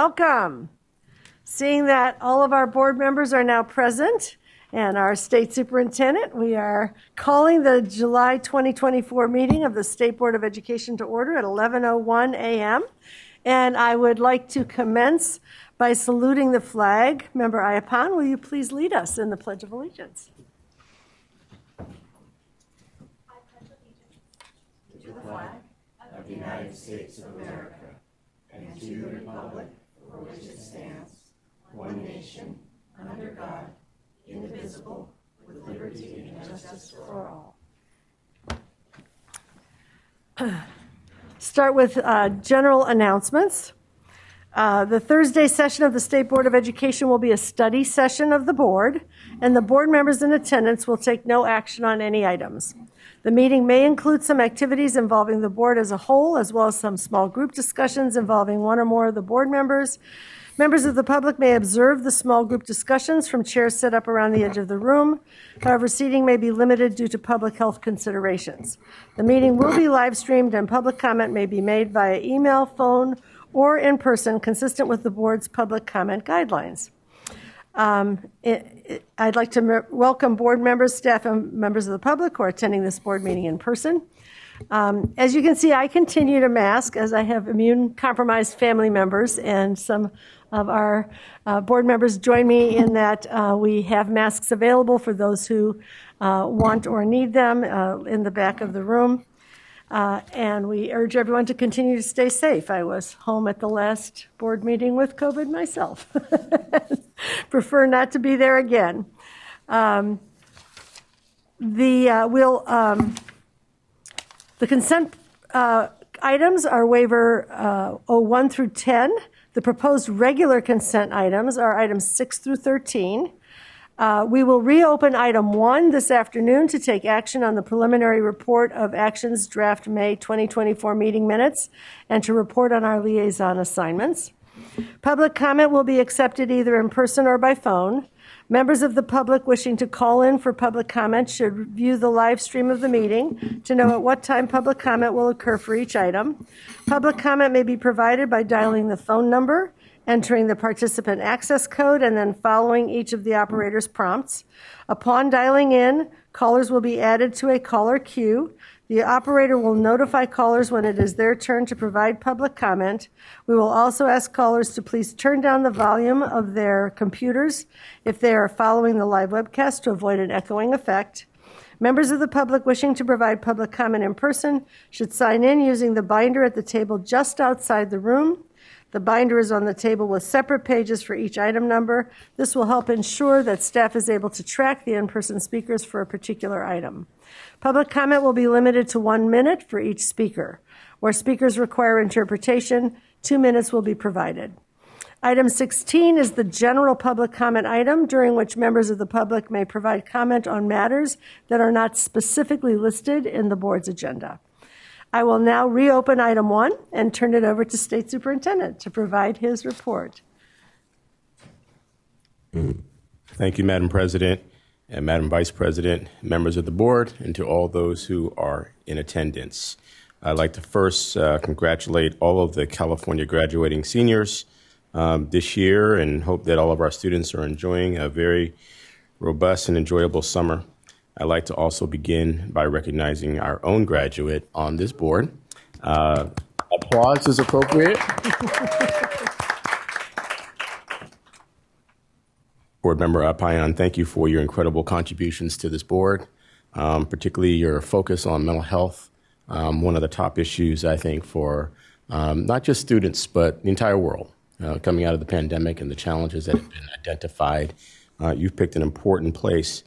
Welcome. Seeing that all of our board members are now present and our state superintendent, we are calling the July 2024 meeting of the State Board of Education to order at 11:01 a.m. And I would like to commence by saluting the flag. Member Ayapan, will you please lead us in the Pledge of Allegiance? I pledge allegiance to the flag of the United States of America and to the republic for which it stands, one nation, under God, indivisible, with liberty and justice for all. Start with general announcements. The Thursday session of the State Board of Education will be a study session of the board, and the board members in attendance will take no action on any items. The meeting may include some activities involving the board as a whole, as well as some small group discussions involving one or more of the board members. Members of the public may observe the small group discussions from chairs set up around the edge of the room. However, seating may be limited due to public health considerations. The meeting will be live streamed and public comment may be made via email, phone, or in person, consistent with the board's public comment guidelines. I'd like to welcome board members, staff, and members of the public who are attending this board meeting in person. As you can see, I continue to mask as I have immune-compromised family members, and some of our board members join me in that we have masks available for those who want or need them in the back of the room. And we urge everyone to continue to stay safe. I was home at the last board meeting with COVID myself. Prefer not to be there again. The consent items are waiver 01 through 10. The proposed regular consent items are items 6 through 13. We will reopen item 1 this afternoon to take action on the preliminary report of actions draft May 2024 meeting minutes and to report on our liaison assignments. Public comment will be accepted either in person or by phone. Members of the public wishing to call in for public comment should view the live stream of the meeting to know at what time public comment will occur for each item. Public comment may be provided by dialing the phone number, entering the participant access code, and then following each of the operator's prompts. Upon dialing in, callers will be added to a caller queue. The operator will notify callers when it is their turn to provide public comment. We will also ask callers to please turn down the volume of their computers if they are following the live webcast to avoid an echoing effect. Members of the public wishing to provide public comment in person should sign in using the binder at the table just outside the room. The binder is on the table with separate pages for each item number. This will help ensure that staff is able to track the in-person speakers for a particular item. Public comment will be limited to 1 minute for each speaker. Where speakers require interpretation, 2 minutes will be provided. Item 16 is the general public comment item, during which members of the public may provide comment on matters that are not specifically listed in the board's agenda. I will now reopen item 1 and turn it over to State Superintendent to provide his report. Thank you, Madam President and Madam Vice President, members of the board, and to all those who are in attendance. I'd like to first congratulate all of the California graduating seniors this year and hope that all of our students are enjoying a very robust and enjoyable summer. I'd like to also begin by recognizing our own graduate on this board. Applause is appropriate. Board Member Payan, thank you for your incredible contributions to this board, particularly your focus on mental health, one of the top issues, I think, for not just students, but the entire world. Coming out of the pandemic and the challenges that have been identified, you've picked an important place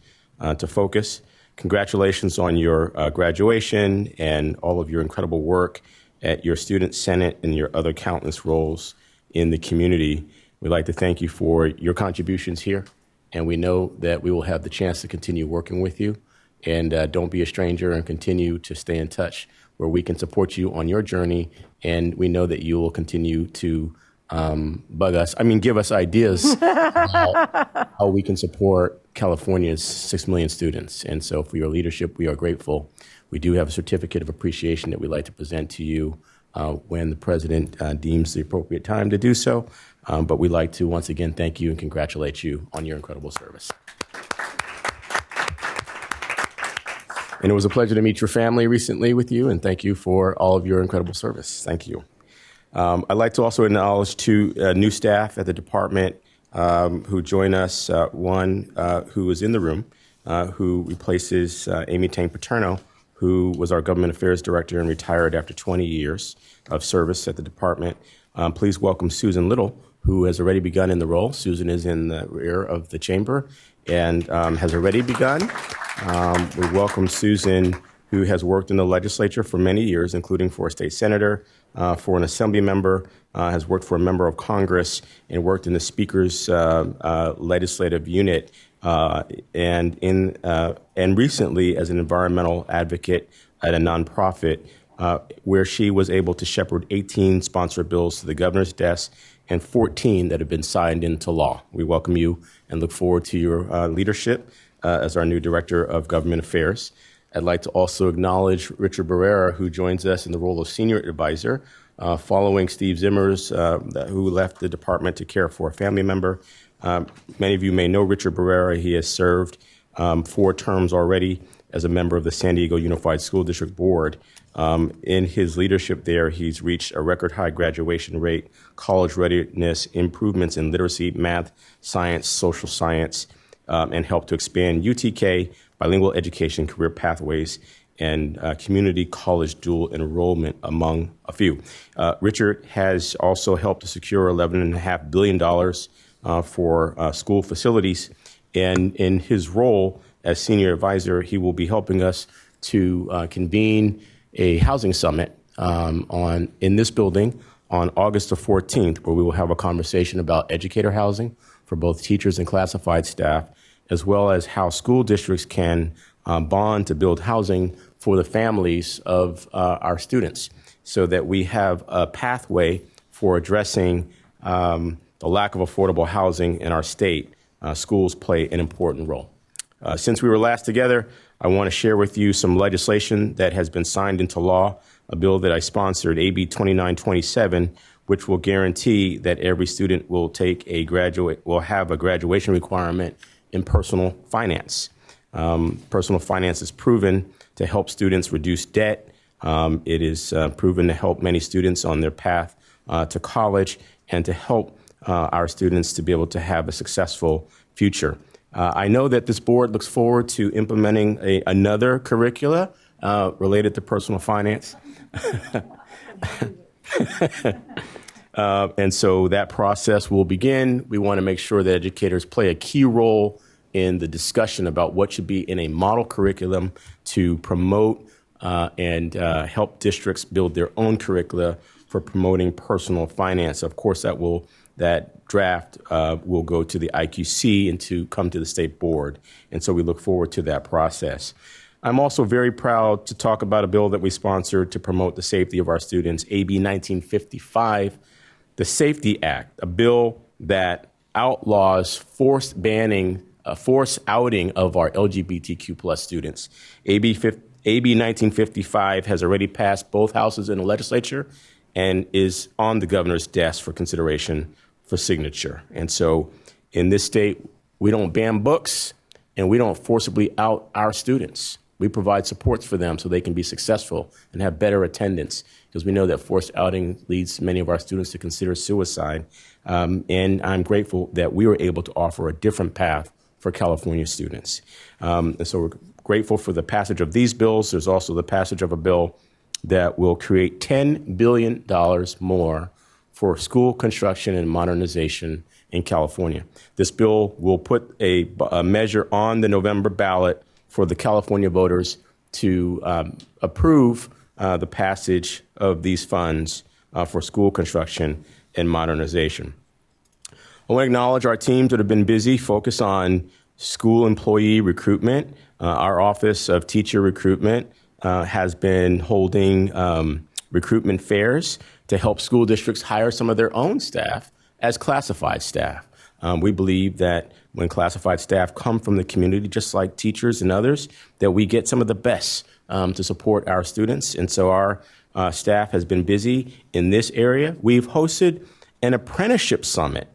to focus. Congratulations on your graduation and all of your incredible work at your Student Senate and your other countless roles in the community. We'd like to thank you for your contributions here, and we know that we will have the chance to continue working with you. And don't be a stranger and continue to stay in touch where we can support you on your journey, and we know that you will continue to give us ideas about how we can support California's 6 million students. And so for your leadership, we are grateful. We do have a certificate of appreciation that we'd like to present to you when the president deems the appropriate time to do so. But we'd like to once again thank you and congratulate you on your incredible service. And it was a pleasure to meet your family recently with you, and thank you for all of your incredible service. Thank you. I'd like to also acknowledge two new staff at the department who join us. One who is in the room, who replaces Amy Tang Paterno, who was our government affairs director and retired after 20 years of service at the department. Please welcome Susan Little, who has already begun in the role. Susan is in the rear of the chamber and has already begun. We welcome Susan, who has worked in the legislature for many years, including for a state senator, for an assembly member, has worked for a member of Congress, and worked in the Speaker's legislative unit, and recently as an environmental advocate at a nonprofit, where she was able to shepherd 18 sponsored bills to the governor's desk and 14 that have been signed into law. We welcome you and look forward to your leadership as our new Director of Government Affairs. I'd like to also acknowledge Richard Barrera, who joins us in the role of Senior Advisor, following Steve Zimmers, who left the department to care for a family member. Many of you may know Richard Barrera. He has served 4 terms already as a member of the San Diego Unified School District Board. In his leadership there, he's reached a record high graduation rate, college readiness, improvements in literacy, math, science, social science, and helped to expand UTK, bilingual education, career pathways, and community college dual enrollment, among a few. Richard has also helped to secure $11.5 billion for school facilities. And in his role as senior advisor, he will be helping us to convene a housing summit in this building on August the 14th, where we will have a conversation about educator housing for both teachers and classified staff, as well as how school districts can bond to build housing for the families of our students, so that we have a pathway for addressing the lack of affordable housing in our state. Schools play an important role. Since we were last together, I want to share with you some legislation that has been signed into law, a bill that I sponsored, AB 2927, which will guarantee that every student will have a graduation requirement in personal finance. Personal finance is proven to help students reduce debt. It is proven to help many students on their path to college and to help our students to be able to have a successful future. I know that this board looks forward to implementing another curricula related to personal finance. And so that process will begin. We want to make sure that educators play a key role in the discussion about what should be in a model curriculum to promote and help districts build their own curricula for promoting personal finance. Of course, that draft will go to the IQC and to come to the state board. And so we look forward to that process. I'm also very proud to talk about a bill that we sponsored to promote the safety of our students, AB 1955, the Safety Act, a bill that outlaws forced outing of our LGBTQ plus students. AB 1955 has already passed both houses in the legislature and is on the governor's desk for consideration for signature. And so in this state, we don't ban books and we don't forcibly out our students. We provide supports for them so they can be successful and have better attendance, because we know that forced outing leads many of our students to consider suicide. And I'm grateful that we were able to offer a different path for California students. And so we're grateful for the passage of these bills. There's also the passage of a bill that will create $10 billion more for school construction and modernization in California. This bill will put a measure on the November ballot for the California voters to approve the passage of these funds for school construction and modernization. I want to acknowledge our teams that have been busy, focused on school employee recruitment. Our Office of Teacher Recruitment has been holding recruitment fairs to help school districts hire some of their own staff as classified staff. We believe that when classified staff come from the community, just like teachers and others, that we get some of the best to support our students. And so our staff has been busy in this area. We've hosted an apprenticeship summit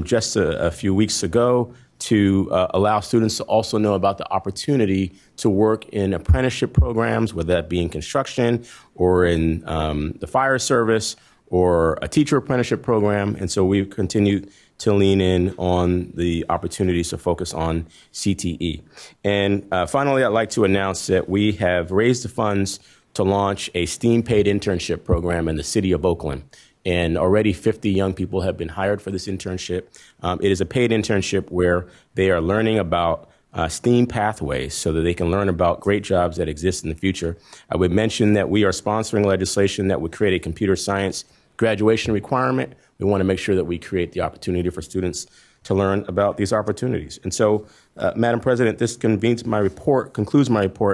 just a few weeks ago to allow students to also know about the opportunity to work in apprenticeship programs, whether that be in construction or in the fire service or a teacher apprenticeship program. And so we've continued to lean in on the opportunities to focus on CTE. And finally, I'd like to announce that we have raised the funds to launch a STEAM paid internship program in the city of Oakland. And already 50 young people have been hired for this internship. It is a paid internship where they are learning about STEAM pathways so that they can learn about great jobs that exist in the future. I would mention that we are sponsoring legislation that would create a computer science graduation requirement. We want to make sure that we create the opportunity for students to learn about these opportunities. And so, Madam President, this concludes my report.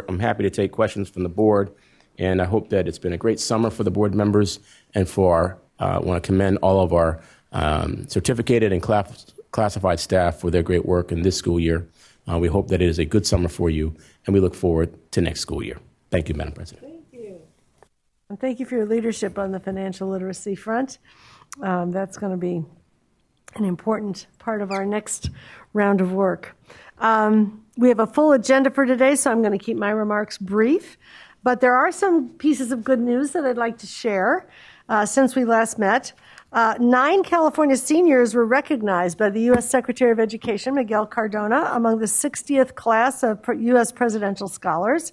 I'm happy to take questions from the board, and I hope that it's been a great summer for the board members and for I want to commend all of our certificated and classified staff for their great work in this school year. We hope that it is a good summer for you, and we look forward to next school year. Thank you, Madam President. Thank you. And thank you for your leadership on the financial literacy front. That's going to be an important part of our next round of work. We have a full agenda for today, so I'm going to keep my remarks brief. But there are some pieces of good news that I'd like to share since we last met. 9 California seniors were recognized by the U.S. Secretary of Education, Miguel Cardona, among the 60th class of U.S. presidential scholars.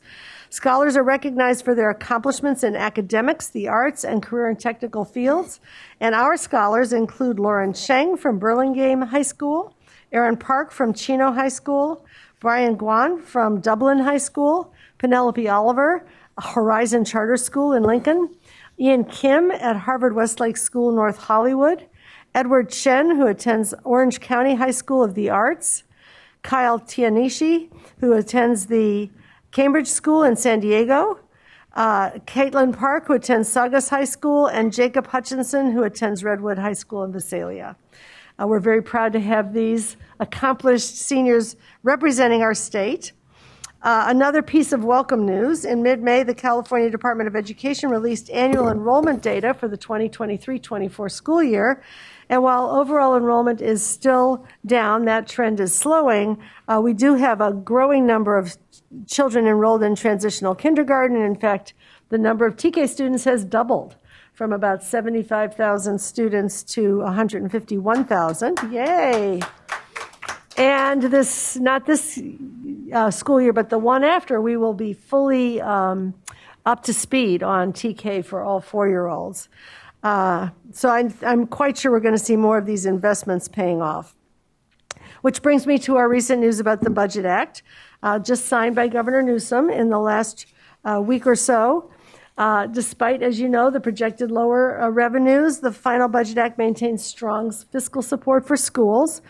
Scholars are recognized for their accomplishments in academics, the arts, and career and technical fields. And our scholars include Lauren Cheng from Burlingame High School, Aaron Park from Chino High School, Brian Guan from Dublin High School, Penelope Oliver, Horizon Charter School in Lincoln, Ian Kim at Harvard Westlake School, North Hollywood, Edward Chen, who attends Orange County High School of the Arts, Kyle Tianishi, who attends the Cambridge School in San Diego, Caitlin Park, who attends Saugus High School, and Jacob Hutchinson, who attends Redwood High School in Visalia. We're very proud to have these accomplished seniors representing our state. Another piece of welcome news, in mid-May, the California Department of Education released annual enrollment data for the 2023-24 school year. And while overall enrollment is still down, that trend is slowing, we do have a growing number of children enrolled in transitional kindergarten. In fact, the number of TK students has doubled from about 75,000 students to 151,000. Yay! And this, not this school year, but the one after, we will be fully up to speed on TK for all 4-year-olds. So I'm quite sure we're going to see more of these investments paying off. Which brings me to our recent news about the Budget Act, just signed by Governor Newsom in the last week or so. Despite, as you know, the projected lower revenues, the final Budget Act maintains strong fiscal support for schools.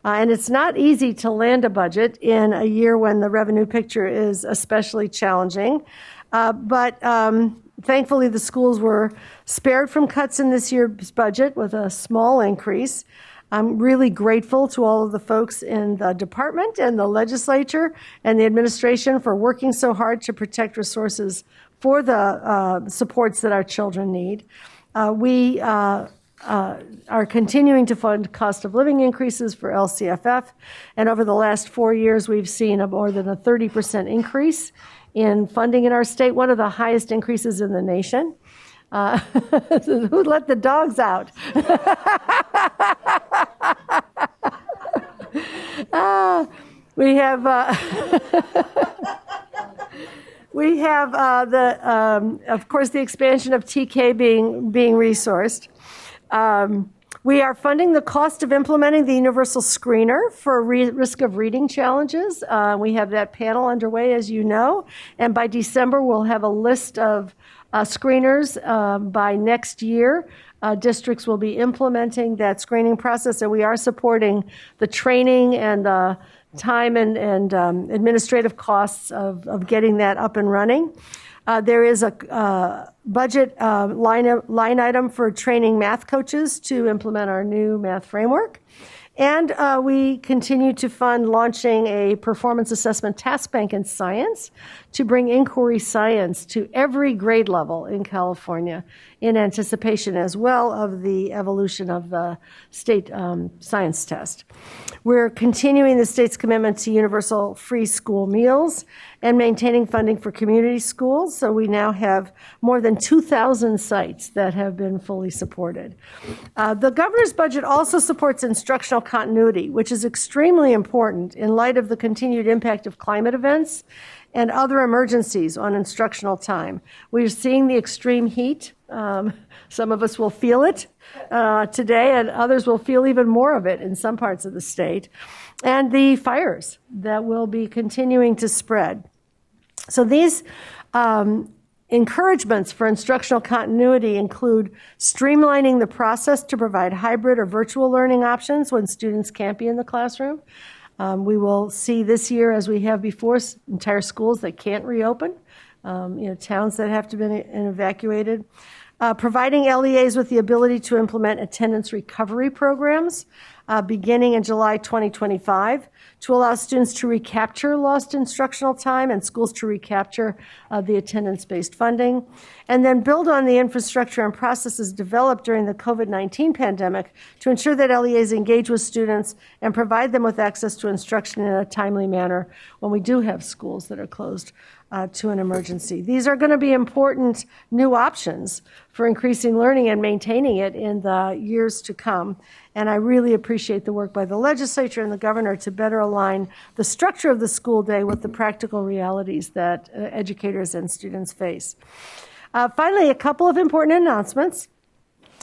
And it's not easy to land a budget in a year when the revenue picture is especially challenging. But thankfully, the schools were spared from cuts in this year's budget with a small increase. I'm really grateful to all of the folks in the department and the legislature and the administration for working so hard to protect resources for the supports that our children need. We are continuing to fund cost of living increases for LCFF. And over the last 4 years, we've seen more than a 30% increase in funding in our state, one of the highest increases in the nation. Who let the dogs out? We have of course, the expansion of TK being resourced. We are funding the cost of implementing the universal screener for risk of reading challenges. We have that panel underway, as you know, and by December we'll have a list of screeners. By next year, districts will be implementing that screening process, and we are supporting the training and the time and administrative costs of getting that up and running. There is a budget line item for training math coaches to implement our new math framework. And we continue to fund launching a performance assessment task bank in science to bring inquiry science to every grade level in California in anticipation as well of the evolution of the state science test. We're continuing the state's commitment to universal free school meals and maintaining funding for community schools. So we now have more than 2,000 sites that have been fully supported. The governor's budget also supports instructional continuity, which is extremely important in light of the continued impact of climate events and other emergencies on instructional time. We're seeing the extreme heat. Some of us will feel it today, and others will feel even more of it in some parts of the state, and the fires that will be continuing to spread. So these encouragements for instructional continuity include streamlining the process to provide hybrid or virtual learning options when students can't be in the classroom. We will see this year, as we have before, entire schools that can't reopen, towns that have to be evacuated. Providing LEAs with the ability to implement attendance recovery programs beginning in July 2025 to allow students to recapture lost instructional time and schools to recapture the attendance-based funding, and then build on the infrastructure and processes developed during the COVID-19 pandemic to ensure that LEAs engage with students and provide them with access to instruction in a timely manner when we do have schools that are closed to an emergency. These are going to be important new options for increasing learning and maintaining it in the years to come. And I really appreciate the work by the legislature and the governor to better align the structure of the school day with the practical realities that educators and students face. Finally, a couple of important announcements.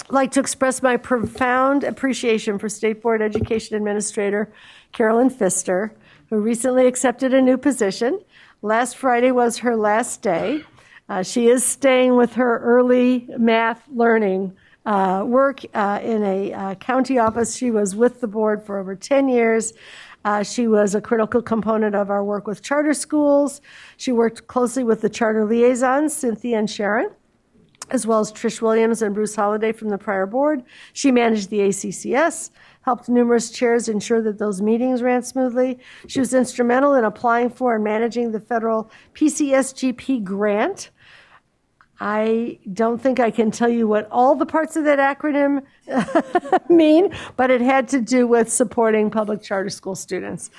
I'd like to express my profound appreciation for State Board Education Administrator Carolyn Pfister, who recently accepted a new position. Last Friday was her last day. She is staying with her early math learning work in a county office. She was with the board for over 10 years. She was a critical component of our work with charter schools. She worked closely with the charter liaisons, Cynthia and Sharon, as well as Trish Williams and Bruce Holliday from the prior board. She managed the ACCS, helped numerous chairs ensure that those meetings ran smoothly. She was instrumental in applying for and managing the federal PCSGP grant. I don't think I can tell you what all the parts of that acronym mean, but it had to do with supporting public charter school students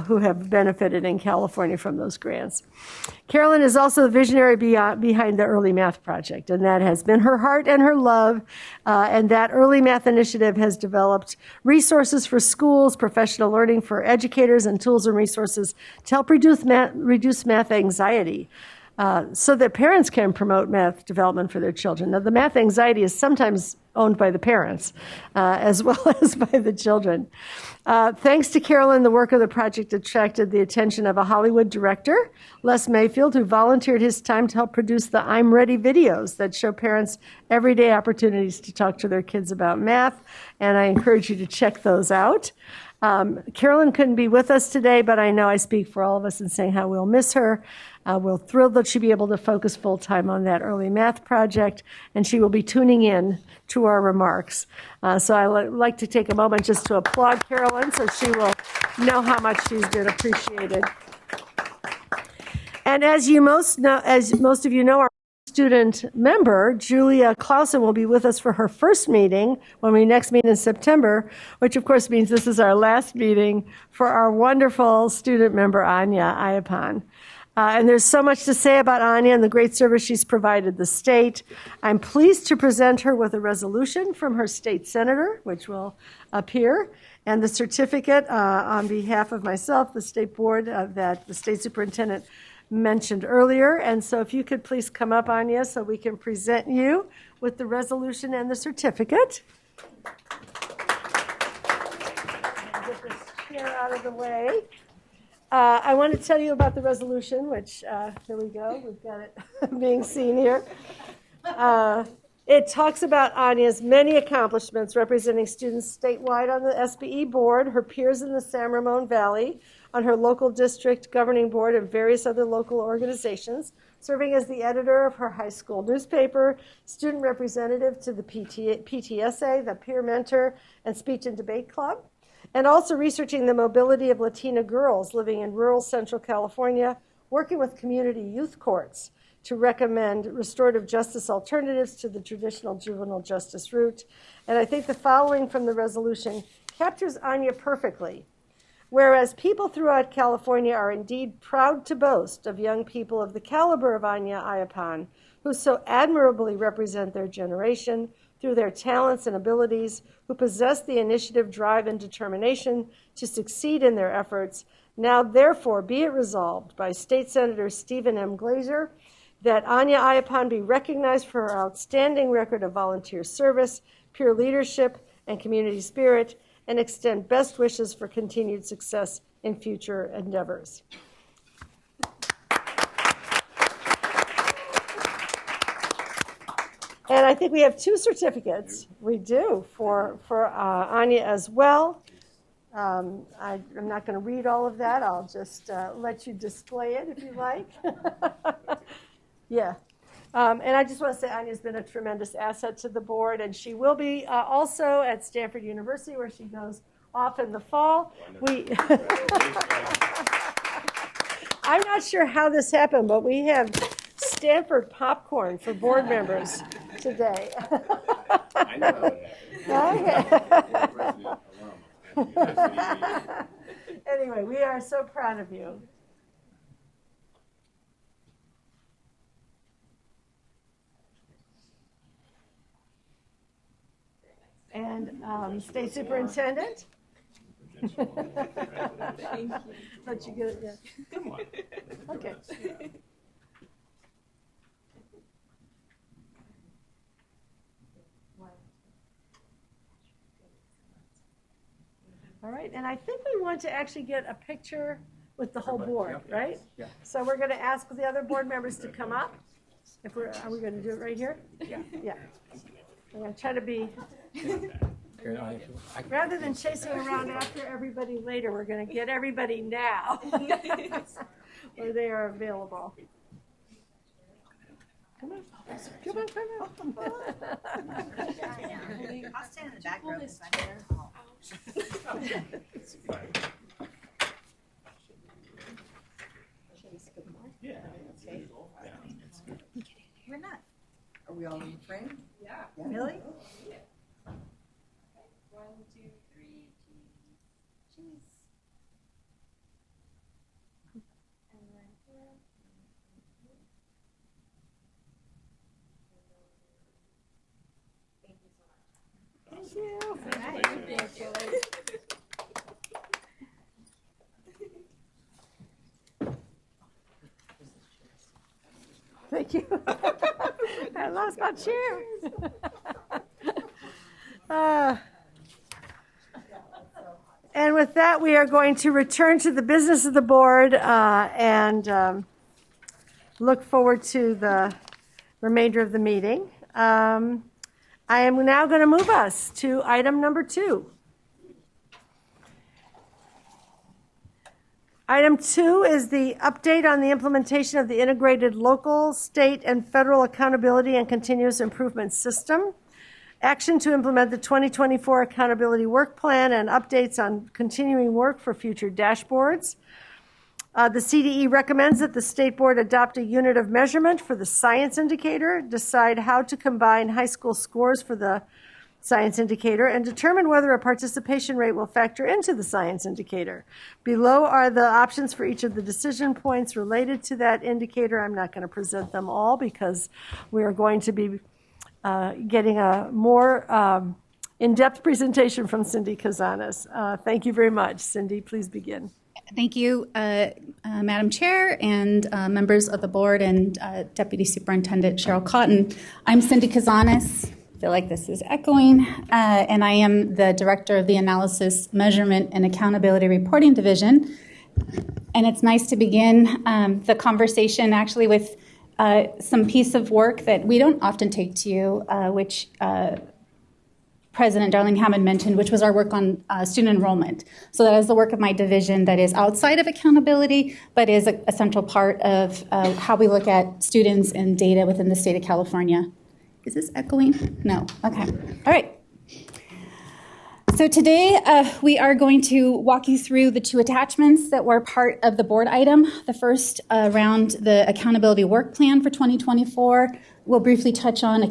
who have benefited in California from those grants. Carolyn is also the visionary behind the Early Math Project, and that has been her heart and her love. And that Early Math initiative has developed resources for schools, professional learning for educators, and tools and resources to help reduce math anxiety. So that parents can promote math development for their children. Now, the math anxiety is sometimes owned by the parents as well as by the children. Thanks to Carolyn, the work of the project attracted the attention of a Hollywood director, Les Mayfield, who volunteered his time to help produce the I'm Ready videos that show parents everyday opportunities to talk to their kids about math, and I encourage you to check those out. Carolyn couldn't be with us today, but I know I speak for all of us in saying how we'll miss her. We're thrilled that she'll be able to focus full-time on that Early Math Project, and she will be tuning in to our remarks. So I'd like to take a moment just to applaud Carolyn so she will know how much she's been appreciated. And as most of you know, our student member, Julia Clausen, will be with us for her first meeting when we next meet in September, which of course means this is our last meeting for our wonderful student member, Anya Ayapan. And there's so much to say about Anya and the great service she's provided the state. I'm pleased to present her with a resolution from her state senator, which will appear, and the certificate on behalf of myself, the state board, that the state superintendent mentioned earlier. And so if you could please come up, Anya, so we can present you with the resolution and the certificate. Get this chair out of the way. I want to tell you about the resolution, which, here we go, we've got it being seen here. It talks about Anya's many accomplishments representing students statewide on the SBE board, her peers in the San Ramon Valley, on her local district governing board, and various other local organizations, serving as the editor of her high school newspaper, student representative to the PTSA, the Peer Mentor, and Speech and Debate Club, and also researching the mobility of Latina girls living in rural Central California, working with community youth courts to recommend restorative justice alternatives to the traditional juvenile justice route. And I think the following from the resolution captures Anya perfectly. Whereas people throughout California are indeed proud to boast of young people of the caliber of Anya Ayapan, who so admirably represent their generation through their talents and abilities, who possess the initiative, drive, and determination to succeed in their efforts. Now, therefore, be it resolved by State Senator Stephen M. Glazer that Anya Ayapan be recognized for her outstanding record of volunteer service, peer leadership, and community spirit, and extend best wishes for continued success in future endeavors. And I think we have 2 certificates. We do for Anya as well. I'm not going to read all of that. I'll just let you display it if you like. Yeah. And I just want to say Anya's been a tremendous asset to the board, and she will be also at Stanford University, where she goes off in the fall. I'm not sure how this happened, but we have Stanford popcorn for board members today. I know how it happened. Anyway, we are so proud of you. And State Superintendent. Thank you. Let you get it, yeah. Come on. Okay. All right, and I think we want to actually get a picture with the whole board, right? Yeah. So we're going to ask the other board members to come up. Are we going to do it right here? Yeah. Yeah. I'm going to try to be, rather than chasing around after everybody later, we're going to get everybody now where they are available. Come on. Come on, come on. I'll stand in the back row. We're not. Are we all in the frame? Yeah. Really? Yeah. 1, 2, 3, cheese. And then here. Thank you so much. Thank you. Thank you. I lost my chair. And with that, we are going to return to the business of the board and look forward to the remainder of the meeting. I am now going to move us to item number 2. Item 2 is the update on the implementation of the integrated local, state, and federal accountability and continuous improvement system. Action to implement the 2024 accountability work plan and updates on continuing work for future dashboards. The CDE recommends that the state board adopt a unit of measurement for the science indicator, decide how to combine high school scores for the science indicator, and determine whether a participation rate will factor into the science indicator. Below are the options for each of the decision points related to that indicator. I'm not going to present them all because we are going to be getting a more in-depth presentation from Cindy Kazanis. Thank you very much. Cindy, please begin. Thank you, Madam Chair and members of the board and Deputy Superintendent Cheryl Cotton. I'm Cindy Kazanis. I feel like this is echoing, and I am the Director of the Analysis, Measurement, and Accountability Reporting Division. And it's nice to begin the conversation actually with some piece of work that we don't often take to you, which President Darling Hammond mentioned, which was our work on student enrollment. So that is the work of my division that is outside of accountability, but is a central part of how we look at students and data within the state of California. Is this echoing? No. Okay. All right. So today we are going to walk you through the two attachments that were part of the board item. The first around the accountability work plan for 2024. We'll briefly touch on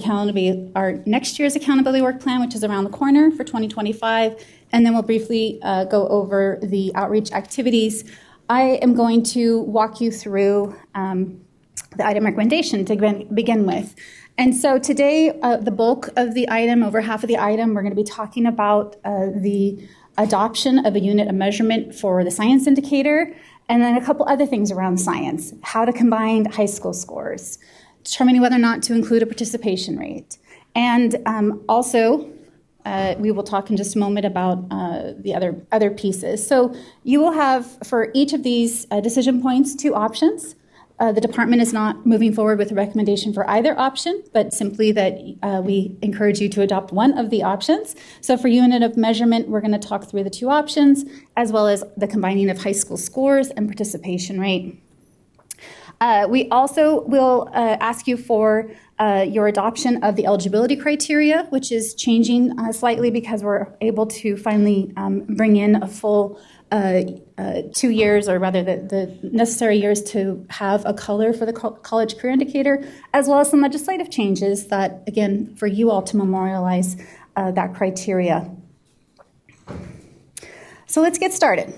our next year's accountability work plan, which is around the corner for 2025. And then we'll briefly go over the outreach activities. I am going to walk you through the item recommendation to begin with. And so today, the bulk of the item, over half of the item, we're going to be talking about the adoption of a unit of measurement for the science indicator, and then a couple other things around science, how to combine high school scores, determining whether or not to include a participation rate. And also, we will talk in just a moment about the other pieces. So you will have, for each of these decision points, two options. The department is not moving forward with a recommendation for either option, but simply that we encourage you to adopt one of the options. So for unit of measurement, we're going to talk through the two options, as well as the combining of high school scores and participation rate. We also will ask you for your adoption of the eligibility criteria, which is changing slightly because we're able to finally bring in a full 2 years, or rather the necessary years to have a color for the college career indicator, as well as some legislative changes that, again, for you all to memorialize that criteria. So let's get started.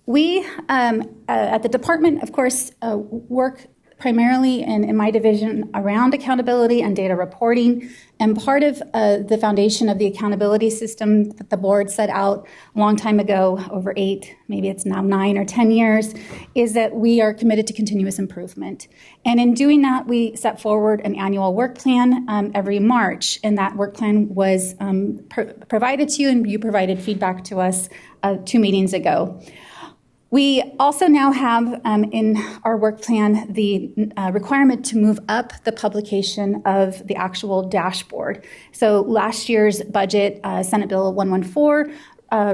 We, at the department, of course, work primarily in my division around accountability and data reporting. And part of the foundation of the accountability system that the board set out a long time ago, over 8, maybe it's now 9 or 10 years, is that we are committed to continuous improvement. And in doing that, we set forward an annual work plan every March. And that work plan was provided to you, and you provided feedback to us 2 meetings ago. We also now have in our work plan the requirement to move up the publication of the actual dashboard. So last year's budget, Senate Bill 114,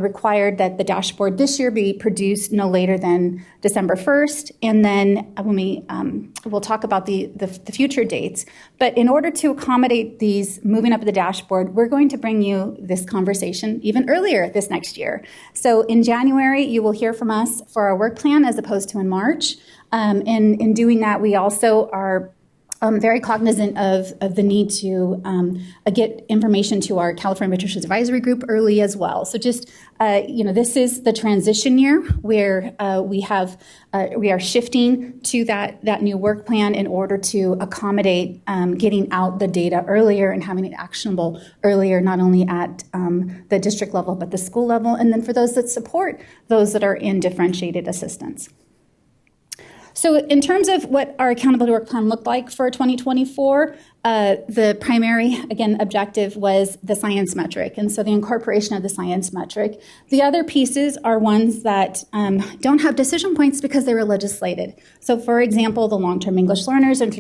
required that the dashboard this year be produced no later than December 1st. And then when we'll talk about the future dates. But in order to accommodate these moving up the dashboard, we're going to bring you this conversation even earlier this next year. So in January, you will hear from us for our work plan as opposed to in March. And in doing that, we also are very cognizant of the need to get information to our California Patricians Advisory Group early as well. So just, this is the transition year where we are shifting to that new work plan in order to accommodate getting out the data earlier and having it actionable earlier, not only at the district level, but the school level, and then for those that support those that are in differentiated assistance. So in terms of what our accountability work plan looked like for 2024, the primary, again, objective was the science metric, and so the incorporation of the science metric. The other pieces are ones that don't have decision points because they were legislated. So, for example, the long-term English learners and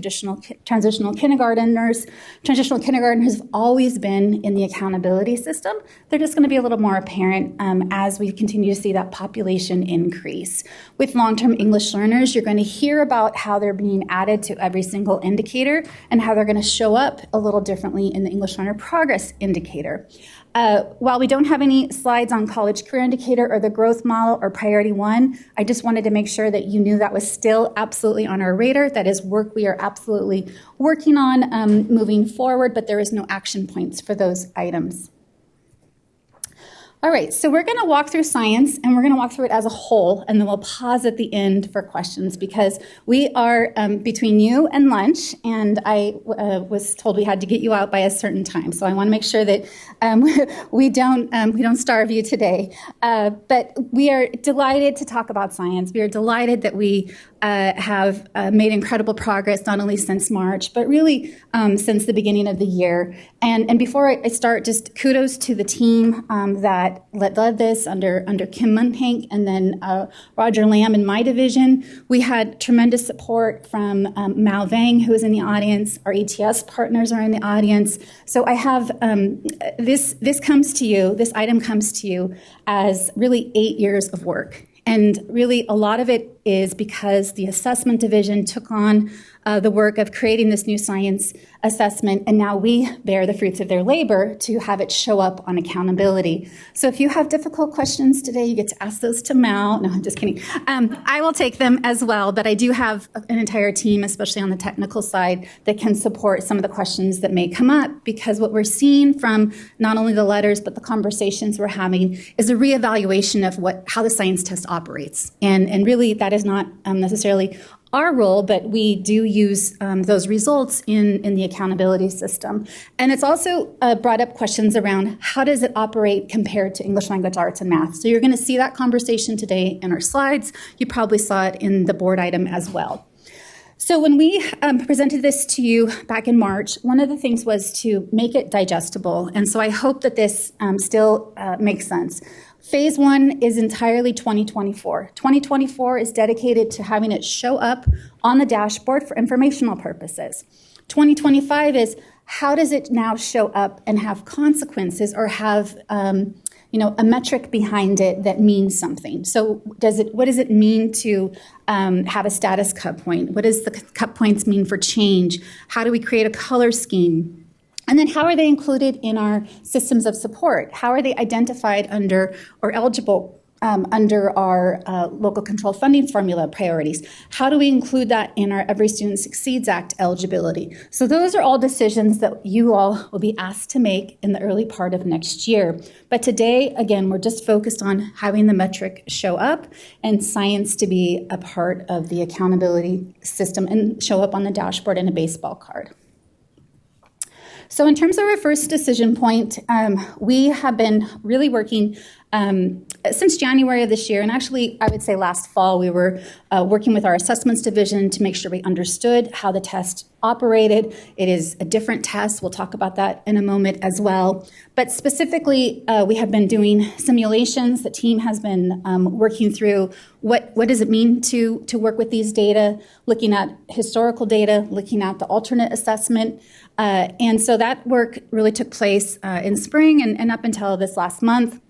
transitional kindergartners. Transitional kindergartners have always been in the accountability system. They're just going to be a little more apparent as we continue to see that population increase. With long-term English learners, you're going to hear about how they're being added to every single indicator and how they're going to show up a little differently in the English Learner Progress Indicator. While we don't have any slides on College Career Indicator or the Growth Model or Priority 1, I just wanted to make sure that you knew that was still absolutely on our radar. That is work we are absolutely working on moving forward, but there is no action points for those items. All right, so we're going to walk through science, and we're going to walk through it as a whole, and then we'll pause at the end for questions because we are between you and lunch, and I was told we had to get you out by a certain time. So I want to make sure that we don't starve you today. But we are delighted to talk about science. We are delighted that we have made incredible progress, not only since March, but really since the beginning of the year. And before I start, just kudos to the team that led this under Kim Munhank and then Roger Lamb in my division. We had tremendous support from Mal Vang, who is in the audience. Our ETS partners are in the audience. So I have this item comes to you as really 8 years of work. And really, a lot of it is because the assessment division took on the work of creating this new science assessment, and now we bear the fruits of their labor to have it show up on accountability. So if you have difficult questions today, you get to ask those to Mal. No, I'm just kidding. I will take them as well, but I do have an entire team, especially on the technical side, that can support some of the questions that may come up, because what we're seeing from not only the letters but the conversations we're having is a reevaluation of how the science test operates. And really, that is not necessarily our role, but we do use those results in the accountability system. And it's also brought up questions around how does it operate compared to English language arts and math. So you're going to see that conversation today in our slides. You probably saw it in the board item as well. So when we presented this to you back in March, one of the things was to make it digestible. And so I hope that this still makes sense. Phase 1 is entirely 2024. 2024 is dedicated to having it show up on the dashboard for informational purposes. 2025 is how does it now show up and have consequences or have a metric behind it that means something. So what does it mean to have a status cut point? What does the cut points mean for change? How do we create a color scheme? And then how are they included in our systems of support? How are they identified under or eligible under our local control funding formula priorities? How do we include that in our Every Student Succeeds Act eligibility? So those are all decisions that you all will be asked to make in the early part of next year. But today, again, we're just focused on having the metric show up and science to be a part of the accountability system and show up on the dashboard in a baseball card. So in terms of our first decision point, we have been really working since January of this year, and actually I would say last fall, we were working with our assessments division to make sure we understood how the test operated. It is a different test. We'll talk about that in a moment as well. But specifically, we have been doing simulations. The team has been working through what does it mean to work with these data, looking at historical data, looking at the alternate assessment. And so that work really took place in spring and up until this last month.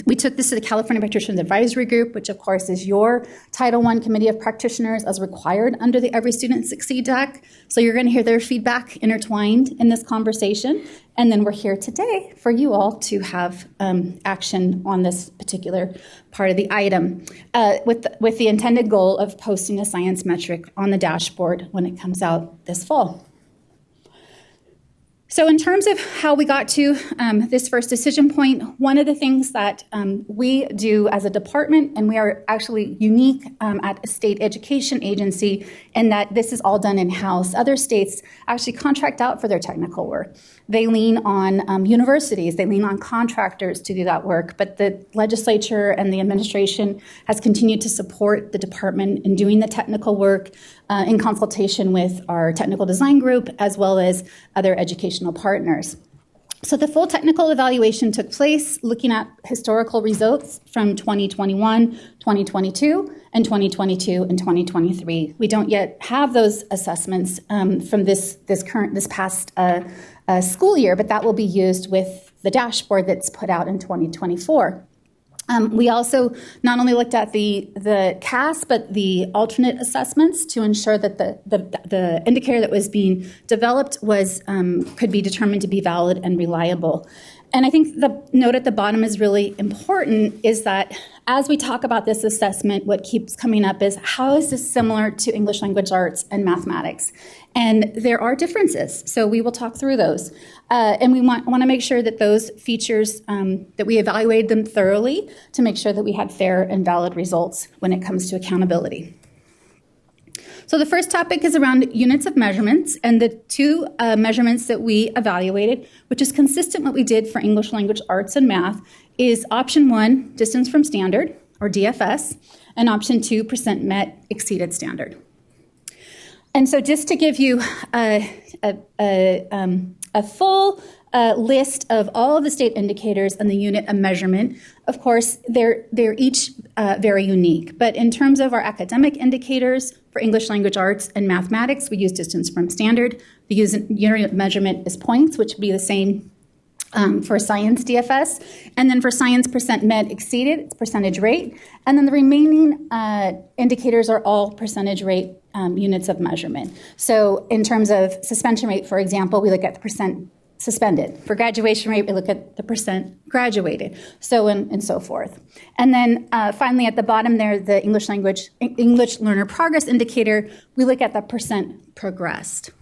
We took this to the California Practitioners Advisory Group, which of course is your Title I Committee of Practitioners as required under the Every Student Succeeds Act. So you're going to hear their feedback intertwined in this conversation. And then we're here today for you all to have action on this particular part of the item with the intended goal of posting a science metric on the dashboard when it comes out this fall. So in terms of how we got to this first decision point, one of the things that we do as a department, and we are actually unique at a state education agency in that this is all done in-house. Other states actually contract out for their technical work. They lean on universities, they lean on contractors to do that work, but the legislature and the administration has continued to support the department in doing the technical work in consultation with our technical design group as well as other educational partners. So the full technical evaluation took place looking at historical results from 2021, 2022, and 2022 and 2023. We don't yet have those assessments from this past school year, but that will be used with the dashboard that's put out in 2024. We also not only looked at the CAS, but the alternate assessments to ensure that the indicator that was being developed could be determined to be valid and reliable. And I think the note at the bottom is really important, is that as we talk about this assessment, what keeps coming up is how is this similar to English language arts and mathematics? And there are differences, so we will talk through those. And we want to make sure that those features, that we evaluate them thoroughly to make sure that we had fair and valid results when it comes to accountability. So the first topic is around units of measurements, and the two measurements that we evaluated, which is consistent with what we did for English language arts and math, is option 1, distance from standard, or DFS, and option 2, percent met exceeded standard. And so just to give you a full list of all of the state indicators and the unit of measurement, of course, they're each very unique. But in terms of our academic indicators for English language arts and mathematics, we use distance from standard. The unit of measurement is points, which would be the same for science DFS, and then for science percent met exceeded, it's percentage rate, and then the remaining indicators are all percentage rate units of measurement. So in terms of suspension rate, for example, we look at the percent suspended. For graduation rate, we look at the percent graduated, so and so forth. And then finally at the bottom there, the English learner progress indicator, we look at the percent progressed.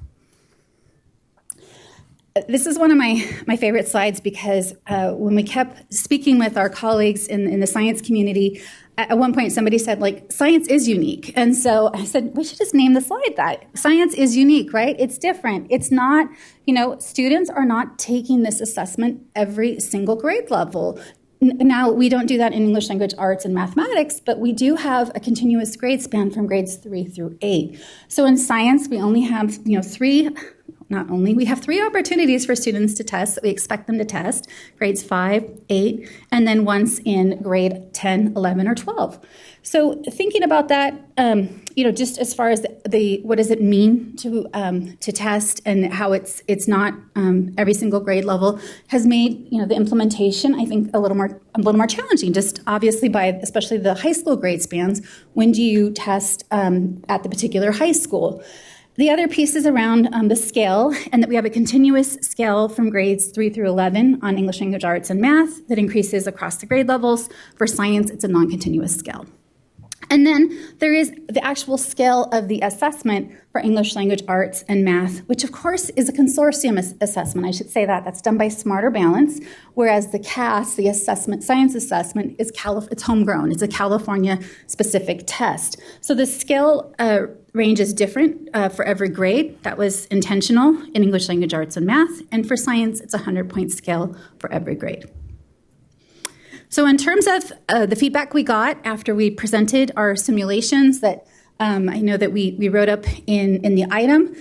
This is one of my favorite slides because when we kept speaking with our colleagues in the science community, at one point somebody said, like, science is unique. And so I said, we should just name the slide that. Science is unique, right? It's different. It's not, students are not taking this assessment every single grade level. Now, we don't do that in English language arts and mathematics, but we do have a continuous grade span from grades 3 through 8. So in science, we only have, we have 3 opportunities for students to test that we expect them to test, grades 5, 8, and then once in grade 10, 11, or 12. So thinking about that, just as far as what does it mean to test and how it's not every single grade level has made the implementation, I think, a little more challenging. Just obviously by especially the high school grade spans. When do you test at the particular high school? The other piece is around the scale, and that we have a continuous scale from grades 3 through 11 on English language arts and math that increases across the grade levels. For science, it's a non-continuous scale. And then there is the actual scale of the assessment for English language arts and math, which of course is a consortium assessment. I should say that. That's done by Smarter Balance, whereas the CAS, the science assessment, it's homegrown. It's a California-specific test. So the scale range is different for every grade. That was intentional in English language arts and math. And for science, it's a 100-point scale for every grade. So in terms of the feedback we got after we presented our simulations that I know that we wrote up in the item,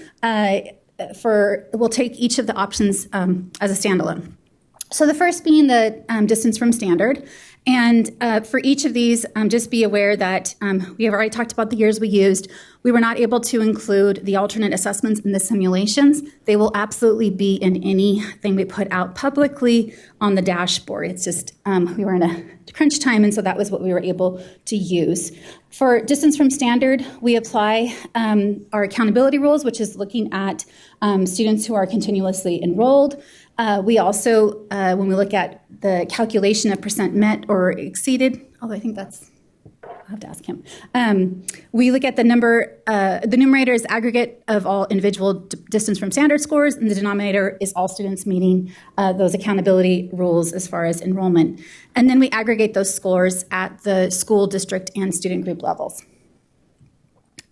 we'll take each of the options as a standalone. So the first being the distance from standard. And for each of these, just be aware that we have already talked about the years we used. We were not able to include the alternate assessments in the simulations. They will absolutely be in anything we put out publicly on the dashboard. It's just we were in a crunch time, and so that was what we were able to use. For distance from standard, we apply our accountability rules, which is looking at students who are continuously enrolled. We also, when we look at the calculation of percent met or exceeded, although I think I'll have to ask him. We look at the numerator is aggregate of all individual distance from standard scores, and the denominator is all students meeting those accountability rules as far as enrollment. And then we aggregate those scores at the school, district, and student group levels.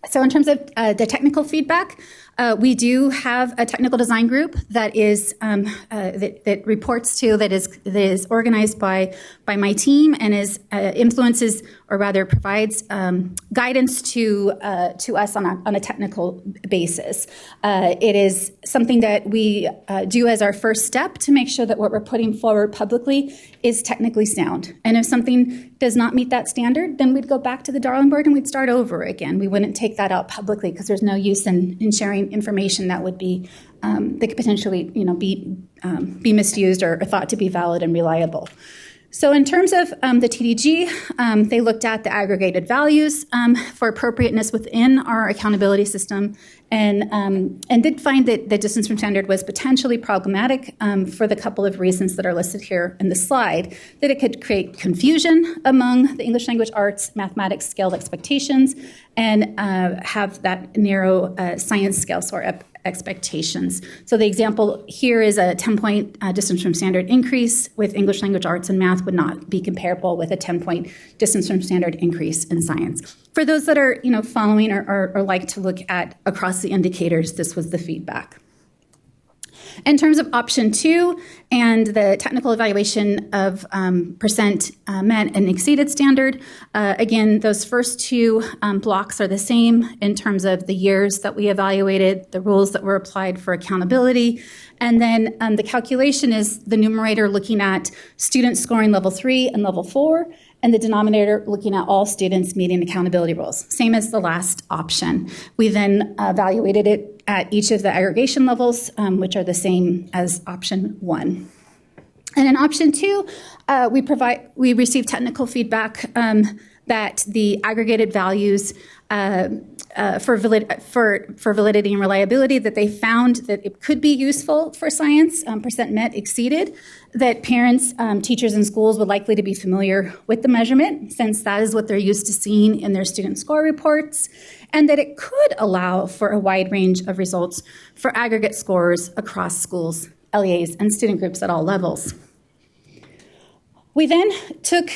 So in terms of the technical feedback, we do have a technical design group that is that reports to, that is organized by my team and influences, or rather provides guidance to us on a technical basis. It is something that we do as our first step to make sure that what we're putting forward publicly is technically sound. And if something does not meet that standard, then we'd go back to the drawing board and we'd start over again. We wouldn't take that out publicly because there's no use in sharing information that would be that could potentially be misused or thought to be valid and reliable. So in terms of the TDG, they looked at the aggregated values for appropriateness within our accountability system, and did find that the distance from standard was potentially problematic for the couple of reasons that are listed here in the slide, that it could create confusion among the English language arts mathematics scaled expectations and have that narrow science scale sort of expectations. So the example here is a 10-point distance from standard increase with English language arts and math would not be comparable with a 10-point distance from standard increase in science. For those that are following or like to look at across the indicators, this was the feedback. In terms of option 2 and the technical evaluation of percent met and exceeded standard, again, those first 2 blocks are the same in terms of the years that we evaluated, the rules that were applied for accountability, and then the calculation is the numerator looking at students scoring level 3 and level 4, and the denominator looking at all students meeting accountability rules, same as the last option. We then evaluated it at each of the aggregation levels, which are the same as option 1. And in option 2, we receive technical feedback that the aggregated values for validity and reliability, that they found that it could be useful for science, percent met exceeded, that parents, teachers, and schools would likely to be familiar with the measurement, since that is what they're used to seeing in their student score reports, and that it could allow for a wide range of results for aggregate scores across schools, LEAs, and student groups at all levels. We then took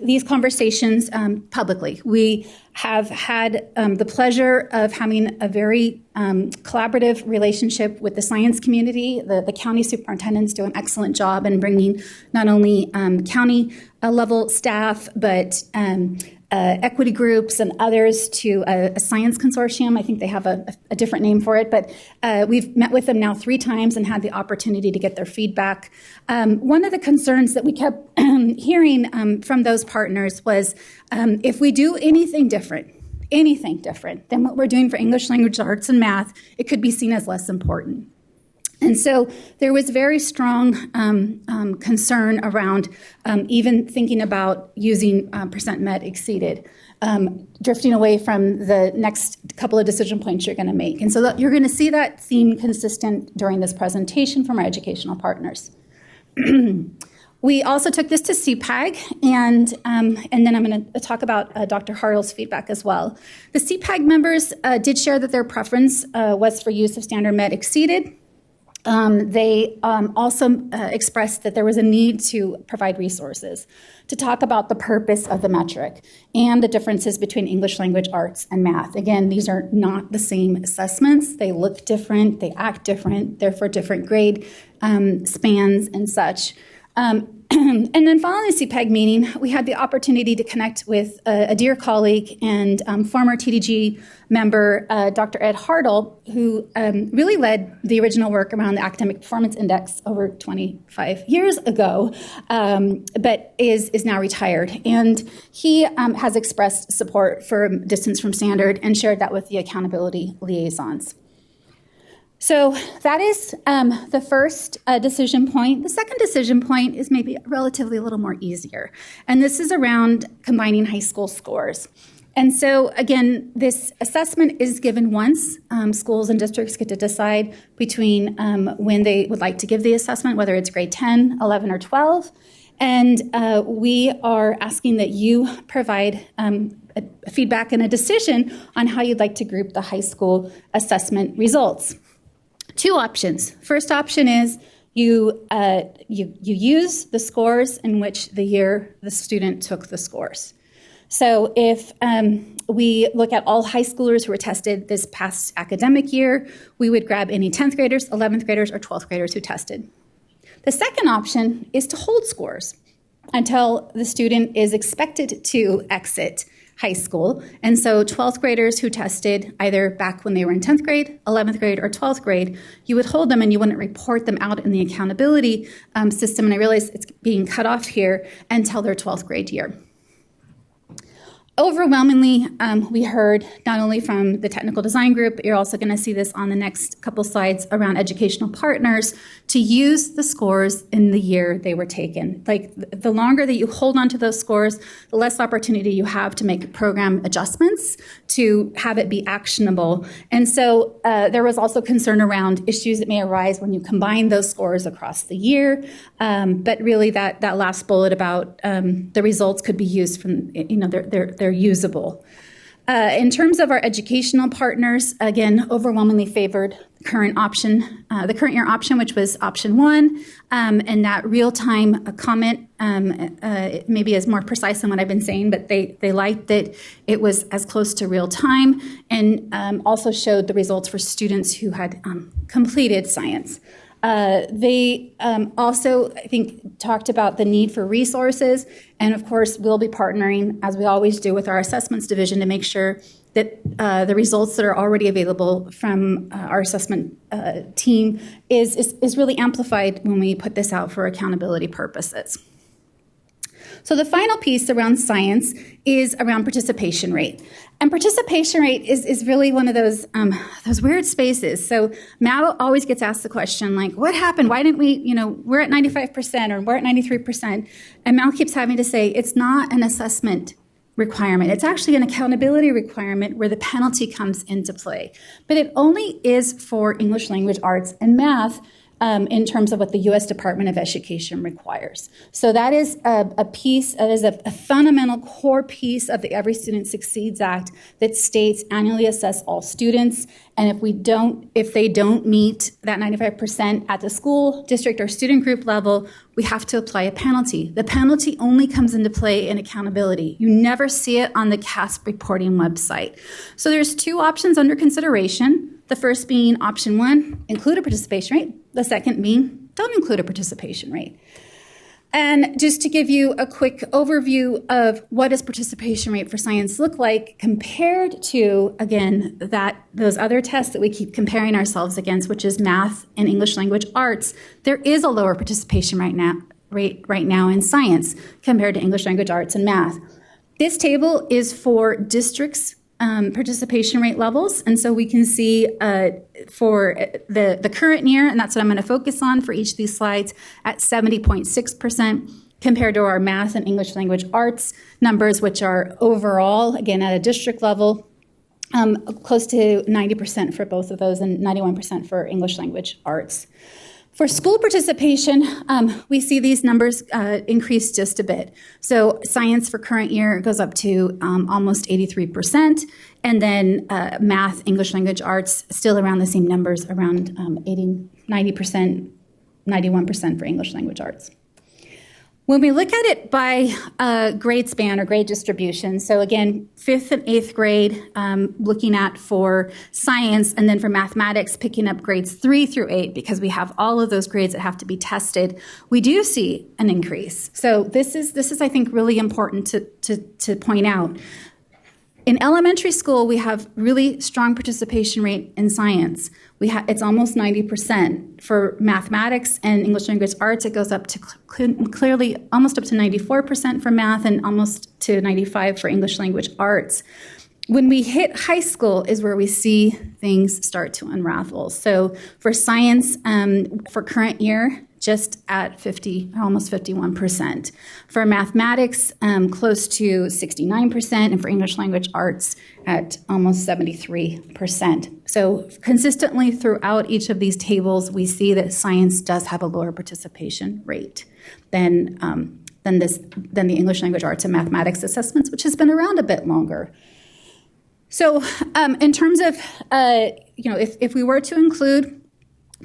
these conversations publicly. We have had the pleasure of having a very collaborative relationship with the science community. The county superintendents do an excellent job in bringing not only county level staff, but equity groups and others to a science consortium. I think they have a different name for it, but we've met with them now 3 times and had the opportunity to get their feedback. One of the concerns that we kept hearing from those partners was if we do anything different than what we're doing for English language arts and math, it could be seen as less important. And so there was very strong concern around even thinking about using percent met exceeded, drifting away from the next couple of decision points you're going to make. And so you're going to see that theme consistent during this presentation from our educational partners. We also took this to CPAG, and then I'm going to talk about Dr. Hartle's feedback as well. The CPAG members did share that their preference was for use of standard met exceeded. They also expressed that there was a need to provide resources to talk about the purpose of the metric and the differences between English language arts and math. Again, these are not the same assessments. They look different, they act different, they're for different grade spans and such. And then following the CPAG meeting, we had the opportunity to connect with a dear colleague and former TDG member, Dr. Ed Hartle, who really led the original work around the Academic Performance Index over 25 years ago, but is now retired. And he has expressed support for distance from standard and shared that with the accountability liaisons. So that is the first decision point. The second decision point is maybe relatively a little more easier. And this is around combining high school scores. And so, again, this assessment is given once. Schools and districts get to decide between when they would like to give the assessment, whether it's grade 10, 11, or 12. And we are asking that you provide a feedback and a decision on how you'd like to group the high school assessment results. 2 options. First option is you use the scores in which the year the student took the scores. So if we look at all high schoolers who were tested this past academic year, we would grab any 10th graders, 11th graders, or 12th graders who tested. The second option is to hold scores until the student is expected to exit high school. And so 12th graders who tested either back when they were in 10th grade, 11th grade, or 12th grade, you would hold them and you wouldn't report them out in the accountability system. And I realize it's being cut off here until their 12th grade year. Overwhelmingly, we heard not only from the technical design group, you're also going to see this on the next couple slides around educational partners, to use the scores in the year they were taken. Like, the longer that you hold on to those scores, the less opportunity you have to make program adjustments to have it be actionable. And so there was also concern around issues that may arise when you combine those scores across the year. But really that last bullet about the results could be used from, they're usable. In terms of our educational partners, again, overwhelmingly favored the current year option, which was option 1, and that real-time comment maybe is more precise than what I've been saying, but they liked that it was as close to real time, and also showed the results for students who had completed science. They also, I think, talked about the need for resources, and of course, we'll be partnering, as we always do, with our assessments division to make sure that the results that are already available from our assessment team is really amplified when we put this out for accountability purposes. So the final piece around science is around participation rate. And participation rate is really one of those weird spaces. So Matt always gets asked the question, like, what happened? Why didn't we, we're at 95% or we're at 93%. And Mal keeps having to say, it's not an assessment requirement. It's actually an accountability requirement where the penalty comes into play. But it only is for English language arts and math in terms of what the U.S. Department of Education requires. So that is a piece, that is a fundamental core piece of the Every Student Succeeds Act that states annually assess all students, and if they don't meet that 95% at the school, district, or student group level, we have to apply a penalty. The penalty only comes into play in accountability. You never see it on the CASP reporting website. So there's two options under consideration. The first being option 1, include a participation rate. The second being, don't include a participation rate. And just to give you a quick overview of what does participation rate for science look like compared to, again, those other tests that we keep comparing ourselves against, which is math and English language arts, there is a lower participation rate right now in science compared to English language arts and math. This table is for districts' participation rate levels. And so we can see for the current year, and that's what I'm going to focus on for each of these slides, at 70.6% compared to our math and English language arts numbers, which are overall, again, at a district level, close to 90% for both of those and 91% for English language arts. For school participation, we see these numbers increase just a bit. So science for current year goes up to almost 83%, and then math, English language arts, still around the same numbers, around 90%, 91% for English language arts. When we look at it by grade span or grade distribution, so again, 5th and 8th grade, looking at for science, and then for mathematics, picking up grades 3 through 8, because we have all of those grades that have to be tested, we do see an increase. So this is I think, really important to point out. In elementary school, we have really strong participation rate in science. It's almost 90%. For mathematics and English language arts, it goes up to clearly almost up to 94% for math and almost to 95% for English language arts. When we hit high school is where we see things start to unravel. So for science, for current year, just at 50, almost 51%. For mathematics, close to 69%, and for English language arts at almost 73%. So consistently throughout each of these tables, we see that science does have a lower participation rate than the English language arts and mathematics assessments, which has been around a bit longer. So in terms of, if we were to include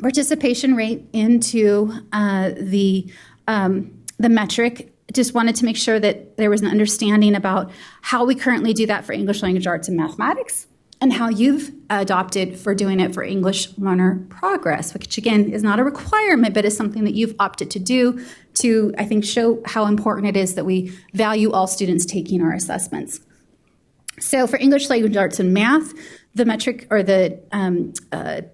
participation rate into the metric, just wanted to make sure that there was an understanding about how we currently do that for English language arts and mathematics, and how you've adopted for doing it for English learner progress, which again is not a requirement, but is something that you've opted to do to, I think, show how important it is that we value all students taking our assessments. So for English language arts and math, the metric or the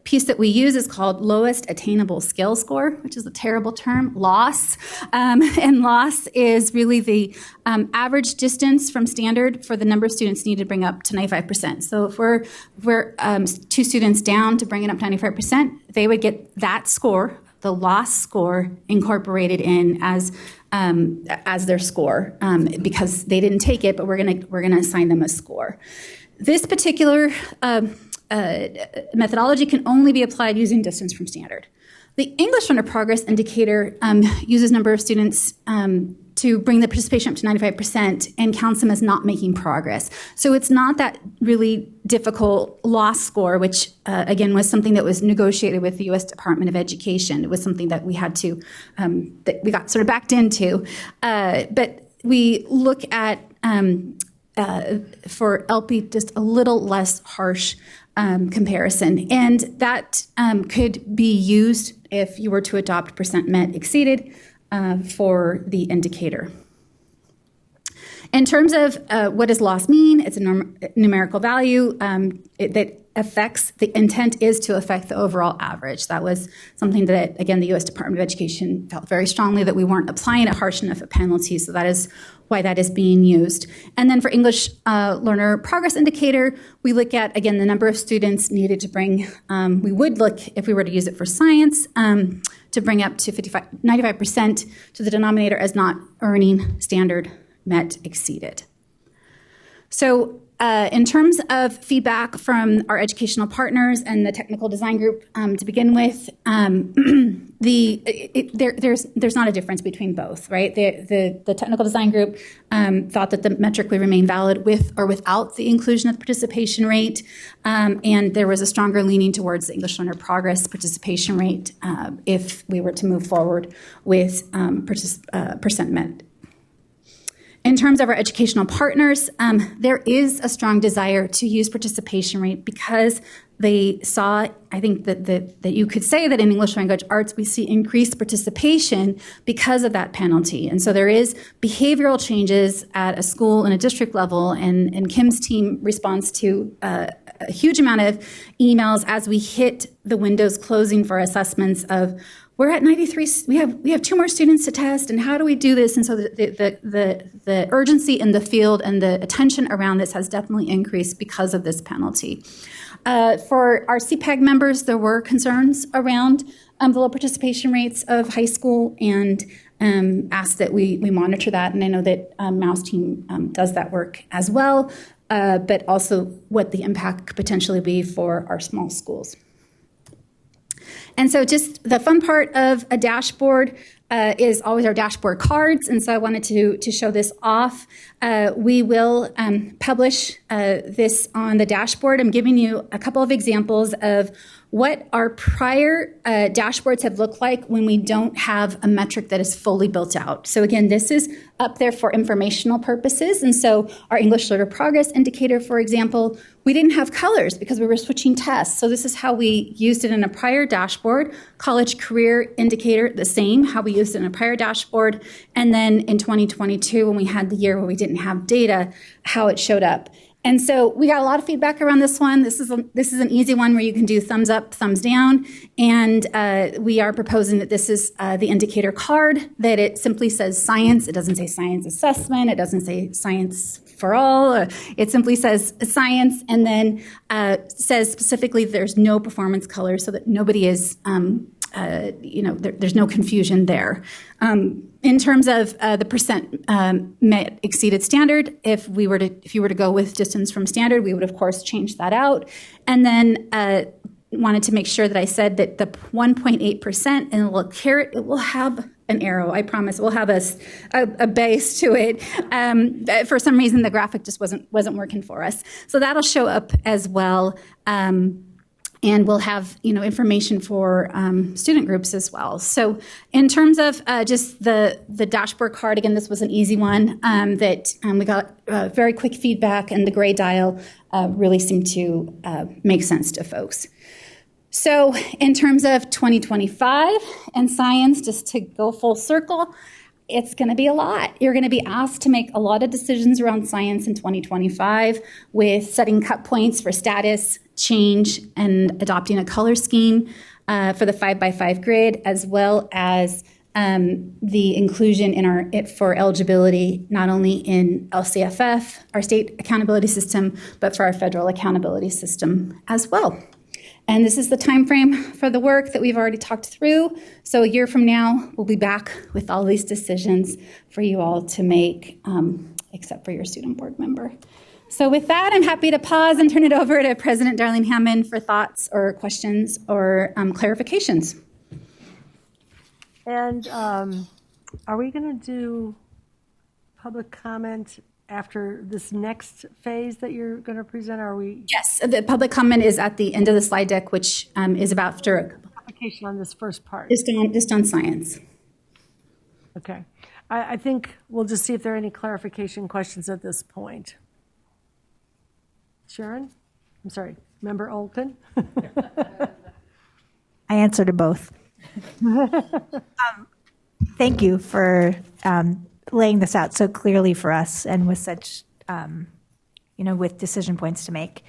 piece that we use is called lowest attainable skill score, which is a terrible term, LOSS. And LOSS is really the average distance from standard for the number of students needed to bring up to 95%. So if we're 2 students down to bring it up to 95%, they would get that score, the LOSS score, incorporated in as their score because they didn't take it, but we're gonna assign them a score. This particular methodology can only be applied using distance from standard. The English Learner Progress Indicator uses number of students to bring the participation up to 95% and counts them as not making progress. So it's not that really difficult loss score, which again was something that was negotiated with the U.S. Department of Education. It was something that we had to, that we got sort of backed into. But we look at for LP, just a little less harsh comparison. And that could be used if you were to adopt percent met exceeded for the indicator. In terms of what does loss mean, it's a numerical value that affects, the intent is to affect the overall average. That was something that, again, the U.S. Department of Education felt very strongly that we weren't applying a harsh enough penalty, so that is why that is being used. And then for English learner progress indicator, we look at, again, the number of students needed to bring, we would look, if we were to use it for science, to bring up to 95% to the denominator as not earning standard met exceeded. So in terms of feedback from our educational partners and the technical design group, to begin with, there's not a difference between both, right? The technical design group thought that the metric would remain valid with or without the inclusion of the participation rate, and there was a stronger leaning towards the English learner progress participation rate if we were to move forward with percent met. In terms of our educational partners, there is a strong desire to use participation rate because they saw, I think that you could say that in English language arts, we see increased participation because of that penalty. And so there is behavioral changes at a school and a district level, and Kim's team responds to a huge amount of emails as we hit the windows closing for assessments of, we're at 93, we have 2 more students to test, and how do we do this? And so the urgency in the field and the attention around this has definitely increased because of this penalty. For our CPAG members, there were concerns around the low participation rates of high school, and asked that we monitor that. And I know that Mao's team does that work as well, but also what the impact could potentially be for our small schools. And so just the fun part of a dashboard is always our dashboard cards. And so I wanted to show this off. We will publish this on the dashboard. I'm giving you a couple of examples of what our prior dashboards have looked like when we don't have a metric that is fully built out. So again, this is up there for informational purposes. And so our English learner progress indicator, for example, we didn't have colors because we were switching tests. So this is how we used it in a prior dashboard. College career indicator, the same, how we used it in a prior dashboard. And then in 2022, when we had the year where we didn't have data, how it showed up. And so we got a lot of feedback around this one. This is an easy one where you can do thumbs up, thumbs down. And we are proposing that this is the indicator card, that it simply says science. It doesn't say science assessment. It doesn't say science for all. It simply says science, and then says specifically there's no performance color so that nobody is, there's no confusion there. In terms of the percent met exceeded standard, if you were to go with distance from standard, we would of course change that out. And then wanted to make sure that I said that the 1.8% and the little caret, it will have an arrow. I promise it will have a base to it. For some reason, the graphic just wasn't working for us. So that'll show up as well. And we'll have information for student groups as well. So in terms of just the dashboard card, again, this was an easy one that we got very quick feedback, and the gray dial really seemed to make sense to folks. So in terms of 2025 and science, just to go full circle, it's going to be a lot. You're going to be asked to make a lot of decisions around science in 2025 with setting cut points for status, change, and adopting a color scheme for the 5x5 grid, as well as the inclusion in for eligibility, not only in LCFF, our state accountability system, but for our federal accountability system as well. And this is the time frame for the work that we've already talked through. So a year from now, we'll be back with all these decisions for you all to make, except for your student board member. So with that, I'm happy to pause and turn it over to President Darlene Hammond for thoughts or questions or clarifications. And are we going to do public comment after this next phase that you're going to present? Are we? Yes, the public comment is at the end of the slide deck, which is about after application on this first part. Just on science. Okay. I think we'll just see if there are any clarification questions at this point. Sharon? I'm sorry, Member Olken? I answer to both. Thank you for laying this out so clearly for us and with such, with decision points to make.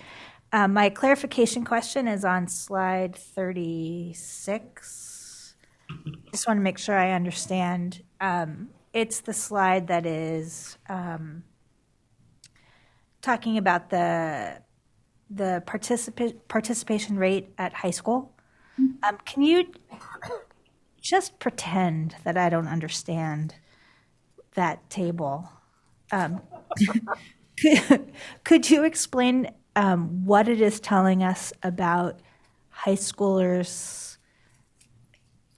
My clarification question is on slide 36. Just want to make sure I understand. It's the slide that is talking about the participation rate at high school. Can you just pretend that I don't understand that table? Could you explain what it is telling us about high schoolers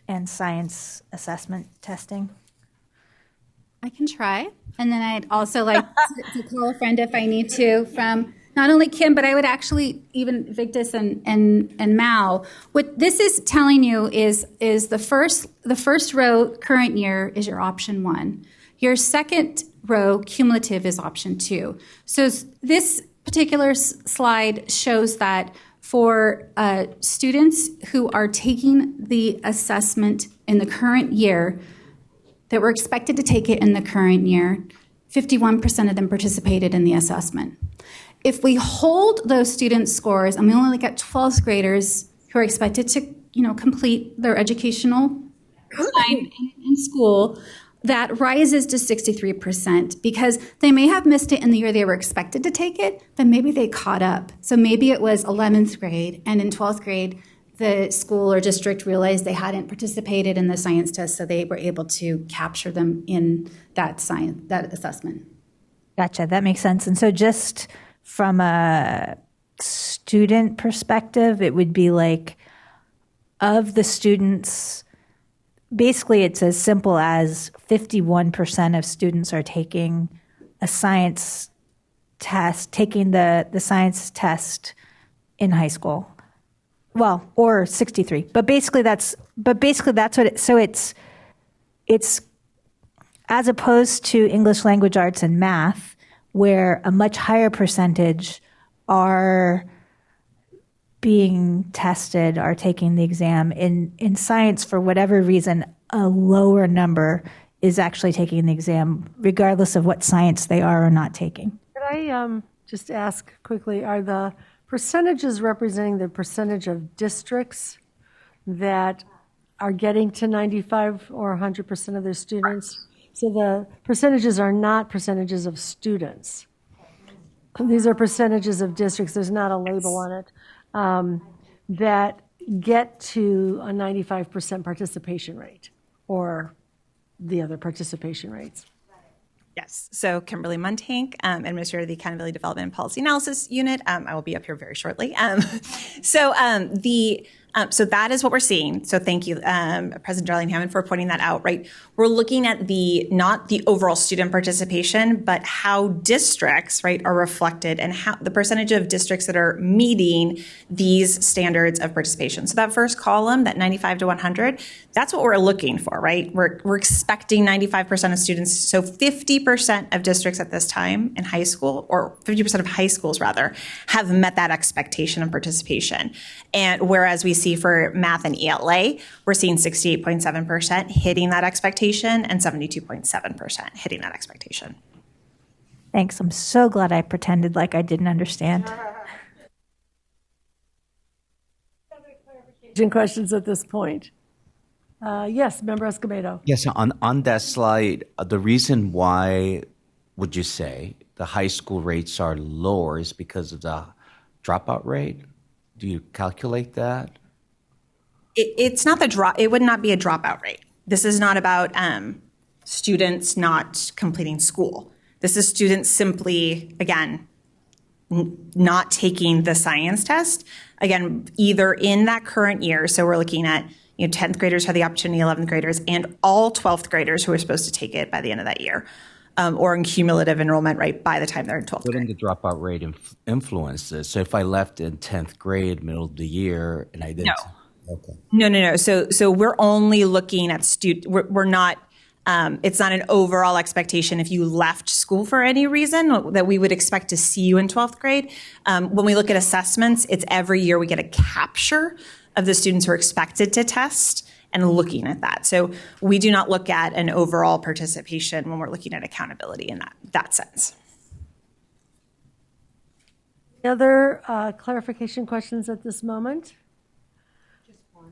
and science assessment testing? I can try. And then I'd also like to call a friend if I need to from not only Kim, but I would actually even Victus and Mao. What this is telling you is the first row current year is your option 1. Your second row cumulative is option 2. So this particular slide shows that for students who are taking the assessment in the current year, that were expected to take it in the current year, 51% of them participated in the assessment. If we hold those student scores and we only look at 12th graders who are expected to, complete their educational time in school, that rises to 63% because they may have missed it in the year they were expected to take it, then maybe they caught up. So maybe it was 11th grade, and in 12th grade, the school or district realized they hadn't participated in the science test, so they were able to capture them in that assessment. Gotcha, that makes sense. And so just from a student perspective, it would be like, of the students, basically it's as simple as 51% of students are taking a science test, taking the science test in high school. Well, or 63, but basically that's what it, so it's as opposed to English language arts and math, where a much higher percentage are being tested, are taking the exam. In science, for whatever reason, a lower number is actually taking the exam, regardless of what science they are or not taking. Could I just ask quickly, are the percentages representing the percentage of districts that are getting to 95 or 100% of their students? So the percentages are not percentages of students. These are percentages of districts, there's not a label on it, that get to a 95% participation rate or the other participation rates. Yes. So Kimberly Muntank, Administrator of the Accountability Development and Policy Analysis Unit. I will be up here very shortly. So that is what we're seeing. So thank you, President Darlene Hammond, for pointing that out, right? We're looking at not the overall student participation, but how districts, right, are reflected and how the percentage of districts that are meeting these standards of participation. So that first column, that 95 to 100, that's what we're looking for, right? We're expecting 95% of students, so 50% of districts at this time in high school, or 50% of high schools rather, have met that expectation of participation. And whereas we see for math and ELA, we're seeing 68.7% hitting that expectation and 72.7% hitting that expectation. Thanks. I'm so glad I pretended like I didn't understand. Questions at this point? Yes, Member Escobedo. Yes, on that slide, the reason why would you say the high school rates are lower is because of the dropout rate? Do you calculate that? It's not it would not be a dropout rate. This is not about students not completing school. This is students simply, again, not taking the science test. Again, either in that current year, so we're looking at 10th graders have the opportunity, 11th graders, and all 12th graders who are supposed to take it by the end of that year, or in cumulative enrollment, right, by the time they're in 12th grade. Wouldn't the dropout rate influence this? So if I left in 10th grade, middle of the year, and I didn't... No. Okay. No. So we're only looking at we're not, it's not an overall expectation if you left school for any reason that we would expect to see you in 12th grade. When we look at assessments, it's every year we get a capture of the students who are expected to test and looking at that. So we do not look at an overall participation when we're looking at accountability in that sense. Other clarification questions at this moment? Just one.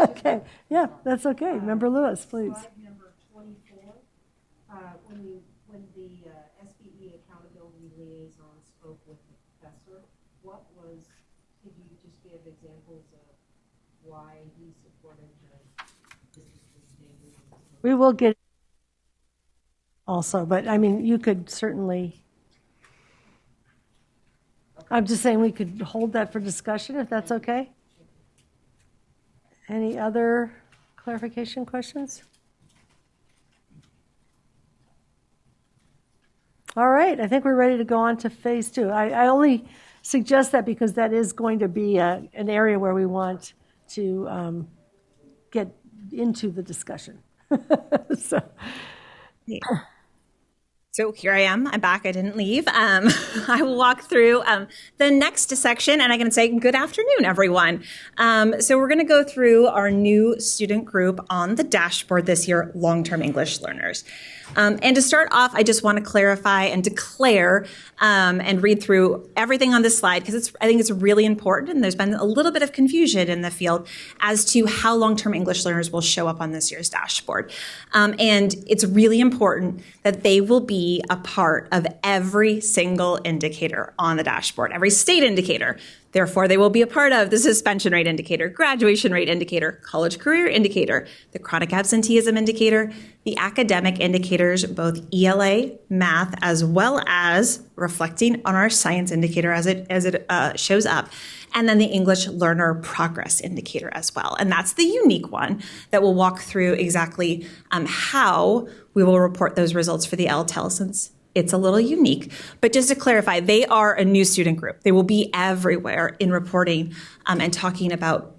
Okay, yeah, that's okay. Member Lewis, please. Slide number 24, when the SBE accountability liaison spoke with the professor, could you just give examples of why he supported the standard? We will get also, but I mean, you could certainly, I'm just saying we could hold that for discussion if that's okay. Any other clarification questions? All right, I think we're ready to go on to phase 2. I only suggest that because that is going to be an area where we want to get into the discussion. So here I am. I'm back. I didn't leave. I will walk through the next section, and I'm going to say good afternoon, everyone. So we're going to go through our new student group on the dashboard this year, long-term English learners. And to start off, I just want to clarify and declare and read through everything on this slide because I think it's really important, and there's been a little bit of confusion in the field as to how long-term English learners will show up on this year's dashboard. And it's really important that they will be a part of every single indicator on the dashboard, every state indicator. Therefore, they will be a part of the suspension rate indicator, graduation rate indicator, college career indicator, the chronic absenteeism indicator, the academic indicators, both ELA, math, as well as reflecting on our science indicator as it shows up, and then the English learner progress indicator as well. And that's the unique one that will walk through exactly how we will report those results for the LTEL since it's a little unique. But just to clarify, they are a new student group. They will be everywhere in reporting and talking about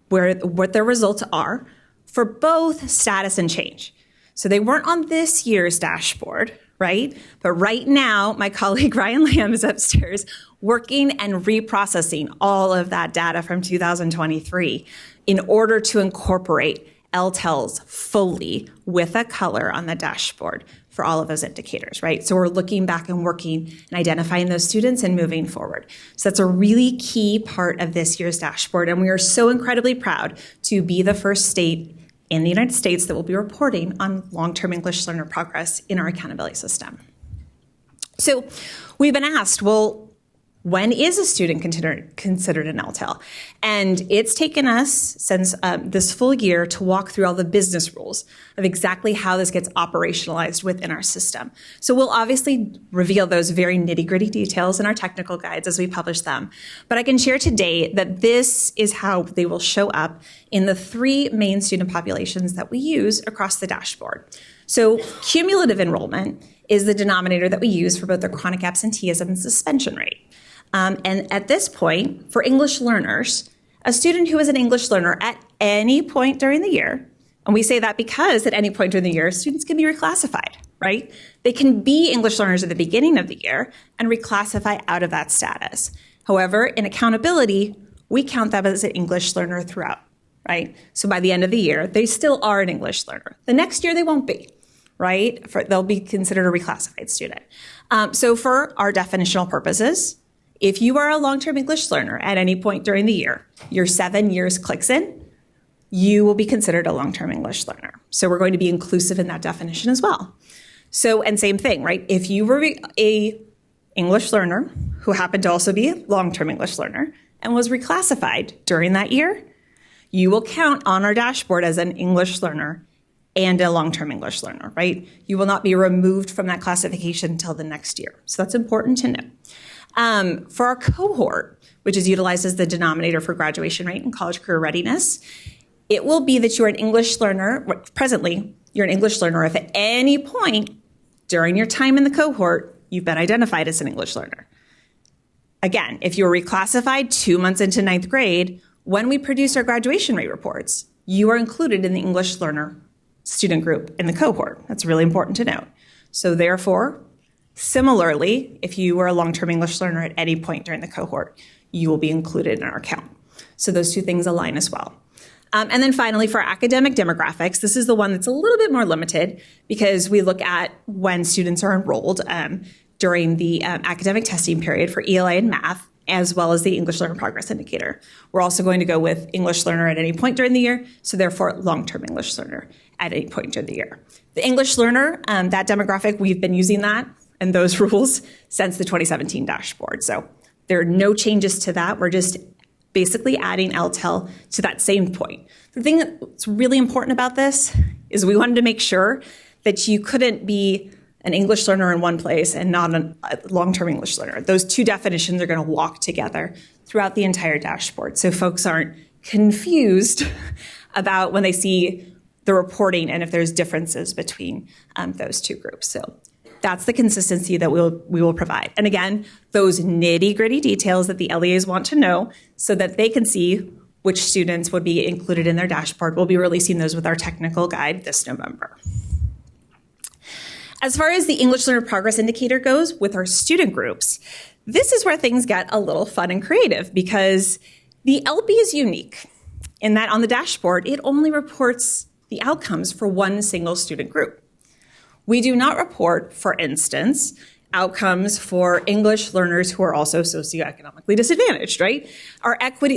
what their results are for both status and change. So they weren't on this year's dashboard, right? But right now, my colleague Ryan Lamb is upstairs working and reprocessing all of that data from 2023 in order to incorporate LTELs fully with a color on the dashboard for all of those indicators, right? So we're looking back and working and identifying those students and moving forward. So that's a really key part of this year's dashboard. And we are so incredibly proud to be the first state in the United States that will be reporting on long-term English learner progress in our accountability system. So we've been asked, well, when is a student considered an LTEL? And it's taken us since this full year to walk through all the business rules of exactly how this gets operationalized within our system. So we'll obviously reveal those very nitty-gritty details in our technical guides as we publish them. But I can share today that this is how they will show up in the 3 main student populations that we use across the dashboard. So cumulative enrollment is the denominator that we use for both the chronic absenteeism and suspension rate. And at this point, for English learners, a student who is an English learner at any point during the year, and we say that because at any point during the year, students can be reclassified, right? They can be English learners at the beginning of the year and reclassify out of that status. However, in accountability, we count them as an English learner throughout, right? So by the end of the year, they still are an English learner. The next year, they won't be, right? They'll be considered a reclassified student. So for our definitional purposes, if you are a long-term English learner at any point during the year, your 7 years clicks in, you will be considered a long-term English learner. So we're going to be inclusive in that definition as well. So, and same thing, right? If you were a English learner who happened to also be a long-term English learner and was reclassified during that year, you will count on our dashboard as an English learner and a long-term English learner, right? You will not be removed from that classification until the next year. So that's important to know. For our cohort, which is utilized as the denominator for graduation rate and college career readiness, it will be that you're an English learner. Presently, you're an English learner if at any point during your time in the cohort, you've been identified as an English learner. Again, if you were reclassified 2 months into 9th grade, when we produce our graduation rate reports, you are included in the English learner student group in the cohort. That's really important to note. So therefore, similarly, if you were a long-term English learner at any point during the cohort, you will be included in our count. So those 2 things align as well. And then finally, for academic demographics, this is the one that's a little bit more limited because we look at when students are enrolled. during the academic testing period for ELA and math, as well as the English Learner Progress Indicator. We're also going to go with English Learner at any point during the year, so therefore long-term English Learner at any point during the year. The English Learner, that demographic, we've been using that and those rules since the 2017 dashboard. So there are no changes to that. We're just basically adding LTEL to that same point. The thing that's really important about this is we wanted to make sure that you couldn't be an English learner in one place and not a long-term English learner. Those two definitions are going to walk together throughout the entire dashboard, so folks aren't confused about when they see the reporting and if there's differences between those two groups. So that's the consistency that we will provide. And again, those nitty-gritty details that the LEAs want to know so that they can see which students would be included in their dashboard. We'll be releasing those with our technical guide this November. As far as the English Learner Progress Indicator goes with our student groups, this is where things get a little fun and creative because the LP is unique in that on the dashboard, it only reports the outcomes for one single student group. We do not report, for instance, outcomes for English learners who are also socioeconomically disadvantaged, right?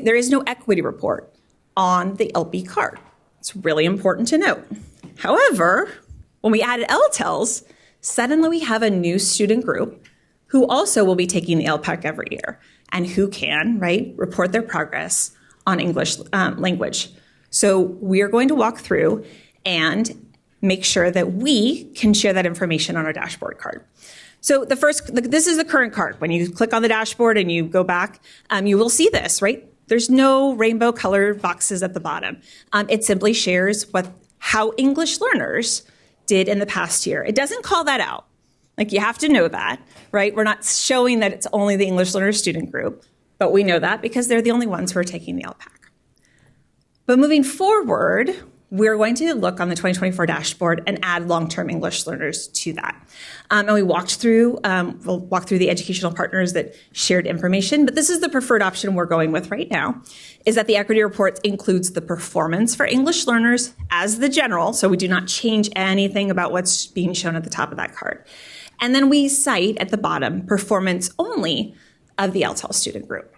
There is no equity report on the LP card. It's really important to note. However, when we added LTELs, suddenly we have a new student group who also will be taking the LPAC every year and who can, right, report their progress on English language. So we are going to walk through and make sure that we can share that information on our dashboard card. So this is the current card. When you click on the dashboard and you go back, you will see this, right? There's no rainbow colored boxes at the bottom. It simply shares how English learners did in the past year. It doesn't call that out. Like, you have to know that, right? We're not showing that it's only the English learner student group, but we know that because they're the only ones who are taking the LPAC. But moving forward, we're going to look on the 2024 dashboard and add long-term English learners to that. And we'll walk through the educational partners that shared information, but this is the preferred option we're going with right now, is that the equity report includes the performance for English learners as the general, so we do not change anything about what's being shown at the top of that card. And then we cite at the bottom performance only of the LTEL student group.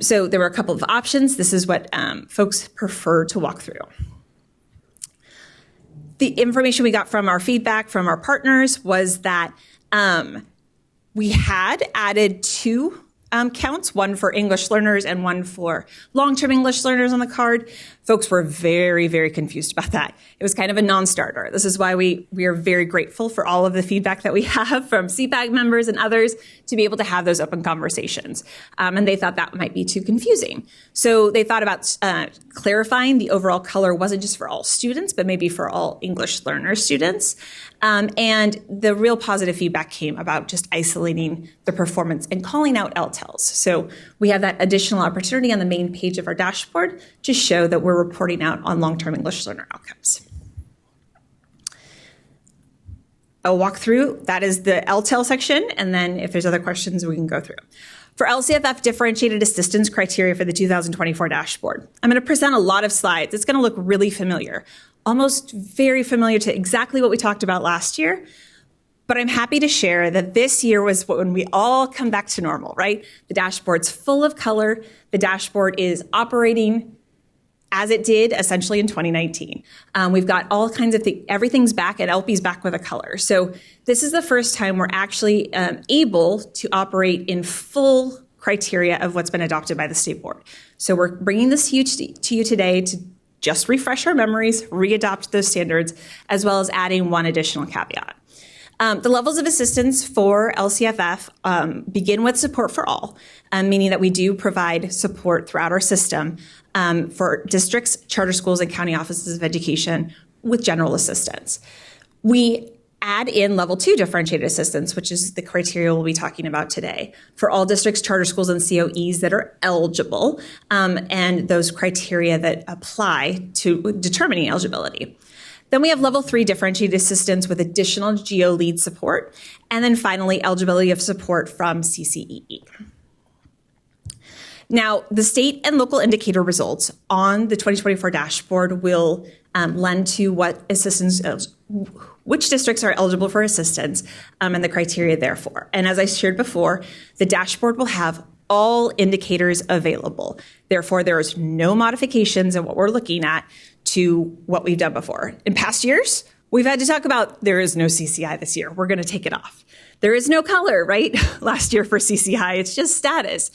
So there were a couple of options. This is what folks prefer to walk through. The information we got from our feedback from our partners was that we had added two counts, one for English learners and one for long-term English learners on the card. Folks were very, very confused about that. It was kind of a non-starter. This is why we are very grateful for all of the feedback that we have from CPAC members and others to be able to have those open conversations. And they thought that might be too confusing. So they thought about clarifying the overall color wasn't just for all students, but maybe for all English learner students. And the real positive feedback came about just isolating the performance and calling out LTELs. So we have that additional opportunity on the main page of our dashboard to show that we're reporting out on long-term English learner outcomes. I'll walk through, that is the LTEL section, and then if there's other questions, we can go through. For LCFF differentiated assistance criteria for the 2024 dashboard, I'm going to present a lot of slides. It's going to look really familiar, almost very familiar to exactly what we talked about last year. But I'm happy to share that this year was when we all come back to normal, right? The dashboard's full of color. The dashboard is operating as it did essentially in 2019. We've got all kinds of things, everything's back and LP's back with a color. So this is the first time we're actually able to operate in full criteria of what's been adopted by the state board. So we're bringing this to you today to just refresh our memories, readopt those standards, as well as adding one additional caveat. The levels of assistance for LCFF begin with support for all, meaning that we do provide support throughout our system for districts, charter schools, and county offices of education with general assistance. We add in level 2 differentiated assistance, which is the criteria we'll be talking about today, for all districts, charter schools, and COEs that are eligible, and those criteria that apply to determining eligibility. Then we have level 3 differentiated assistance with additional GEO lead support. And then finally, eligibility of support from CCEE. Now, the state and local indicator results on the 2024 dashboard will lend to what assistance which districts are eligible for assistance and the criteria therefore. And as I shared before, the dashboard will have all indicators available. Therefore, there is no modifications in what we're looking at to what we've done before. In past years, we've had to talk about there is no CCI this year. We're going to take it off. There is no color, right? Last year for CCI, it's just status.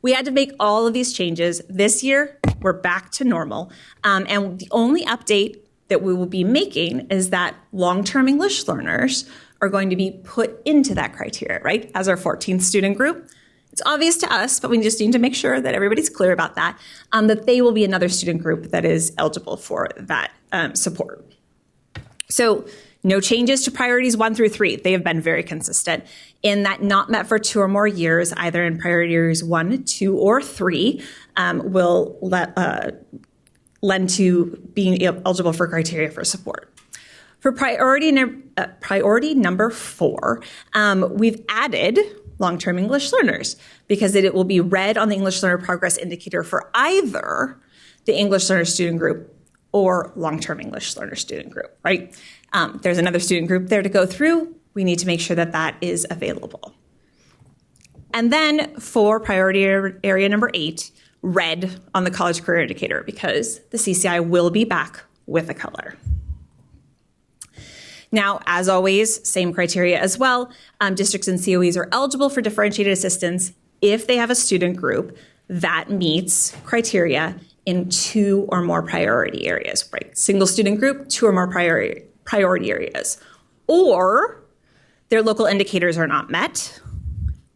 We had to make all of these changes. This year, we're back to normal. And the only update that we will be making is that long-term English learners are going to be put into that criteria, right? As our 14th student group. It's obvious to us, but we just need to make sure that everybody's clear about that, that they will be another student group that is eligible for that support. So no changes to priorities 1 through 3. They have been very consistent in that not met for 2 or more years, either in priority areas 1, 2, or 3, will lend to being eligible for criteria for support. For priority number 4, we've added long-term English learners because it will be read on the English learner progress indicator for either the English learner student group or long-term English learner student group, right? There's another student group there to go through. We need to make sure that that is available. And then for priority area number 8, red on the college career indicator because the CCI will be back with a color. Now, as always, same criteria as well. Districts and COEs are eligible for differentiated assistance if they have a student group that meets criteria in 2 or more priority areas, right? Single student group, 2 or more priority areas. Or their local indicators are not met,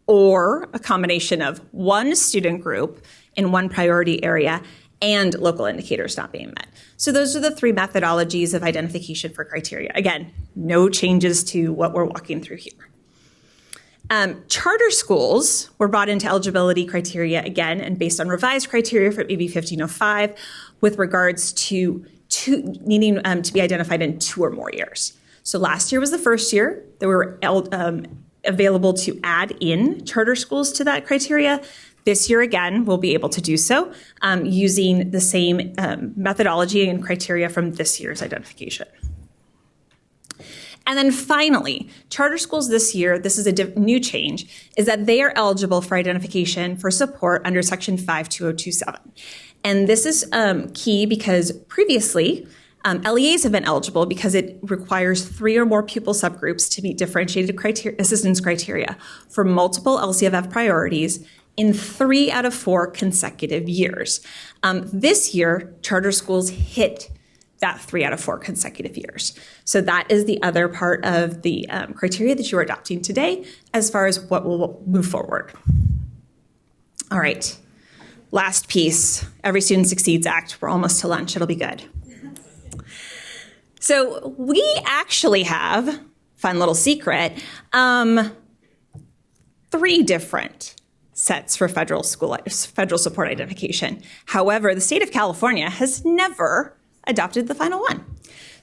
or a combination of 1 student group in 1 priority area and local indicators not being met. So those are the 3 methodologies of identification for criteria. Again, no changes to what we're walking through here. Charter schools were brought into eligibility criteria again and based on revised criteria from AB 1505 with regards to needing to be identified in 2 or more years. So last year was the first year that we were available to add in charter schools to that criteria. This year, again, we'll be able to do so using the same methodology and criteria from this year's identification. And then finally, charter schools this year, this is a new change, is that they are eligible for identification for support under Section 52027. And this is key because previously, LEAs have been eligible because it requires 3 or more pupil subgroups to meet differentiated assistance criteria for multiple LCFF priorities in 3 out of 4 consecutive years. This year, charter schools hit that 3 out of 4 consecutive years. So that is the other part of the criteria that you are adopting today as far as what will move forward. All right, last piece, Every Student Succeeds Act. We're almost to lunch, it'll be good. So we actually have, fun little secret, 3 different sets for federal support identification. However, the state of California has never adopted the final one.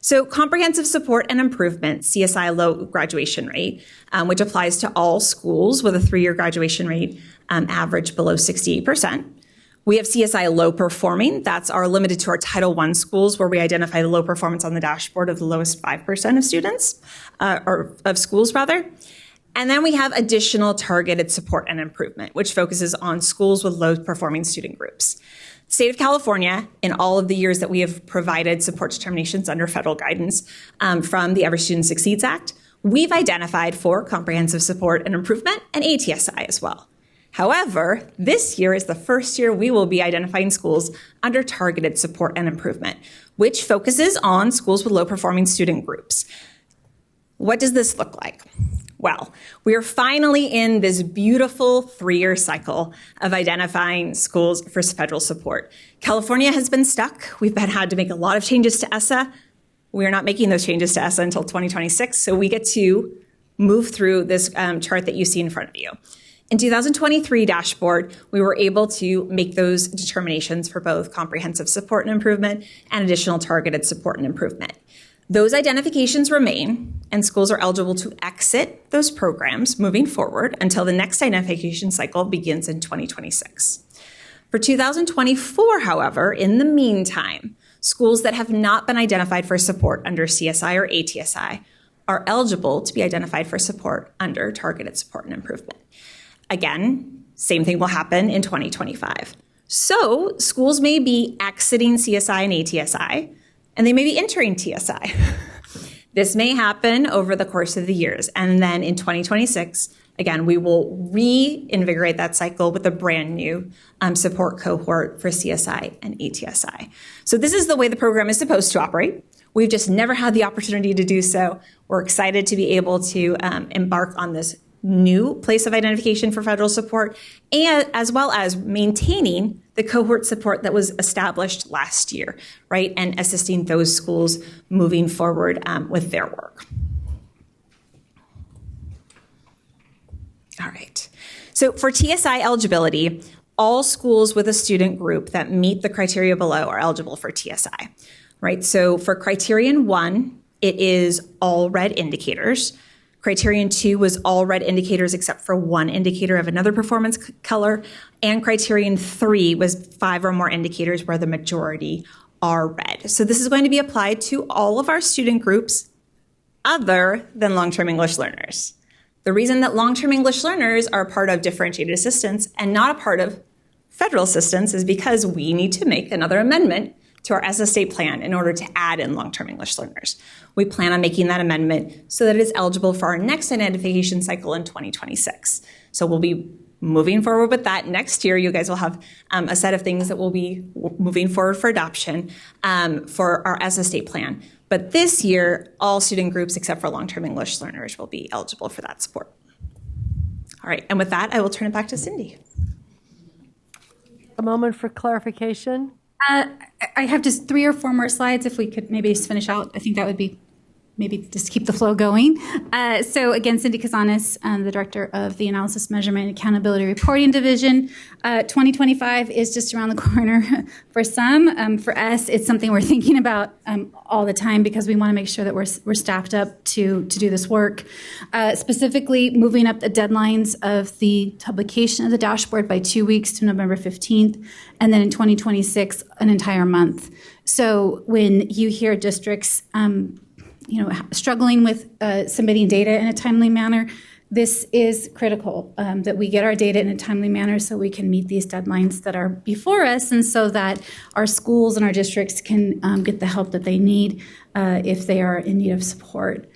So comprehensive support and improvement, CSI low graduation rate, which applies to all schools with a 3-year graduation rate average below 68%. We have CSI low performing. That's limited to our Title I schools where we identify the low performance on the dashboard of the lowest 5% of students, or of schools rather. And then we have additional targeted support and improvement, which focuses on schools with low performing student groups. The state of California, in all of the years that we have provided support determinations under federal guidance from the Every Student Succeeds Act, we've identified for comprehensive support and improvement and ATSI as well. However, this year is the first year we will be identifying schools under targeted support and improvement, which focuses on schools with low performing student groups. What does this look like? Well, we are finally in this beautiful 3-year cycle of identifying schools for federal support. California has been stuck. We've had to make a lot of changes to ESSA. We are not making those changes to ESSA until 2026, so we get to move through this chart that you see in front of you. In 2023 dashboard, we were able to make those determinations for both comprehensive support and improvement and additional targeted support and improvement. Those identifications remain, and schools are eligible to exit those programs moving forward until the next identification cycle begins in 2026. For 2024, however, in the meantime, schools that have not been identified for support under CSI or ATSI are eligible to be identified for support under targeted support and improvement. Again, same thing will happen in 2025. So schools may be exiting CSI and ATSI, and they may be entering TSI. This may happen over the course of the years. And then in 2026, again, we will reinvigorate that cycle with a brand new support cohort for CSI and ATSI. So this is the way the program is supposed to operate. We've just never had the opportunity to do so. We're excited to be able to embark on this new place of identification for federal support, and as well as maintaining the cohort support that was established last year, right? And assisting those schools moving forward with their work. All right. So for TSI eligibility, all schools with a student group that meet the criteria below are eligible for TSI, right? So for criterion 1, it is all red indicators. Criterion 2 was all red indicators except for one indicator of another performance color. And criterion 3 was 5 or more indicators where the majority are red. So this is going to be applied to all of our student groups other than long-term English learners. The reason that long-term English learners are a part of differentiated assistance and not a part of federal assistance is because we need to make another amendment to our SSA plan in order to add in long-term English learners. We plan on making that amendment so that it is eligible for our next identification cycle in 2026. So we'll be moving forward with that next year. You guys will have a set of things that will be moving forward for adoption for our SSA plan. But this year, all student groups except for long-term English learners will be eligible for that support. All right, and with that, I will turn it back to Cindy. A moment for clarification. I have just 3 or 4 more slides. If we could maybe just finish out, I think that would be maybe just keep the flow going. So again, Cindy Kazanis, the Director of the Analysis, Measurement, and Accountability Reporting Division. 2025 is just around the corner for some. For us, it's something we're thinking about all the time because we want to make sure that we're staffed up to do this work. Specifically, moving up the deadlines of the publication of the dashboard by 2 weeks to November 15th, and then in 2026, an entire month. So when you hear districts struggling with submitting data in a timely manner, this is critical, that we get our data in a timely manner so we can meet these deadlines that are before us and so that our schools and our districts can get the help that they need if they are in need of support.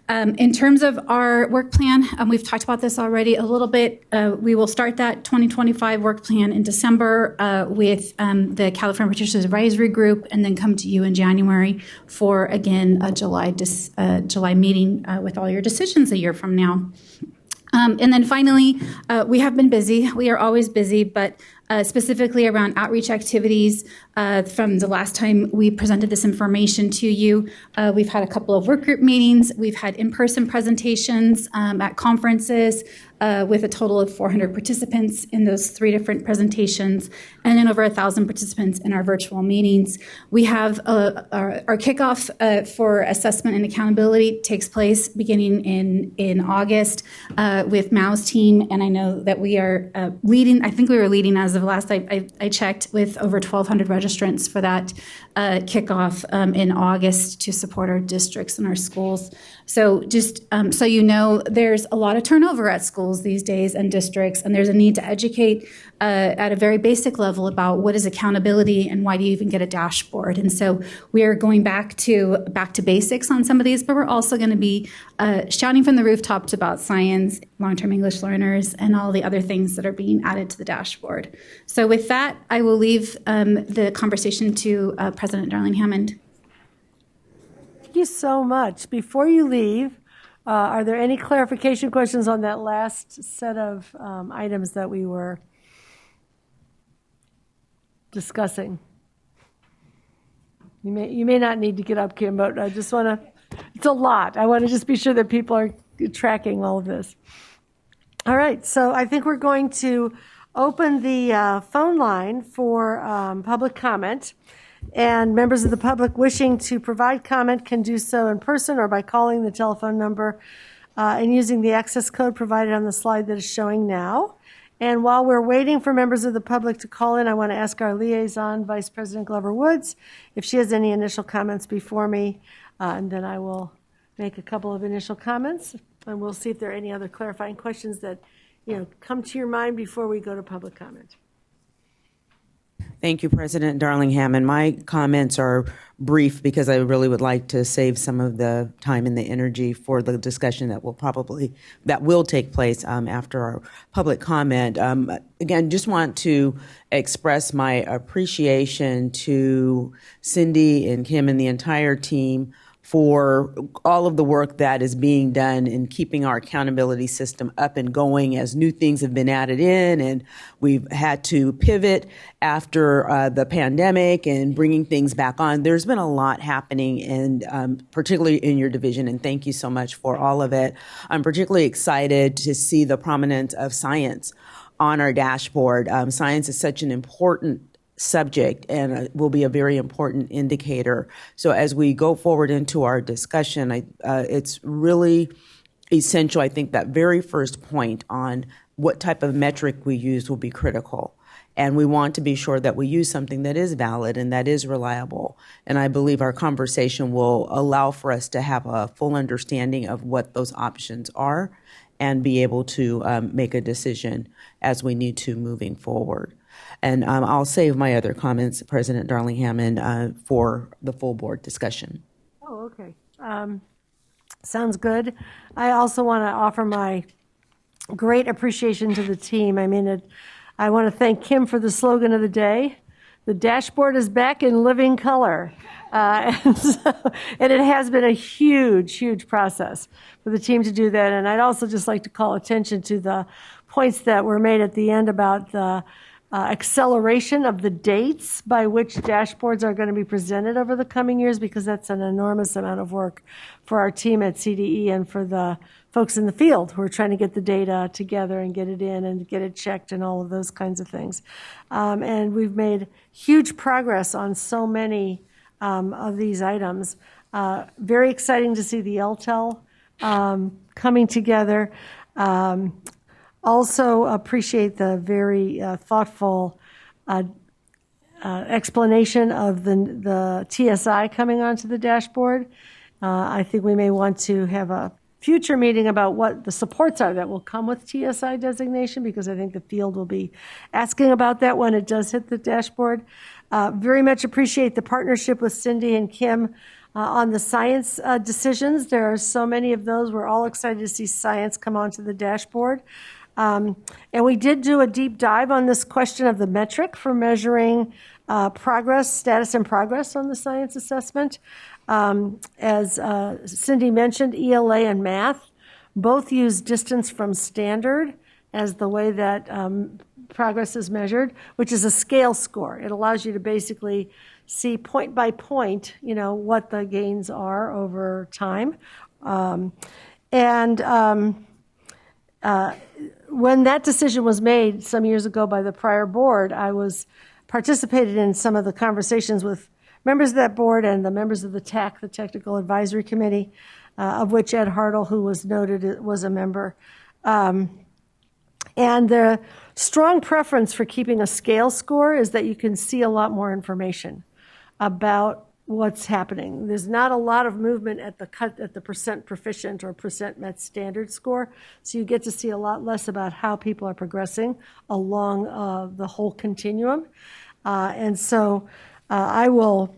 In terms of our work plan, we've talked about this already a little bit. We will start that 2025 work plan in December with the California Petitioners Advisory Group, and then come to you in January for, again, a July meeting with all your decisions a year from now. And then finally, we have been busy. We are always busy, but specifically around outreach activities. From the last time we presented this information to you, we've had a couple of work group meetings. We've had in-person presentations at conferences with a total of 400 participants in those 3 different presentations, and then over 1,000 participants in our virtual meetings. We have our kickoff for assessment and accountability takes place beginning in August with Mao's team, and I know that we are leading. I think we were leading as of last I checked, with over 1,200 registrants for that kickoff in August to support our districts and our schools. So just so you know, there's a lot of turnover at schools these days and districts, and there's a need to educate at a very basic level about what is accountability and why do you even get a dashboard. And so we are going back to basics on some of these, but we're also going to be shouting from the rooftops about science, long-term English learners, and all the other things that are being added to the dashboard. So with that, I will leave the conversation to President Darlene Hammond. Thank you so much. Before you leave, are there any clarification questions on that last set of items that we were discussing? You may not need to get up, Kim, but I just want to, it's a lot. I want to just be sure that people are tracking all of this. All right, so I think we're going to open the phone line for public comment. And members of the public wishing to provide comment can do so in person or by calling the telephone number and using the access code provided on the slide that is showing now. And while we're waiting for members of the public to call in, I want to ask our liaison, Vice President Glover Woods, if she has any initial comments before me, and then I will make a couple of initial comments, and we'll see if there are any other clarifying questions that come to your mind before we go to public comment. Thank you, President Darling-Hammond. And my comments are brief because I really would like to save some of the time and the energy for the discussion that will take place after our public comment. Again, just want to express my appreciation to Cindy and Kim and the entire team for all of the work that is being done in keeping our accountability system up and going as new things have been added in, and we've had to pivot after the pandemic and bringing things back on. There's been a lot happening, and particularly in your division, and thank you so much for all of it. I'm particularly excited to see the prominence of science on our dashboard. Science is such an important subject and will be a very important indicator. So as we go forward into our discussion, it's really essential, I think, that very first point on what type of metric we use will be critical. And we want to be sure that we use something that is valid and that is reliable. And I believe our conversation will allow for us to have a full understanding of what those options are and be able to make a decision as we need to moving forward. And I'll save my other comments, President Darling-Hammond, for the full board discussion. Oh, okay. Sounds good. I also want to offer my great appreciation to the team. I mean, I want to thank Kim for the slogan of the day. The dashboard is back in living color. And it has been a huge, huge process for the team to do that. And I'd also just like to call attention to the points that were made at the end about the acceleration of the dates by which dashboards are going to be presented over the coming years, because that's an enormous amount of work for our team at CDE and for the folks in the field who are trying to get the data together and get it in and get it checked and all of those kinds of things. And we've made huge progress on so many of these items. Very exciting to see the LTEL coming together. Also appreciate the very thoughtful explanation of the TSI coming onto the dashboard. I think we may want to have a future meeting about what the supports are that will come with TSI designation, because I think the field will be asking about that when it does hit the dashboard. Very much appreciate the partnership with Cindy and Kim on the science decisions. There are so many of those. We're all excited to see science come onto the dashboard. And we did do a deep dive on this question of the metric for measuring progress, status and progress on the science assessment. As Cindy mentioned, ELA and math both use distance from standard as the way that progress is measured, which is a scale score. It allows you to basically see point by point, what the gains are over time. When that decision was made some years ago by the prior board, I participated in some of the conversations with members of that board and the members of the TAC, the Technical Advisory Committee, of which Ed Hartle, who was noted, was a member. And the strong preference for keeping a scale score is that you can see a lot more information about what's happening. There's not a lot of movement at the percent proficient or percent met standard score, so you get to see a lot less about how people are progressing along the whole continuum. And so I will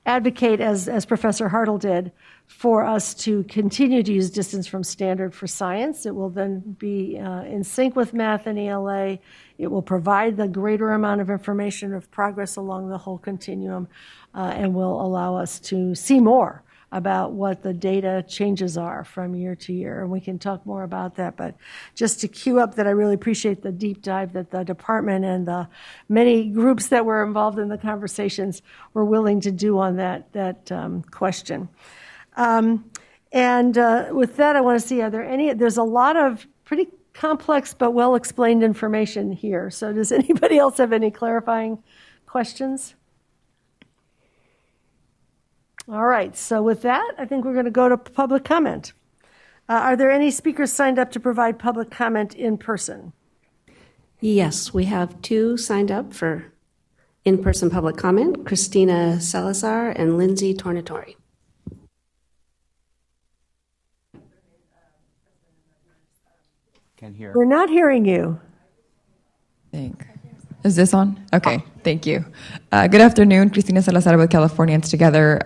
advocate, as Professor Hartle did, for us to continue to use distance from standard for science. It will then be in sync with math and ELA. It will provide the greater amount of information of progress along the whole continuum and will allow us to see more about what the data changes are from year to year. And we can talk more about that. But just to cue up that I really appreciate the deep dive that the department and the many groups that were involved in the conversations were willing to do on that question. And with that, I want to see, there's a lot of pretty complex but well-explained information here. So does anybody else have any clarifying questions? All right, so with that, I think we're going to go to public comment. Are there any speakers signed up to provide public comment in person? Yes, we have two signed up for in-person public comment, Christina Salazar and Lindsay Tornatori. Can't hear. We're not hearing you. Is this on? Okay, thank you. Good afternoon, Christina Salazar with Californians Together.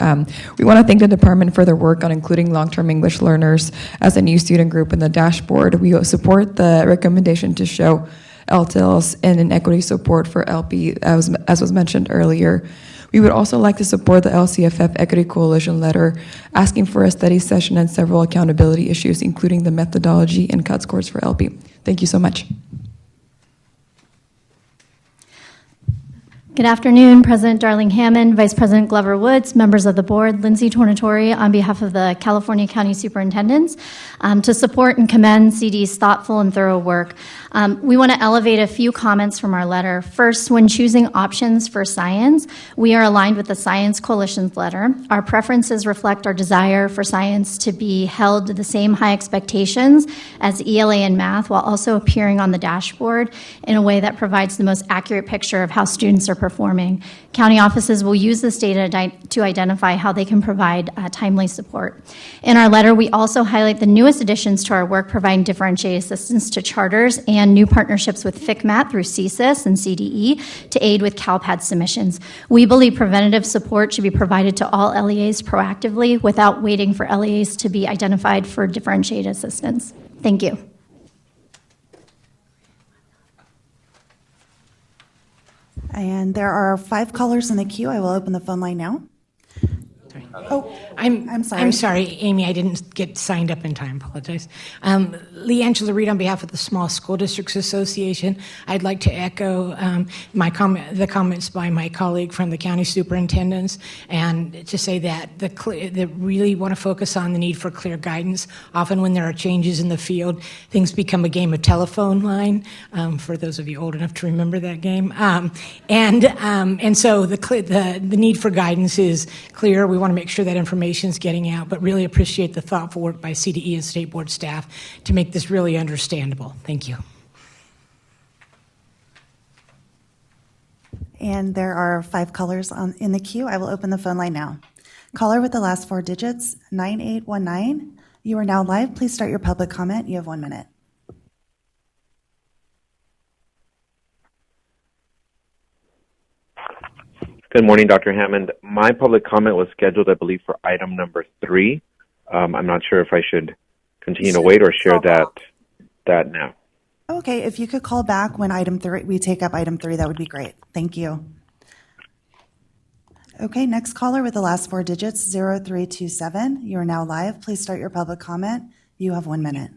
We want to thank the department for their work on including long-term English learners as a new student group in the dashboard. We support the recommendation to show LTILs and inequity support for LP, as was mentioned earlier. We would also like to support the LCFF Equity Coalition letter asking for a study session and several accountability issues, including the methodology and cut scores for LP. Thank you so much. Good afternoon, President Darling Hammond, Vice President Glover Woods, members of the board, Lindsay Tornatori on behalf of the California County Superintendents, to support and commend CD's thoughtful and thorough work. We want to elevate a few comments from our letter. First, when choosing options for science, we are aligned with the Science Coalition's letter. Our preferences reflect our desire for science to be held to the same high expectations as ELA and math, while also appearing on the dashboard in a way that provides the most accurate picture of how students are performing. County offices will use this data to identify how they can provide timely support. In our letter, we also highlight the newest additions to our work providing differentiated assistance to charters and new partnerships with FCMAT through CSIS and CDE to aid with CalPAD submissions. We believe preventative support should be provided to all LEAs proactively without waiting for LEAs to be identified for differentiated assistance. Thank you. And there are 5 callers in the queue. I will open the phone line now. Sorry. Oh, I'm sorry. I'm sorry, Amy. I didn't get signed up in time. Apologize. Leangela Reed on behalf of the Small School Districts Association. I'd like to echo the comments by my colleague from the county superintendents, and to say that that really want to focus on the need for clear guidance. Often, when there are changes in the field, things become a game of telephone line. For those of you old enough to remember that game, and so the need for guidance is clear. We want to make sure that information is getting out, but really appreciate the thoughtful work by CDE and State Board staff to make this really understandable. Thank you. And there are 5 callers in the queue. I will open the phone line now. Caller with the last 4 digits, 9819. You are now live. Please start your public comment. You have 1 minute. Good morning, Dr. Hammond. My public comment was scheduled, I believe, for item number 3. I'm not sure if I should continue to wait or share that now. Okay, if you could call back when we take up item 3, that would be great. Thank you. Okay, next caller with the last 4 digits, 0327. You are now live. Please start your public comment. You have 1 minute.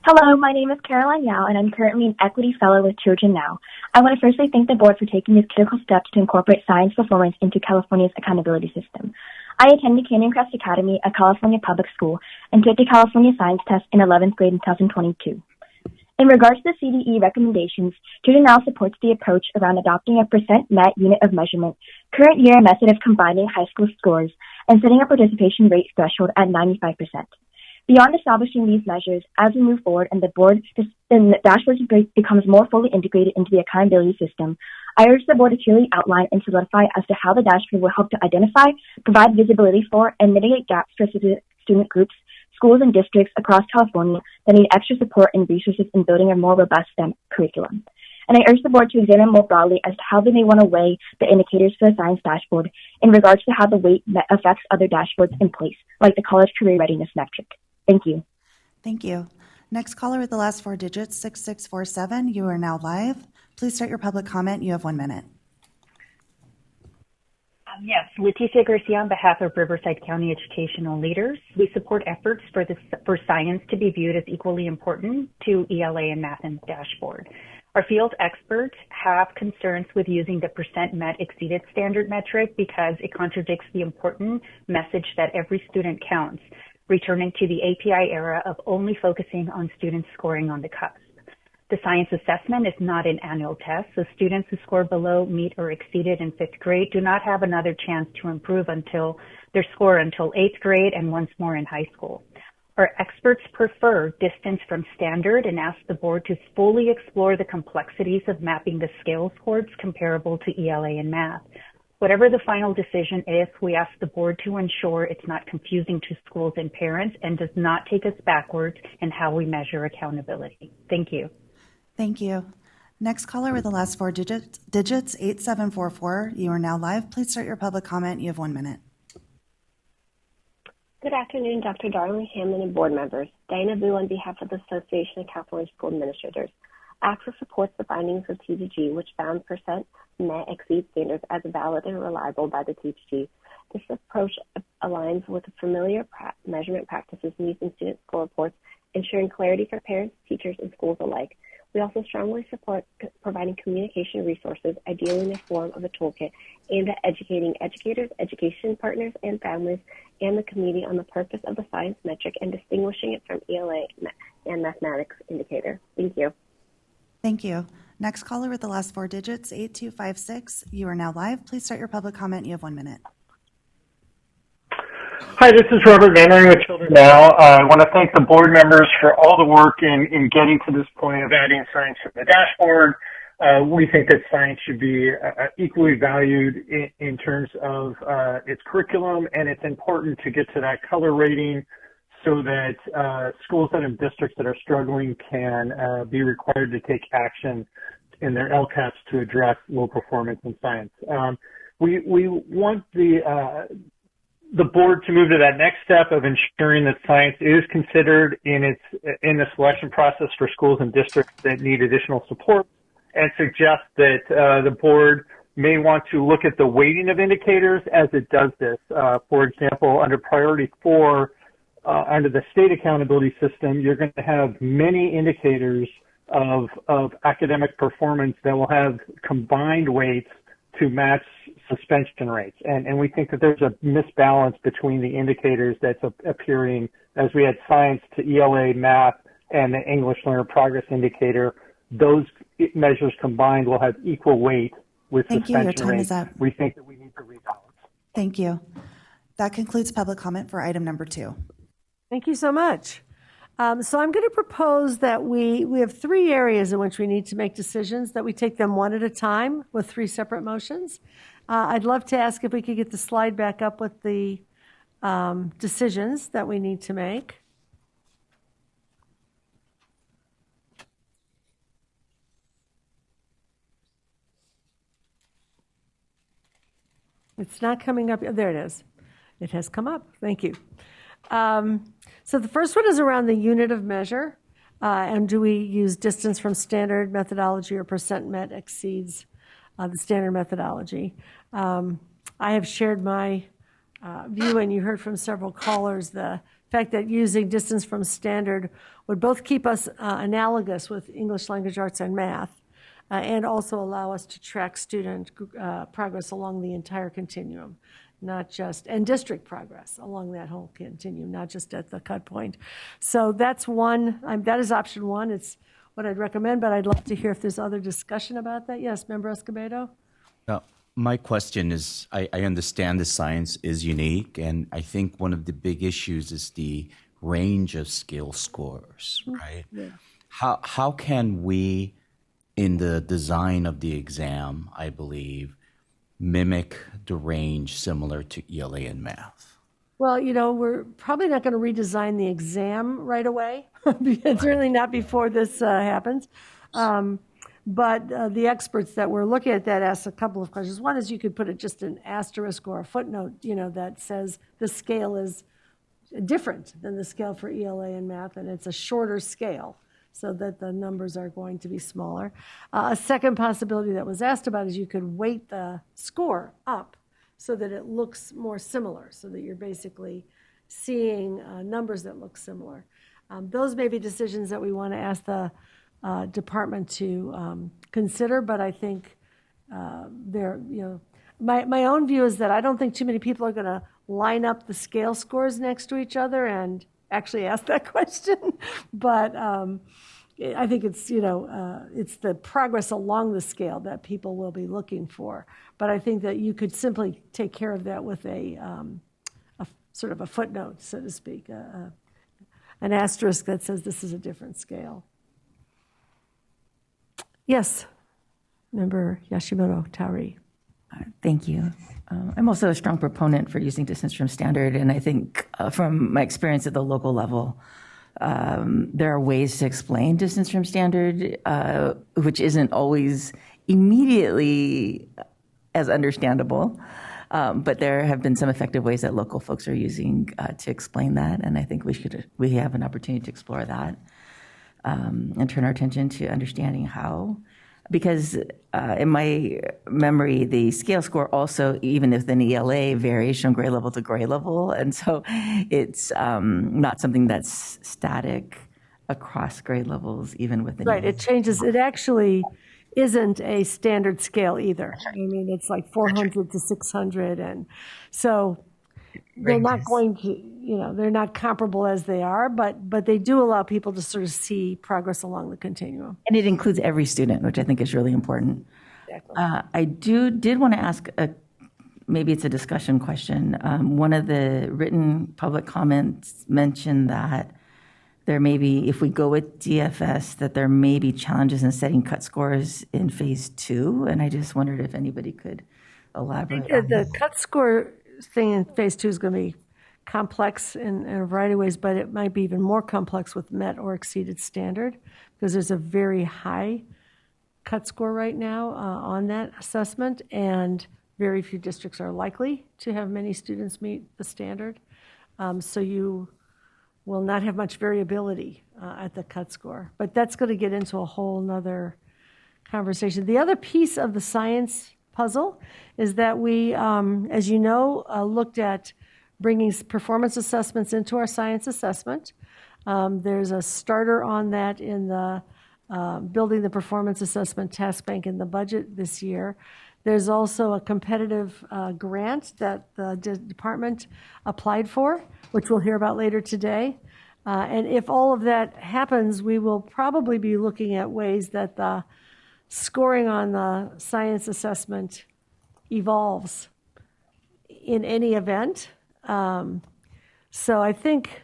Hello, my name is Caroline Yao, and I'm currently an Equity Fellow with Children Now. I want to firstly thank the board for taking these critical steps to incorporate science performance into California's accountability system. I attended Canyon Crest Academy, a California public school, and took the California Science Test in 11th grade in 2022. In regards to the CDE recommendations, Children Now supports the approach around adopting a percent met unit of measurement, current year method of combining high school scores, and setting a participation rate threshold at 95%. Beyond establishing these measures, as we move forward and the dashboard becomes more fully integrated into the accountability system, I urge the board to clearly outline and solidify as to how the dashboard will help to identify, provide visibility for, and mitigate gaps for student groups, schools, and districts across California that need extra support and resources in building a more robust STEM curriculum. And I urge the board to examine more broadly as to how they may want to weigh the indicators for the science dashboard in regards to how the weight affects other dashboards in place, like the college career readiness metric. Thank you. Thank you. Next caller with the last 4 digits, 6647. You are now live. Please start your public comment. You have 1 minute. Yes, Leticia Garcia on behalf of Riverside County Educational Leaders. We support efforts for science to be viewed as equally important to ELA and math and dashboard. Our field experts have concerns with using the percent met exceeded standard metric because it contradicts the important message that every student counts, returning to the API era of only focusing on students scoring on the cusp. The science assessment is not an annual test, so students who score below, meet, or exceeded in 5th grade do not have another chance to improve until their score until 8th grade and once more in high school. Our experts prefer distance from standard and ask the board to fully explore the complexities of mapping the scale scores comparable to ELA and math. Whatever the final decision is, we ask the board to ensure it's not confusing to schools and parents and does not take us backwards in how we measure accountability. Thank you. Thank you. Next caller with the last four digits, 8744. You are now live. Please start your public comment. You have 1 minute. Good afternoon, Dr. Darling Hammond and board members. Diana Vu on behalf of the Association of California School Administrators. AXA supports the findings of TGG, which found percent net exceeds standards as valid and reliable by the TGG. This approach aligns with the familiar measurement practices used in student score reports, ensuring clarity for parents, teachers, and schools alike. We also strongly support providing communication resources, ideally in the form of a toolkit, aimed at educating educators, education partners, and families, and the community on the purpose of the science metric and distinguishing it from ELA and mathematics indicator. Thank you. Thank you. Next caller with the last four digits, 8256. You are now live. Please start your public comment. You have 1 minute. Hi, this is Robert Mannering with Children Now. I want to thank the board members for all the work in getting to this point of adding science to the dashboard. We think that science should be equally valued in terms of its curriculum, and it's important to get to that color rating so that schools that have districts that are struggling can be required to take action in their LCAPs to address low performance in science. We want the board to move to that next step of ensuring that science is considered in the selection process for schools and districts that need additional support, and suggest that the board may want to look at the weighting of indicators as it does this. For example, under priority 4, under the state accountability system, you're going to have many indicators of academic performance that will have combined weights to match suspension rates. And we think that there's a misbalance between the indicators that's appearing as we add science to ELA, math, and the English Learner Progress Indicator. Those measures combined will have equal weight with Thank you. Your suspension time rates. is up. We think that we need to rebalance. Thank you. That concludes public comment for item number 2. Thank you so much. So I'm going to propose that we have 3 areas in which we need to make decisions, that we take them one at a time with 3 separate motions. I'd love to ask if we could get the slide back up with the decisions that we need to make. It's not coming up. There it is. It has come up. Thank you. So the first one is around the unit of measure. And do we use distance from standard methodology or percent met exceeds the standard methodology? I have shared my view, and you heard from several callers, the fact that using distance from standard would both keep us analogous with English language arts and math, and also allow us to track student progress along the entire continuum, not just, and district progress along that whole continuum, not just at the cut point. So that's one, that is option 1. It's what I'd recommend, but I'd love to hear if there's other discussion about that. Yes, Member Escobedo? My question is, I understand the science is unique, and I think one of the big issues is the range of skill scores, right? Yeah. How can we, in the design of the exam, I believe, mimic the range similar to ELA and math? Well, we're probably not going to redesign the exam right away, certainly not before this happens. But the experts that we're looking at that ask a couple of questions. One is you could put it just an asterisk or a footnote, that says the scale is different than the scale for ELA and math, and it's a shorter scale, so that the numbers are going to be smaller. A second possibility that was asked about is you could weight the score up so that it looks more similar, so that you're basically seeing numbers that look similar. Those may be decisions that we want to ask the department to consider, but I think my own view is that I don't think too many people are going to line up the scale scores next to each other and actually ask that question. But I think it's the progress along the scale that people will be looking for. But I think that you could simply take care of that with a sort of a footnote, so to speak. an asterisk that says this is a different scale. Yes, Member Yashimoto Tauri. Thank you. I'm also a strong proponent for using distance from standard, and I think from my experience at the local level, there are ways to explain distance from standard, which isn't always immediately as understandable, but there have been some effective ways that local folks are using to explain that, and I think we have an opportunity to explore that and turn our attention to understanding how. Because in my memory, the scale score also, even within ELA, varies from grade level to grade level. And so it's not something that's static across grade levels, even within Right, ELA. it changes. It actually isn't a standard scale either. I mean, it's like 400 to 600. And so they're not going to, they're not comparable as they are, but they do allow people to sort of see progress along the continuum. And it includes every student, which I think is really important. Exactly. I did want to ask, maybe it's a discussion question. One of the written public comments mentioned that there may be, if we go with DFS, that there may be challenges in setting cut scores in phase 2. And I just wondered if anybody could elaborate on The cut score thing in phase 2 is going to be complex in a variety of ways, but it might be even more complex with met or exceeded standard, because there's a very high cut score right now on that assessment, and very few districts are likely to have many students meet the standard. So you will not have much variability at the cut score. But that's going to get into a whole nother conversation. The other piece of the science puzzle is that we, as you know, looked at bringing performance assessments into our science assessment. There's a starter on that in the building the performance assessment task bank in the budget this year. There's also a competitive grant that the department applied for, which we'll hear about later today. And if all of that happens, we will probably be looking at ways that the scoring on the science assessment evolves in any event. So I think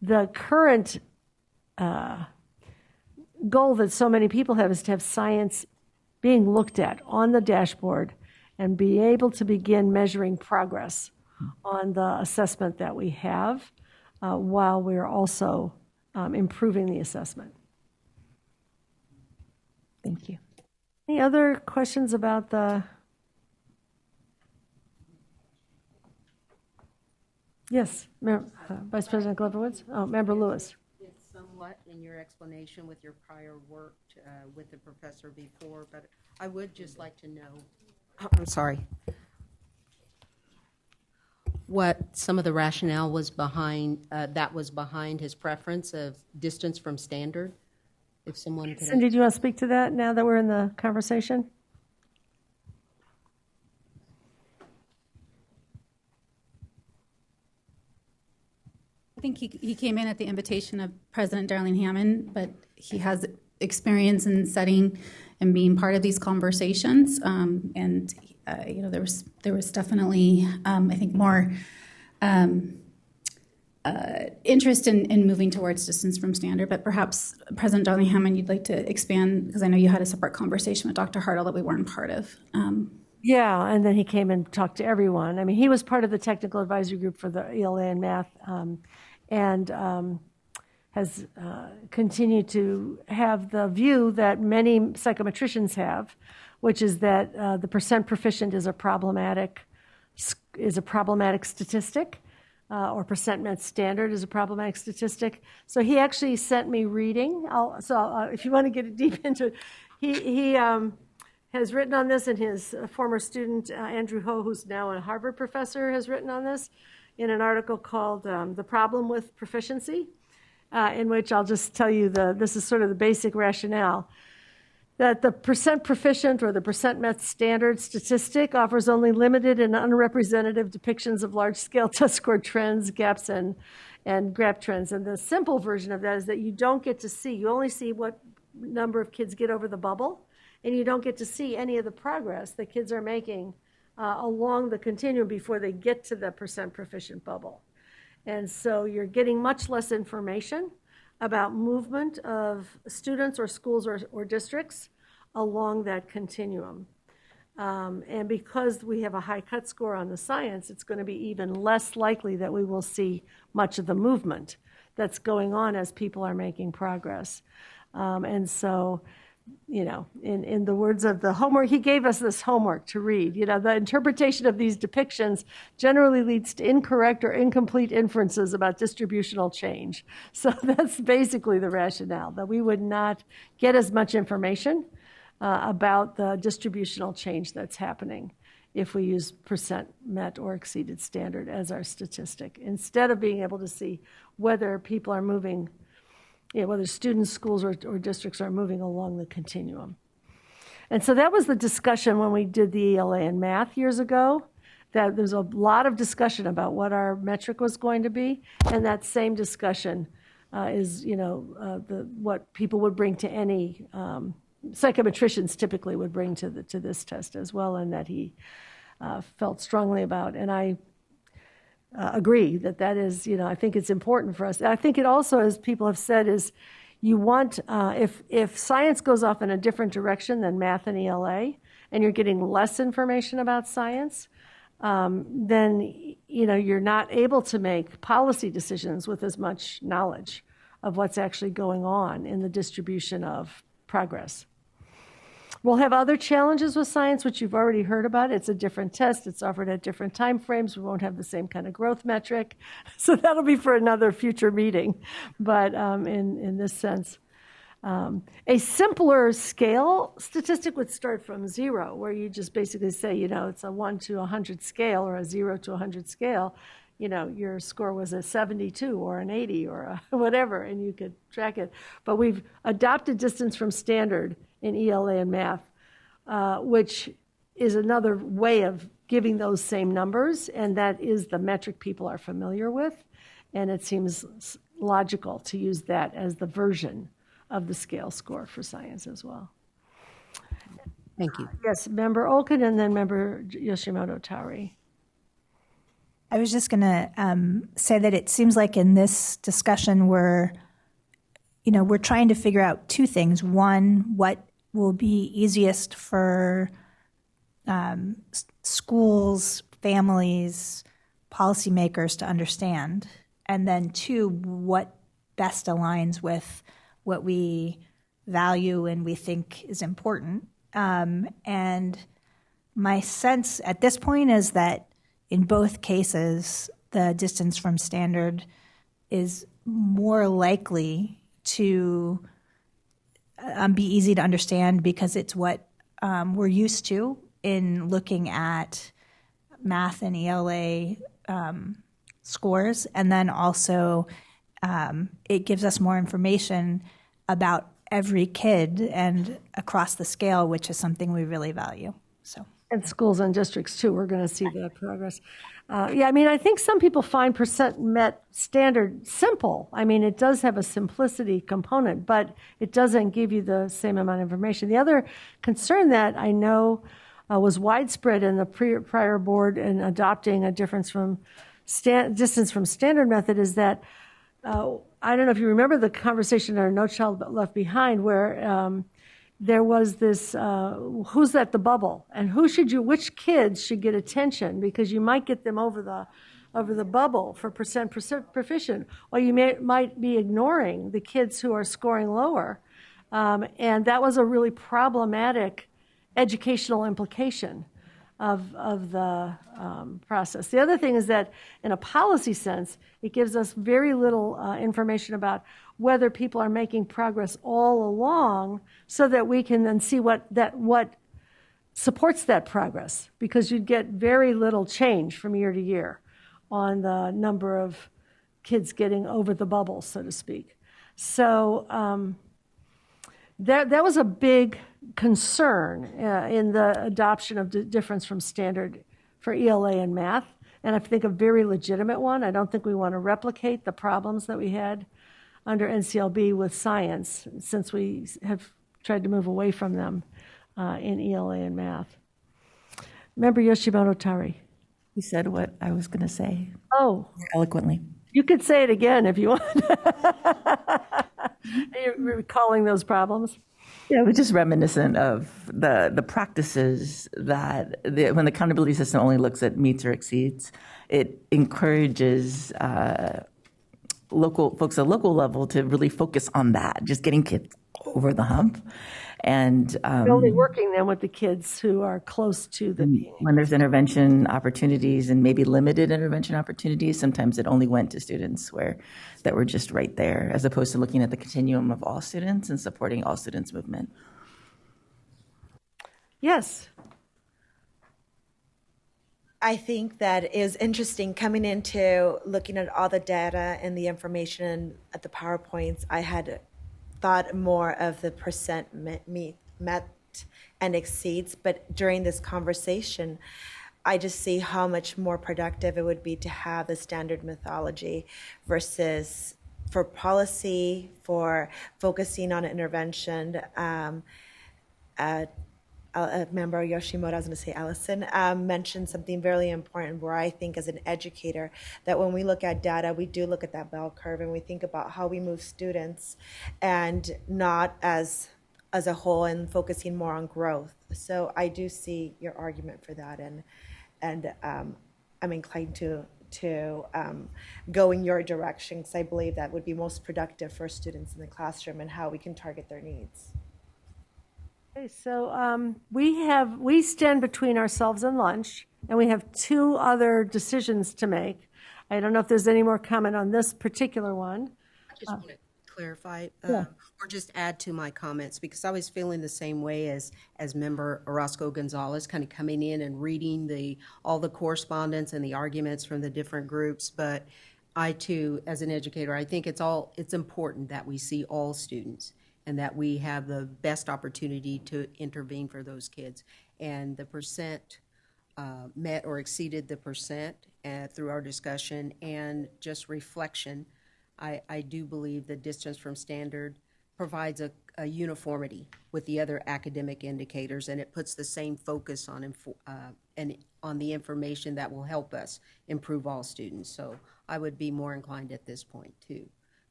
the current goal that so many people have is to have science being looked at on the dashboard and be able to begin measuring progress on the assessment that we have while we're also improving the assessment. Thank you. Any other questions about the? Yes, Vice President Glover Woods. Oh, Member Lewis. It's somewhat in your explanation with your prior work with the professor before, but I would just like to know, I'm sorry, what some of the rationale was behind, that was behind his preference of distance from standard. If someone could. Cindy, do you want to speak to that now that we're in the conversation? I think he came in at the invitation of President Darlene Hammond, but he has experience in setting and being part of these conversations. And there was definitely, I think, more interest in moving towards distance from standard. But perhaps President Darlene Hammond, you'd like to expand, because I know you had a separate conversation with Dr. Hartle that we weren't part of. Yeah, and then he came and talked to everyone. I mean, he was part of the technical advisory group for the ELA and math, and has continued to have the view that many psychometricians have, which is that the percent proficient is a problematic statistic, or percent met standard is a problematic statistic. So he actually sent me reading. If you want to get deep into it, he has written on this, and his former student, Andrew Ho, who's now a Harvard professor, has written on this in an article called The Problem with Proficiency, in which I'll just tell you this is sort of the basic rationale, that the percent proficient or the percent met standard statistic offers only limited and unrepresentative depictions of large-scale test score trends, gaps, and gap trends. And the simple version of that is that you don't get to see, you only see what number of kids get over the bubble, and you don't get to see any of the progress that kids are making along the continuum before they get to the percent proficient bubble. And so you're getting much less information about movement of students or schools or districts along that continuum. And because we have a high cut score on the science, it's going to be even less likely that we will see much of the movement that's going on as people are making progress. And so, in the words of the homework, he gave us this homework to read. The interpretation of these depictions generally leads to incorrect or incomplete inferences about distributional change. So that's basically the rationale, that we would not get as much information about the distributional change that's happening if we use percent met or exceeded standard as our statistic, instead of being able to see whether people are moving, whether students, schools, or districts are moving along the continuum. And so that was the discussion when we did the ELA in math years ago, that there's a lot of discussion about what our metric was going to be, and that same discussion is, what people would bring to any psychometricians typically would bring to this test as well, and that he felt strongly about. And I agree that is, I think it's important for us. I think it also, as people have said, is you want, if science goes off in a different direction than math and ELA, and you're getting less information about science, then, you're not able to make policy decisions with as much knowledge of what's actually going on in the distribution of progress. We'll have other challenges with science, which you've already heard about. It's a different test. It's offered at different time frames. We won't have the same kind of growth metric. So that'll be for another future meeting. But in this sense, a simpler scale statistic would start from 0, where you just basically say, it's a 1 to 100 scale or a 0 to 100 scale. Your score was a 72 or an 80 or a whatever, and you could track it. But we've adopted distance from standard in ELA and math, which is another way of giving those same numbers, and that is the metric people are familiar with, and it seems logical to use that as the version of the scale score for science as well. Thank you. Yes, Member Olkin and then Member Yoshimoto-Tari. I was just going to say that it seems like in this discussion we're trying to figure out two things. One, what will be easiest for schools, families, policymakers to understand, and then two, what best aligns with what we value and we think is important. And my sense at this point is that in both cases, the distance from standard is more likely to be easy to understand because it's what we're used to in looking at math and ELA scores. And then also it gives us more information about every kid and across the scale, which is something we really value. And schools and districts, too. We're going to see that progress. I think some people find percent met standard simple. It does have a simplicity component, but it doesn't give you the same amount of information. The other concern that I know was widespread in the prior board in adopting a difference from distance from standard method is that, I don't know if you remember the conversation in No Child Left Behind, where there was this, who's at the bubble, and which kids should get attention, because you might get them over the bubble for percent proficient, or you might be ignoring the kids who are scoring lower. And that was a really problematic educational implication of the process. The other thing is that in a policy sense, it gives us very little information about whether people are making progress all along, so that we can then see what supports that progress, because you'd get very little change from year to year on the number of kids getting over the bubble, so to speak. So that was a big concern in the adoption of the difference from standard for ELA and math, and I think a very legitimate one. I don't think we want to replicate the problems that we had under NCLB with science, since we have tried to move away from them in ELA and math. Member Yoshimoto-Tari. You said what I was going to say. Oh. Eloquently. You could say it again if you want. You're recalling those problems. Yeah, it was just reminiscent of the practices that when the accountability system only looks at meets or exceeds, it encourages local folks at local level to really focus on that, just getting kids over the hump. And only working then with the kids who are close to the when there's intervention opportunities and maybe limited intervention opportunities, sometimes it only went to students that were just right there, as opposed to looking at the continuum of all students and supporting all students' movement. Yes. I think that is interesting coming into looking at all the data and the information at the PowerPoints. I had thought more of the percent met and exceeds, but during this conversation, I just see how much more productive it would be to have the standard methodology versus for policy, for focusing on intervention. Member Yoshimoto, I was going to say Allison, mentioned something very important where I think as an educator that when we look at data, we do look at that bell curve and we think about how we move students and not as a whole and focusing more on growth. So I do see your argument for that, and I'm inclined to go in your direction because I believe that would be most productive for students in the classroom and how we can target their needs. Okay, so we stand between ourselves and lunch, and we have 2 other decisions to make. I don't know if there's any more comment on this particular one. I just want to clarify Yeah. or just add to my comments, because I was feeling the same way as Member Orozco Gonzalez, kind of coming in and reading all the correspondence and the arguments from the different groups. But I too, as an educator, I think it's important that we see all students and that we have the best opportunity to intervene for those kids. And the percent met or exceeded the percent through our discussion and just reflection. I do believe the distance from standard provides a uniformity with the other academic indicators, and it puts the same focus on and on the information that will help us improve all students. So I would be more inclined at this point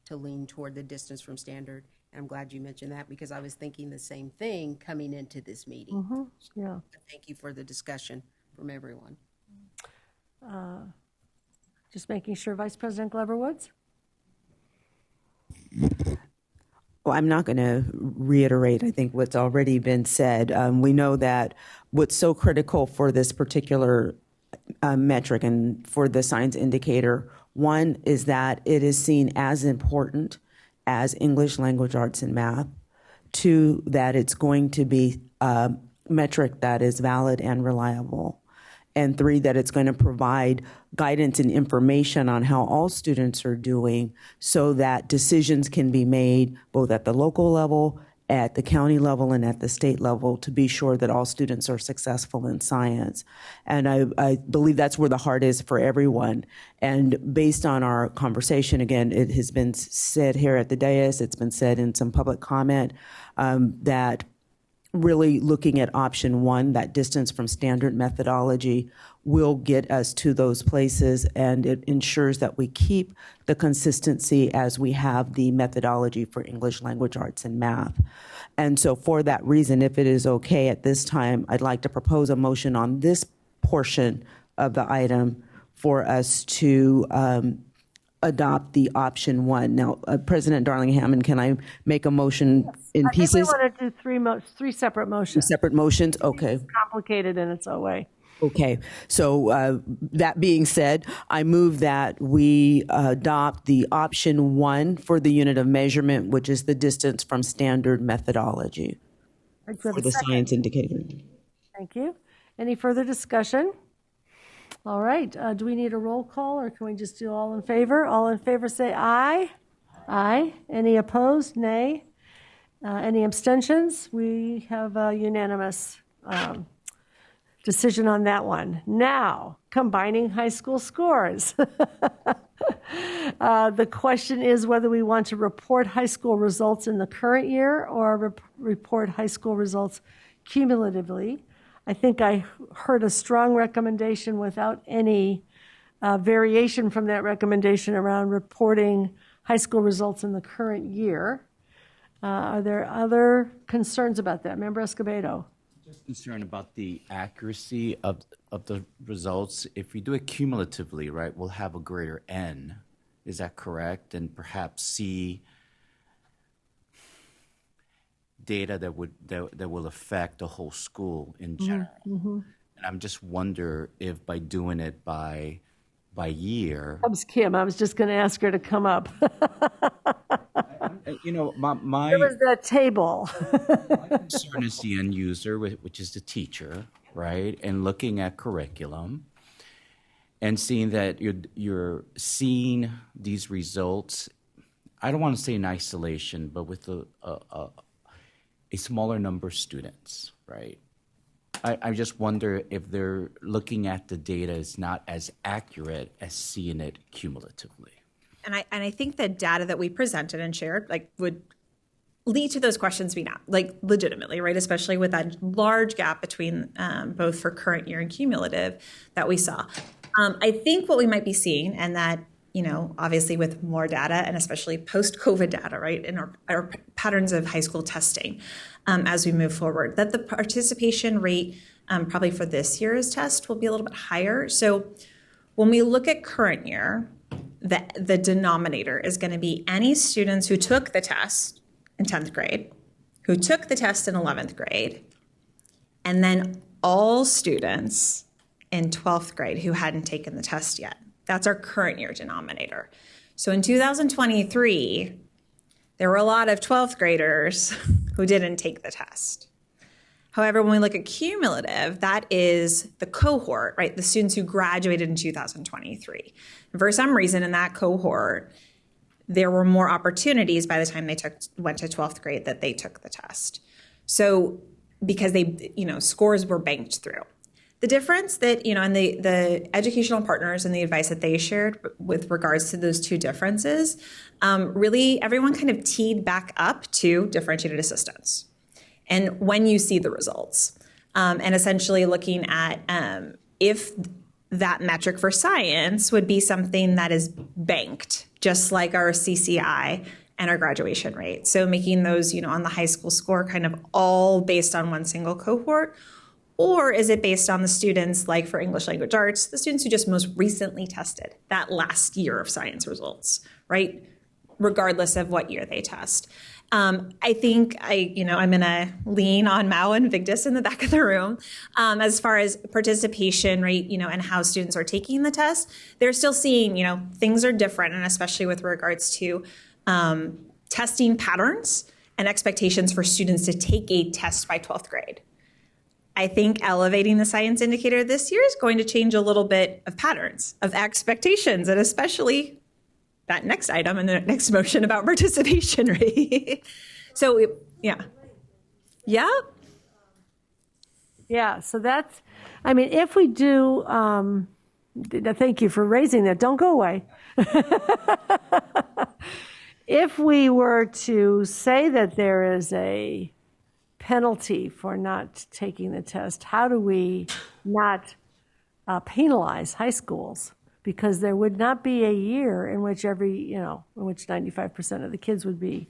to lean toward the distance from standard. And I'm glad you mentioned that because I was thinking the same thing coming into this meeting. Mm-hmm. Yeah. So thank you for the discussion from everyone. Just making sure, Vice President Glover Woods. Well, I'm not going to reiterate, I think, what's already been said. We know that what's so critical for this particular metric and for the science indicator, one is that it is seen as important as English, language, arts, and math. 2, that it's going to be a metric that is valid and reliable. And 3, that it's going to provide guidance and information on how all students are doing so that decisions can be made both at the local level, at the county level, and at the state level to be sure that all students are successful in science. And I believe that's where the heart is for everyone. And based on our conversation, again, it has been said here at the dais, it's been said in some public comment, that really looking at option 1, that distance from standard methodology, will get us to those places, and it ensures that we keep the consistency as we have the methodology for English, language, arts, and math. And so for that reason, if it is okay at this time, I'd like to propose a motion on this portion of the item for us to adopt the option 1. Now, President Darling-Hammond, can I make a motion in pieces? I think we want to do 3 separate motions. 3 separate motions? Okay. It's complicated in its own way. Okay. So that being said, I move that we adopt the option 1 for the unit of measurement, which is the distance from standard methodology for the science indicator. Thank you. Any further discussion? All right. Do we need a roll call, or can we just do all in favor? All in favor say aye. Aye. Any opposed? Nay. Any abstentions? We have a unanimous decision on that one. Now, combining high school scores. The question is whether we want to report high school results in the current year or report high school results cumulatively. I think I heard a strong recommendation without any variation from that recommendation around reporting high school results in the current year. Are there other concerns about that? Member Escobedo. Just concerned about the accuracy of the results. If we do it cumulatively, right, we'll have a greater N. Is that correct? And perhaps see data that will affect the whole school in general. Mm-hmm. And I'm just wonder if by doing it by year. That was Kim. I was just going to ask her to come up. You know, my there was that table. my concern is the end user, which is the teacher, right? And looking at curriculum and seeing that you're seeing these results. I don't want to say in isolation, but with a smaller number of students, right? I just wonder if they're looking at the data is not as accurate as seeing it cumulatively. And I think the data that we presented and shared would lead to those questions being asked, legitimately, right? Especially with that large gap between both for current year and cumulative that we saw. I think what we might be seeing, and that, obviously with more data and especially post-COVID data, right, in our patterns of high school testing as we move forward, that the participation rate probably for this year's test will be a little bit higher. So when we look at current year, the denominator is going to be any students who took the test in 10th grade, who took the test in 11th grade, and then all students in 12th grade who hadn't taken the test yet. That's our current year denominator. So in 2023, there were a lot of 12th graders who didn't take the test. However, when we look at cumulative, that is the cohort, right? The students who graduated in 2023. And for some reason in that cohort, there were more opportunities by the time they went to 12th grade that they took the test. So because they, scores were banked through. The difference that, and the educational partners and the advice that they shared with regards to those two differences, really everyone kind of teed back up to differentiated assistance. And when you see the results, and essentially looking at if that metric for science would be something that is banked, just like our CCI and our graduation rate. So making those, on the high school score kind of all based on one single cohort, or is it based on the students, like for English language arts, the students who just most recently tested that last year of science results, right? Regardless of what year they test. I think I'm going to lean on Mao and Vigdis in the back of the room as far as participation rate, and how students are taking the test. They're still seeing, things are different, and especially with regards to testing patterns and expectations for students to take a test by 12th grade. I think elevating the science indicator this year is going to change a little bit of patterns, of expectations, and especially that next item and the next motion about participation rate. So, yeah. So that's, if we do, thank you for raising that. Don't go away. If we were to say that there is a penalty for not taking the test, how do we not penalize high schools? Because there would not be a year in which in which 95% of the kids would be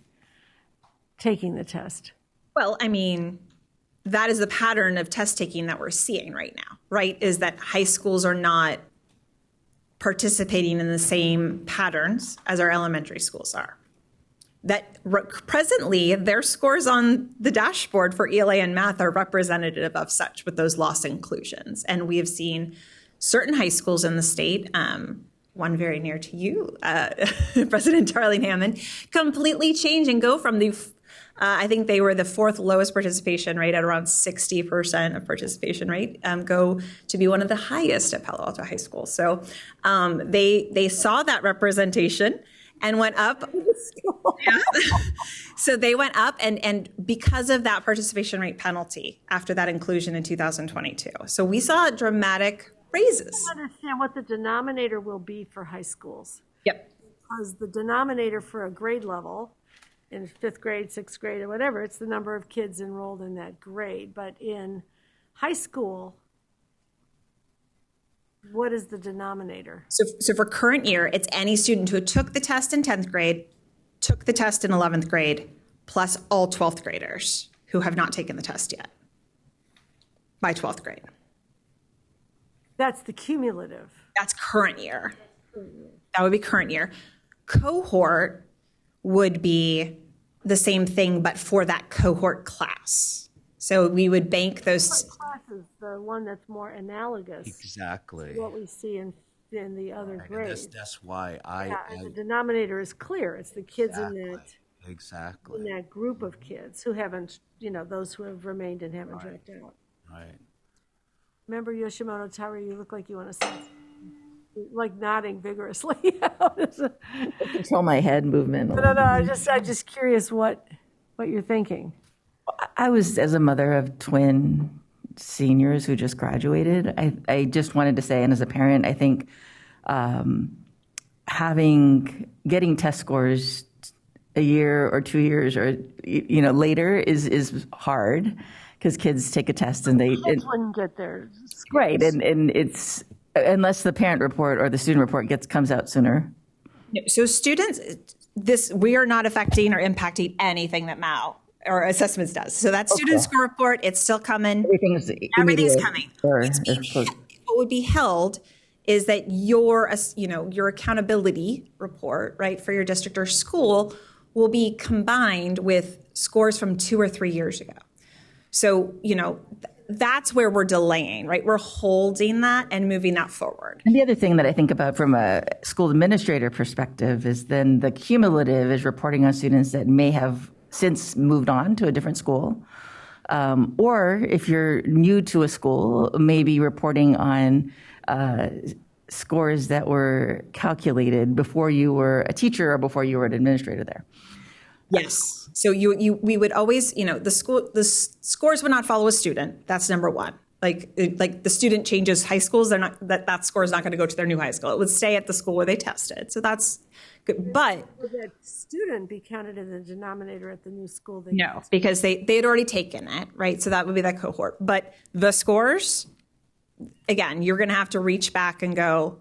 taking the test. Well, that is the pattern of test taking that we're seeing right now, right? Is that high schools are not participating in the same patterns as our elementary schools are. That presently their scores on the dashboard for ELA and math are representative of such with those loss inclusions. And we have seen certain high schools in the state, one very near to you, President Darlene Hammond, completely change and go from I think they were the fourth lowest participation rate at around 60% of participation rate, go to be one of the highest at Palo Alto High School. So they saw that representation and went up. So they went up and because of that participation rate penalty after that inclusion in 2022. So we saw dramatic raises. I don't understand what the denominator will be for high schools. Yep. Because the denominator for a grade level in 5th grade, 6th grade, or whatever, it's the number of kids enrolled in that grade. But in high school, What is the denominator? So for current year, it's any student who took the test in 10th grade, took the test in 11th grade, plus all 12th graders who have not taken the test yet by 12th grade. That's the cumulative. That's current year. That would be current year. Cohort would be the same thing, but for that cohort class. So we would bank those. Class is the one that's more analogous. Exactly. To what we see in the other grades. That's why the denominator is clear. It's the kids exactly. in that group of kids who haven't, those who have remained and haven't dropped out. Right. Member Yoshimoto Tari, you look like you want to say something. Like nodding vigorously. Control my head movement. No. I'm just curious what you're thinking. I was, as a mother of twin seniors who just graduated, I just wanted to say, and as a parent, I think getting test scores a year or 2 years or later is hard because kids take a test and kids wouldn't get their scores. Right, and it's unless the parent report or the student report comes out sooner. So students, we are not affecting or impacting anything that MAU or assessments does. So that student score report, it's still coming. Everything's coming. What would be held is that your accountability report, right, for your district or school will be combined with scores from 2 or 3 years ago. So, that's where we're delaying, right? We're holding that and moving that forward. And the other thing that I think about from a school administrator perspective is then the cumulative is reporting on students that may have since moved on to a different school. Or if you're new to a school, maybe reporting on scores that were calculated before you were a teacher or before you were an administrator there. Yes. So we would always, the scores would not follow a student. That's number one. Like the student changes high schools, that score is not going to go to their new high school. It would stay at the school where they tested. So that's good. But would that student be counted in the denominator at the new school? No, because they had already taken it, right? So that would be that cohort. But the scores, again, you're going to have to reach back and go,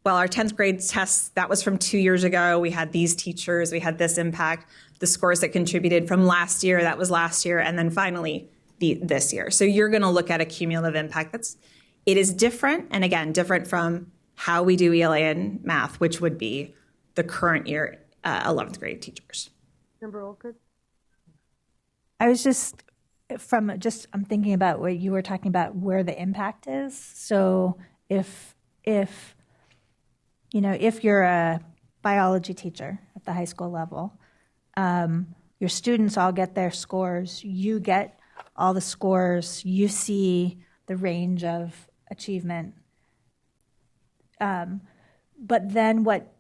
well, our 10th grade test, that was from 2 years ago. We had these teachers, we had this impact. The scores that contributed from last year, that was last year. And then finally, this year. So you're going to look at a cumulative impact. It is different. And again, different from how we do ELA and math, which would be the current year 11th grade teachers. Member Olcott? I was I'm thinking about what you were talking about, where the impact is. So if you're a biology teacher at the high school level, your students all get their scores, you get all the scores, you see the range of achievement. But then what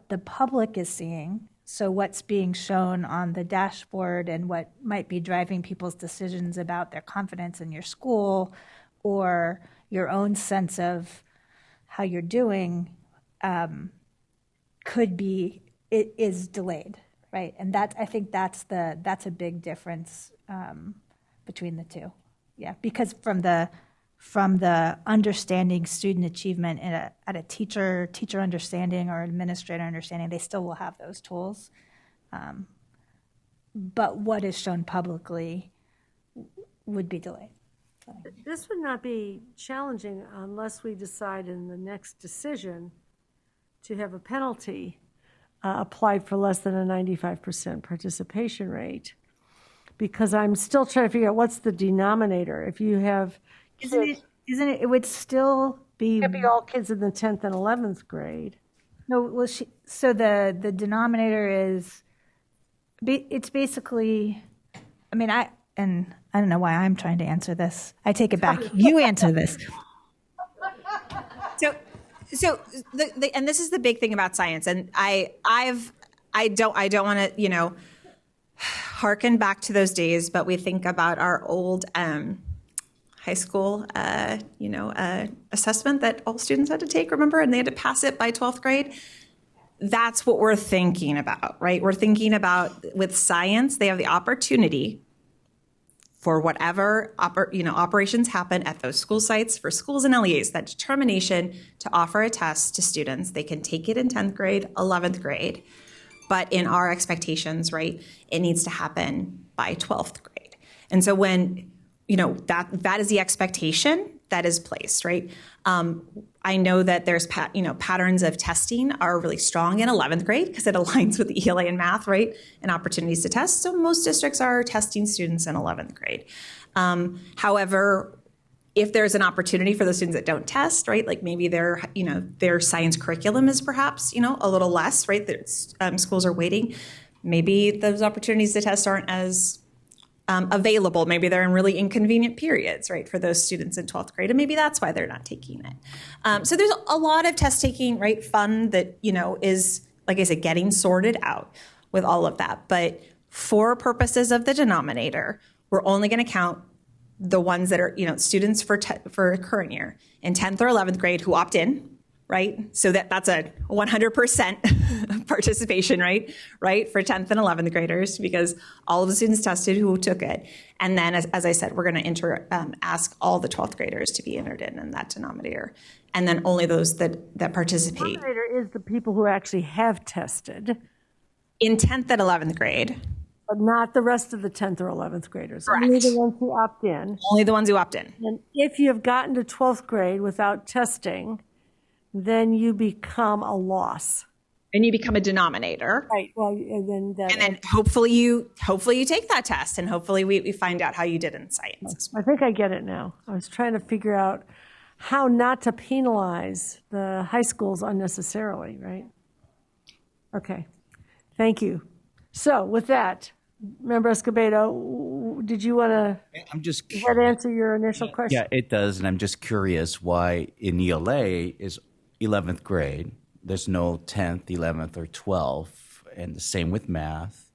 the public is seeing, so what's being shown on the dashboard and what might be driving people's decisions about their confidence in your school or your own sense of how you're doing, it is delayed, right? And I think that's a big difference between the two. Yeah, because from the understanding student achievement at a teacher understanding or administrator understanding, they still will have those tools. But what is shown publicly would be delayed. This would not be challenging unless we decide in the next decision to have a penalty applied for less than a 95% participation rate. Because I'm still trying to figure out what's the denominator. If you have Isn't it? It would still be. It'd be all kids in the 10th and 11th grade. No, well, so the denominator is. It's basically. I mean, I don't know why I'm trying to answer this. I take it back. You answer this. So and this is the big thing about science, and I don't want to harken back to those days, but we think about our old high school assessment that all students had to take, remember, and they had to pass it by 12th grade. That's what we're thinking about, right? We're thinking about with science, they have the opportunity for whatever operations happen at those school sites, for schools and LEAs, that determination to offer a test to students. They can take it in 10th grade, 11th grade, but in our expectations, right, it needs to happen by 12th grade. And so when, that is the expectation that is placed, right? I know that there's patterns of testing are really strong in 11th grade because it aligns with ELA and math, right? And opportunities to test. So most districts are testing students in 11th grade. However, if there's an opportunity for those students that don't test, right? Like maybe their science curriculum is perhaps, a little less, right? Schools are waiting. Maybe those opportunities to test aren't as available. Maybe they're in really inconvenient periods, right, for those students in 12th grade, and maybe that's why they're not taking it. So there's a lot of test taking, right, fun that, is, like I said, getting sorted out with all of that. But for purposes of the denominator, we're only going to count the ones that are, students for current year in 10th or 11th grade who opt in, right? So that's a 100% participation rate, right, for 10th and 11th graders, because all of the students tested who took it. And then, as I said, we're going to ask all the 12th graders to be entered in that denominator. And then only those that participate. The denominator is the people who actually have tested. In 10th and 11th grade. But not the rest of the 10th or 11th graders. Correct. Only the ones who opt in. Only the ones who opt in. And if you have gotten to 12th grade without testing, then you become a loss. And you become a denominator. Right. Well, and then hopefully you take that test, and hopefully we find out how you did in science. I think I get it now. I was trying to figure out how not to penalize the high schools unnecessarily, right? Okay. Thank you. So with that, Member Escobedo, did you want to does that answer your initial question? Yeah, it does. And I'm just curious why in ELA is 11th grade, there's no 10th, 11th, or 12th, and the same with math.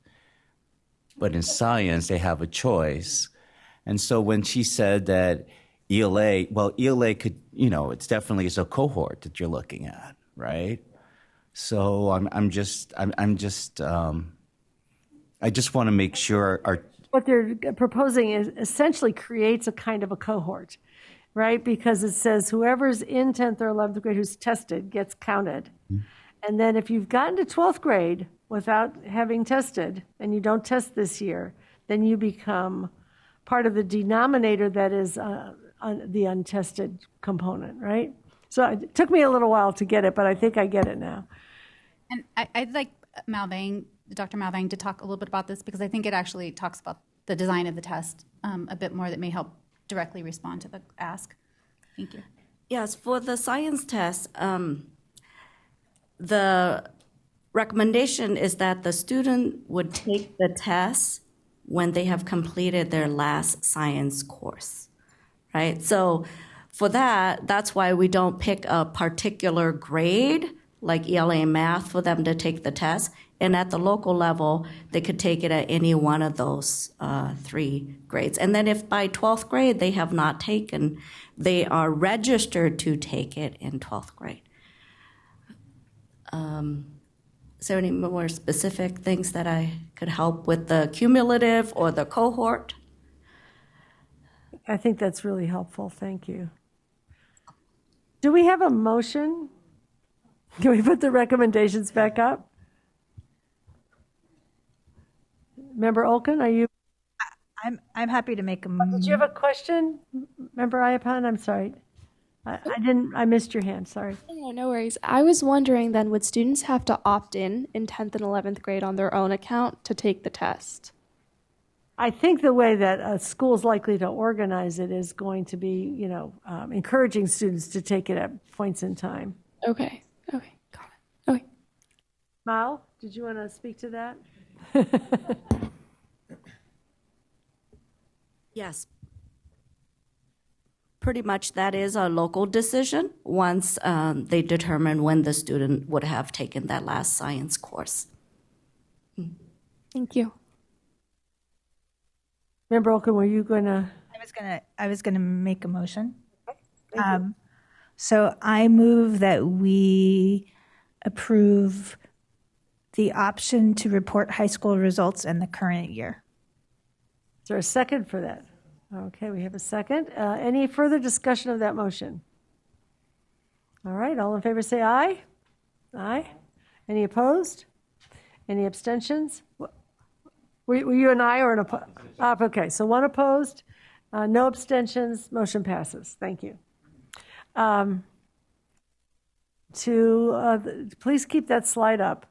But in science, they have a choice. And so when she said that ELA could, it's definitely a cohort that you're looking at, right? So I just want to make sure what they're proposing is essentially creates a kind of a cohort, right? Because it says whoever's in 10th or 11th grade who's tested gets counted. Mm-hmm. And then if you've gotten to 12th grade without having tested and you don't test this year, then you become part of the denominator that is the untested component, right? So it took me a little while to get it, but I think I get it now. And I'd like Dr. Malvang to talk a little bit about this, because I think it actually talks about the design of the test a bit more that may help directly respond to the ask. Thank you. Yes, for the science test, the recommendation is that the student would take the test when they have completed their last science course, right? So for that's why we don't pick a particular grade like ELA and math for them to take the test. And at the local level, they could take it at any one of those 3 grades. And then if by 12th grade they have not taken, they are registered to take it in 12th grade. Is there any more specific things that I could help with the cumulative or the cohort? I think that's really helpful. Thank you. Do we have a motion? Can we put the recommendations back up? Member Olken, are you? I'm happy to make a motion. Did you have a question, Member Ayapan? I'm sorry. I missed your hand, sorry. No worries. I was wondering then, would students have to opt in 10th and 11th grade on their own account to take the test? I think the way that a school is likely to organize it is going to be, encouraging students to take it at points in time. Okay, got it. Okay. Mal, did you want to speak to that? Yes. Pretty much that is a local decision once they determine when the student would have taken that last science course. Thank you. Member Olken, were you going to? I was gonna make a motion. So I move that we approve the option to report high school results in the current year. Is there a second for that? Okay, we have a second. Any further discussion of that motion? All right, all in favor say aye. Aye. Any opposed? Any abstentions? Were you an aye or an opposed? Okay, so one opposed, no abstentions, motion passes. Thank you. Please keep that slide up.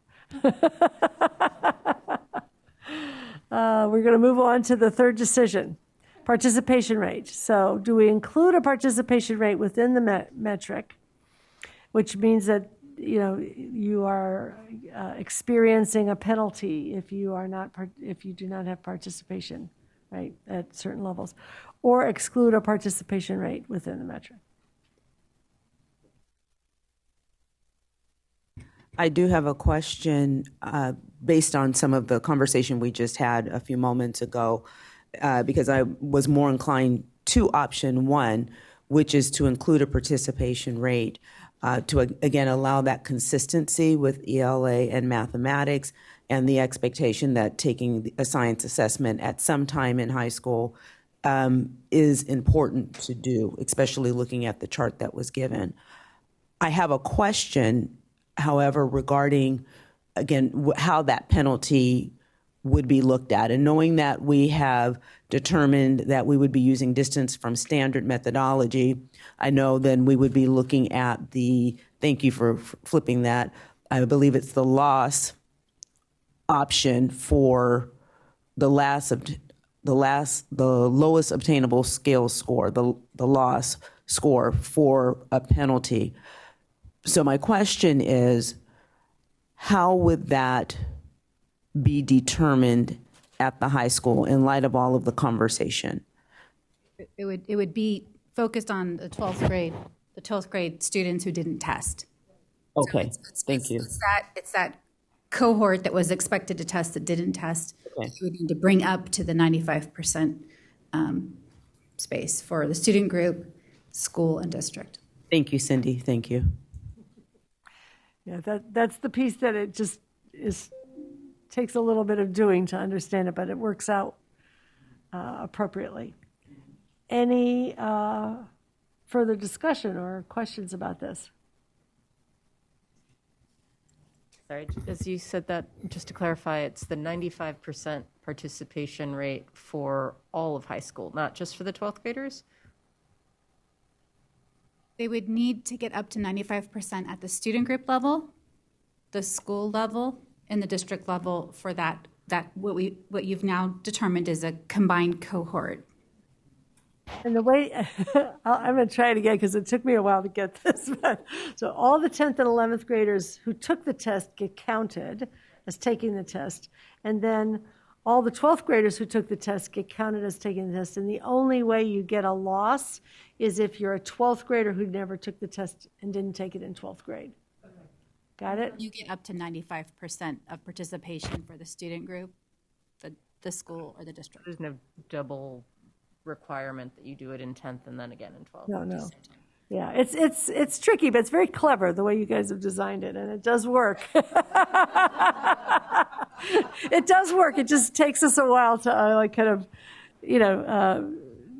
We're going to move on to the third decision, participation rate. So do we include a participation rate within the metric, which means that you are experiencing a penalty if you do not have participation, right, at certain levels, or exclude a participation rate within the metric? I do have a question based on some of the conversation we just had a few moments ago, because I was more inclined to option one, which is to include a participation rate to, again, allow that consistency with ELA and mathematics and the expectation that taking a science assessment at some time in high school is important to do, especially looking at the chart that was given. I have a question, however, regarding, again, how that penalty would be looked at. And knowing that we have determined that we would be using distance from standard methodology, I know then we would be looking at thank you for flipping that, I believe it's the loss option for the lowest obtainable scale score, the loss score for a penalty. So my question is, how would that be determined at the high school in light of all of the conversation? It would be focused on the 12th grade students who didn't test. Okay, thank you. It's that cohort that was expected to test that didn't test. Okay. We need to bring up to the 95% space for the student group, school, and district. Thank you, Cindy. Thank you. Yeah, that's the piece that it just takes a little bit of doing to understand it, but it works out appropriately. Any further discussion or questions about this? Sorry, as you said that, just to clarify, it's the 95% participation rate for all of high school, not just for the 12th graders? They would need to get up to 95% at the student group level, the school level, and the district level for that what you've now determined is a combined cohort. And the way, I'm going to try it again because it took me a while to get this. So all the 10th and 11th graders who took the test get counted as taking the test. And then all the 12th graders who took the test get counted as taking the test. And the only way you get a loss is if you're a 12th grader who never took the test and didn't take it in 12th grade. Okay. Got it? You get up to 95% of participation for the student group, the school, or the district. There's no double requirement that you do it in 10th and then again in 12th. No. Yeah, it's tricky, but it's very clever the way you guys have designed it, and it does work. It does work. It just takes us a while to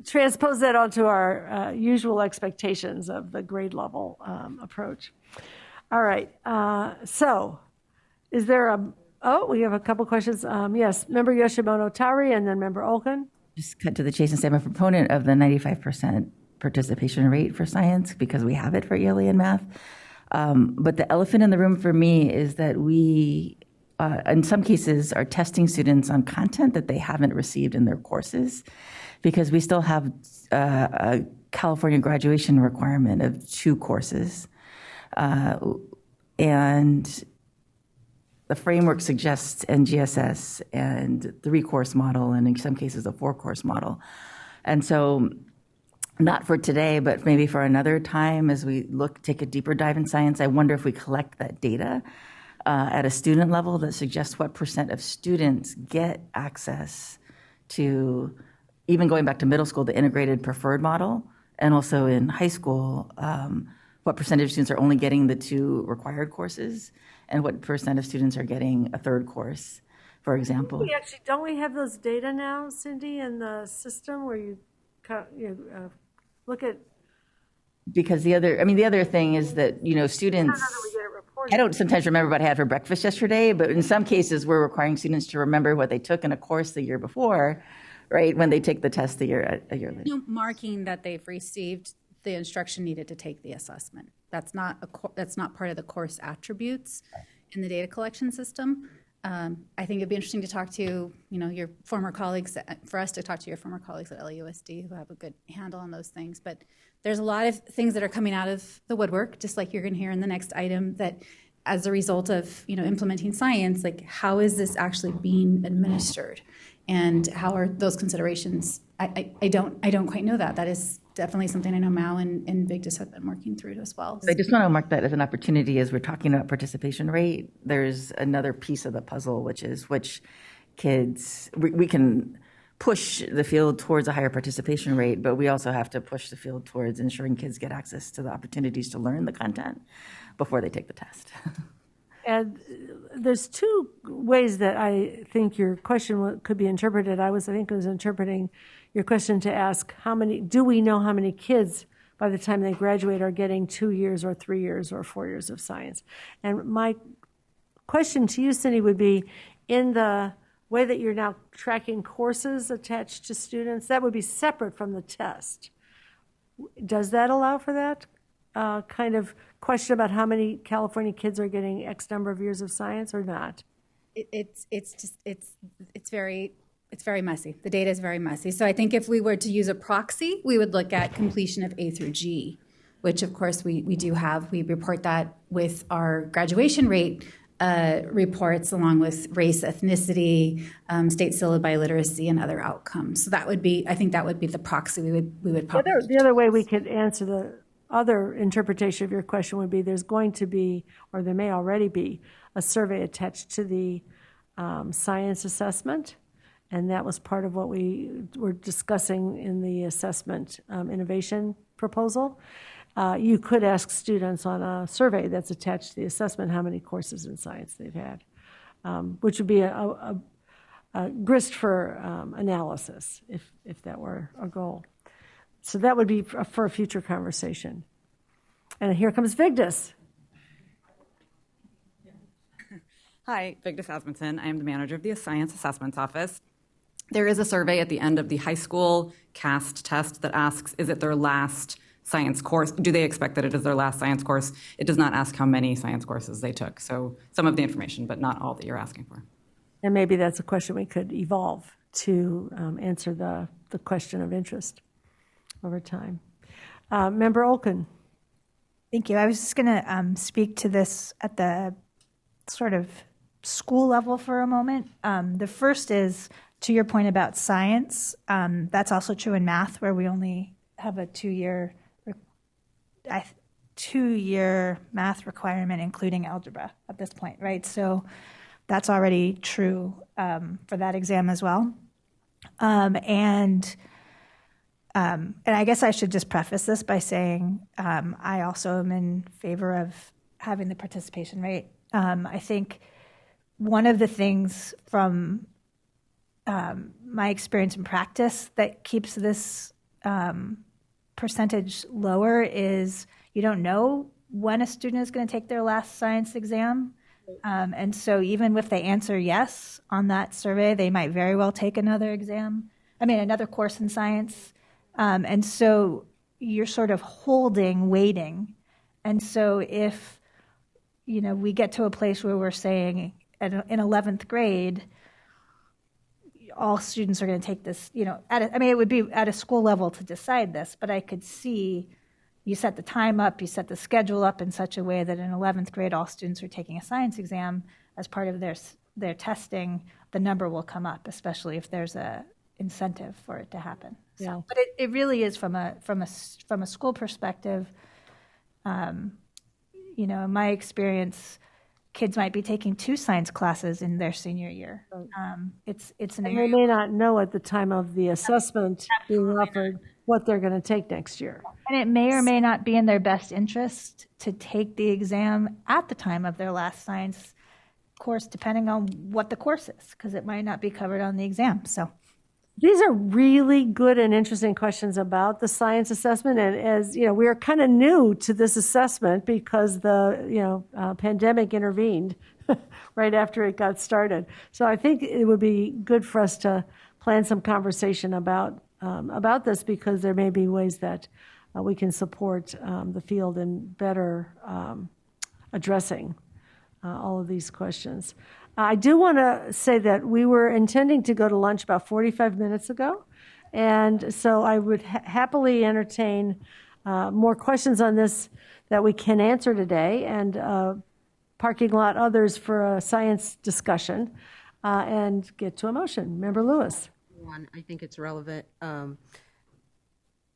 transpose that onto our usual expectations of the grade level approach. All right. So, is there we have a couple questions. Yes, Member Yoshimoto Tari, and then Member Olken. Just cut to the chase and say I'm a proponent of the 95% participation rate for science because we have it for ELA and math. But the elephant in the room for me is that we, in some cases, are testing students on content that they haven't received in their courses because we still have a California graduation requirement of 2 courses. And the framework suggests NGSS and 3-course model, and in some cases a 4-course model. And so not for today, but maybe for another time as we take a deeper dive in science, I wonder if we collect that data at a student level that suggests what % of students get access to, even going back to middle school, the integrated preferred model, and also in high school, what percentage of students are only getting the 2 required courses, and what % of students are getting a 3rd course, for example. Don't we have those data now, Cindy, in the system where you look at. Because the other thing is that, students, I don't sometimes remember what I had for breakfast yesterday, but in some cases we're requiring students to remember what they took in a course the year before, right, when they take the test a year later. Marking that they've received the instruction needed to take the assessment. That's not part of the course attributes in the data collection system. I think it'd be interesting to talk to, your former colleagues, for us to talk to your former colleagues at LUSD who have a good handle on those things. But there's a lot of things that are coming out of the woodwork, just like you're going to hear in the next item, that as a result of, implementing science, like how is this actually being administered? And how are those considerations? I don't quite know that. That is definitely something I know Mao and Vigdis have been working through as well. I just want to mark that as an opportunity as we're talking about participation rate. There's another piece of the puzzle, which is which kids, we can push the field towards a higher participation rate, but we also have to push the field towards ensuring kids get access to the opportunities to learn the content before they take the test. And there's two ways that I think your question could be interpreted. I was interpreting your question to ask do we know how many kids by the time they graduate are getting 2 years or 3 years or 4 years of science? And my question to you, Cindy, would be, in the way that you're now tracking courses attached to students, that would be separate from the test. Does that allow for that kind of question about how many California kids are getting X number of years of science or not? It's very messy. The data is very messy. So I think if we were to use a proxy, we would look at completion of A through G, which of course we do have. We report that with our graduation rate reports, along with race, ethnicity, state syllabi literacy, and other outcomes. So that would be, I think that would be the proxy we would probably. The other way we could answer the other interpretation of your question would be there's going to be, or there may already be, a survey attached to the science assessment, and that was part of what we were discussing in the assessment innovation proposal. You could ask students on a survey that's attached to the assessment how many courses in science they've had, which would be a grist for analysis if that were a goal. So that would be for a future conversation. And here comes Vigdis. Hi, Vigdis Asmunsen. I am the manager of the Science Assessments Office. There is a survey at the end of the high school CAST test that asks, is it their last science course? Do they expect that it is their last science course? It does not ask how many science courses they took. So some of the information, but not all that you're asking for. And maybe that's a question we could evolve to answer the question of interest over time. Member Olken. Thank you. I was just going to speak to this at the sort of school level for a moment. The first is, to your point about science, that's also true in math, where we only have a two-year math requirement, including algebra at this point, right? So that's already true for that exam as well. And I guess I should just preface this by saying I also am in favor of having the participation rate. I think one of the things from my experience in practice that keeps this percentage lower is you don't know when a student is going to take their last science exam. And so even if they answer yes on that survey, they might very well take another course in science. And so you're sort of waiting. And so if, we get to a place where we're saying in 11th grade, all students are going to take this, it would be at a school level to decide this, but I could see you set the time up, you set the schedule up in such a way that in 11th grade, all students are taking a science exam as part of their testing, the number will come up, especially if there's a incentive for it to happen. So, yeah. But it really is from a school perspective, in my experience, kids might be taking 2 science classes in their senior year. It's an area. They may not know at the time of the assessment being offered what they're going to take next year. And it may or may not be in their best interest to take the exam at the time of their last science course, depending on what the course is, because it might not be covered on the exam. So These are really good and interesting questions about the science assessment. And as you know, we are kind of new to this assessment because the pandemic intervened right after it got started. So I think it would be good for us to plan some conversation about this, because there may be ways that we can support the field in better addressing all of these questions. I do want to say that we were intending to go to lunch about 45 minutes ago, and so I would happily entertain more questions on this that we can answer today, and parking lot others for a science discussion, and get to a motion. Member Lewis. One, I think it's relevant. I'm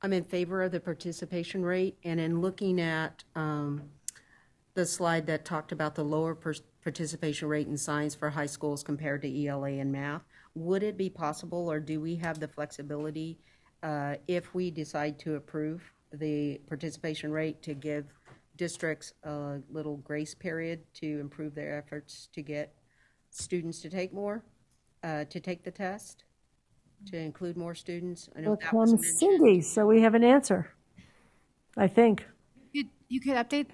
in favor of the participation rate, and in looking at the slide that talked about the lower participation rate in science for high schools compared to ELA and math, would it be possible, or do we have the flexibility, if we decide to approve the participation rate, to give districts a little grace period to improve their efforts to get students to take more, to take the test, to include more students? I know Well, that was come mentioned. Cindy, so we have an answer, I think. You could update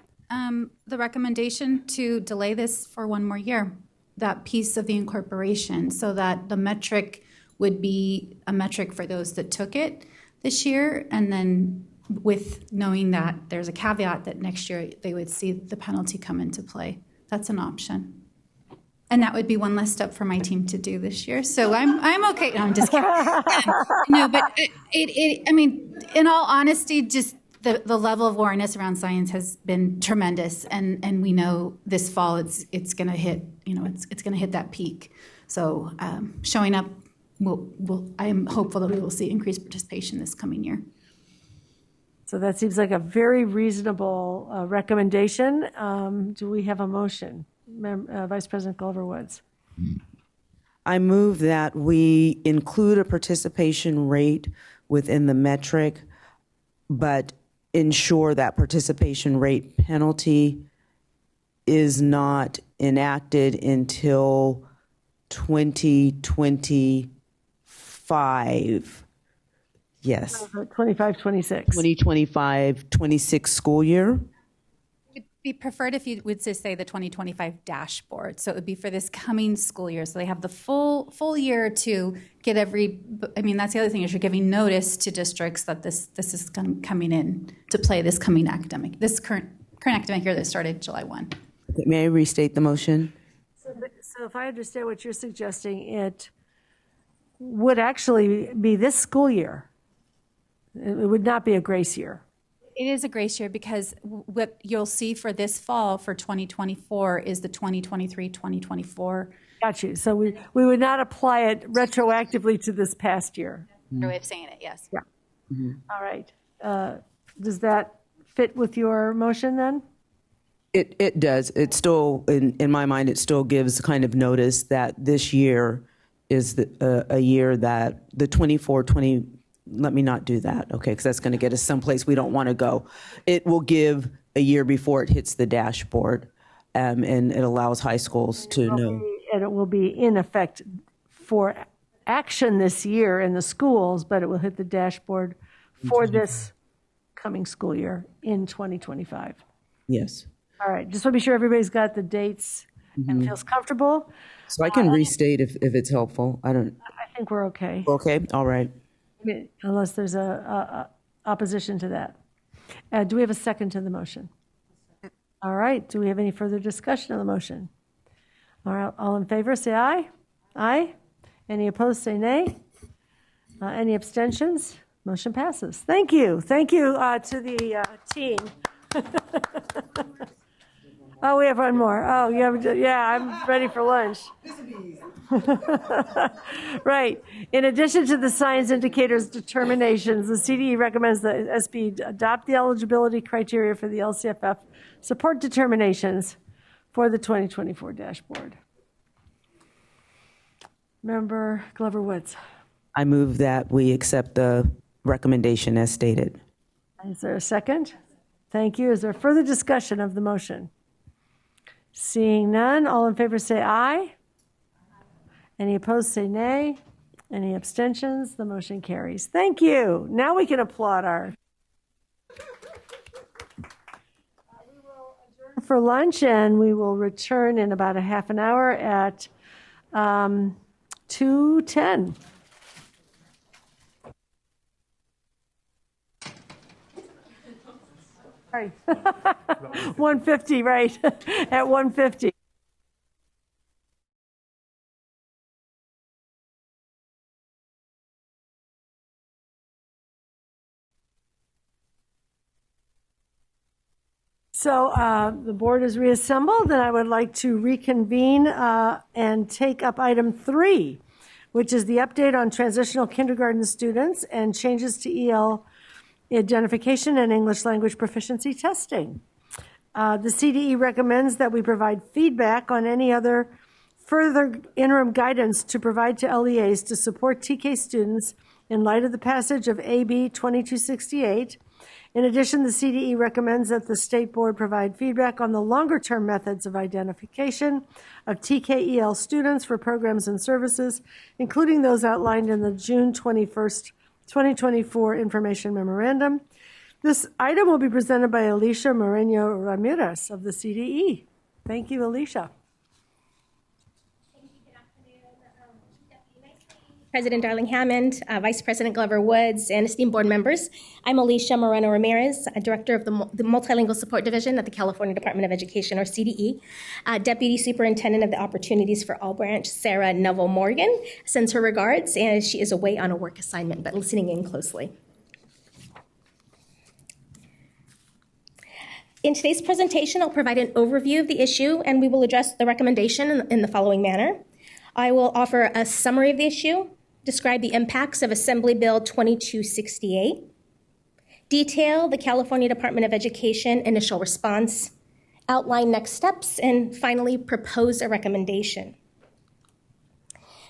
the recommendation to delay this for one more year, that piece of the incorporation, so that the metric would be a metric for those that took it this year, and then with knowing that there's a caveat that next year they would see the penalty come into play. That's an option. And that would be one less step for my team to do this year. So I'm okay. No, I'm just kidding. No, but I mean, in all honesty, just the level of awareness around science has been tremendous, and we know this fall it's going to hit, it's going to hit that peak. So showing up, I am hopeful that we will see increased participation this coming year. So that seems like a very reasonable recommendation. Do we have a motion? Vice President Glover Woods. I move that we include a participation rate within the metric, but ensure that participation rate penalty is not enacted until 2025. Yes. 25-26. 2025-26 school year. It'd be preferred if you would just say the 2025 dashboard. So it would be for this coming school year. So they have the full year to get that's the other thing, is you're giving notice to districts that this is coming in to play this coming this current academic year that started July 1. Okay, may I restate the motion? So if I understand what you're suggesting, it would actually be this school year. It would not be a grace year. It is a grace year, because what you'll see for this fall for 2024 is the 2023-2024. Got you. So we would not apply it retroactively to this past year. Another way of saying it, yes. Yeah. Mm-hmm. All right. Does that fit with your motion then? It does. It still, in my mind, it still gives kind of notice that this year is a year that the 24-20. Let me not do that, okay, because that's going to get us someplace we don't want to go. It will give a year before it hits the dashboard, and it allows high schools to know. And it will be in effect for action this year in the schools, but it will hit the dashboard for this coming school year in 2025. Yes. All right, just want to be sure everybody's got the dates and feels comfortable. So I can restate if it's helpful. I think we're okay. Okay, all right. Unless there's a opposition to that. Do we have a second to the motion? All right. Do we have any further discussion on the motion? All right. All in favor, say aye. Aye. Any opposed, say nay. Any abstentions? Motion passes. Thank you. Thank you to the team. Oh, we have one more. Oh, I'm ready for lunch. Right. In addition to the science indicators determinations, the CDE recommends that SB adopt the eligibility criteria for the LCFF support determinations for the 2024 dashboard. Member Glover Woods. I move that we accept the recommendation as stated. Is there a second? Thank you. Is there further discussion of the motion? Seeing none, all in favor say aye. Any opposed say nay. Any abstentions? The motion carries. Thank you. Now we can applaud our. We will adjourn for lunch, and we will return in about a half an hour at 2:10. Sorry. 1:50, right? At 1:50. So the board is reassembled, and I would like to reconvene and take up item 3, which is the update on transitional kindergarten students and changes to EL identification and English language proficiency testing. The CDE recommends that we provide feedback on any other further interim guidance to provide to LEAs to support TK students in light of the passage of AB 2268. In addition, the CDE recommends that the State Board provide feedback on the longer-term methods of identification of TKEL students for programs and services, including those outlined in the June 21st, 2024 Information Memorandum. This item will be presented by Alicia Moreno Ramirez of the CDE. Thank you, Alicia. President Darling Hammond, Vice President Glover Woods, and esteemed board members. I'm Alicia Moreno Ramirez, Director of the Multilingual Support Division at the California Department of Education, or CDE. Deputy Superintendent of the Opportunities for All Branch, Sarah Neville Morgan, sends her regards, and she is away on a work assignment, but listening in closely. In today's presentation, I'll provide an overview of the issue, and we will address the recommendation in the following manner. I will offer a summary of the issue, describe the impacts of Assembly Bill 2268, detail the California Department of Education initial response, outline next steps, and finally propose a recommendation.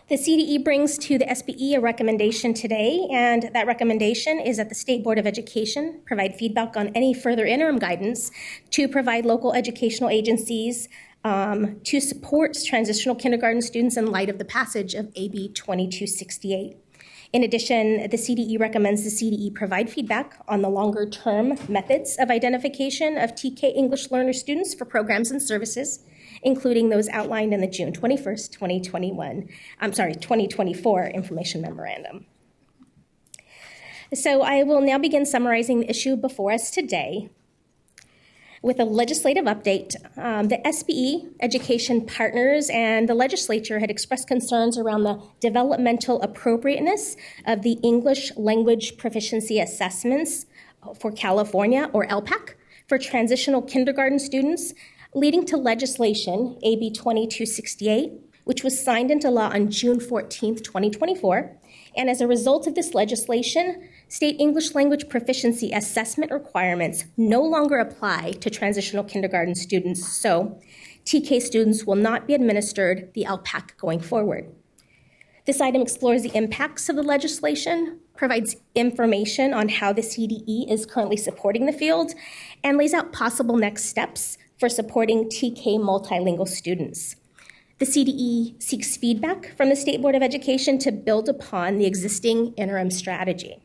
The CDE brings to the SBE a recommendation today, and that recommendation is that the State Board of Education provide feedback on any further interim guidance to provide local educational agencies to support transitional kindergarten students in light of the passage of AB 2268. In addition, the CDE recommends the CDE provide feedback on the longer-term methods of identification of TK English learner students for programs and services, including those outlined in the June 21st, 2024 Information Memorandum. So I will now begin summarizing the issue before us today. With a legislative update, the SBE, education partners, and the legislature had expressed concerns around the developmental appropriateness of the English language proficiency assessments for California, or LPAC, for transitional kindergarten students, leading to legislation, AB 2268, which was signed into law on June 14th, 2024. And as a result of this legislation, state English language proficiency assessment requirements no longer apply to transitional kindergarten students, so TK students will not be administered the LPAC going forward. This item explores the impacts of the legislation, provides information on how the CDE is currently supporting the field, and lays out possible next steps for supporting TK multilingual students. The CDE seeks feedback from the State Board of Education to build upon the existing interim strategy.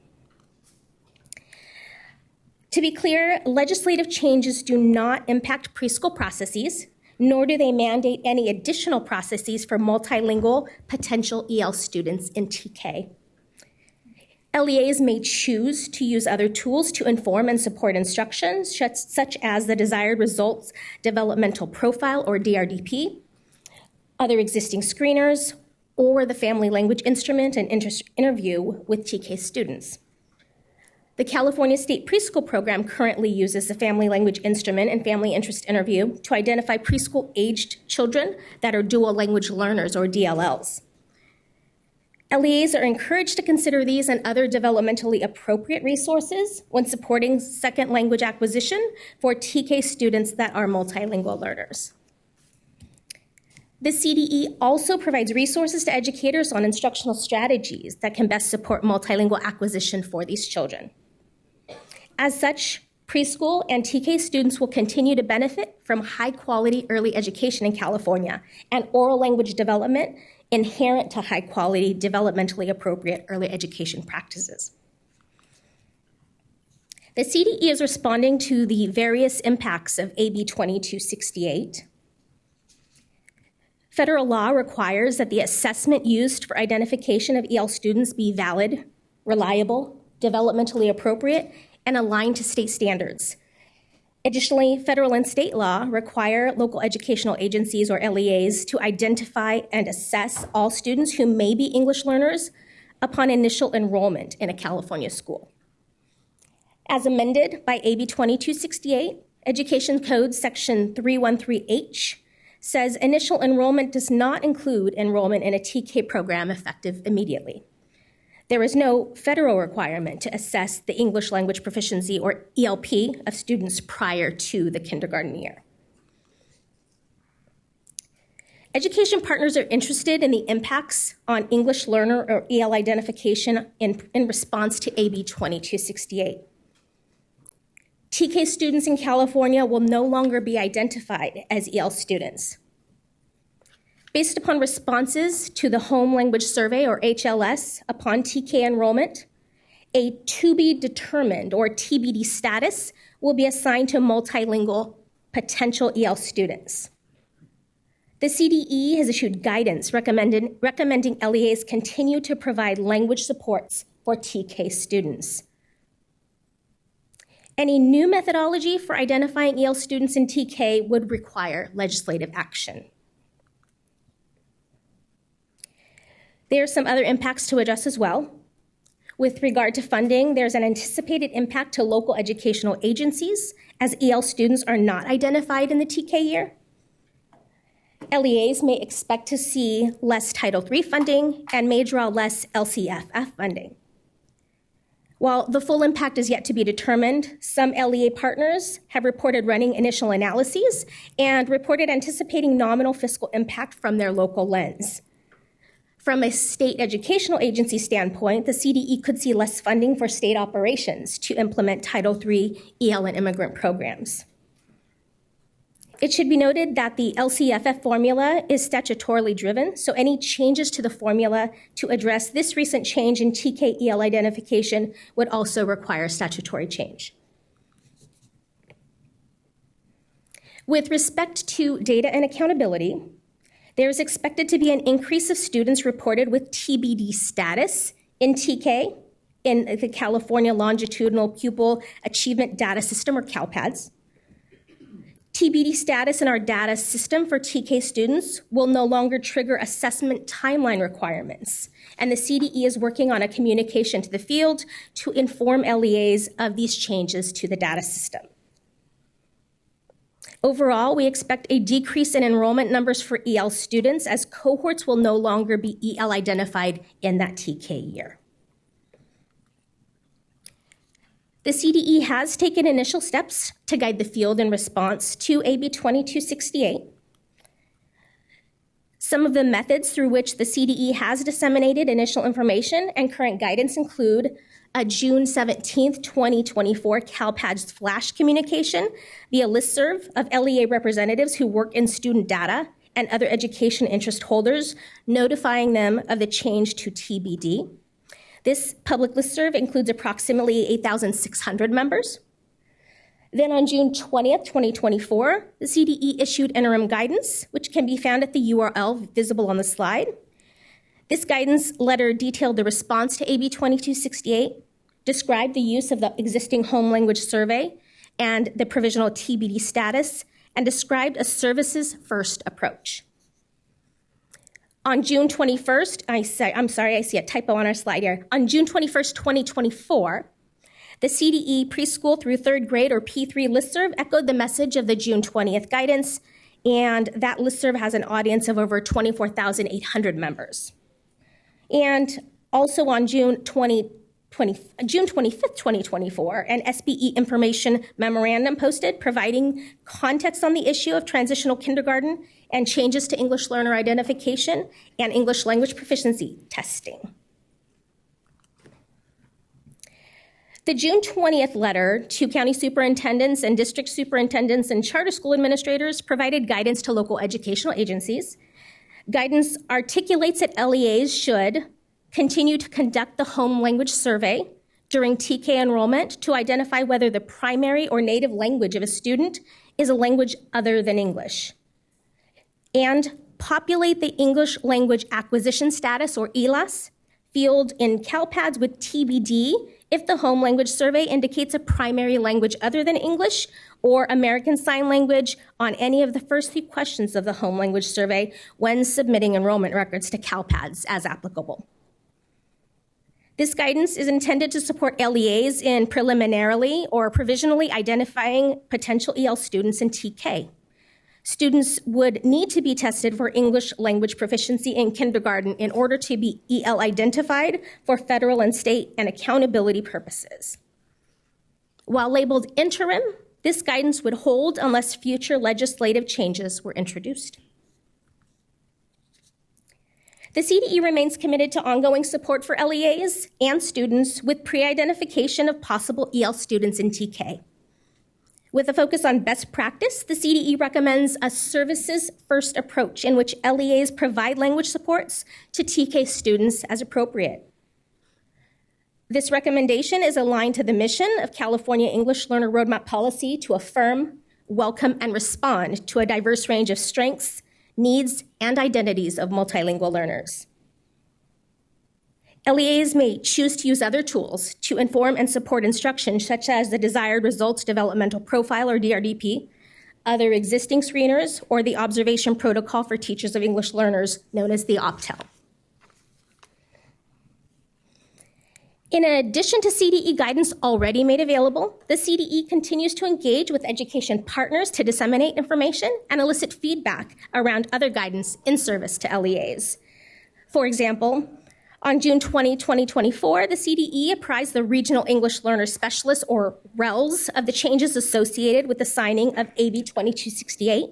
To be clear, legislative changes do not impact preschool processes, nor do they mandate any additional processes for multilingual potential EL students in TK. LEAs may choose to use other tools to inform and support instructions, such as the Desired Results Developmental Profile, or DRDP, other existing screeners, or the Family Language Instrument and interview with TK students. The California State Preschool Program currently uses the Family Language Instrument and Family Interest Interview to identify preschool-aged children that are dual language learners, or DLLs. LEAs are encouraged to consider these and other developmentally appropriate resources when supporting second language acquisition for TK students that are multilingual learners. The CDE also provides resources to educators on instructional strategies that can best support multilingual acquisition for these children. As such, Preschool and TK students will continue to benefit from high-quality early education in California and oral language development inherent to high-quality, developmentally appropriate early education practices. The CDE is responding to the various impacts of AB 2268. Federal law requires that the assessment used for identification of EL students be valid, reliable, developmentally appropriate, and aligned to state standards. Additionally, federal and state law require local educational agencies, or LEAs, to identify and assess all students who may be English learners upon initial enrollment in a California school. As amended by AB 2268, Education Code Section 313H says initial enrollment does not include enrollment in a TK program effective immediately. There is no federal requirement to assess the English language proficiency, or ELP, of students prior to the kindergarten year. Education partners are interested in the impacts on English learner or EL identification in response to AB 2268. TK students in California will no longer be identified as EL students. Based upon responses to the Home Language Survey, or HLS, upon TK enrollment, a to be determined, or TBD status, will be assigned to multilingual potential EL students. The CDE has issued guidance recommending LEAs continue to provide language supports for TK students. Any new methodology for identifying EL students in TK would require legislative action. There are some other impacts to address as well. With regard to funding, there's an anticipated impact to local educational agencies, as EL students are not identified in the TK year. LEAs may expect to see less Title III funding and may draw less LCFF funding. While the full impact is yet to be determined, some LEA partners have reported running initial analyses and reported anticipating nominal fiscal impact from their local lens. From a state educational agency standpoint, the CDE could see less funding for state operations to implement Title III EL and immigrant programs. It should be noted that the LCFF formula is statutorily driven, so any changes to the formula to address this recent change in TK EL identification would also require statutory change. With respect to data and accountability, there is expected to be an increase of students reported with TBD status in TK in the California Longitudinal Pupil Achievement Data System, or CalPADS. TBD status in our data system for TK students will no longer trigger assessment timeline requirements, and the CDE is working on a communication to the field to inform LEAs of these changes to the data system. Overall, we expect a decrease in enrollment numbers for EL students, as cohorts will no longer be EL identified in that TK year. The CDE has taken initial steps to guide the field in response to AB 2268. Some of the methods through which the CDE has disseminated initial information and current guidance include a June 17th, 2024 CalPADS flash communication via listserv of LEA representatives who work in student data and other education interest holders, notifying them of the change to TBD. This public listserv includes approximately 8,600 members. Then on June 20th, 2024, the CDE issued interim guidance, which can be found at the URL visible on the slide. This guidance letter detailed the response to AB 2268, described the use of the existing home language survey and the provisional TBD status, and described a services-first approach. On June 21st, I see a typo on our slide here. On June 21st, 2024, the CDE preschool through third grade, or P3 listserv, echoed the message of the June 20th guidance, and that listserv has an audience of over 24,800 members. And also on June 25th, 2024, an SBE information memorandum posted providing context on the issue of transitional kindergarten and changes to English learner identification and English language proficiency testing. The June 20th letter to county superintendents and district superintendents and charter school administrators provided guidance to local educational agencies. Guidance articulates that LEAs should continue to conduct the home language survey during TK enrollment to identify whether the primary or native language of a student is a language other than English, and populate the English language acquisition status, or ELAS, field in CalPads with TBD if the home language survey indicates a primary language other than English or American Sign Language on any of the first 3 questions of the home language survey when submitting enrollment records to CalPads as applicable. This guidance is intended to support LEAs in preliminarily or provisionally identifying potential EL students in TK. Students would need to be tested for English language proficiency in kindergarten in order to be EL identified for federal and state and accountability purposes. While labeled interim, this guidance would hold unless future legislative changes were introduced. The CDE remains committed to ongoing support for LEAs and students with pre-identification of possible EL students in TK. With a focus on best practice, the CDE recommends a services-first approach in which LEAs provide language supports to TK students as appropriate. This recommendation is aligned to the mission of California English Learner Roadmap Policy to affirm, welcome, and respond to a diverse range of strengths, needs, and identities of multilingual learners. LEAs may choose to use other tools to inform and support instruction, such as the Desired Results Developmental Profile, or DRDP, other existing screeners, or the Observation Protocol for Teachers of English Learners, known as the OPTEL. In addition to CDE guidance already made available, the CDE continues to engage with education partners to disseminate information and elicit feedback around other guidance in service to LEAs. For example, on June 20, 2024, the CDE apprised the Regional English Learner Specialists, or RELs, of the changes associated with the signing of AB 2268.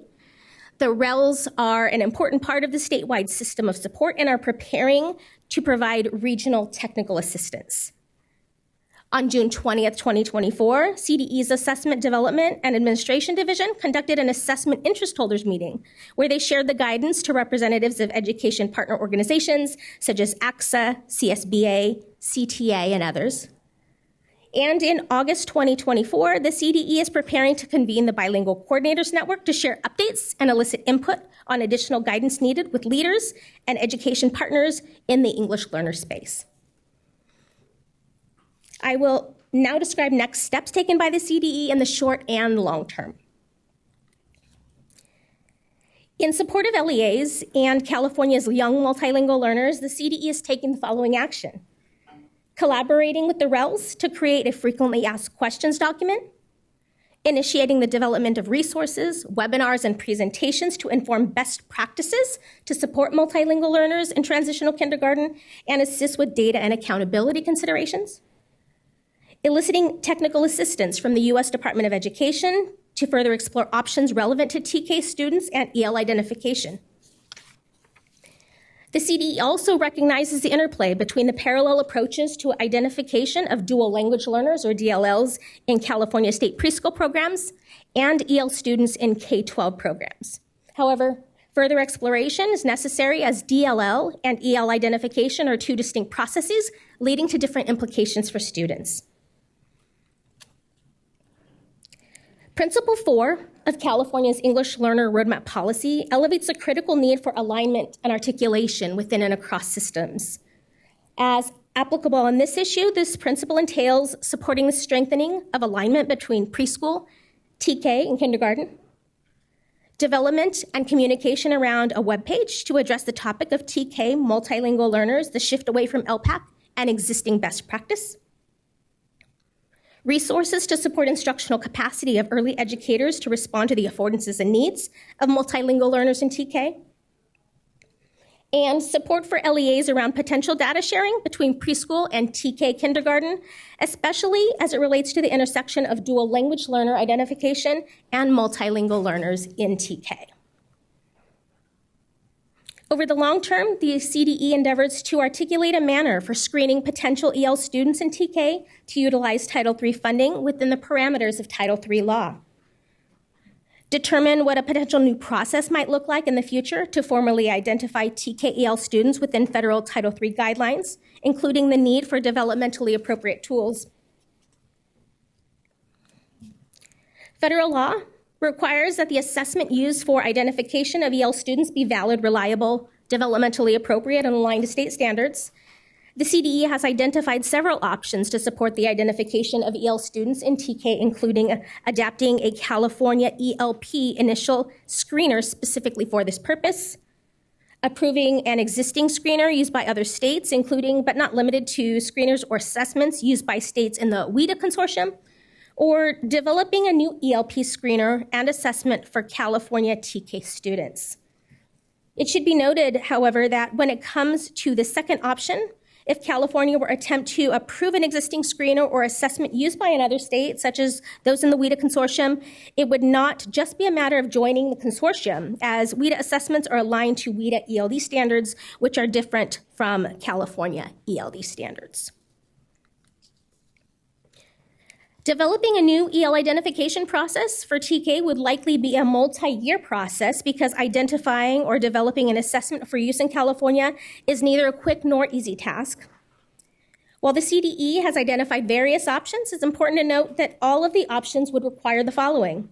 The RELs are an important part of the statewide system of support and are preparing to provide regional technical assistance. On June 20th, 2024, CDE's Assessment Development and Administration Division conducted an assessment interest holders meeting where they shared the guidance to representatives of education partner organizations such as AXA, CSBA, CTA, and others. And in August 2024, the CDE is preparing to convene the Bilingual Coordinators Network to share updates and elicit input on additional guidance needed with leaders and education partners in the English learner space. I will now describe next steps taken by the CDE in the short and long term. In support of LEAs and California's young multilingual learners, the CDE is taking the following action: collaborating with the RELs to create a frequently asked questions document, initiating the development of resources, webinars, and presentations to inform best practices to support multilingual learners in transitional kindergarten and assist with data and accountability considerations, eliciting technical assistance from the U.S. Department of Education to further explore options relevant to TK students and EL identification. The CDE also recognizes the interplay between the parallel approaches to identification of dual language learners, or DLLs, in California state preschool programs and EL students in K-12 programs. However, further exploration is necessary as DLL and EL identification are 2 distinct processes leading to different implications for students. Principle 4 of California's English Learner Roadmap Policy elevates the critical need for alignment and articulation within and across systems. As applicable on this issue, this principle entails supporting the strengthening of alignment between preschool, TK, and kindergarten, development and communication around a webpage to address the topic of TK multilingual learners, the shift away from LPAC and existing best practice, resources to support instructional capacity of early educators to respond to the affordances and needs of multilingual learners in TK, and support for LEAs around potential data sharing between preschool and TK kindergarten, especially as it relates to the intersection of dual language learner identification and multilingual learners in TK. Over the long term, the CDE endeavors to articulate a manner for screening potential EL students in TK to utilize Title III funding within the parameters of Title III law. Determine what a potential new process might look like in the future to formally identify TKEL students within federal Title III guidelines, including the need for developmentally appropriate tools. Federal law requires that the assessment used for identification of EL students be valid, reliable, developmentally appropriate, and aligned to state standards. The CDE has identified several options to support the identification of EL students in TK, including adapting a California ELP initial screener specifically for this purpose, approving an existing screener used by other states, including but not limited to screeners or assessments used by states in the WIDA consortium, or developing a new ELP screener and assessment for California TK students. It should be noted, however, that when it comes to the second option, if California were to attempt to approve an existing screener or assessment used by another state, such as those in the WIDA consortium, it would not just be a matter of joining the consortium, as WIDA assessments are aligned to WIDA ELD standards, which are different from California ELD standards. Developing a new EL identification process for TK would likely be a multi-year process because identifying or developing an assessment for use in California is neither a quick nor easy task. While the CDE has identified various options, it's important to note that all of the options would require the following: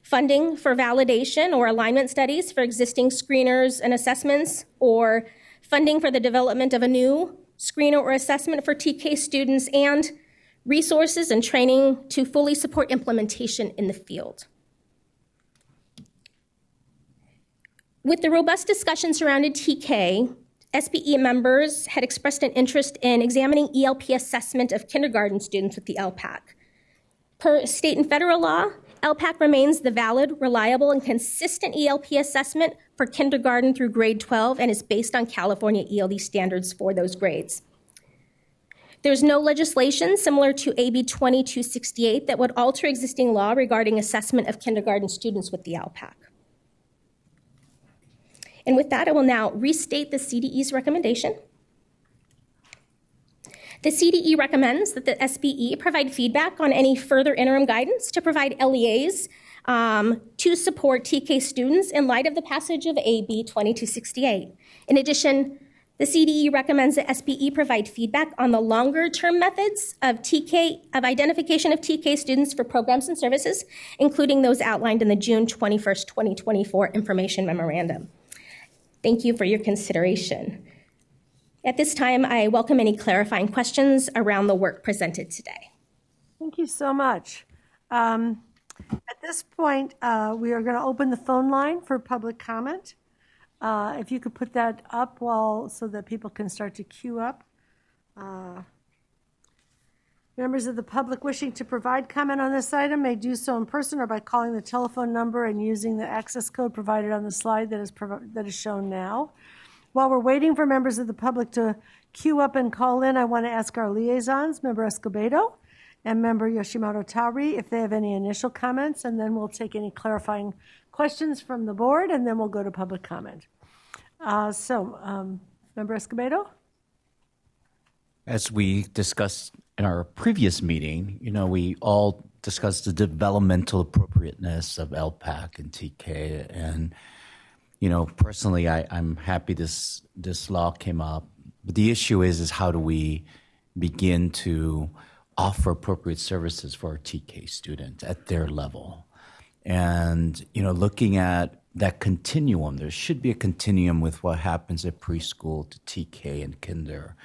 funding for validation or alignment studies for existing screeners and assessments, or funding for the development of a new screener or assessment for TK students, and resources and training to fully support implementation in the field. With the robust discussion surrounding TK, SBE members had expressed an interest in examining ELP assessment of kindergarten students with the LPAC. Per state and federal law, LPAC remains the valid, reliable, and consistent ELP assessment for kindergarten through grade 12 and is based on California ELD standards for those grades. There's no legislation similar to AB 2268 that would alter existing law regarding assessment of kindergarten students with the LPAC. And with that, I will now restate the CDE's recommendation. The CDE recommends that the SBE provide feedback on any further interim guidance to provide LEAs to support TK students in light of the passage of AB 2268. In addition, the CDE recommends that SBE provide feedback on the longer-term methods of identification of TK students for programs and services, including those outlined in the June 21st, 2024 information memorandum. Thank you for your consideration. At this time, I welcome any clarifying questions around the work presented today. Thank you so much. At this point, we are going to open the phone line for public comment. If you could put that up so that people can start to queue up. Members of the public wishing to provide comment on this item may do so in person or by calling the telephone number and using the access code provided on the slide that is shown now. While we're waiting for members of the public to queue up and call in, I want to ask our liaisons, Member Escobedo and Member Yoshimoto Tauri, if they have any initial comments, and then we'll take any clarifying questions from the board, and then we'll go to public comment. Member Escobedo? As we discussed in our previous meeting, we all discussed the developmental appropriateness of LPAC and TK, and personally, I'm happy this law came up. But the issue is how do we begin to offer appropriate services for our TK students at their level? And, looking at that continuum, there should be a continuum with what happens at preschool to TK and kinder.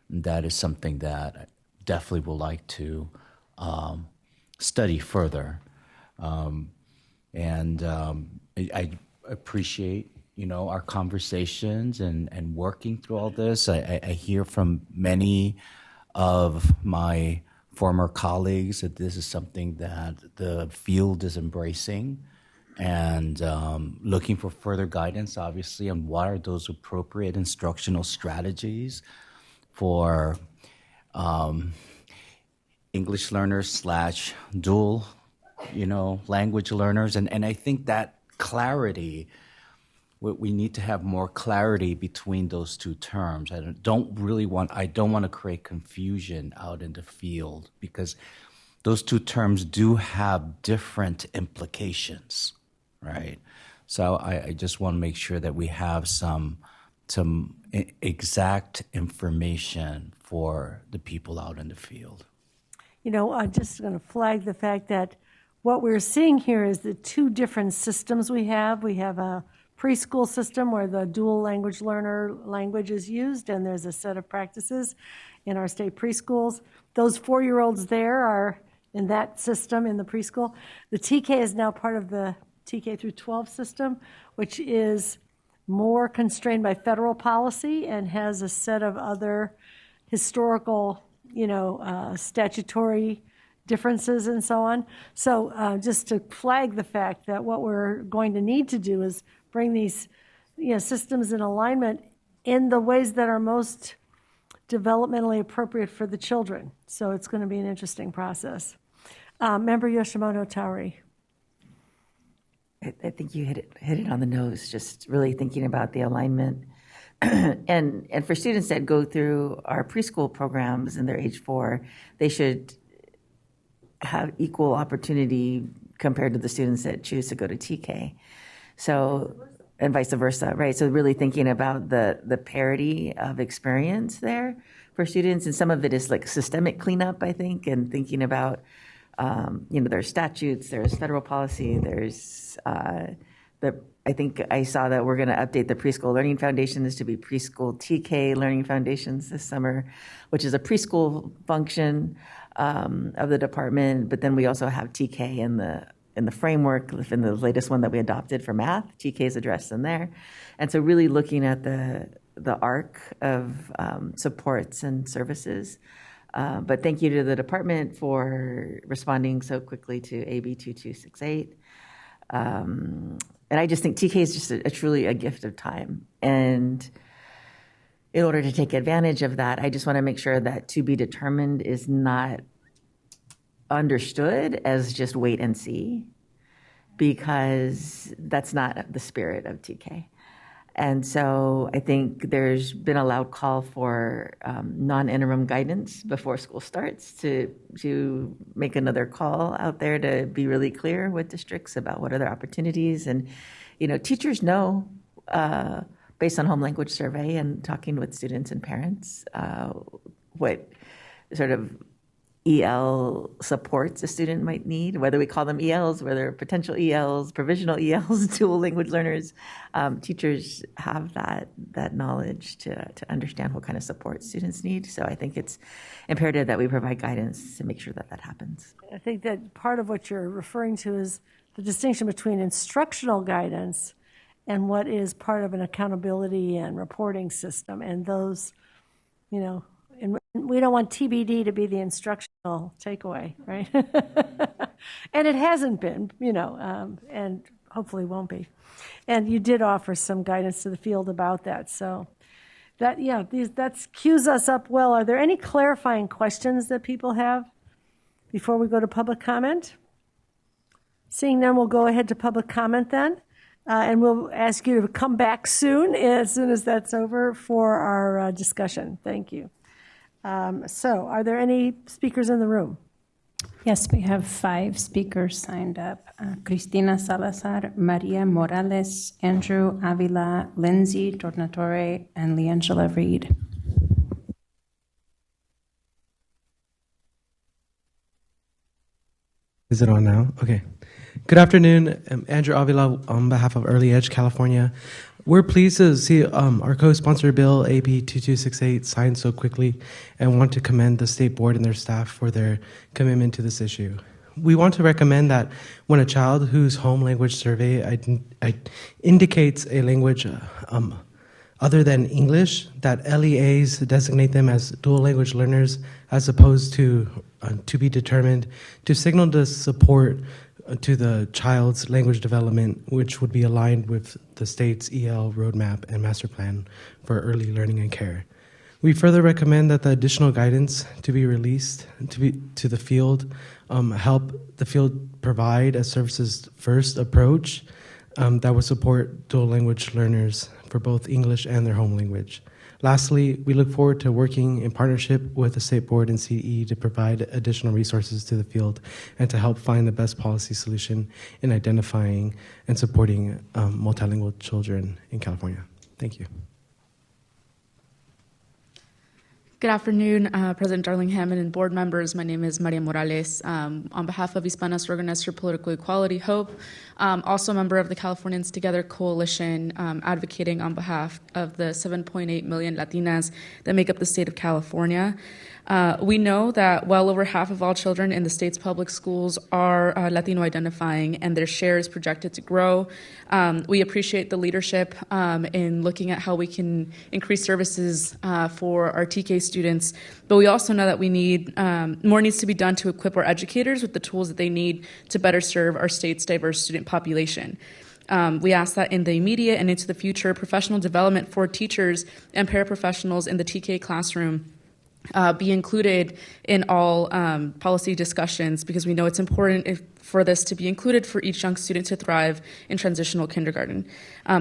And that is something that I definitely would like to study further. I appreciate, our conversations and working through all this. I hear from many of my former colleagues that this is something that the field is embracing and looking for further guidance, obviously, on what are those appropriate instructional strategies for English learners / dual, language learners. And I think that clarity we need to have more clarity between those two terms. I don't want to create confusion out in the field, because those two terms do have different implications, right? So I just want to make sure that we have some exact information for the people out in the field. You know, I'm just going to flag the fact that what we're seeing here is the two different systems we have. We have a preschool system where the dual language learner language is used, and there's a set of practices in our state preschools. Those 4-year-olds there are in that system in the preschool. The TK is now part of the TK through 12 system, which is more constrained by federal policy and has a set of other historical, statutory differences and so on. So just to flag the fact that what we're going to need to do is bring these systems in alignment in the ways that are most developmentally appropriate for the children. So it's going to be an interesting process. Member Yoshimoto Tauri. I think you hit it on the nose, just really thinking about the alignment. And for students that go through our preschool programs and they're age 4, they should have equal opportunity compared to the students that choose to go to TK. So, and vice versa, right? So really thinking about the parity of experience there for students. And some of it is like systemic cleanup, I think, and thinking about, there's statutes, there's federal policy, there's I think I saw that we're going to update the preschool learning foundations to be preschool TK learning foundations this summer, which is a preschool function of the department. But then we also have TK in the framework, in the latest one that we adopted for math. TK is addressed in there. And so really looking at the arc of supports and services. But thank you to the department for responding so quickly to AB 2268. And I just think TK is just truly a gift of time. And in order to take advantage of that, I just want to make sure that to be determined is not understood as just wait and see, because that's not the spirit of TK. And so I think there's been a loud call for non-interim guidance before school starts to make another call out there to be really clear with districts about what other opportunities. And, teachers know, based on home language survey and talking with students and parents, what sort of EL supports a student might need, whether we call them ELs, whether potential ELs, provisional ELs, dual language learners. Teachers have that knowledge to understand what kind of support students need. So I think it's imperative that we provide guidance to make sure that happens. I think that part of what you're referring to is the distinction between instructional guidance and what is part of an accountability and reporting system. And those, and we don't want TBD to be the instructional takeaway, right? And it hasn't been, and hopefully won't be. And you did offer some guidance to the field about that. So that cues us up well. Are there any clarifying questions that people have before we go to public comment? Seeing none, we'll go ahead to public comment then. And we'll ask you to come back soon as that's over for our discussion. Thank you. So are there any speakers in the room? Yes, we have 5 speakers signed up. Cristina Salazar, Maria Morales, Andrew Avila, Lindsay Tornatore, and Leangela Reed. Is it on now? Okay. Good afternoon. I'm Andrew Avila on behalf of Early Edge California. We're pleased to see our co-sponsor bill, AB 2268, signed so quickly, and want to commend the State Board and their staff for their commitment to this issue. We want to recommend that when a child whose home language survey indicates a language other than English, that LEAs designate them as dual language learners as opposed to be determined, to signal the support to the child's language development, which would be aligned with the state's EL roadmap and master plan for early learning and care. We further recommend that the additional guidance to be released to the field help the field provide a services first approach that will support dual language learners for both English and their home language. Lastly, we look forward to working in partnership with the State Board and CE to provide additional resources to the field and to help find the best policy solution in identifying and supporting multilingual children in California. Thank you. Good afternoon, President Darling Hammond and board members. My name is Maria Morales. On behalf of Hispanas Organized for Political Equality, HOPE, also a member of the Californians Together Coalition, advocating on behalf of the 7.8 million Latinas that make up the state of California. We know that well over half of all children in the state's public schools are Latino identifying, and their share is projected to grow. We appreciate the leadership in looking at how we can increase services for our TK students, but we also know that we need more needs to be done to equip our educators with the tools that they need to better serve our state's diverse student population. We ask that in the immediate and into the future, professional development for teachers and paraprofessionals in the TK classroom be included in all policy discussions, because we know it's important for this to be included for each young student to thrive in transitional kindergarten.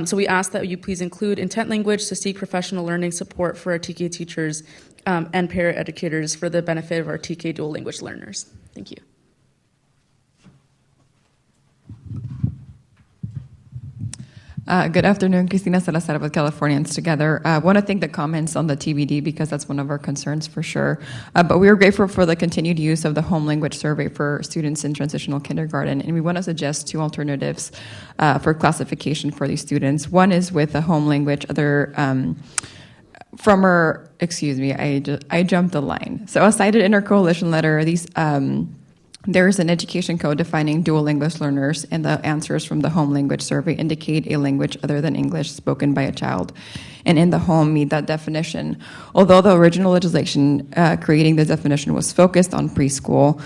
So we ask that you please include intent language to seek professional learning support for our TK teachers and paraeducators for the benefit of our TK dual language learners. Thank you. Good afternoon, Cristina Salazar with Californians Together. I want to thank the comments on the TBD because that's one of our concerns for sure. But we are grateful for the continued use of the home language survey for students in transitional kindergarten, and we want to suggest two alternatives for classification for these students. One is with a home language, I jumped the line. So as cited in our coalition letter, there is an education code defining dual English learners, and the answers from the home language survey indicate a language other than English spoken by a child, and in the home meet that definition. Although the original legislation creating the definition was focused on preschool,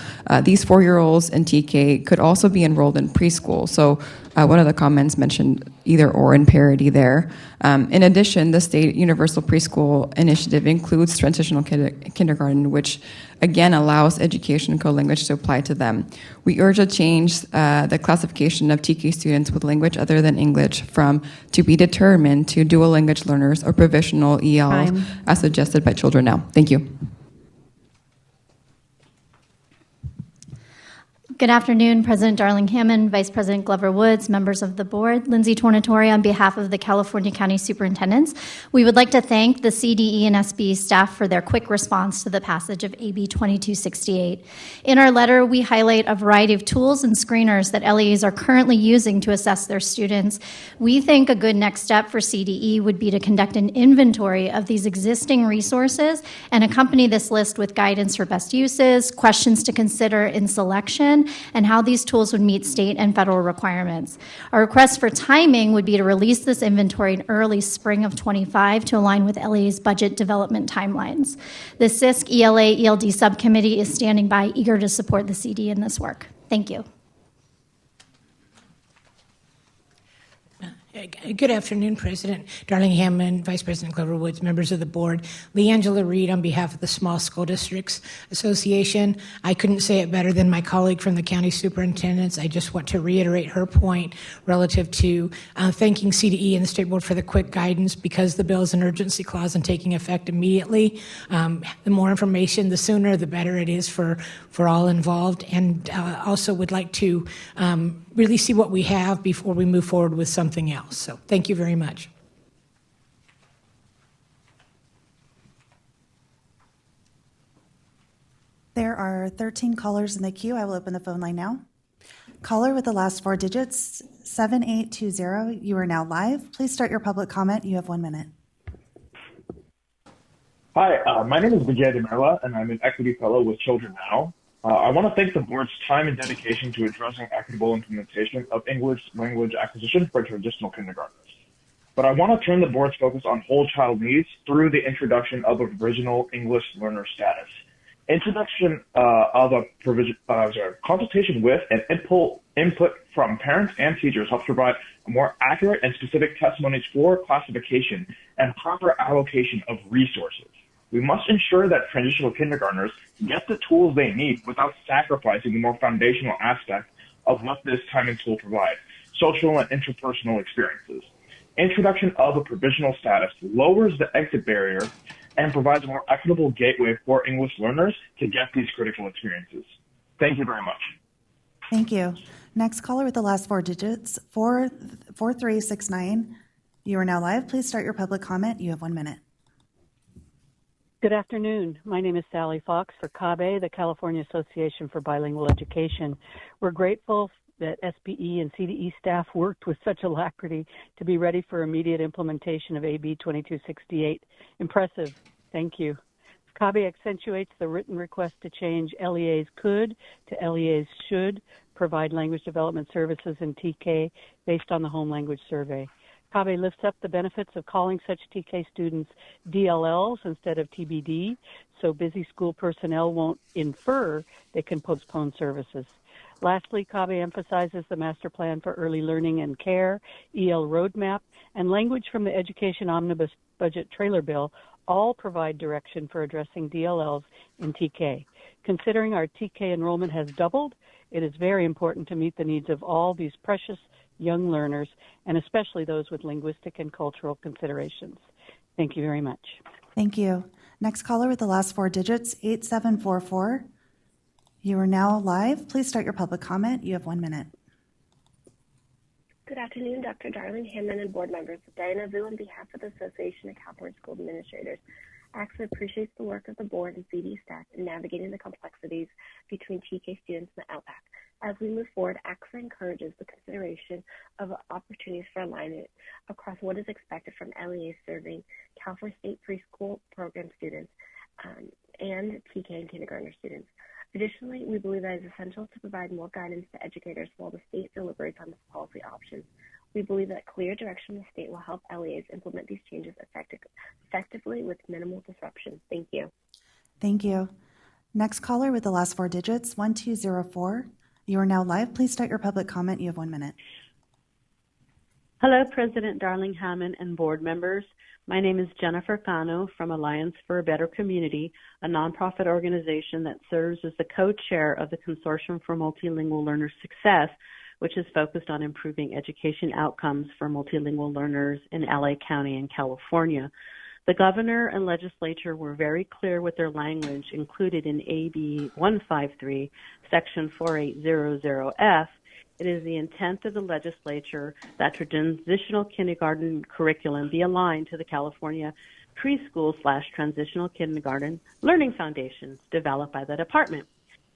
these 4-year-olds in TK could also be enrolled in preschool. So one of the comments mentioned either or in parity there. In addition, the state universal preschool initiative includes transitional kindergarten, which again allows education co-language to apply to them. We urge a change the classification of TK students with language other than English from to be determined to dual language learners or provisional EL as suggested by Children Now. Thank you. Good afternoon, President Darling Hammond, Vice President Glover Woods, members of the board. Lindsay Tornatore on behalf of the California County Superintendents. We would like to thank the CDE and SBE staff for their quick response to the passage of AB 2268. In our letter, we highlight a variety of tools and screeners that LEAs are currently using to assess their students. We think a good next step for CDE would be to conduct an inventory of these existing resources and accompany this list with guidance for best uses, questions to consider in selection, and how these tools would meet state and federal requirements. Our request for timing would be to release this inventory in early spring of 25 to align with LEA's budget development timelines. The CISC ELA ELD subcommittee is standing by, eager to support the CD in this work. Thank you. Good afternoon, President Darling Hammond, Vice President Glover Woods, members of the board. Leangela Reed on behalf of the Small School Districts Association. I couldn't say it better than my colleague from the county superintendents. I just want to reiterate her point relative to thanking CDE and the State Board for the quick guidance, because the bill is an urgency clause and taking effect immediately. The more information, the sooner, the better it is for all involved. And also would like to really see what we have before we move forward with something else. So thank you very much. There are 13 callers in the queue. I will open the phone line now. Caller with the last 4 digits, 7820. You are now live. Please start your public comment. You have 1 minute. Hi, my name is Vijay Demerla, and I'm an equity fellow with Children Now. I want to thank the board's time and dedication to addressing equitable implementation of English language acquisition for transitional kindergartners. But I want to turn the board's focus on whole child needs through the introduction of a provisional English learner status. Introduction of a consultation with and input from parents and teachers helps provide a more accurate and specific testimonies for classification and proper allocation of resources. We must ensure that transitional kindergartners get the tools they need without sacrificing the more foundational aspect of what this time in school provides. social and interpersonal experiences. Introduction of a provisional status lowers the exit barrier and provides a more equitable gateway for English learners to get these critical experiences. Thank you very much. Thank you. Next caller with the last four digits, 4369. You are now live. Please start your public comment. You have 1 minute. Good afternoon. My name is Sally Fox for CABE, the California Association for Bilingual Education. We're grateful that SPE and CDE staff worked with such alacrity to be ready for immediate implementation of AB 2268. Impressive. Thank you. CABE accentuates the written request to change LEA's could to LEA's should provide language development services in TK based on the home language survey. CABE lifts up the benefits of calling such TK students DLLs instead of TBD, so busy school personnel won't infer they can postpone services. Lastly, CABE emphasizes the Master Plan for Early Learning and Care, EL Roadmap, and language from the Education Omnibus Budget Trailer Bill all provide direction for addressing DLLs in TK. Considering our TK enrollment has doubled, it is very important to meet the needs of all these precious young learners, and especially those with linguistic and cultural considerations. Thank you very much. Thank you. Next caller with the last four digits, 8744. You are now live. Please start your public comment. You have 1 minute. Good afternoon, Dr. Darling Hammond and board members. Diana Vu on behalf of the Association of California School Administrators. AXA appreciates the work of the board and CD staff in navigating the complexities between TK students and the LPAC. As we move forward, AXA encourages the consideration of opportunities for alignment across what is expected from LEAs serving California State preschool program students and TK and kindergartner students. Additionally, we believe that it is essential to provide more guidance to educators while the state deliberates on this policy options. We believe that clear direction from the state will help LEAs implement these changes effectively with minimal disruption. Thank you. Thank you. Next caller with the last four digits, 1204. You are now live. Please start your public comment. You have 1 minute. Hello, President Darling Hammond and board members. My name is Jennifer Cano from Alliance for a Better Community, a nonprofit organization that serves as the co-chair of the Consortium for Multilingual Learner Success, which is focused on improving education outcomes for multilingual learners in LA County and California. The governor and legislature were very clear with their language included in AB 153, Section 4800F. It is the intent of the legislature that transitional kindergarten curriculum be aligned to the California preschool/transitional kindergarten learning foundations developed by the department.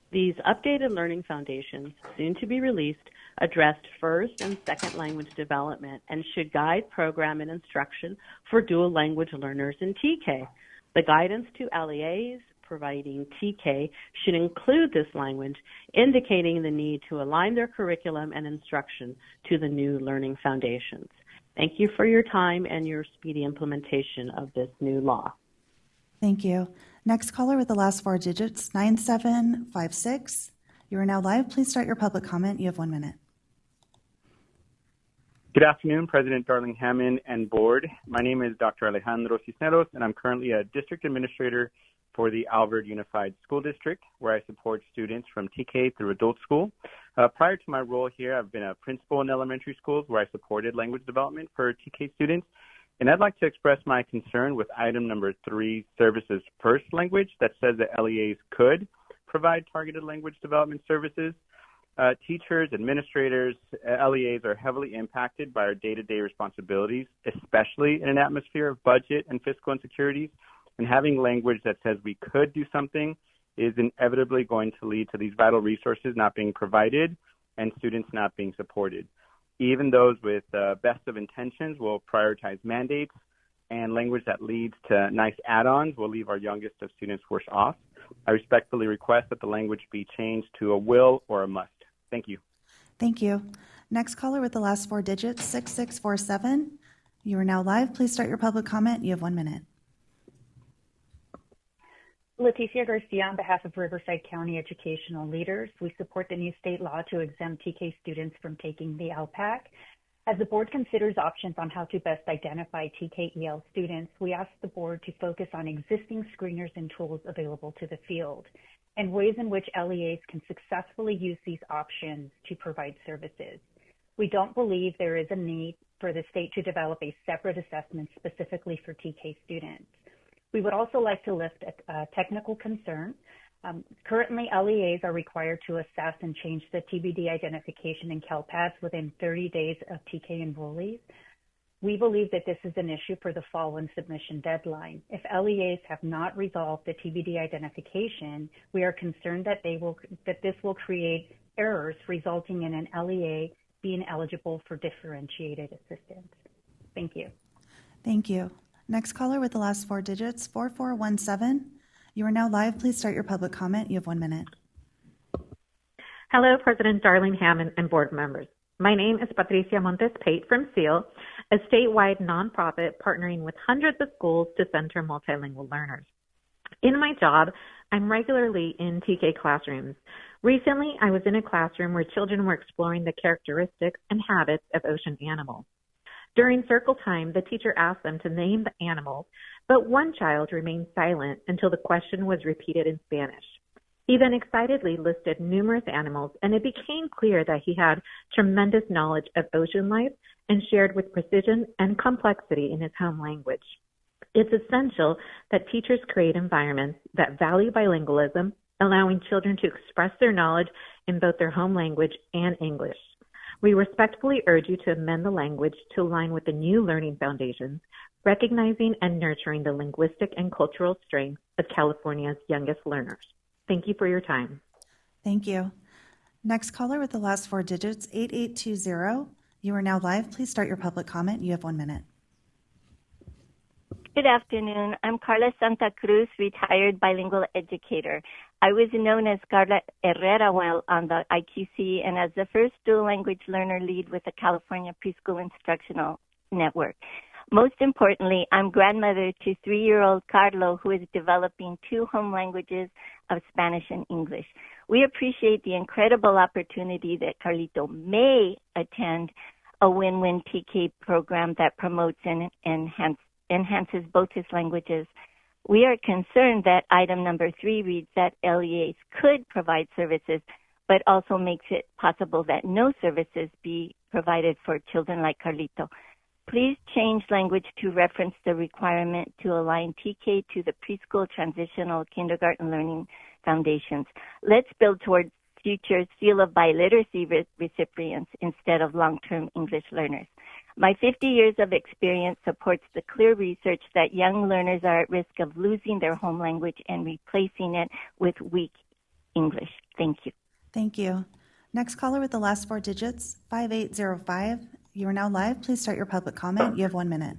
These updated learning foundations, soon to be released, addressed first and second language development and should guide program and instruction for dual language learners in TK. The guidance to LEAs providing TK should include this language, indicating the need to align their curriculum and instruction to the new learning foundations. Thank you for your time and your speedy implementation of this new law. Thank you. Next caller with the last four digits, 9756. You are now live. Please start your public comment. You have 1 minute. Good afternoon, President Darling Hammond and board. My name is Dr. Alejandro Cisneros, and I'm currently a district administrator for the Alvord Unified School District, where I support students from TK through adult school. Prior to my role here, I've been a principal in elementary schools where I supported language development for TK students. And I'd like to express my concern with item number 3, services first language, that says that LEAs could provide targeted language development services. Teachers, administrators, LEAs are heavily impacted by our day-to-day responsibilities, especially in an atmosphere of budget and fiscal insecurities. And having language that says we could do something is inevitably going to lead to these vital resources not being provided and students not being supported. Even those with best of intentions will prioritize mandates, and language that leads to nice add-ons will leave our youngest of students worse off. I respectfully request that the language be changed to a will or a must. Thank you. Thank you. Next caller with the last four digits, 6647. You are now live. Please start your public comment. You have 1 minute. Leticia Garcia on behalf of Riverside County Educational Leaders. We support the new state law to exempt TK students from taking the LPAC. As the board considers options on how to best identify TKEL students, we ask the board to focus on existing screeners and tools available to the field and ways in which LEAs can successfully use these options to provide services. We don't believe there is a need for the state to develop a separate assessment specifically for TK students. We would also like to lift a technical concern. Currently, LEAs are required to assess and change the TBD identification in CalPADS within 30 days of TK enrollees. We believe that this is an issue for the fall and submission deadline. If LEAs have not resolved the TBD identification, we are concerned that this will create errors resulting in an LEA being eligible for differentiated assistance. Thank you. Thank you. Next caller with the last four digits, 4417. You are now live. Please start your public comment. You have 1 minute. Hello, President Darlene Hammond and board members. My name is Patricia Montes Pate from SEAL, a statewide nonprofit partnering with hundreds of schools to center multilingual learners. In my job, I'm regularly in TK classrooms. Recently, I was in a classroom where children were exploring the characteristics and habits of ocean animals. During circle time, the teacher asked them to name the animals, but one child remained silent until the question was repeated in Spanish. He then excitedly listed numerous animals, and it became clear that he had tremendous knowledge of ocean life and shared with precision and complexity in his home language. It's essential that teachers create environments that value bilingualism, allowing children to express their knowledge in both their home language and English. We respectfully urge you to amend the language to align with the new learning foundations, recognizing and nurturing the linguistic and cultural strengths of California's youngest learners. Thank you for your time. Thank you. Next caller with the last four digits, 8820. You are now live. Please start your public comment. You have 1 minute. Good afternoon. I'm Carla Santa Cruz, retired bilingual educator. I was known as Carla Herrera while on the IQC and as the first dual language learner lead with the California Preschool Instructional Network. Most importantly, I'm grandmother to 3-year-old Carlo, who is developing 2 home languages of Spanish and English. We appreciate the incredible opportunity that Carlito may attend a win-win TK program that promotes and enhances both his languages. We are concerned that item number 3 reads that LEAs could provide services, but also makes it possible that no services be provided for children like Carlito. Please change language to reference the requirement to align TK to the preschool, transitional, kindergarten learning foundations. Let's build towards future Seal of Biliteracy recipients instead of long-term English learners. My 50 years of experience supports the clear research that young learners are at risk of losing their home language and replacing it with weak English. Thank you. Thank you. Next caller with the last four digits, 5805. You are now live. Please start your public comment. You have 1 minute.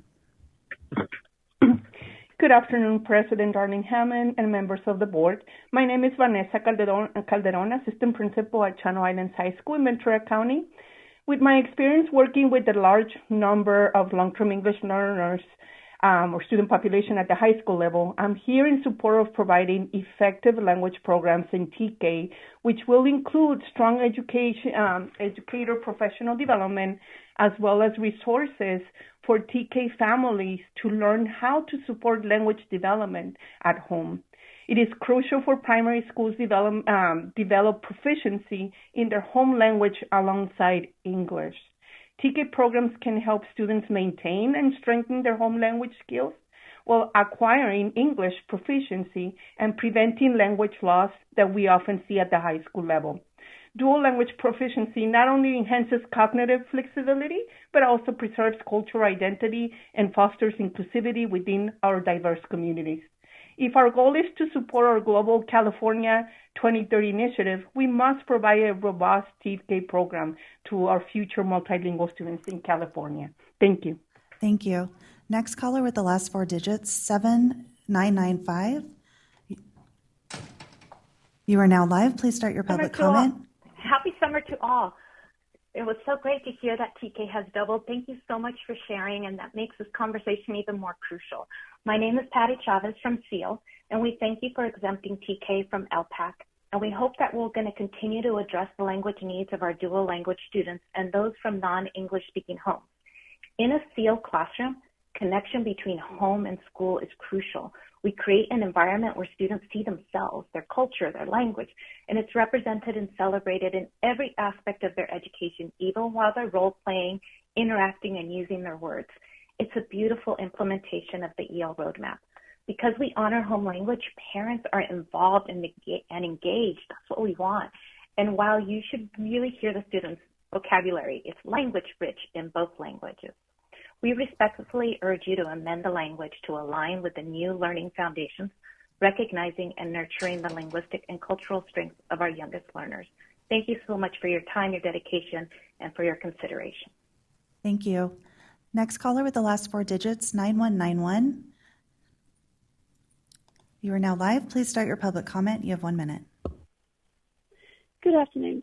Good afternoon, President Darlene Hammond and members of the board. My name is Vanessa Calderon, Assistant Principal at Channel Islands High School in Ventura County. With my experience working with a large number of long-term English learners or student population at the high school level, I'm here in support of providing effective language programs in TK, which will include strong educator professional development, as well as resources for TK families to learn how to support language development at home. It is crucial for primary schools develop proficiency in their home language alongside English. TK programs can help students maintain and strengthen their home language skills while acquiring English proficiency and preventing language loss that we often see at the high school level. Dual language proficiency not only enhances cognitive flexibility, but also preserves cultural identity and fosters inclusivity within our diverse communities. If our goal is to support our Global California 2030 initiative, we must provide a robust TK program to our future multilingual students in California. Thank you. Thank you. Next caller with the last four digits, 7995. You are now live. Please start your public comment. Happy summer to all. It was so great to hear that TK has doubled. Thank you so much for sharing, and that makes this conversation even more crucial. My name is Patty Chavez from SEAL, and we thank you for exempting TK from LPAC. And we hope that we're going to continue to address the language needs of our dual language students and those from non-English speaking homes. In a SEAL classroom, Connection between home and school is crucial. We create an environment where students see themselves, their culture, their language, and it's represented and celebrated in every aspect of their education, even while they're role-playing, interacting, and using their words. It's a beautiful implementation of the EL roadmap. Because we honor home language, parents are involved and engaged. That's what we want. And while you should really hear the students' vocabulary, it's language-rich in both languages. We respectfully urge you to amend the language to align with the new learning foundations, recognizing and nurturing the linguistic and cultural strengths of our youngest learners. Thank you so much for your time, your dedication, and for your consideration. Thank you. Next caller with the last 4 digits, 9191. You are now live. Please start your public comment. You have 1 minute. Good afternoon,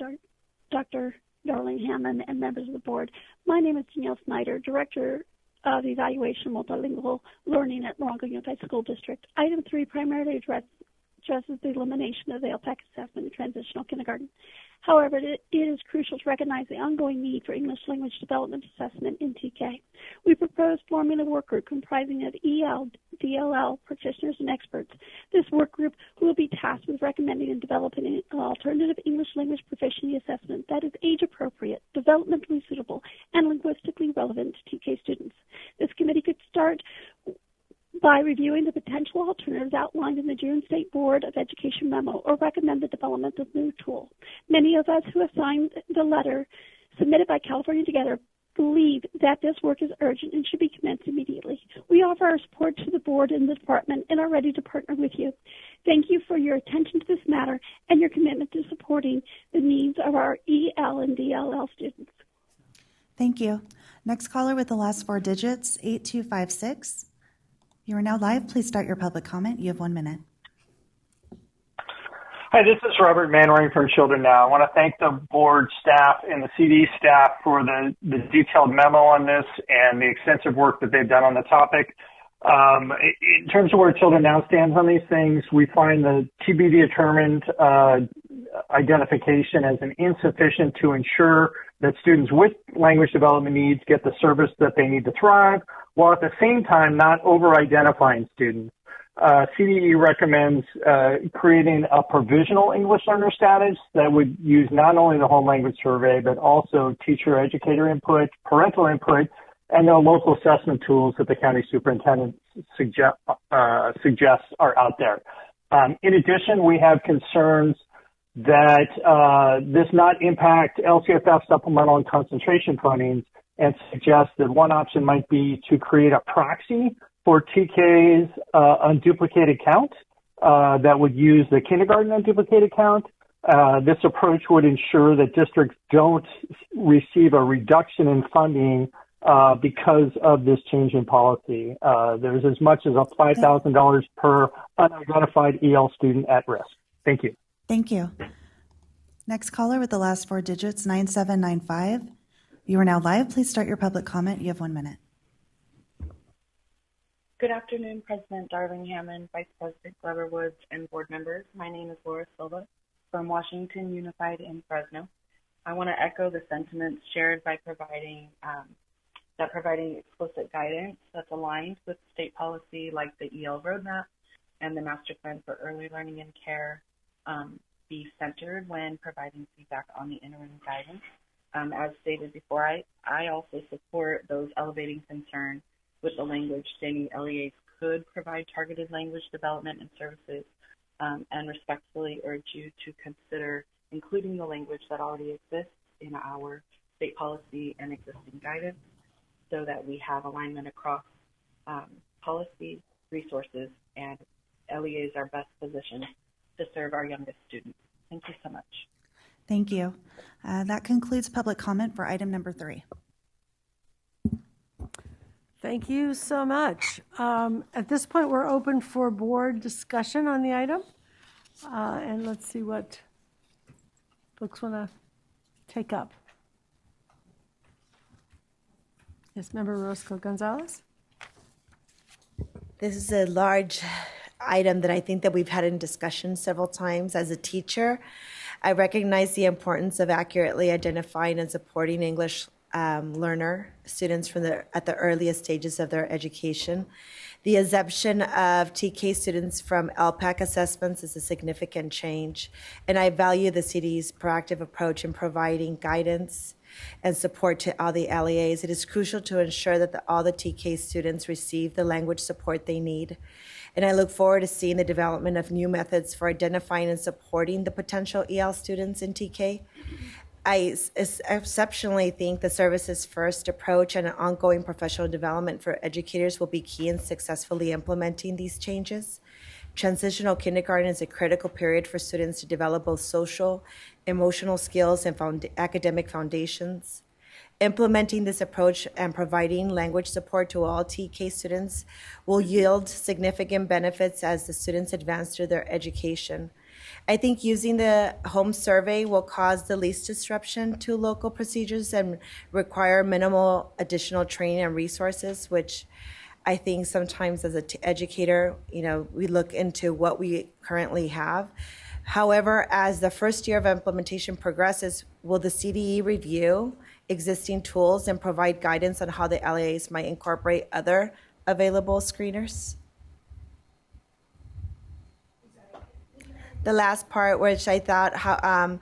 Dr. Darling Hammond and members of the board. My name is Danielle Snyder, Director of Evaluation Multilingual Learning at Morongo Unified School District. Item 3 primarily addresses the elimination of the LPAC assessment in transitional kindergarten. However, it is crucial to recognize the ongoing need for English language development assessment in TK. We propose forming a work group comprising of EL, DLL practitioners and experts. This work group will be tasked with recommending and developing an alternative English language proficiency assessment that is age appropriate, developmentally suitable, and linguistically relevant to TK students. This committee could start by reviewing the potential alternatives outlined in the June State Board of Education memo or recommend the development of new tool. Many of us who have signed the letter submitted by California Together believe that this work is urgent and should be commenced immediately. We offer our support to the board and the department and are ready to partner with you. Thank you for your attention to this matter and your commitment to supporting the needs of our EL and DLL students. Thank you. Next caller with the last 4 digits, 8256. You are now live. Please start your public comment. You have 1 minute. Hi, this is Robert Manwaring from Children Now. I want to thank the board staff and the CD staff for the detailed memo on this and the extensive work that they've done on the topic. In terms of where Children Now stands on these things, we find the TBD determined identification as an insufficient to ensure that students with language development needs get the service that they need to thrive, while at the same time not over-identifying students. CDE recommends creating a provisional English learner status that would use not only the home language survey, but also teacher-educator input, parental input, and the local assessment tools that the county superintendent suggests are out there. In addition, we have concerns that this not impact LCFF supplemental and concentration funding, and suggest that one option might be to create a proxy for TK's unduplicated count that would use the kindergarten unduplicated count. This approach would ensure that districts don't receive a reduction in funding because of this change in policy. There's as much as a $5,000 per unidentified EL student at risk. Thank you. Thank you. Next caller with the last 4 digits, 9795. You are now live. Please start your public comment. You have 1 minute. Good afternoon, President Darling Hammond, Vice President Glover Woods, and board members. My name is Laura Silva from Washington Unified in Fresno. I want to echo the sentiments shared by providing explicit guidance that's aligned with state policy like the EL roadmap and the master plan for early learning and care be centered when providing feedback on the interim guidance. As stated before, I also support those elevating concerns with the language stating LEAs could provide targeted language development and services, and respectfully urge you to consider including the language that already exists in our state policy and existing guidance so that we have alignment across policy, resources, and LEAs are best positioned to serve our youngest students. Thank you so much. Thank you. That concludes public comment for item number 3. Thank you so much. At this point, we're open for board discussion on the item. And let's see what folks want to take up. Yes, Member Roscoe Gonzalez. This is a large item that I think that we've had in discussion several times. As a teacher, I recognize the importance of accurately identifying and supporting English learner, students at the earliest stages of their education. The exemption of TK students from LPAC assessments is a significant change, and I value the city's proactive approach in providing guidance and support to all the LEAs. It is crucial to ensure that all the TK students receive the language support they need. And I look forward to seeing the development of new methods for identifying and supporting the potential EL students in TK. I exceptionally think the services first approach and ongoing professional development for educators will be key in successfully implementing these changes. Transitional kindergarten is a critical period for students to develop both social, emotional skills and academic foundations. Implementing this approach and providing language support to all TK students will yield significant benefits as the students advance through their education. I think using the home survey will cause the least disruption to local procedures and require minimal additional training and resources, which I think sometimes as an educator, we look into what we currently have. However, as the first year of implementation progresses, will the CDE review existing tools and provide guidance on how the LEAs might incorporate other available screeners? The last part, which I thought how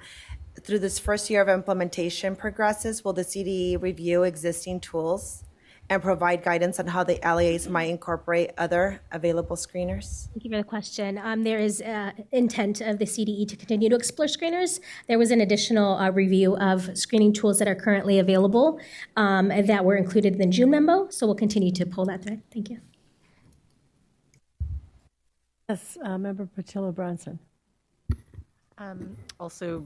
through this first year of implementation progresses, will the CDE review existing tools and provide guidance on how the LEAs might incorporate other available screeners? Thank you for the question. There is intent of the CDE to continue to explore screeners. There was an additional review of screening tools that are currently available that were included in the June memo, so we'll continue to pull that thread. Thank you. Yes, Member Patillo Bronson. Also,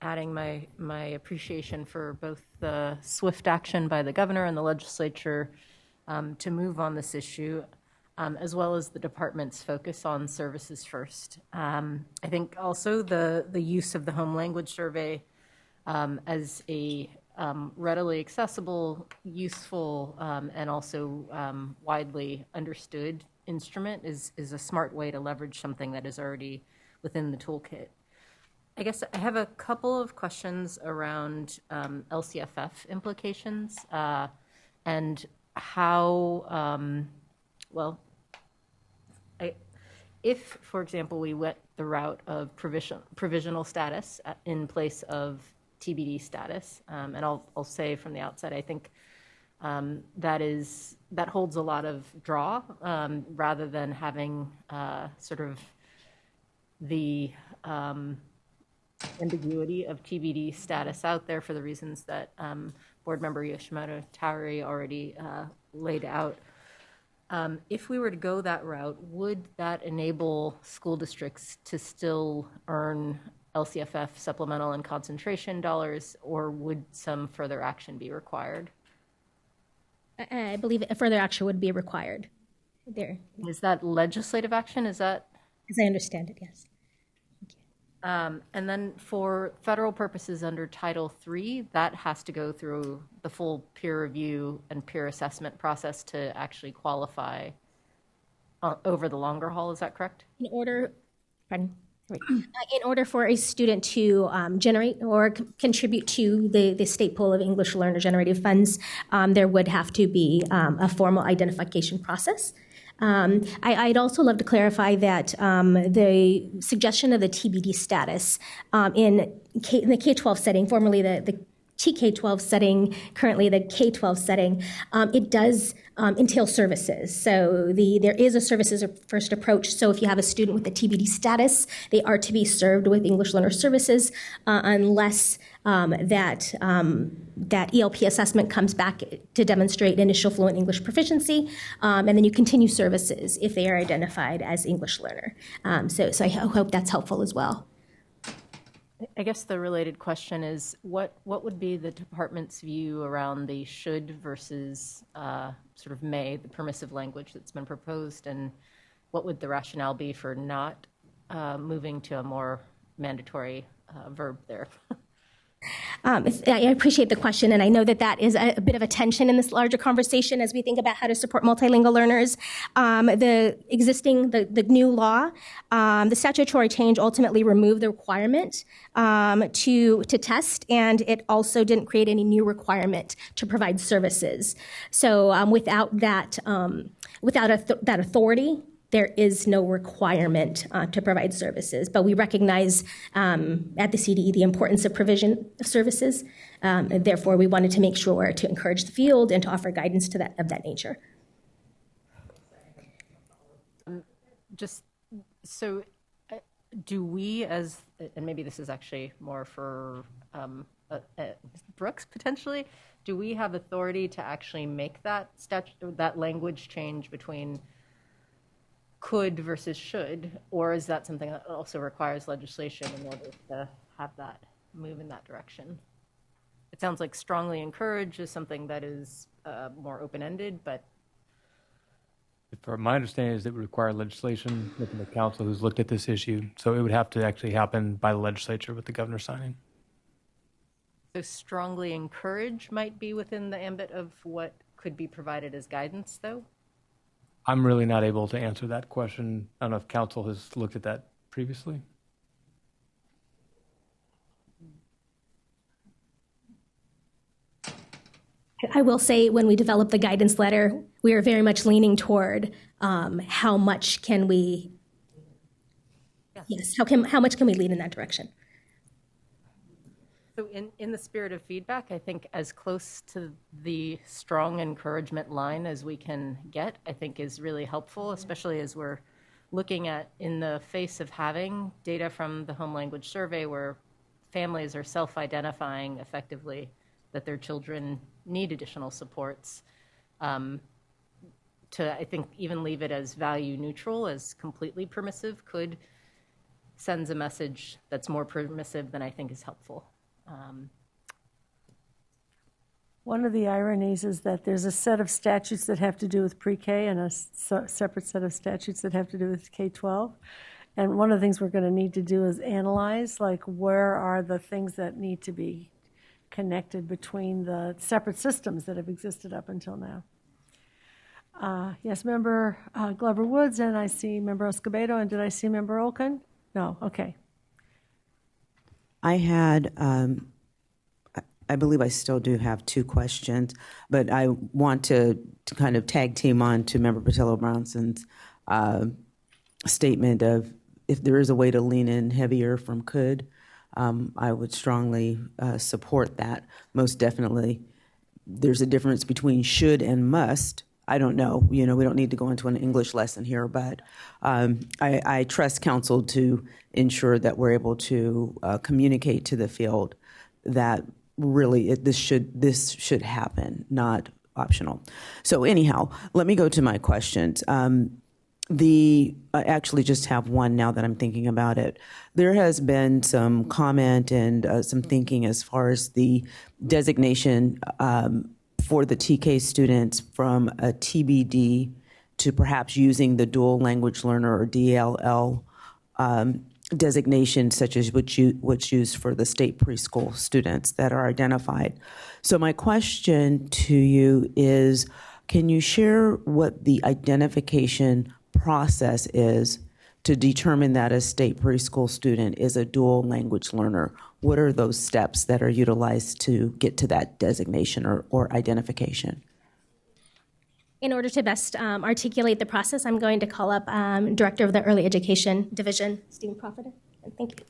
adding my appreciation for both the swift action by the governor and the legislature to move on this issue, as well as the department's focus on services first. I think also the use of the home language survey as a readily accessible, useful, and also widely understood instrument is a smart way to leverage something that is already within the toolkit. I guess I have a couple of questions around LCFF implications and how, if, for example, we went the route of provisional status in place of TBD status, and I'll say from the outset, I think that holds a lot of draw rather than having sort of the ambiguity of TBD status out there for the reasons that Board Member Yoshimoto Tari already laid out. If we were to go that route, would that enable school districts to still earn LCFF supplemental and concentration dollars, or would some further action be required? I believe further action would be required there. Is that legislative action? Is that? As I understand it, yes. And then for federal purposes under Title III, that has to go through the full peer review and peer assessment process to actually qualify over the longer haul. Is that correct? In order for a student to generate or contribute to the state pool of English learner generated funds, there would have to be a formal identification process. I'd also love to clarify that the suggestion of the TBD status in the K-12 setting, formerly the TK-12 setting, currently the K-12 setting, it does entail services. So there is a services first approach. So if you have a student with a TBD status, they are to be served with English learner services unless that ELP assessment comes back to demonstrate initial fluent English proficiency, and then you continue services if they are identified as English learner. So I hope that's helpful as well. I guess the related question is, what would be the department's view around the should versus sort of may, the permissive language that's been proposed, and what would the rationale be for not moving to a more mandatory verb there? I appreciate the question, and I know that that is a bit of a tension in this larger conversation as we think about how to support multilingual learners. The new law, the statutory change ultimately removed the requirement to test, and it also didn't create any new requirement to provide services. So without that authority, there is no requirement to provide services, but we recognize at the CDE the importance of provision of services, and therefore we wanted to make sure to encourage the field and to offer guidance to that of that nature. Do we as, and maybe this is actually more for Brooks potentially, do we have authority to actually make that language change between could versus should, or is that something that also requires legislation in order to have that move in that direction? It sounds like strongly encourage is something that is more open-ended, but my understanding is that it would require legislation within the council who's looked at this issue, so it would have to actually happen by the legislature with the governor signing. So strongly encourage might be within the ambit of what could be provided as guidance, though? I'm really not able to answer that question. I don't know if council has looked at that previously. I will say when we developed the guidance letter, we are very much leaning toward how much can we, how much can we lead in that direction? So in the spirit of feedback, I think as close to the strong encouragement line as we can get, I think is really helpful, especially as we're looking at in the face of having data from the home language survey where families are self-identifying effectively that their children need additional supports. To, I think, even leave it as value neutral, as completely permissive, sends a message that's more permissive than I think is helpful. One of the ironies is that there's a set of statutes that have to do with pre-K and a separate set of statutes that have to do with K-12. And one of the things we're going to need to do is analyze, like, where are the things that need to be connected between the separate systems that have existed up until now. Yes, Member Glover Woods, and I see Member Escobedo, and did I see Member Olken? No, okay. I had, I believe I still do have two questions, but I want to kind of tag team on to Member Patillo-Bronson's statement of if there is a way to lean in heavier from could, I would strongly support that, most definitely. There's a difference between should and must. I don't know. We don't need to go into an English lesson here, but I trust council to ensure that we're able to communicate to the field that really this should happen, not optional. So anyhow, let me go to my questions. I actually just have one now that I'm thinking about it. There has been some comment and some thinking as far as the designation for the TK students from a TBD to perhaps using the dual language learner or DLL designation, such as what's used for the state preschool students that are identified. So my question to you is, can you share what the identification process is to determine that a state preschool student is a dual language learner? What are those steps that are utilized to get to that designation or identification? In order to best articulate the process, I'm going to call up Director of the Early Education Division, Stephen Profiter. Thank you.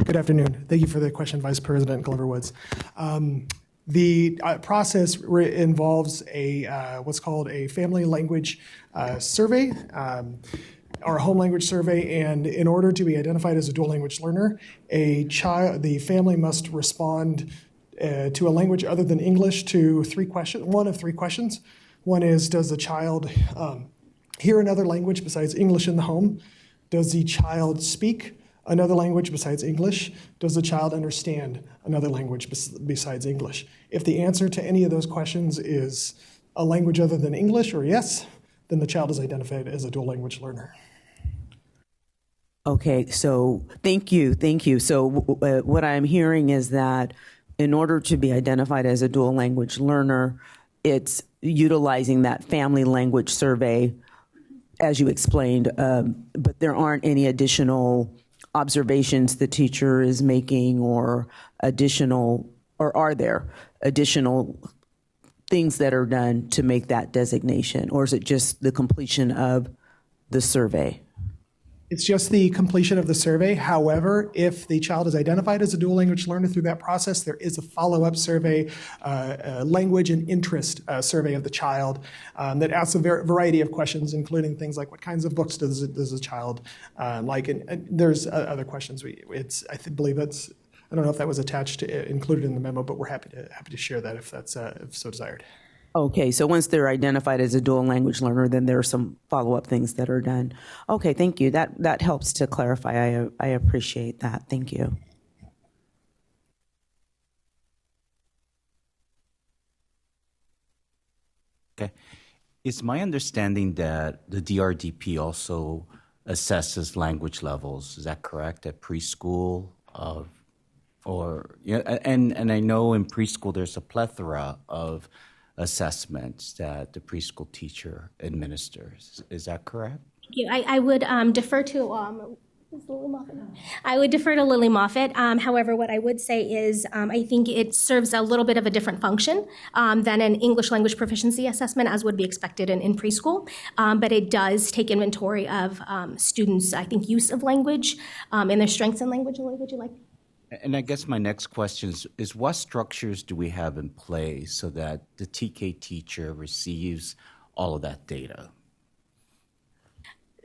Good afternoon. Thank you for the question, Vice President Glover Woods. The process involves what's called a family language survey, or a home language survey, and in order to be identified as a dual language learner, the family must respond to a language other than English to one of three questions. One is, does the child hear another language besides English in the home? Does the child speak another language besides English? Does the child understand another language besides English? If the answer to any of those questions is a language other than English, or yes, then the child is identified as a dual language learner. Okay, so thank you. So what I'm hearing is that in order to be identified as a dual language learner, it's utilizing that family language survey, as you explained, but there aren't any additional observations the teacher is making or are there additional things that are done to make that designation, or is it just the completion of the survey? It's just the completion of the survey. However, if the child is identified as a dual language learner through that process, there is a follow-up survey, language and interest survey of the child that asks a variety of questions, including things like what kinds of books does a child like, and there's other questions. Believe that's, I don't know if that was attached included in the memo, but we're happy to share that if that's if so desired. Okay, so once they're identified as a dual language learner, then there are some follow-up things that are done. Okay, thank you. That helps to clarify. I appreciate that. Thank you. Okay. It's my understanding that the DRDP also assesses language levels. Is that correct? At preschool, and I know in preschool there's a plethora of assessments that the preschool teacher administers. Is that correct? I would defer to Lily Moffat. However, what I would say is I think it serves a little bit of a different function than an English language proficiency assessment, as would be expected in preschool. But it does take inventory of students' I think use of language and their strengths in language. Lily, would you like? And I guess my next question is what structures do we have in place so that the TK teacher receives all of that data?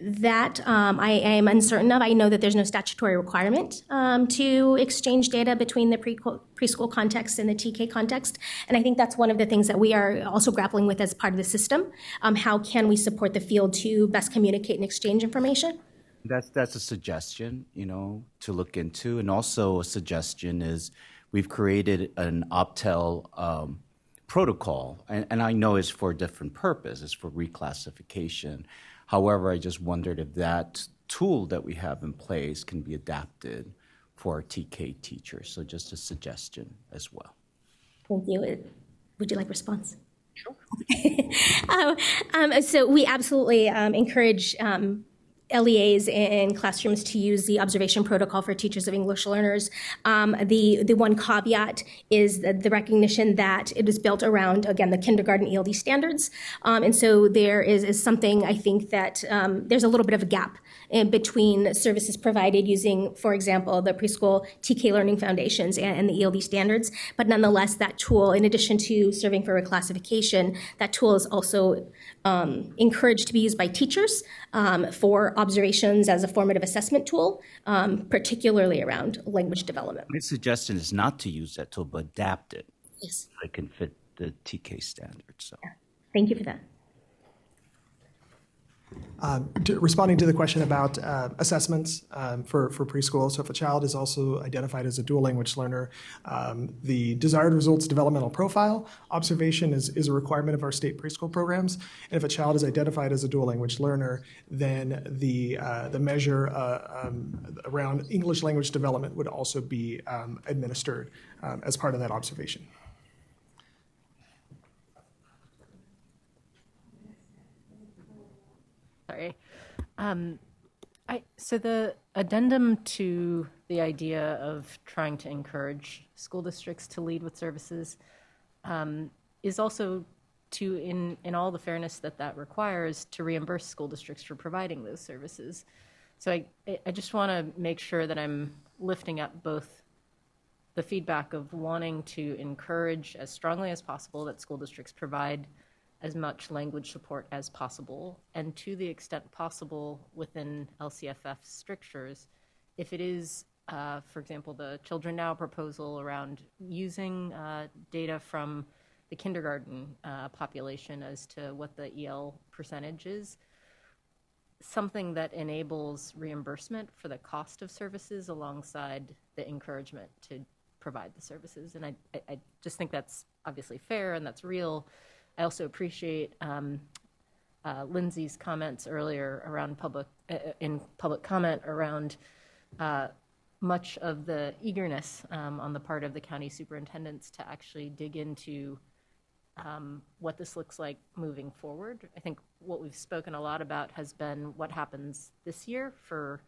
That I am uncertain of. I know that there's no statutory requirement to exchange data between the preschool context and the TK context. And I think that's one of the things that we are also grappling with as part of the system. How can we support the field to best communicate and exchange information? That's a suggestion, to look into. And also a suggestion is we've created an Optel protocol, and I know it's for a different purpose. It's for reclassification. However, I just wondered if that tool that we have in place can be adapted for our TK teachers. So just a suggestion as well. Thank you. Would you like response? Sure. So we absolutely encourage LEAs in classrooms to use the observation protocol for teachers of English learners. The one caveat is the recognition that it is built around, again, the kindergarten ELD standards. And so there is something, I think, that there's a little bit of a gap in between services provided using, for example, the preschool TK learning foundations and the ELD standards. But nonetheless, that tool, in addition to serving for reclassification, that tool is also encouraged to be used by teachers for observations as a formative assessment tool, particularly around language development. My suggestion is not to use that tool, but adapt it. Yes. So it can fit the TK standards. So. Yeah. Thank you for that. Responding to the question about assessments for preschool, so if a child is also identified as a dual language learner, the desired results developmental profile observation is a requirement of our state preschool programs. And if a child is identified as a dual language learner, then the measure around English language development would also be administered as part of that observation. Sorry. So the addendum to the idea of trying to encourage school districts to lead with services is also to, in all the fairness that requires, to reimburse school districts for providing those services. So I just want to make sure that I'm lifting up both the feedback of wanting to encourage as strongly as possible that school districts provide as much language support as possible, and to the extent possible within LCFF strictures, if it is, for example, the Children Now proposal around using data from the kindergarten population as to what the EL percentage is, something that enables reimbursement for the cost of services alongside the encouragement to provide the services. And I just think that's obviously fair and that's real. I also appreciate Lindsay's comments earlier around in public comment around much of the eagerness on the part of the county superintendents to actually dig into what this looks like moving forward. I think what we've spoken a lot about has been what happens this year for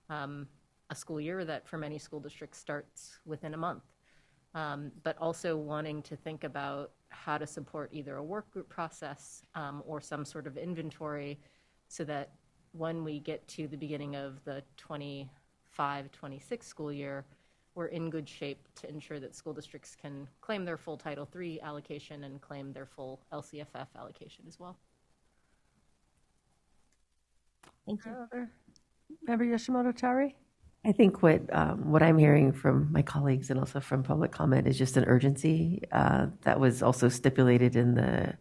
a school year that for many school districts starts within a month, but also wanting to think about how to support either a work group process or some sort of inventory so that when we get to the beginning of the 25-26 school year, we're in good shape to ensure that school districts can claim their full Title III allocation and claim their full LCFF allocation as well. Thank you. Member Yoshimoto-Tari? I think what I'm hearing from my colleagues and also from public comment is just an urgency that was also stipulated in the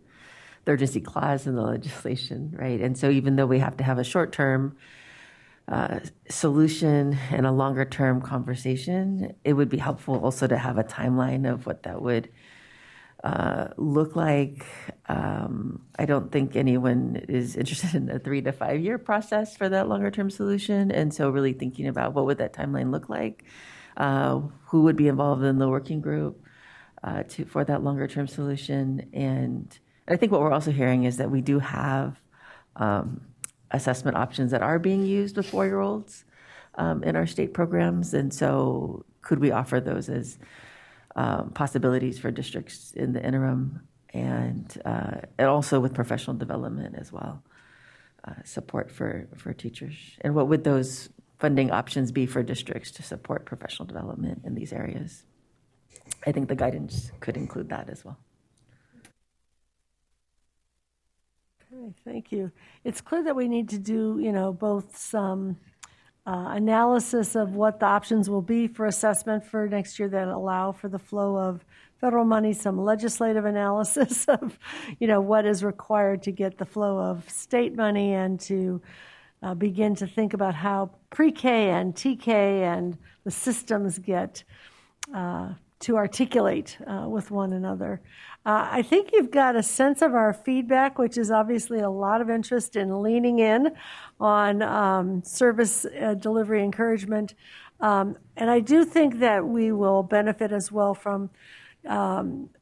urgency clause in the legislation, right? And so even though we have to have a short-term solution and a longer-term conversation, it would be helpful also to have a timeline of what that would look like. I don't think anyone is interested in a 3 to 5 year process for that longer-term solution, and so really thinking about what would that timeline look like, who would be involved in the working group for that longer-term solution. And I think what we're also hearing is that we do have assessment options that are being used with 4-year-olds in our state programs, and so could we offer those as possibilities for districts in the interim, and also with professional development as well, support for teachers. And what would those funding options be for districts to support professional development in these areas? I think the guidance could include that as well. Okay, thank you. It's clear that we need to do, both some analysis of what the options will be for assessment for next year that allow for the flow of federal money, some legislative analysis of, what is required to get the flow of state money, and to begin to think about how pre-K and TK and the systems get to articulate with one another. I think you've got a sense of our feedback, which is obviously a lot of interest in leaning in on service delivery encouragement. And I do think that we will benefit as well from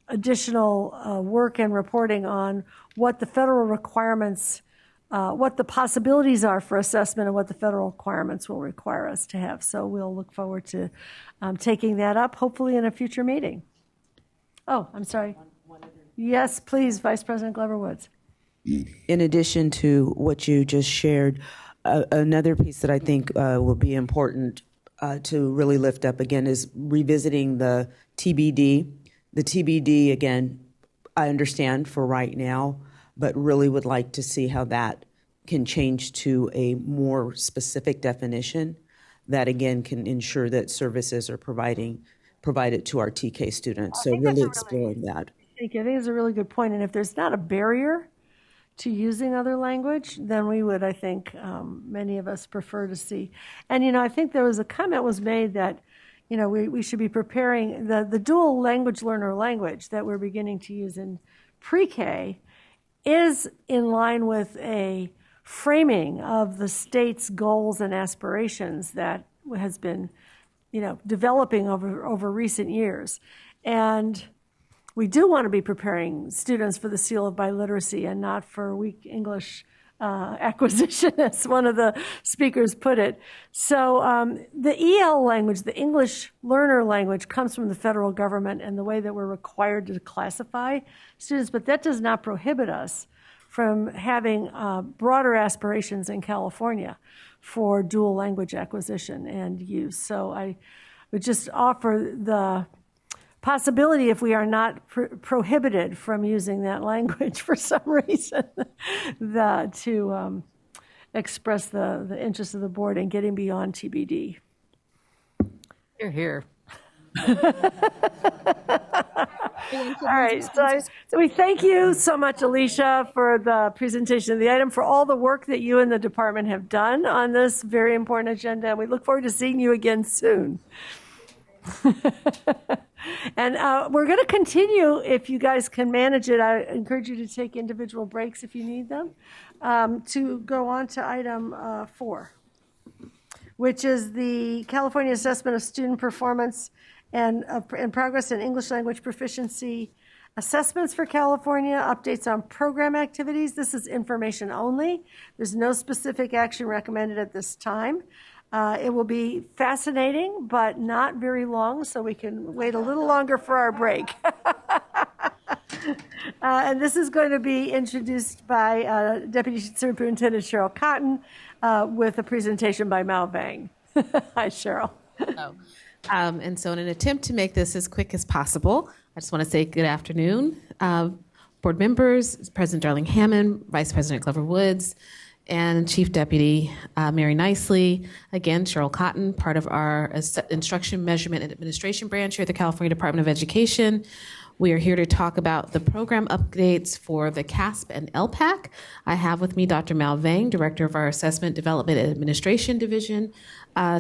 additional work and reporting on what the federal requirements, what the possibilities are for assessment, and what the federal requirements will require us to have. So we'll look forward to taking that up, hopefully in a future meeting. Oh, I'm sorry. Yes, please, Vice President Glover Woods. In addition to what you just shared, another piece that I think will be important to really lift up again is revisiting the TBD. The TBD, again, I understand for right now, but really would like to see how that can change to a more specific definition that, again, can ensure that services are provided to our TK students. So really exploring that. I think it's a really good point. And if there's not a barrier to using other language, then we would, I think, many of us prefer to see. And, I think there was a comment was made that, we should be preparing the dual language learner language that we're beginning to use in pre-K is in line with a framing of the state's goals and aspirations that has been, developing over recent years. And we do want to be preparing students for the seal of biliteracy and not for weak English acquisition, as one of the speakers put it. So the EL language, the English learner language, comes from the federal government and the way that we're required to classify students, but that does not prohibit us from having broader aspirations in California for dual language acquisition and use. So I would just offer the possibility, if we are not prohibited from using that language for some reason, to express the interest of the board in getting beyond TBD. You're here. All right, so we thank you so much, Alicia, for the presentation of the item, for all the work that you and the department have done on this very important agenda, and we look forward to seeing you again soon. And we're going to continue, if you guys can manage it. I encourage you to take individual breaks if you need them, to go on to item 4, which is the California Assessment of Student Performance and Progress in English Language Proficiency Assessments for California, updates on program activities. This is information only. There's no specific action recommended at this time. It will be fascinating, but not very long, so we can wait a little longer for our break. And this is going to be introduced by Deputy Superintendent Cheryl Cotton with a presentation by Mal Vang. Hi, Cheryl. And so in an attempt to make this as quick as possible, I just want to say good afternoon. Board members, President Darling Hammond, Vice President Glover Woods, and Chief Deputy Mary Nicely. Again, Cheryl Cotton, part of our Instruction, Measurement, and Administration branch here at the California Department of Education. We are here to talk about the program updates for the CASP and LPAC. I have with me Dr. Mal Vang, Director of our Assessment, Development, and Administration Division,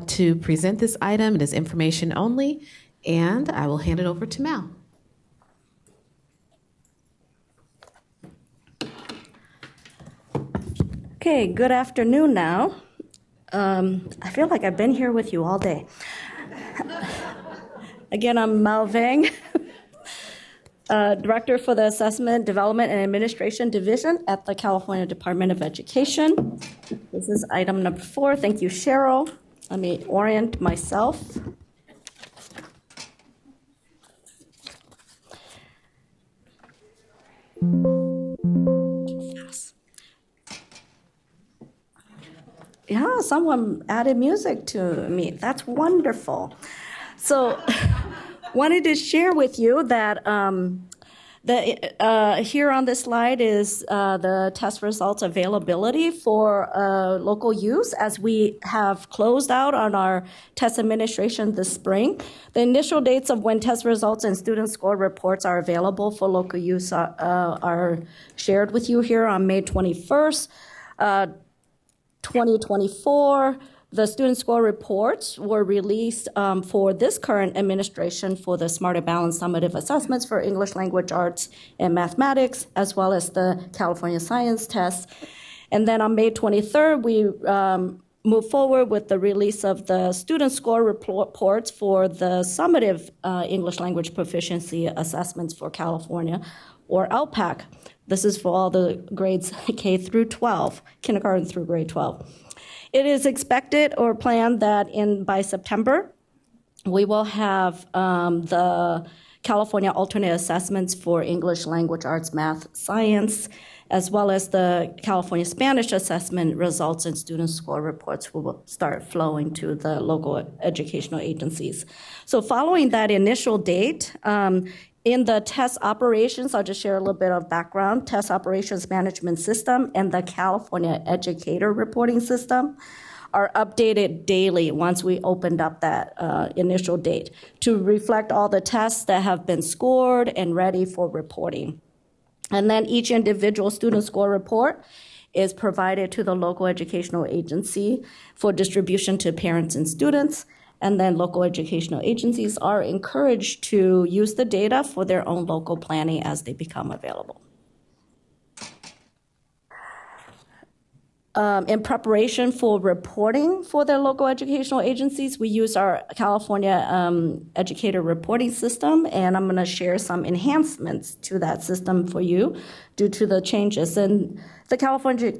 to present this item. It is information only, and I will hand it over to Mal. Okay, good afternoon now. I feel like I've been here with you all day. Again, I'm Mal Vang, Director for the Assessment, Development, and Administration Division at the California Department of Education. This is item number 4. Thank you, Cheryl. Let me orient myself. Yeah, someone added music to me. That's wonderful. So, wanted to share with you that here on this slide is the test results availability for local use as we have closed out on our test administration this spring. The initial dates of when test results and student score reports are available for local use are shared with you here on May 21st. 2024, the student score reports were released for this current administration for the Smarter Balanced Summative Assessments for English Language Arts and Mathematics, as well as the California Science Test. And then on May 23rd, we move forward with the release of the student score reports for the summative English Language Proficiency Assessments for California, or LPAC. This is for all the grades K through 12, kindergarten through grade 12. It is expected or planned that by September, we will have the California alternate assessments for English, language, arts, math, science, as well as the California Spanish assessment results and student score reports will start flowing to the local educational agencies. So following that initial date, in the test operations, I'll just share a little bit of background, test operations management system and the California educator reporting system are updated daily once we opened up that initial date to reflect all the tests that have been scored and ready for reporting. And then each individual student score report is provided to the local educational agency for distribution to parents and students. And then local educational agencies are encouraged to use the data for their own local planning as they become available. In preparation for reporting for their local educational agencies, we use our California educator reporting system, and I'm going to share some enhancements to that system for you due to the changes. And the California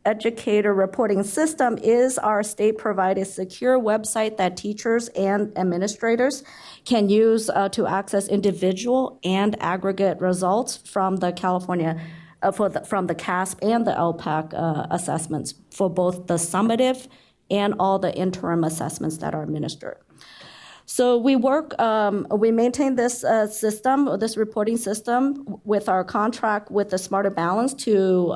Educator reporting system is our state-provided secure website that teachers and administrators can use to access individual and aggregate results from the California from the CASP and the LPAC assessments for both the summative and all the interim assessments that are administered. So we maintain this system, this reporting system, with our contract with the Smarter Balance to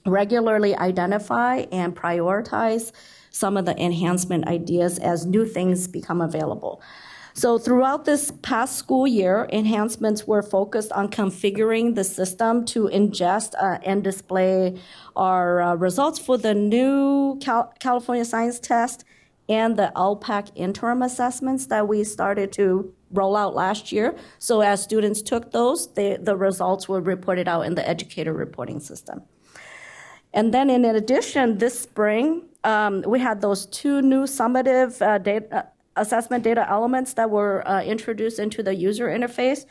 regularly identify and prioritize some of the enhancement ideas as new things become available. So throughout this past school year, enhancements were focused on configuring the system to ingest and display our results for the new California Science Test and the LPAC interim assessments that we started to roll out last year. So as students took those, the results were reported out in the educator reporting system. And then in addition, this spring, we had those 2 new summative assessment data elements that were introduced into the user interface.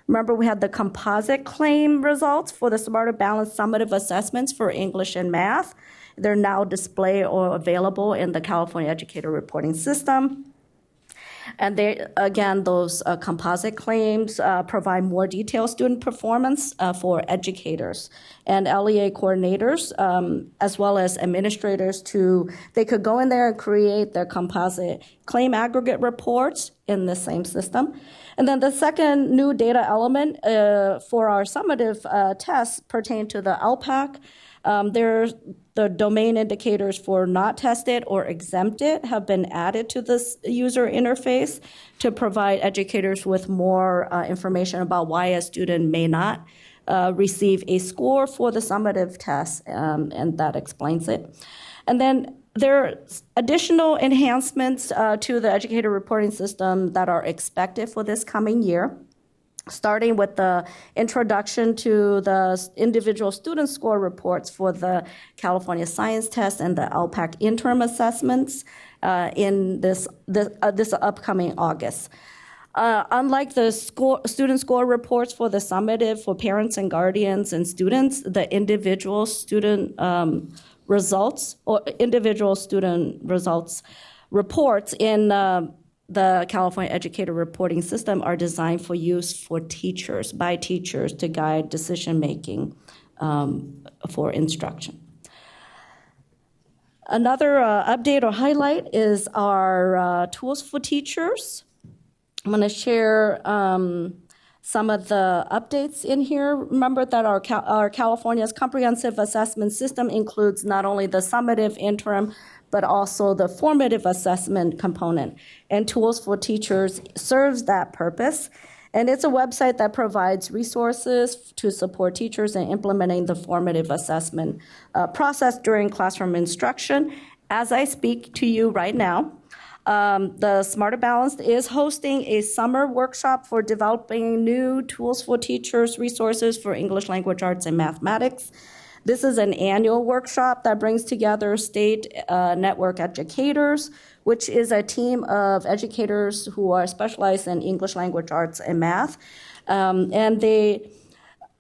Remember, we had the composite claim results for the Smarter Balanced summative assessments for English and math. They're now displayed or available in the California Educator Reporting System. And those composite claims provide more detailed student performance for educators and LEA coordinators, as well as administrators they could go in there and create their composite claim aggregate reports in the same system. And then the second new data element for our summative tests pertain to the LPAC. There's the domain indicators for not tested or exempted have been added to this user interface to provide educators with more information about why a student may not receive a score for the summative test, and that explains it. And then there are additional enhancements to the educator reporting system that are expected for this coming year, starting with the introduction to the individual student score reports for the California Science Test and the LPAC interim assessments in this upcoming August. Unlike the student score reports for the summative for parents and guardians and students, the individual student results reports in the California Educator Reporting System are designed for use for teachers, by teachers, to guide decision-making for instruction. Another update or highlight is our tools for teachers. I'm going to share some of the updates in here. Remember that our California's comprehensive assessment system includes not only the summative, interim, but also the formative assessment component. And Tools for Teachers serves that purpose. And it's a website that provides resources to support teachers in implementing the formative assessment process during classroom instruction. As I speak to you right now, the Smarter Balanced is hosting a summer workshop for developing new Tools for Teachers resources for English language arts and mathematics. This is an annual workshop that brings together state network educators, which is a team of educators who are specialized in English language arts and math. And they,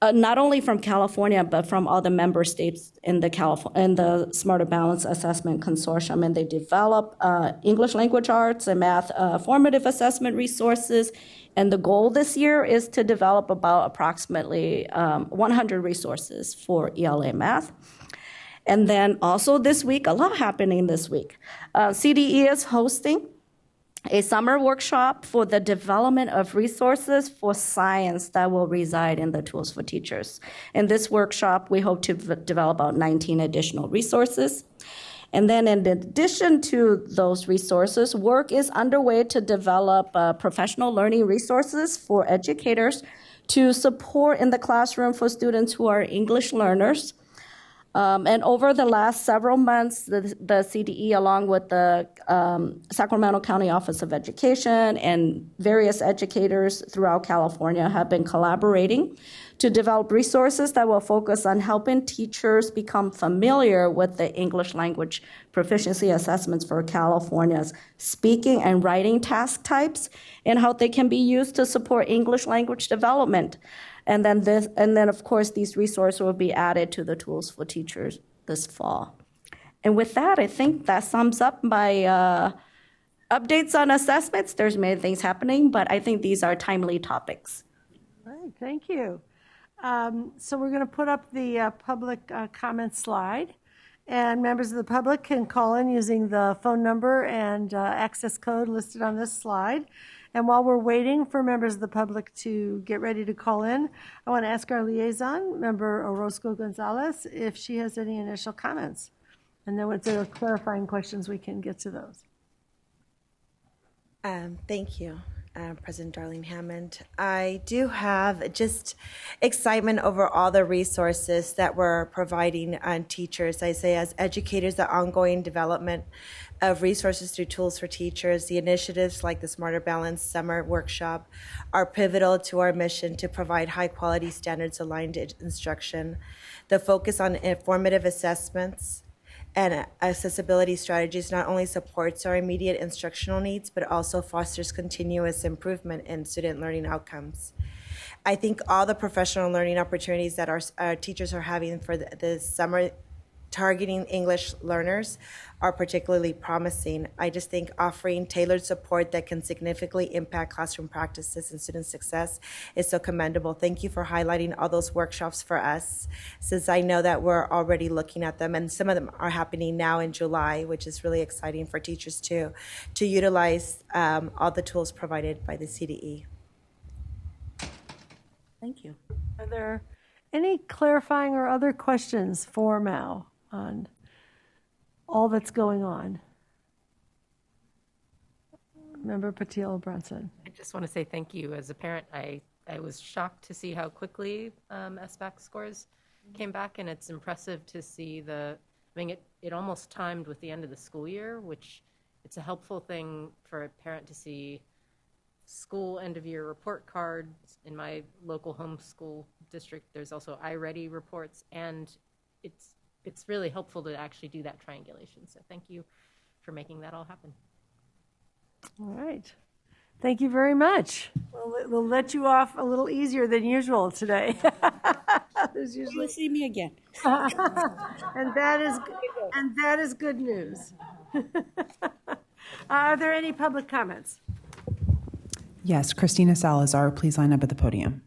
not only from California, but from all the member states in the Smarter Balance Assessment Consortium. And they develop English language arts and math formative assessment resources. And the goal this year is to develop about approximately 100 resources for ELA math. And then also this week, a lot happening this week. CDE is hosting a summer workshop for the development of resources for science that will reside in the Tools for Teachers. In this workshop, we hope to develop about 19 additional resources. And then in addition to those resources, work is underway to develop professional learning resources for educators to support in the classroom for students who are English learners. And over the last several months, the CDE, along with the Sacramento County Office of Education and various educators throughout California, have been collaborating to develop resources that will focus on helping teachers become familiar with the English language proficiency assessments for California's speaking and writing task types and how they can be used to support English language development. And then, of course, these resources will be added to the Tools for Teachers this fall. And with that, I think that sums up my updates on assessments. There's many things happening, but I think these are timely topics. All right, thank you. So we're going to put up the public comment slide, and members of the public can call in using the phone number and access code listed on this slide. And while we're waiting for members of the public to get ready to call in, I want to ask our liaison, Member Orozco Gonzalez, if she has any initial comments. And then with the clarifying questions, we can get to those. Thank you. President Darlene Hammond. I do have just excitement over all the resources that we're providing on teachers. I say as educators, the ongoing development of resources through tools for teachers, the initiatives like the Smarter Balance Summer Workshop are pivotal to our mission to provide high quality standards aligned instruction. The focus on informative assessments and accessibility strategies not only supports our immediate instructional needs, but also fosters continuous improvement in student learning outcomes. I think all the professional learning opportunities that our teachers are having for the summer targeting English learners are particularly promising. I just think offering tailored support that can significantly impact classroom practices and student success is so commendable. Thank you for highlighting all those workshops for us, since I know that we're already looking at them, and some of them are happening now in July, which is really exciting for teachers too, to utilize all the tools provided by the CDE. Thank you. Are there any clarifying or other questions for Mao on all that's going on? Member Patil Brunson. I just want to say thank you. As a parent, I was shocked to see how quickly SBAC scores came back, and it's impressive to see it almost timed with the end of the school year, which it's a helpful thing for a parent to see school end-of-year report cards. In my local homeschool district, there's also iReady reports, and it's really helpful to actually do that triangulation. So thank you for making that all happen. All right. Thank you very much. We'll let you off a little easier than usual today. There's usually... You'll see me again. and that is good news. Are there any public comments? Yes, Christina Salazar, please line up at the podium.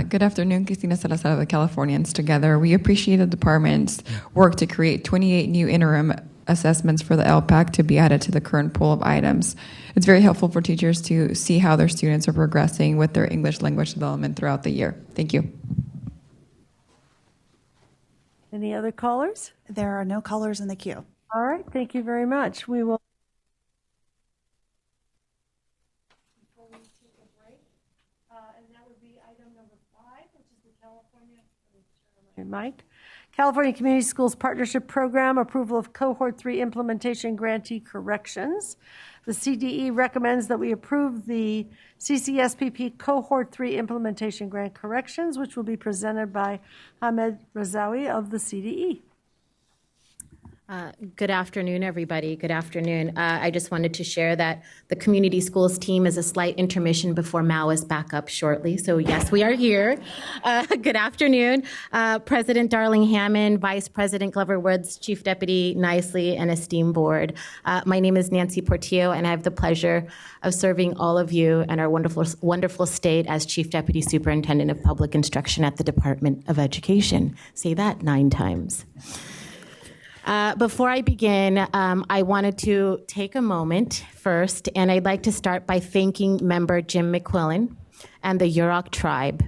Good afternoon, Christina Salazar of the Californians Together. We appreciate the department's work to create 28 new interim assessments for the LPAC to be added to the current pool of items. It's very helpful for teachers to see how their students are progressing with their English language development throughout the year. Thank you. Any other callers? There are no callers in the queue. All right, thank you very much. We will. Mike. California Community Schools Partnership Program, approval of Cohort 3 implementation grantee corrections. The CDE recommends that we approve the CCSPP Cohort 3 implementation grant corrections, which will be presented by Ahmed Razawi of the CDE. Good afternoon, everybody. Good afternoon. I just wanted to share that the community schools team is a slight intermission before Mao is back up shortly. So yes, we are here. Good afternoon. President Darlene Hammond, Vice President Glover Woods, Chief Deputy Nicely, and esteemed board. My name is Nancy Portillo, and I have the pleasure of serving all of you and our wonderful state as Chief Deputy Superintendent of Public Instruction at the Department of Education. Say that 9 times. Before I begin, I wanted to take a moment first, and I'd like to start by thanking member Jim McQuillan and the Yurok tribe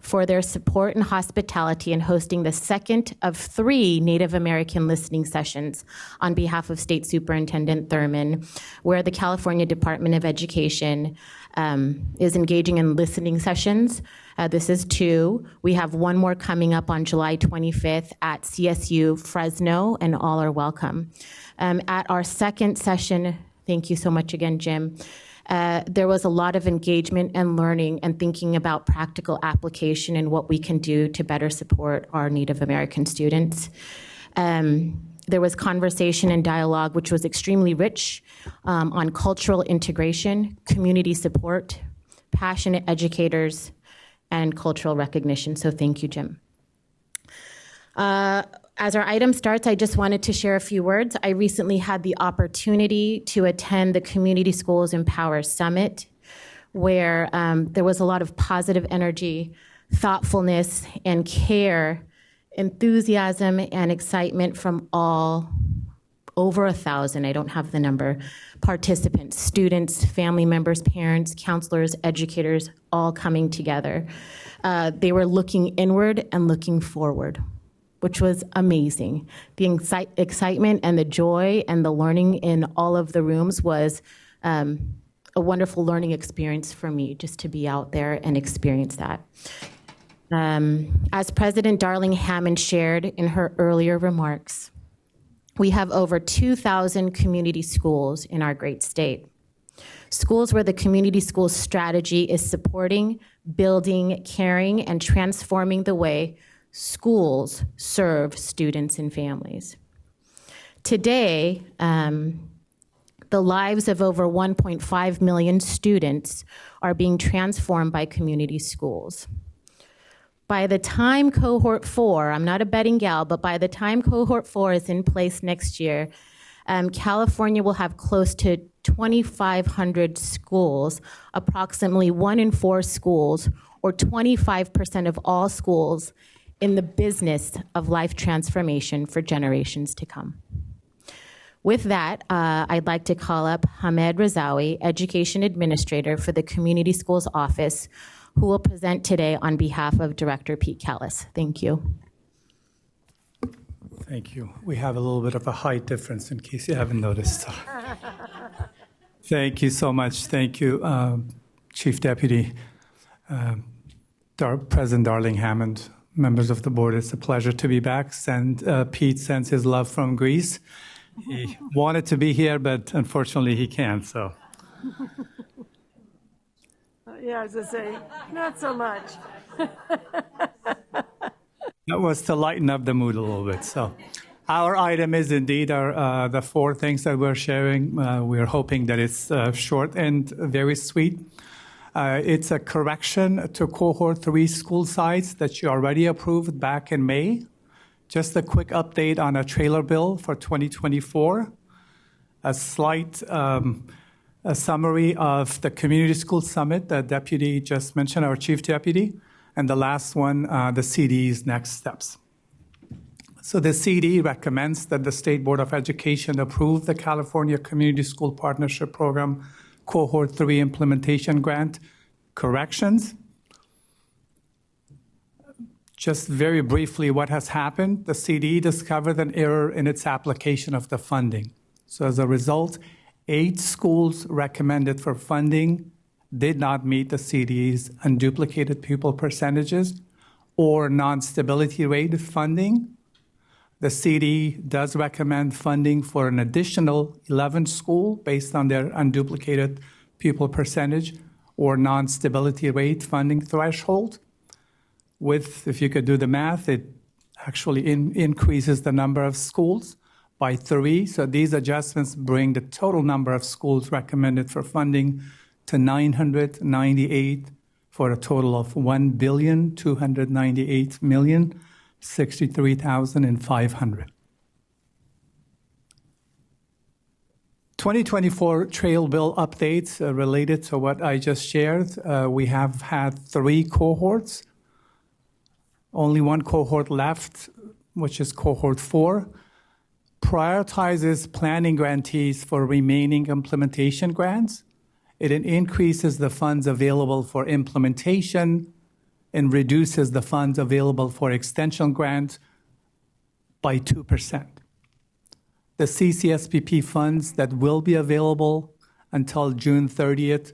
for their support and hospitality in hosting the second of 3 Native American listening sessions on behalf of State Superintendent Thurman, where the California Department of Education is engaging in listening sessions. This is 2. We have 1 more coming up on July 25th at CSU Fresno, and all are welcome. At our second session, thank you so much again, Jim, there was a lot of engagement and learning and thinking about practical application and what we can do to better support our Native American students. There was conversation and dialogue, which was extremely rich, on cultural integration, community support, passionate educators, and cultural recognition. So thank you, Jim. As our item starts, I just wanted to share a few words. I recently had the opportunity to attend the Community Schools Empower Summit, where there was a lot of positive energy, thoughtfulness, and care, enthusiasm, and excitement from all over 1,000, I don't have the number, participants, students, family members, parents, counselors, educators, all coming together. They were looking inward and looking forward, which was amazing. The excitement and the joy and the learning in all of the rooms was a wonderful learning experience for me just to be out there and experience that. As President Darling Hammond shared in her earlier remarks, we have over 2,000 community schools in our great state. Schools where the community school strategy is supporting, building, caring, and transforming the way schools serve students and families. Today, the lives of over 1.5 million students are being transformed by community schools. By the time Cohort 4, I'm not a betting gal, but by the time Cohort 4 is in place next year, California will have close to 2,500 schools, approximately 1 in 4 schools, or 25% of all schools in the business of life transformation for generations to come. With that, I'd like to call up Hamed Razawi, Education Administrator for the Community Schools Office, who will present today on behalf of Director Pete Callis. Thank you. Thank you. We have a little bit of a height difference in case you haven't noticed. Thank you so much. Thank you, Chief Deputy, President Darling Hammond, members of the board. It's a pleasure to be back. Pete sends his love from Greece. He wanted to be here, but unfortunately he can't, so. Yeah, I was going to say, not so much. That was to lighten up the mood a little bit. So our item is indeed the 4 things that we're sharing. We're hoping that it's short and very sweet. It's a correction to Cohort 3 school sites that you already approved back in May. Just a quick update on a trailer bill for 2024. A slight a summary of the Community School Summit that Deputy just mentioned, our Chief Deputy. And the last one, the CD's next steps. So the CD recommends that the State Board of Education approve the California Community School Partnership Program Cohort 3 Implementation Grant corrections. Just very briefly, what has happened? The CD discovered an error in its application of the funding. So as a result, 8 schools recommended for funding did not meet the CD's unduplicated pupil percentages or non-stability rate funding. The CD does recommend funding for an additional 11 schools based on their unduplicated pupil percentage or non-stability rate funding threshold. With, if you could do the math, it actually increases the number of schools by 3. So these adjustments bring the total number of schools recommended for funding to 998 for a total of $1,298,063,500. 2024 trail bill updates related to what I just shared. We have had 3 cohorts. Only 1 cohort left, which is Cohort 4. Prioritizes planning grantees for remaining implementation grants. It increases the funds available for implementation and reduces the funds available for extension grants by 2%. The CCSPP funds that will be available until June 30th,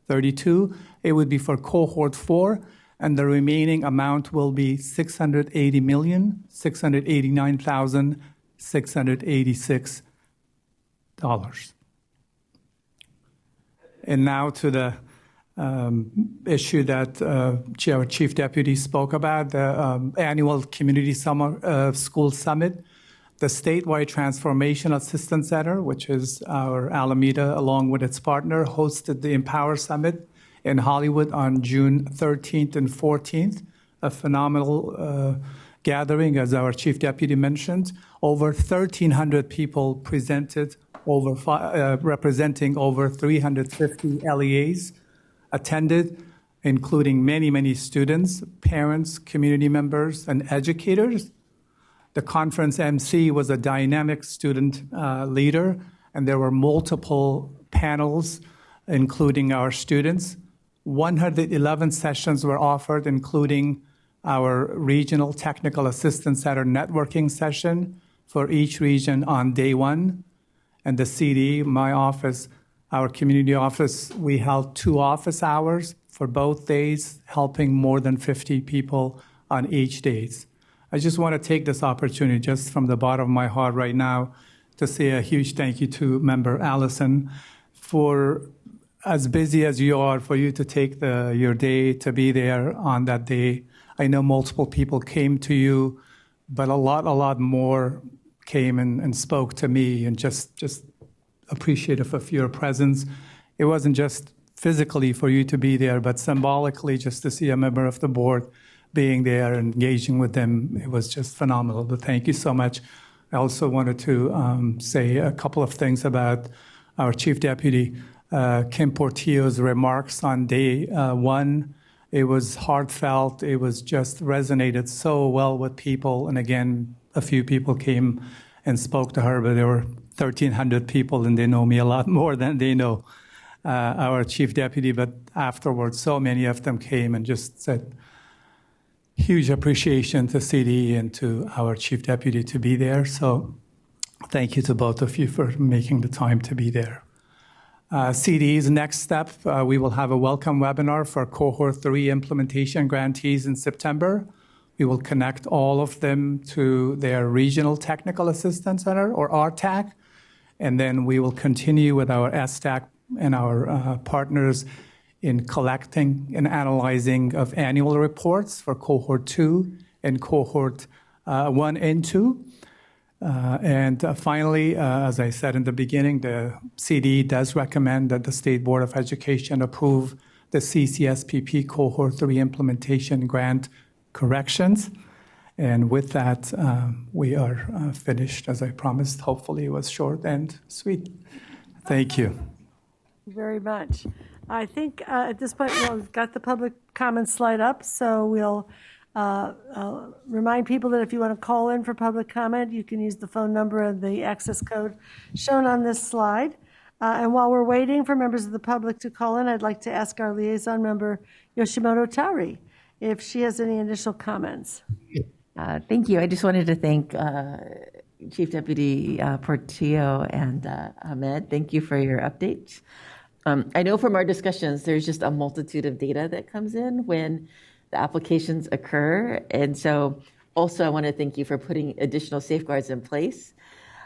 32, it would be for Cohort 4, and the remaining amount will be $680,689,686. And now to the issue that our Chief Deputy spoke about, the annual Community School Summit. The Statewide Transformation Assistance Center, which is our Alameda, along with its partner, hosted the Empower Summit in Hollywood on June 13th and 14th, a phenomenal gathering, as our Chief Deputy mentioned. Over 1,300 people presented, representing over 350 LEAs attended, including many, many students, parents, community members, and educators. The conference MC was a dynamic student leader, and there were multiple panels, including our students. 111 sessions were offered, including our Regional Technical Assistance Center networking session for each region on day 1. And the CD, my office, our community office, we held 2 office hours for both days, helping more than 50 people on each days. I just want to take this opportunity, just from the bottom of my heart right now, to say a huge thank you to Member Allison for, as busy as you are, for you to take your day to be there on that day. I know multiple people came to you, but a lot more came and spoke to me, and just appreciative of your presence. It wasn't just physically for you to be there, but symbolically just to see a member of the board being there and engaging with them. It was just phenomenal. But thank you so much. I also wanted to say a couple of things about our Chief Deputy, Kim Portillo's remarks on day 1. It was heartfelt. It was just resonated so well with people. And again, a few people came and spoke to her, but there were 1,300 people, and they know me a lot more than they know our Chief Deputy. But afterwards, so many of them came and just said, huge appreciation to CD and to our Chief Deputy to be there. So thank you to both of you for making the time to be there. CD's next step, we will have a welcome webinar for Cohort 3 implementation grantees in September. We will connect all of them to their Regional Technical Assistance Center, or RTAC, and then we will continue with our STAC and our partners in collecting and analyzing of annual reports for Cohort 2 and Cohort 1 and 2. Finally, as I said in the beginning, the CD does recommend that the State Board of Education approve the CCSPP Cohort 3 implementation grant corrections. And with that, we are finished, as I promised. Hopefully it was short and sweet. Thank you. Very much. I think at this point we've got the public comment slide up, so we'll remind people that if you want to call in for public comment, you can use the phone number and the access code shown on this slide. And while we're waiting for members of the public to call in, I'd like to ask our liaison member, Yoshimoto Tauri, if she has any initial comments. Thank you. I just wanted to thank Chief Deputy Portillo and Ahmed. Thank you for your updates. I know from our discussions, there's just a multitude of data that comes in when the applications occur. And so also I want to thank you for putting additional safeguards in place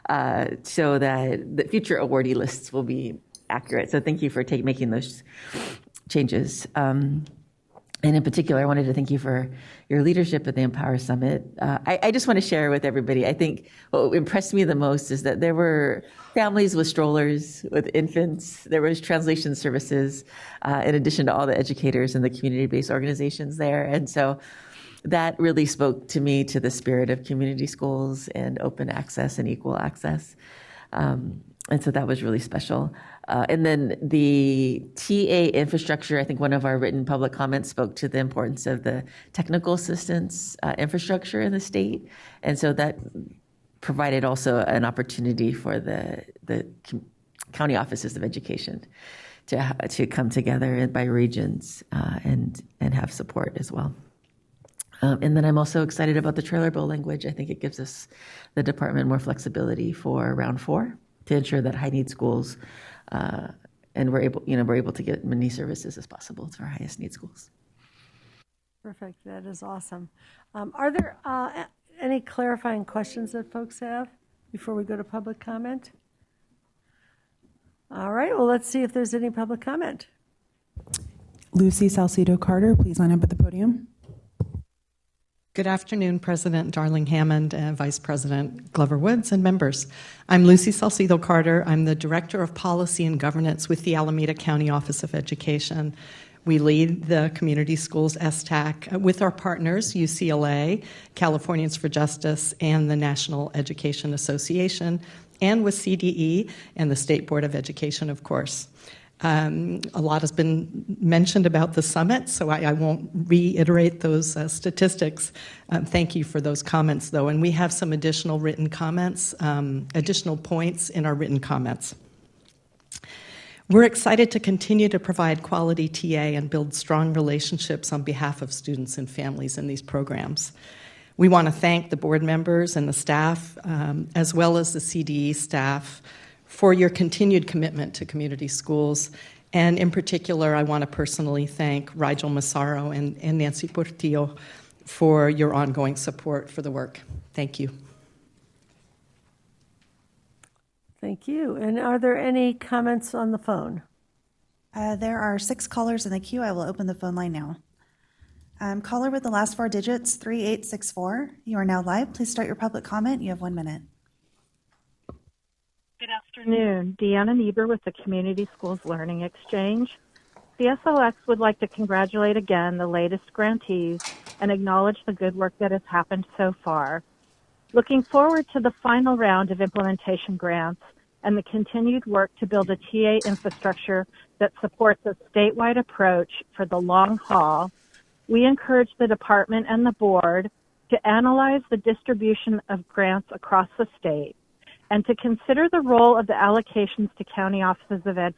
so that the future awardee lists will be accurate. So thank you for making those changes. And in particular, I wanted to thank you for your leadership at the Empower Summit. I just want to share with everybody, I think what impressed me the most is that there were families with strollers, with infants. There was translation services, in addition to all the educators and the community-based organizations there. And so that really spoke to me to the spirit of community schools and open access and equal access. And so that was really special. And then the TA infrastructure, I think one of our written public comments spoke to the importance of the technical assistance infrastructure in the state. And so that provided also an opportunity for the county offices of education to come together by regions and have support as well. And then I'm also excited about the trailer bill language. I think it gives us, the department, more flexibility for round 4 to ensure that high need schools and we're able to get many services as possible to our highest need schools. Perfect. That is awesome. Are there any clarifying questions that folks have before we go to public comment? All right. Well, let's see if there's any public comment. Lucy Salcido Carter, please line up at the podium. Good afternoon, President Darling Hammond and Vice President Glover Woods and members. I'm Lucy Salcido Carter. I'm the Director of Policy and Governance with the Alameda County Office of Education. We lead the Community Schools STAC with our partners, UCLA, Californians for Justice, and the National Education Association, and with CDE and the State Board of Education, of course. A lot has been mentioned about the summit, so I won't reiterate those statistics. Thank you for those comments, though. And we have some additional written comments, additional points in our written comments. We're excited to continue to provide quality TA and build strong relationships on behalf of students and families in these programs. We want to thank the board members and the staff, as well as the CDE staff, for your continued commitment to community schools. And in particular, I want to personally thank Rigel Massaro and Nancy Portillo for your ongoing support for the work. Thank you. Thank you. And are there any comments on the phone? There are 6 callers in the queue. I will open the phone line now. Caller with the last 4 digits, 3864. You are now live. Please start your public comment. You have 1 minute. Good afternoon. Deanna Niebuhr with the Community Schools Learning Exchange. The SLX would like to congratulate again the latest grantees and acknowledge the good work that has happened so far. Looking forward to the final round of implementation grants and the continued work to build a TA infrastructure that supports a statewide approach for the long haul, we encourage the department and the board to analyze the distribution of grants across the state and to consider the role of the allocations to county offices of ed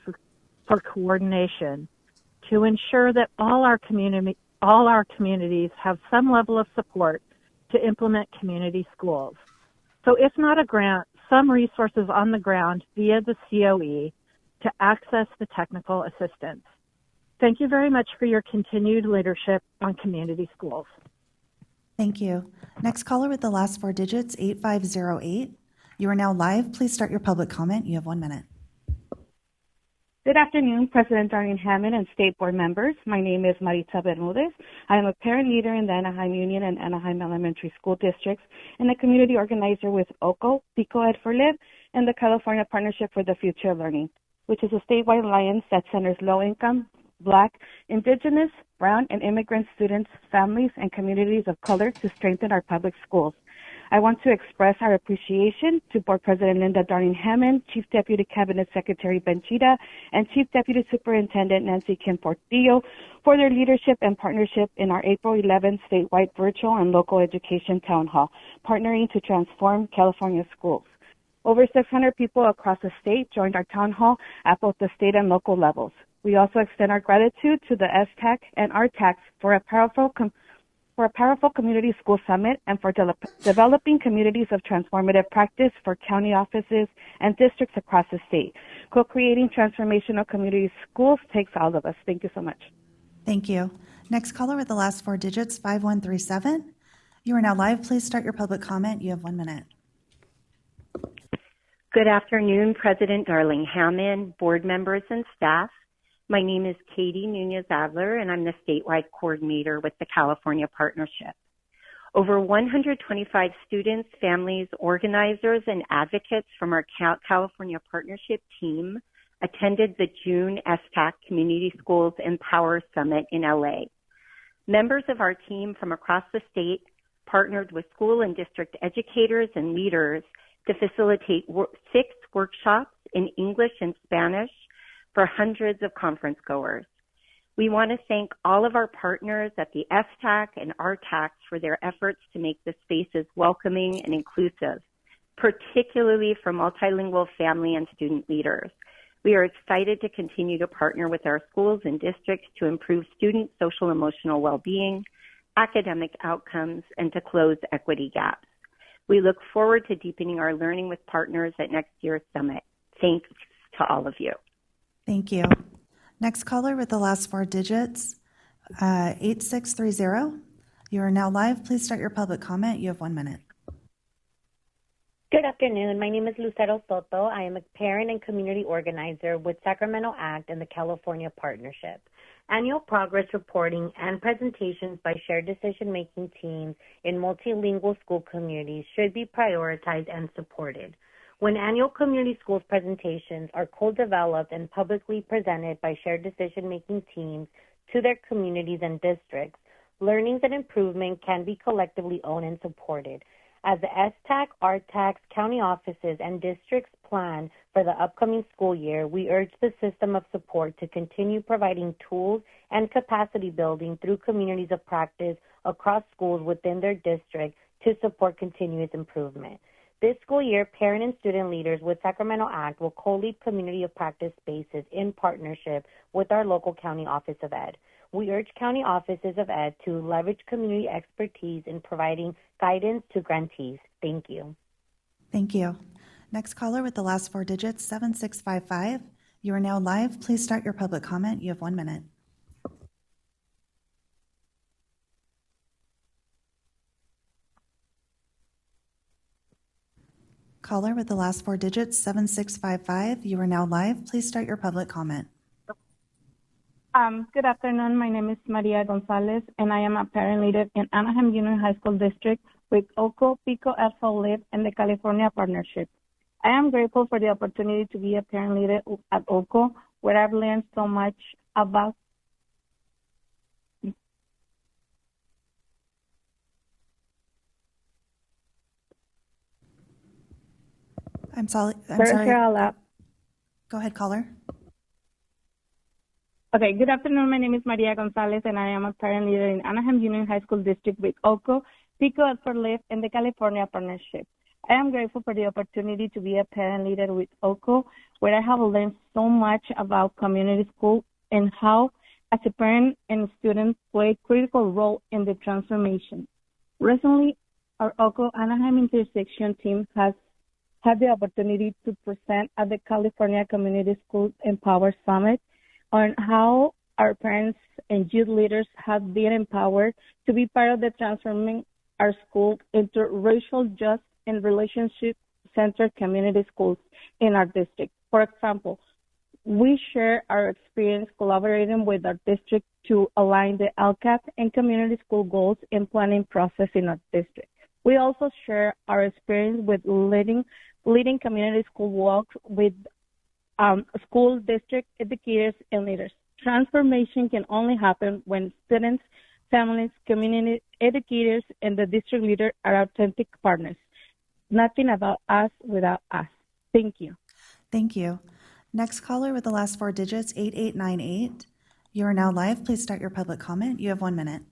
for coordination to ensure that all our communities have some level of support to implement community schools. So if not a grant, some resources on the ground via the COE to access the technical assistance. Thank you very much for your continued leadership on community schools. Thank you. Next caller with the last 4 digits, 8508. You are now live. Please start your public comment. You have 1 minute. Good afternoon, President Darlene Hammond and State Board members. My name is Maritza Bermudez. I am a parent leader in the Anaheim Union and Anaheim Elementary School Districts and a community organizer with OCO, Pico Ed for Live, and the California Partnership for the Future of Learning, which is a statewide alliance that centers low-income, Black, Indigenous, Brown, and immigrant students, families, and communities of color to strengthen our public schools. I want to express our appreciation to Board President Linda Darlene Hammond, Chief Deputy Cabinet Secretary Ben Chida, and Chief Deputy Superintendent Nancy Kim Portillo for their leadership and partnership in our April 11th statewide virtual and local education town hall, partnering to transform California schools. Over 600 people across the state joined our town hall at both the state and local levels. We also extend our gratitude to the STAC and RTAC for a powerful community school summit and for developing communities of transformative practice for county offices and districts across the state. Co-creating transformational community schools takes all of us. Thank you so much. Thank you. Next caller with the last 4 digits, 5137. You are now live. Please start your public comment. You have 1 minute. Good afternoon, President Darlene Hammond, board members, and staff. My name is Katie Nunez-Adler, and I'm the statewide coordinator with the California Partnership. Over 125 students, families, organizers, and advocates from our California Partnership team attended the June STAC Community Schools Empower Summit in LA. Members of our team from across the state partnered with school and district educators and leaders to facilitate 6 workshops in English and Spanish for hundreds of conference goers. We want to thank all of our partners at the STAC and RTAC for their efforts to make the spaces welcoming and inclusive, particularly for multilingual family and student leaders. We are excited to continue to partner with our schools and districts to improve student social emotional well-being, academic outcomes, and to close equity gaps. We look forward to deepening our learning with partners at next year's summit. Thanks to all of you. Thank you. Next caller with the last 4 digits, 8630. You are now live. Please start your public comment. You have 1 minute. Good afternoon. My name is Lucero Soto. I am a parent and community organizer with Sacramento ACT and the California Partnership. Annual progress reporting and presentations by shared decision-making teams in multilingual school communities should be prioritized and supported. When annual community schools presentations are co-developed and publicly presented by shared decision-making teams to their communities and districts, learnings and improvement can be collectively owned and supported. As the STAC, RTAC, county offices, and districts plan for the upcoming school year, we urge the system of support to continue providing tools and capacity building through communities of practice across schools within their district to support continuous improvement. This school year, parent and student leaders with Sacramento ACT will co-lead community of practice spaces in partnership with our local county office of ed. We urge county offices of ed to leverage community expertise in providing guidance to grantees. Thank you. Thank you. Next caller with the last four digits, 7655. You are now live. Please start your public comment. You have 1 minute. Caller with the last four digits, 7655. You are now live. Please start your public comment. Good afternoon. My name is Maria Gonzalez, and I am a parent leader in Anaheim Union High School District with OCO, PICO, ELFO, LIB, and the California Partnership. I am grateful for the opportunity to be a parent leader at OCO, where I've learned so much about I'm sorry. Go ahead, caller. Okay, good afternoon. My name is Maria Gonzalez, and I am a parent leader in Anaheim Union High School District with OCO, PICO, ELFO, LIB, and the California Partnership. I am grateful for the opportunity to be a parent leader with OCO, where I have learned so much about community school and how, as a parent and student, play a critical role in the transformation. Recently, our OCO Anaheim intersection team has had the opportunity to present at the California Community Schools Empower Summit on how our parents and youth leaders have been empowered to be part of the transforming our schools into racial just and relationship-centered community schools in our district. For example, we share our experience collaborating with our district to align the LCAP and community school goals and planning process in our district. We also share our experience with leading community school walks with school district educators and leaders. Transformation can only happen when students, families, community educators, and the district leader are authentic partners. Nothing about us without us. Thank you. Thank you. Next caller with the last four digits, 8898. You are now live. Please start your public comment. You have 1 minute.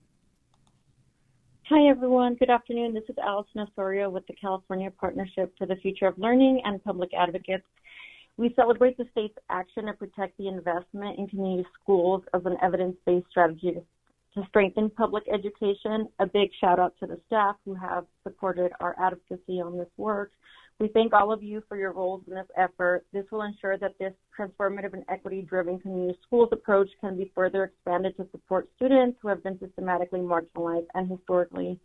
Hi, everyone. Good afternoon. This is Allison Osorio with the California Partnership for the Future of Learning and Public Advocates. We celebrate the state's action to protect the investment in community schools as an evidence-based strategy to strengthen public education. A big shout out to the staff who have supported our advocacy on this work. We thank all of you for your roles in this effort. This will ensure that this transformative and equity-driven community schools approach can be further expanded to support students who have been systematically marginalized and historically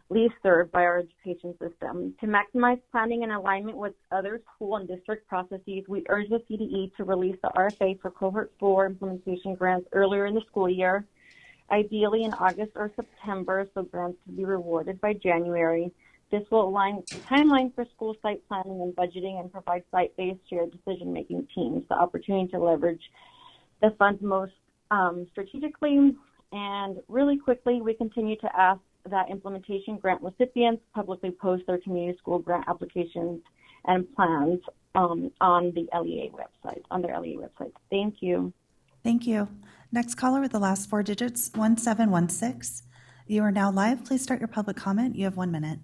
least served by our education system. To maximize planning and alignment with other school and district processes, we urge the CDE to release the RFA for Cohort 4 implementation grants earlier in the school year, ideally in August or September, so grants can be rewarded by January. This will align the timeline for school site planning and budgeting and provide site-based shared decision-making teams the opportunity to leverage the funds most strategically. And really quickly, we continue to ask that implementation grant recipients publicly post their community school grant applications and plans on the LEA website, on their LEA website. Thank you. Thank you. Next caller with the last four digits, 1716. You are now live. Please start your public comment. You have 1 minute.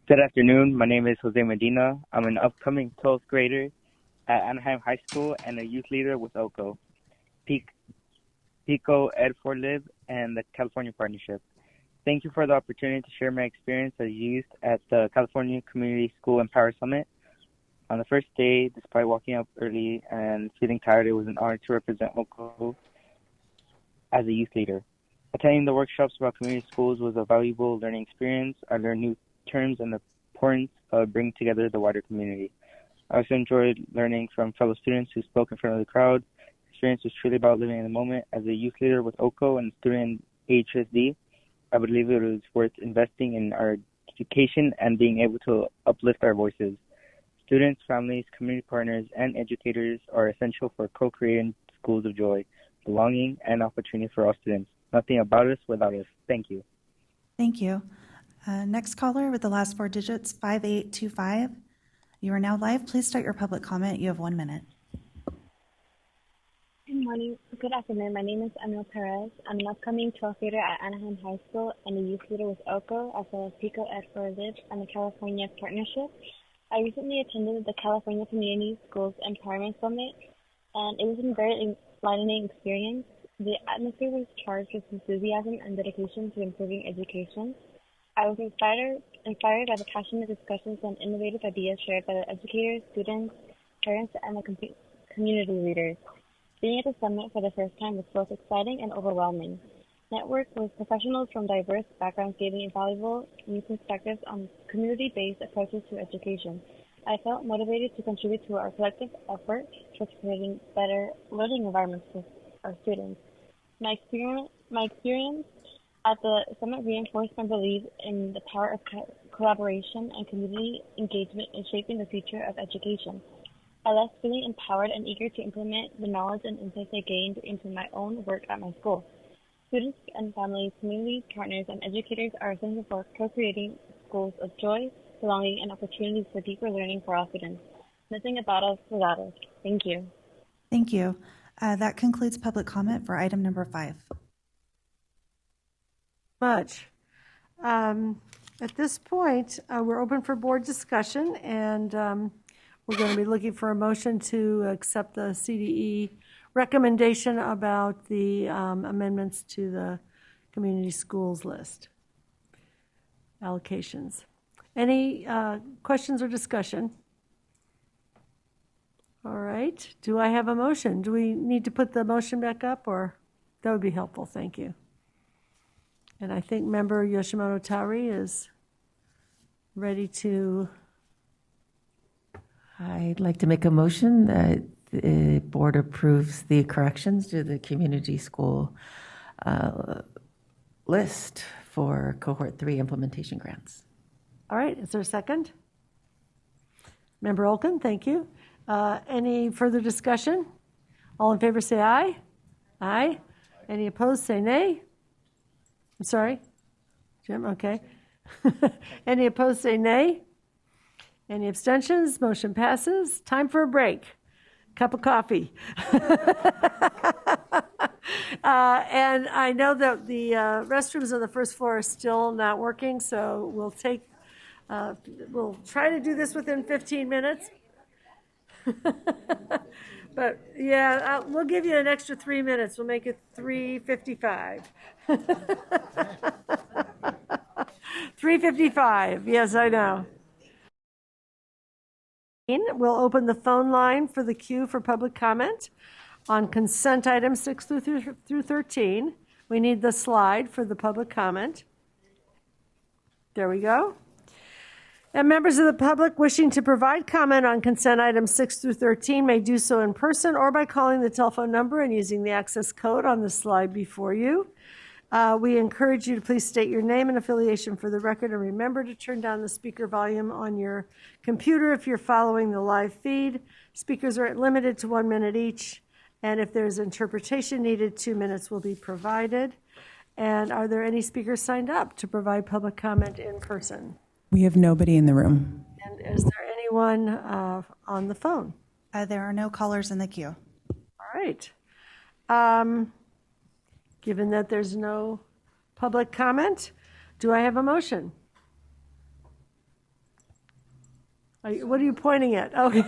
Good afternoon. My name is Jose Medina. I'm an upcoming 12th grader at Anaheim High School and a youth leader with OCO, PICO, ELFO, LIB, and the California Partnership. Thank you for the opportunity to share my experience as youth at the California Community School Empower Summit. On the first day, despite walking up early and feeling tired, it was an honor to represent OCO as a youth leader. Attending the workshops about community schools was a valuable learning experience. I learned new terms and the importance of bringing together the wider community. I also enjoyed learning from fellow students who spoke in front of the crowd. The experience was truly about living in the moment. As a youth leader with OCO and student in HSD, I believe it was worth investing in our education and being able to uplift our voices. Students, families, community partners, and educators are essential for co-creating schools of joy, belonging, and opportunity for all students. Nothing about us without us. Thank you. Thank you. Next caller with the last four digits, 5825. You are now live. Please start your public comment. You have 1 minute. Good morning. Good afternoon. My name is Emil Perez. I'm an upcoming 12th grader at Anaheim High School and a youth leader with OCO, as well as PICO, ELFO, LIB, and the California Partnership. I recently attended the California Community Schools Empowerment Summit, and it was a very enlightening experience. The atmosphere was charged with enthusiasm and dedication to improving education. I was inspired by the passionate discussions and innovative ideas shared by the educators, students, parents, and the community leaders. Being at the summit for the first time was both exciting and overwhelming. Network with professionals from diverse backgrounds gave me invaluable new perspectives on community-based approaches to education. I felt motivated to contribute to our collective effort towards creating better learning environments for our students. My experience at the summit reinforced my belief in the power of collaboration and community engagement in shaping the future of education. I left feeling empowered and eager to implement the knowledge and insights I gained into my own work at my school. Students and families, community partners, and educators are essential for co-creating schools of joy, belonging, and opportunities for deeper learning for all students. Nothing about us without us. Thank you. Thank you. That concludes public comment for item number 5. Much. At this point, we're open for board discussion, and we're going to be looking for a motion to accept the CDE recommendation about the amendments to the community schools list allocations. Any questions or discussion? All right. Do I have a motion? Do we need to put the motion back up, or that would be helpful? Thank you. And I think member Yoshimoto Tari is ready to. I'd like to make a motion that the board approves the corrections to the community school list for Cohort 3 implementation grants. All right. Is there a second? Member Olken, thank you. Any further discussion? All in favor say aye. Aye. Any opposed say nay. I'm sorry. Jim, okay. Any opposed say nay. Any abstentions? Motion passes. Time for a break. Cup of coffee. And I know that the restrooms on the first floor are still not working, so we'll try to do this within 15 minutes. But yeah, we'll give you an extra 3 minutes. We'll make it 3:55. 3:55. Yes, I know. We'll open the phone line for the queue for public comment on consent items 6 through 13. We need the slide for the public comment. There we go. And members of the public wishing to provide comment on consent items 6 through 13 may do so in person or by calling the telephone number and using the access code on the slide before you. We encourage you to please state your name and affiliation for the record, and remember to turn down the speaker volume on your computer if you're following the live feed. Speakers are limited to 1 minute each, and if there's interpretation needed, 2 minutes will be provided. And are there any speakers signed up to provide public comment in person? We have nobody in the room. And is there anyone on the phone? There are no callers in the queue. All right. Given that there's no public comment, do I have a motion? What are you pointing at? Okay.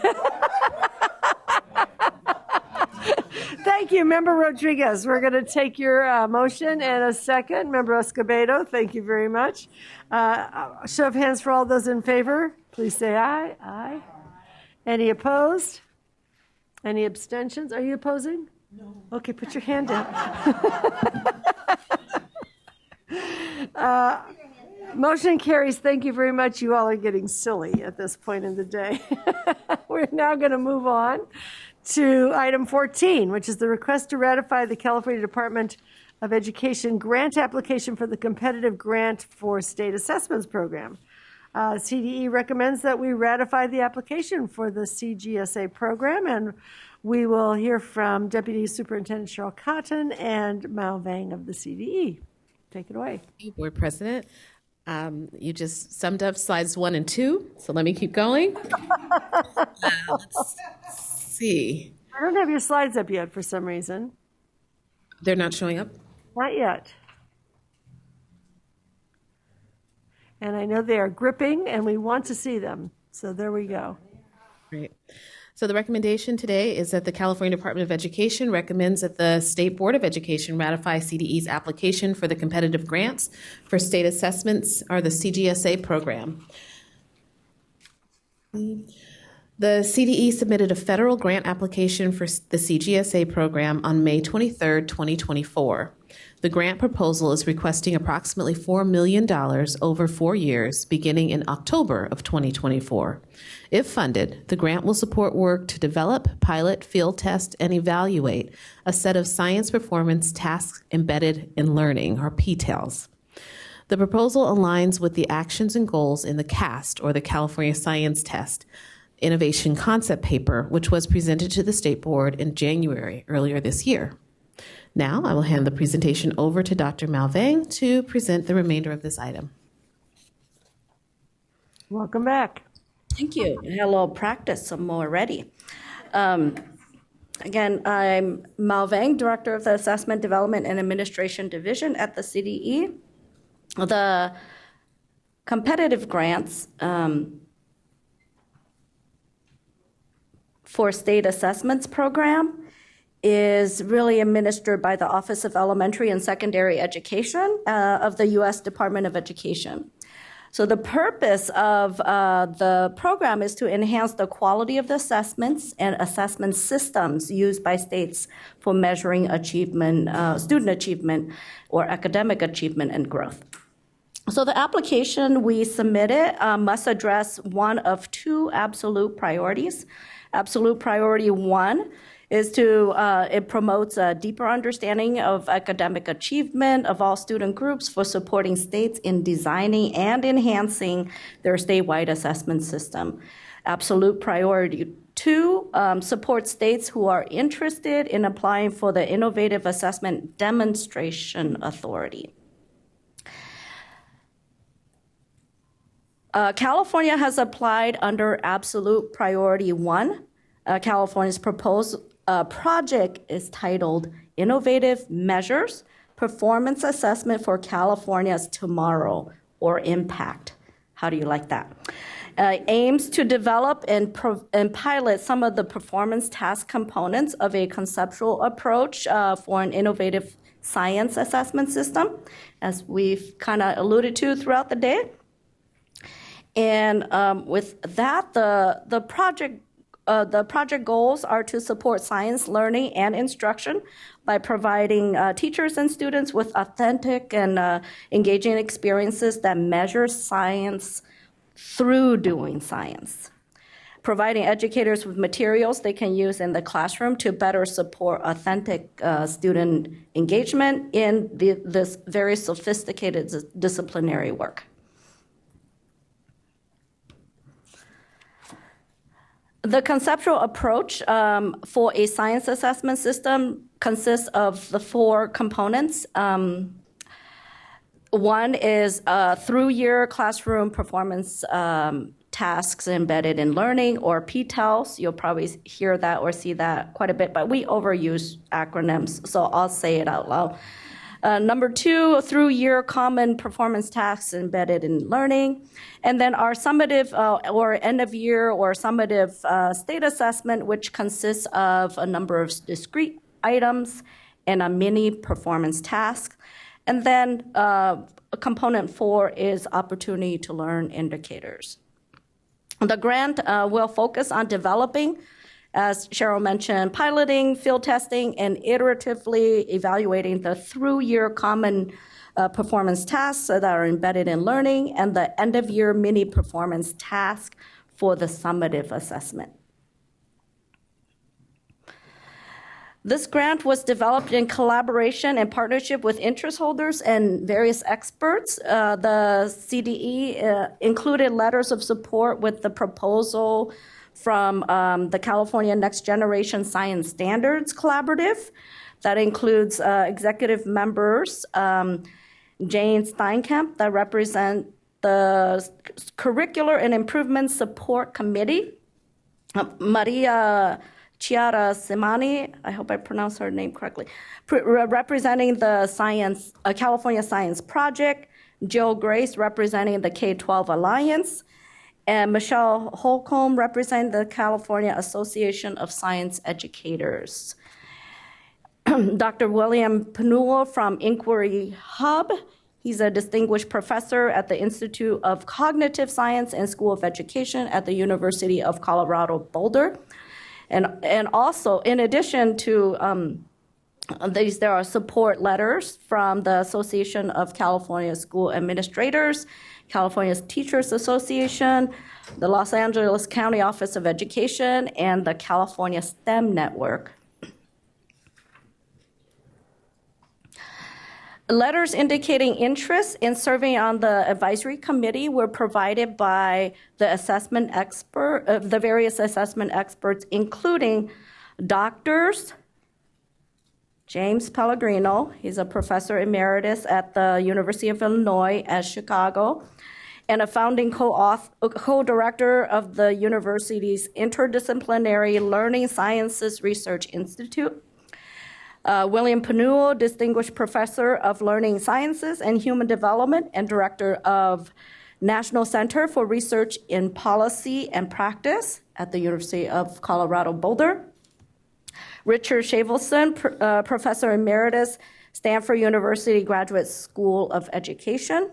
Thank you, Member Rodriguez. We're going to take your motion and a second. Member Escobedo, thank you very much. Show of hands for all those in favor. Please say aye. Aye. Any opposed? Any abstentions? Are you opposing? No. Okay, put your hand down. Motion carries. Thank you very much. You all are getting silly at this point in the day. We're now going to move on to item 14, which is the request to ratify the California Department of Education grant application for the competitive grant for state assessments program. CDE recommends that we ratify the application for the CGSA program, and we will hear from Deputy Superintendent Cheryl Cotton and Mao Vang of the CDE. Take it away. Board President, you just summed up slides 1 and 2, so let me keep going. Let's see. I don't have your slides up yet for some reason. They're not showing up? Not yet. And I know they are gripping, and we want to see them. So there we go. Great. So the recommendation today is that the California Department of Education recommends that the State Board of Education ratify CDE's application for the competitive grants for state assessments or the CGSA program. The CDE submitted a federal grant application for the CGSA program on May 23, 2024. The grant proposal is requesting approximately $4 million over 4 years, beginning in October of 2024. If funded, the grant will support work to develop, pilot, field test, and evaluate a set of science performance tasks embedded in learning, or PTELs. The proposal aligns with the actions and goals in the CAST, or the California Science Test, Innovation Concept Paper, which was presented to the State Board in January earlier this year. Now I will hand the presentation over to Dr. Malvang to present the remainder of this item. Welcome back. Thank you. I had a little practice, some more ready. Again, I'm Malvang, Director of the Assessment, Development, and Administration Division at the CDE. The competitive grants for state assessments program is really administered by the Office of Elementary and Secondary Education of the U.S. Department of Education. So the purpose of the program is to enhance the quality of the assessments and assessment systems used by states for measuring achievement, student achievement, or academic achievement and growth. So the application we submitted must address one of two absolute priorities. Absolute priority one is it promotes a deeper understanding of academic achievement of all student groups for supporting states in designing and enhancing their statewide assessment system. Absolute priority two supports states who are interested in applying for the Innovative Assessment Demonstration Authority. California has applied under absolute priority one. California's proposed project is titled Innovative Measures Performance Assessment for California's Tomorrow, or IMPACT. How do you like that? Aims to develop and pilot some of the performance task components of a conceptual approach for an innovative science assessment system, as we've kind of alluded to throughout the day. And with that, the project goals are to support science learning and instruction by providing teachers and students with authentic and engaging experiences that measure science through doing science. Providing educators with materials they can use in the classroom to better support authentic student engagement in this very sophisticated disciplinary work. The conceptual approach for a science assessment system consists of the four components. One is through-year classroom performance tasks embedded in learning, or PTELs. You'll probably hear that or see that quite a bit, but we overuse acronyms, so I'll say it out loud. Number two, through-year common performance tasks embedded in learning. And then our summative or end-of-year or summative state assessment, which consists of a number of discrete items and a mini performance task. And then component four is opportunity to learn indicators. The grant will focus on developing, as Cheryl mentioned, piloting, field testing, and iteratively evaluating the through-year common performance tasks that are embedded in learning and the end-of-year mini performance task for the summative assessment. This grant was developed in collaboration and partnership with interest holders and various experts. The CDE included letters of support with the proposal from the California Next Generation Science Standards Collaborative. That includes executive members, Jane Steinkamp, that represent the Curricular and Improvement Support Committee, Maria Chiara Simani, I hope I pronounced her name correctly, representing the California Science Project, Jill Grace representing the K-12 Alliance, And Michelle Holcomb represents the California Association of Science Educators. Dr. William Panul from Inquiry Hub. He's a distinguished professor at the Institute of Cognitive Science and School of Education at the University of Colorado Boulder. And also, in addition to these, there are support letters from the Association of California School Administrators, California Teachers Association, the Los Angeles County Office of Education, and the California STEM Network. Letters indicating interest in serving on the advisory committee were provided by the the various assessment experts, including doctors James Pellegrino. He's a professor emeritus at the University of Illinois at Chicago, and a founding co-director of the university's Interdisciplinary Learning Sciences Research Institute. William Panul, Distinguished Professor of Learning Sciences and Human Development and Director of National Center for Research in Policy and Practice at the University of Colorado Boulder. Richard Shavelson, Professor Emeritus, Stanford University Graduate School of Education.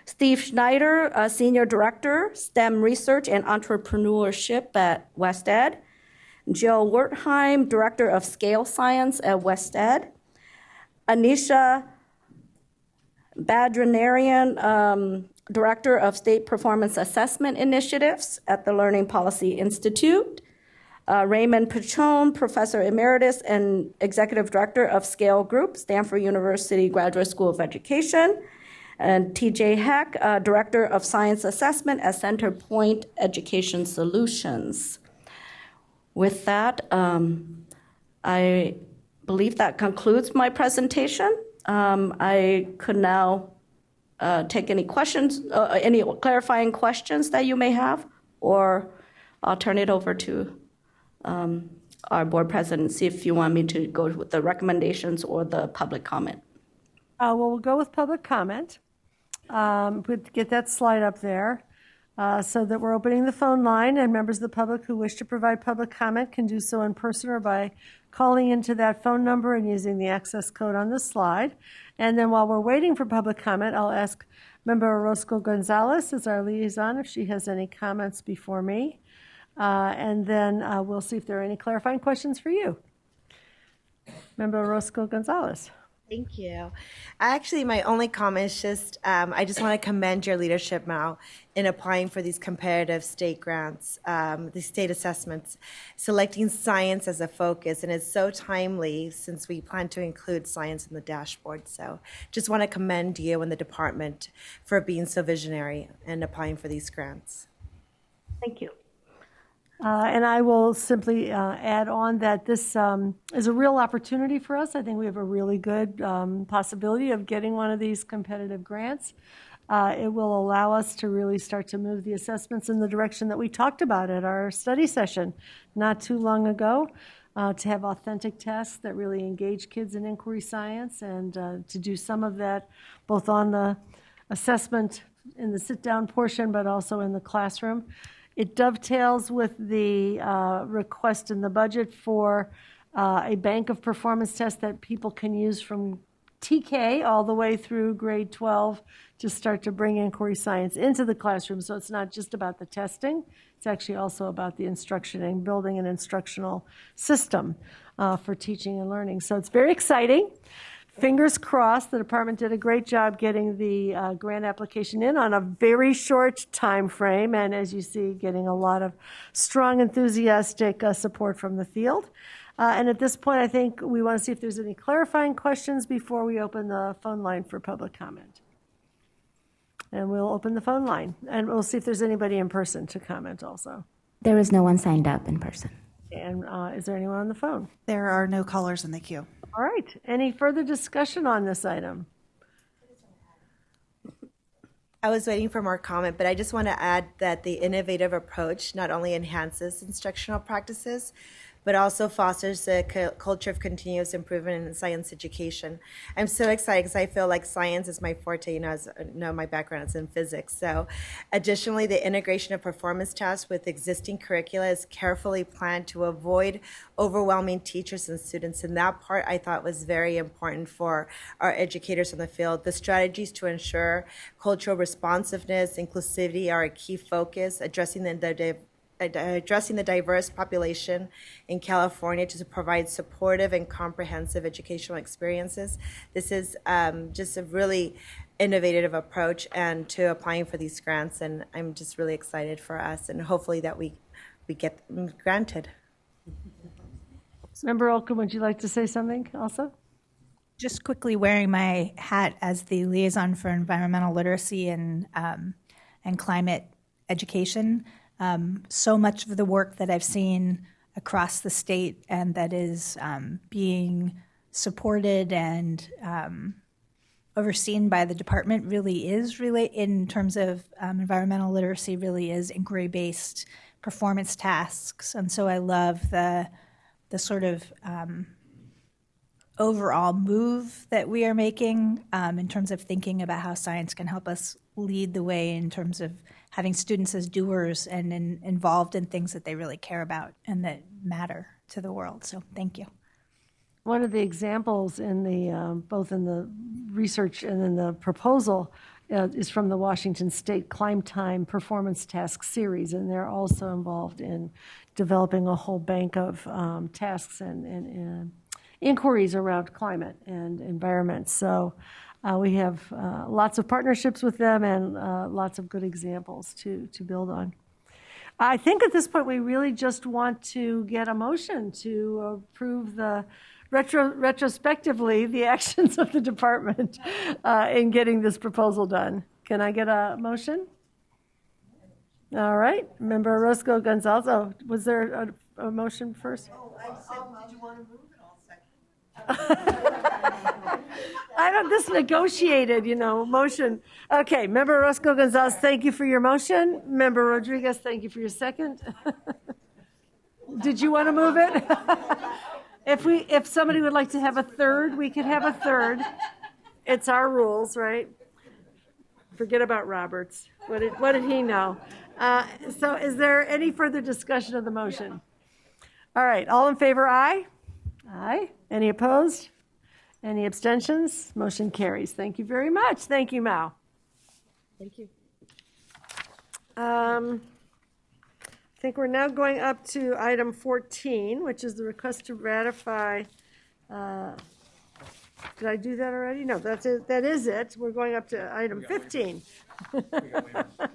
Steve Schneider, Senior Director, STEM Research and Entrepreneurship at West Ed. Jill Wertheim, Director of Scale Science at West Ed. Anisha Badranarian, Director of State Performance Assessment Initiatives at the Learning Policy Institute. Raymond Pachon, Professor Emeritus and Executive Director of Scale Group, Stanford University Graduate School of Education. And TJ Heck, Director of Science Assessment at Centerpoint Education Solutions. With that, I believe that concludes my presentation. I could now take any questions, any clarifying questions that you may have, or I'll turn it over to our board president, see if you want me to go with the recommendations or the public comment. Well, we'll go with public comment. Get that slide up there. So that we're opening the phone line, and members of the public who wish to provide public comment can do so in person or by calling into that phone number and using the access code on the slide. And then while we're waiting for public comment, I'll ask Member Orozco Gonzalez as our liaison if she has any comments before me. And then we'll see if there are any clarifying questions for you. Member Orozco Gonzalez. Thank you. Actually, my only comment is just, I just want to commend your leadership now in applying for these competitive state grants, these state assessments, selecting science as a focus, and it's so timely since we plan to include science in the dashboard. So just want to commend you and the department for being so visionary and applying for these grants. Thank you. And I will simply add on that this is a real opportunity for us. I think we have a really good possibility of getting one of these competitive grants. It will allow us to really start to move the assessments in the direction that we talked about at our study session not too long ago, to have authentic tests that really engage kids in inquiry science, and to do some of that both on the assessment in the sit-down portion, but also in the classroom. It dovetails with the request in the budget for a bank of performance tests that people can use from TK all the way through grade 12 to start to bring inquiry science into the classroom. So it's not just about the testing, it's actually also about the instruction and building an instructional system for teaching and learning. So it's very exciting. Fingers crossed, the department did a great job getting the grant application in on a very short time frame, and as you see, getting a lot of strong, enthusiastic support from the field. And at this point, I think we want to see if there's any clarifying questions before we open the phone line for public comment. And we'll open the phone line, and we'll see if there's anybody in person to comment also. There is no one signed up in person. And is there anyone on the phone? There are no callers in the queue. All right. Any further discussion on this item? I was waiting for more comment, but I just want to add that the innovative approach not only enhances instructional practices, but also fosters a culture of continuous improvement in science education. I'm so excited because I feel like science is my forte. As my background is in physics. So, additionally, the integration of performance tasks with existing curricula is carefully planned to avoid overwhelming teachers and students. And that part I thought was very important for our educators in the field. The strategies to ensure cultural responsiveness, inclusivity are a key focus, addressing the diverse population in California to provide supportive and comprehensive educational experiences. This is just a really innovative approach and to applying for these grants, and I'm just really excited for us, and hopefully that we get them granted. Member Olken, would you like to say something also? Just quickly, wearing my hat as the liaison for environmental literacy and climate education, so much of the work that I've seen across the state and that is being supported and overseen by the department really is in terms of environmental literacy, really is inquiry-based performance tasks. And so I love the sort of overall move that we are making in terms of thinking about how science can help us lead the way in terms of having students as doers and involved in things that they really care about and that matter to the world. So thank you. One of the examples in the both in the research and in the proposal is from the Washington State Climb Time Performance Task Series, and they're also involved in developing a whole bank of tasks and inquiries around climate and environment. So we have lots of partnerships with them and lots of good examples to build on. I think at this point we really just want to get a motion to approve the retrospectively the actions of the department in getting this proposal done. Can I get a motion? All right, Member Orozco Gonzalez. Oh, was there a motion first? Oh, I said, did you want to move it? I don't, this negotiated, motion. Okay, Member Orozco Gonzalez, thank you for your motion. Member Rodriguez, thank you for your second. Did you want to move it? If somebody would like to have a third, we could have a third. It's our rules, right? Forget about Roberts. What did he know? So is there any further discussion of the motion? All right, all in favor, aye? Aye. Any opposed? Any abstentions? Motion carries. Thank you very much. Thank you, Mao. Thank you. I think we're now going up to item 14, which is the request to ratify. Did I do that already? No, that's it. That is it. We're going up to item 15.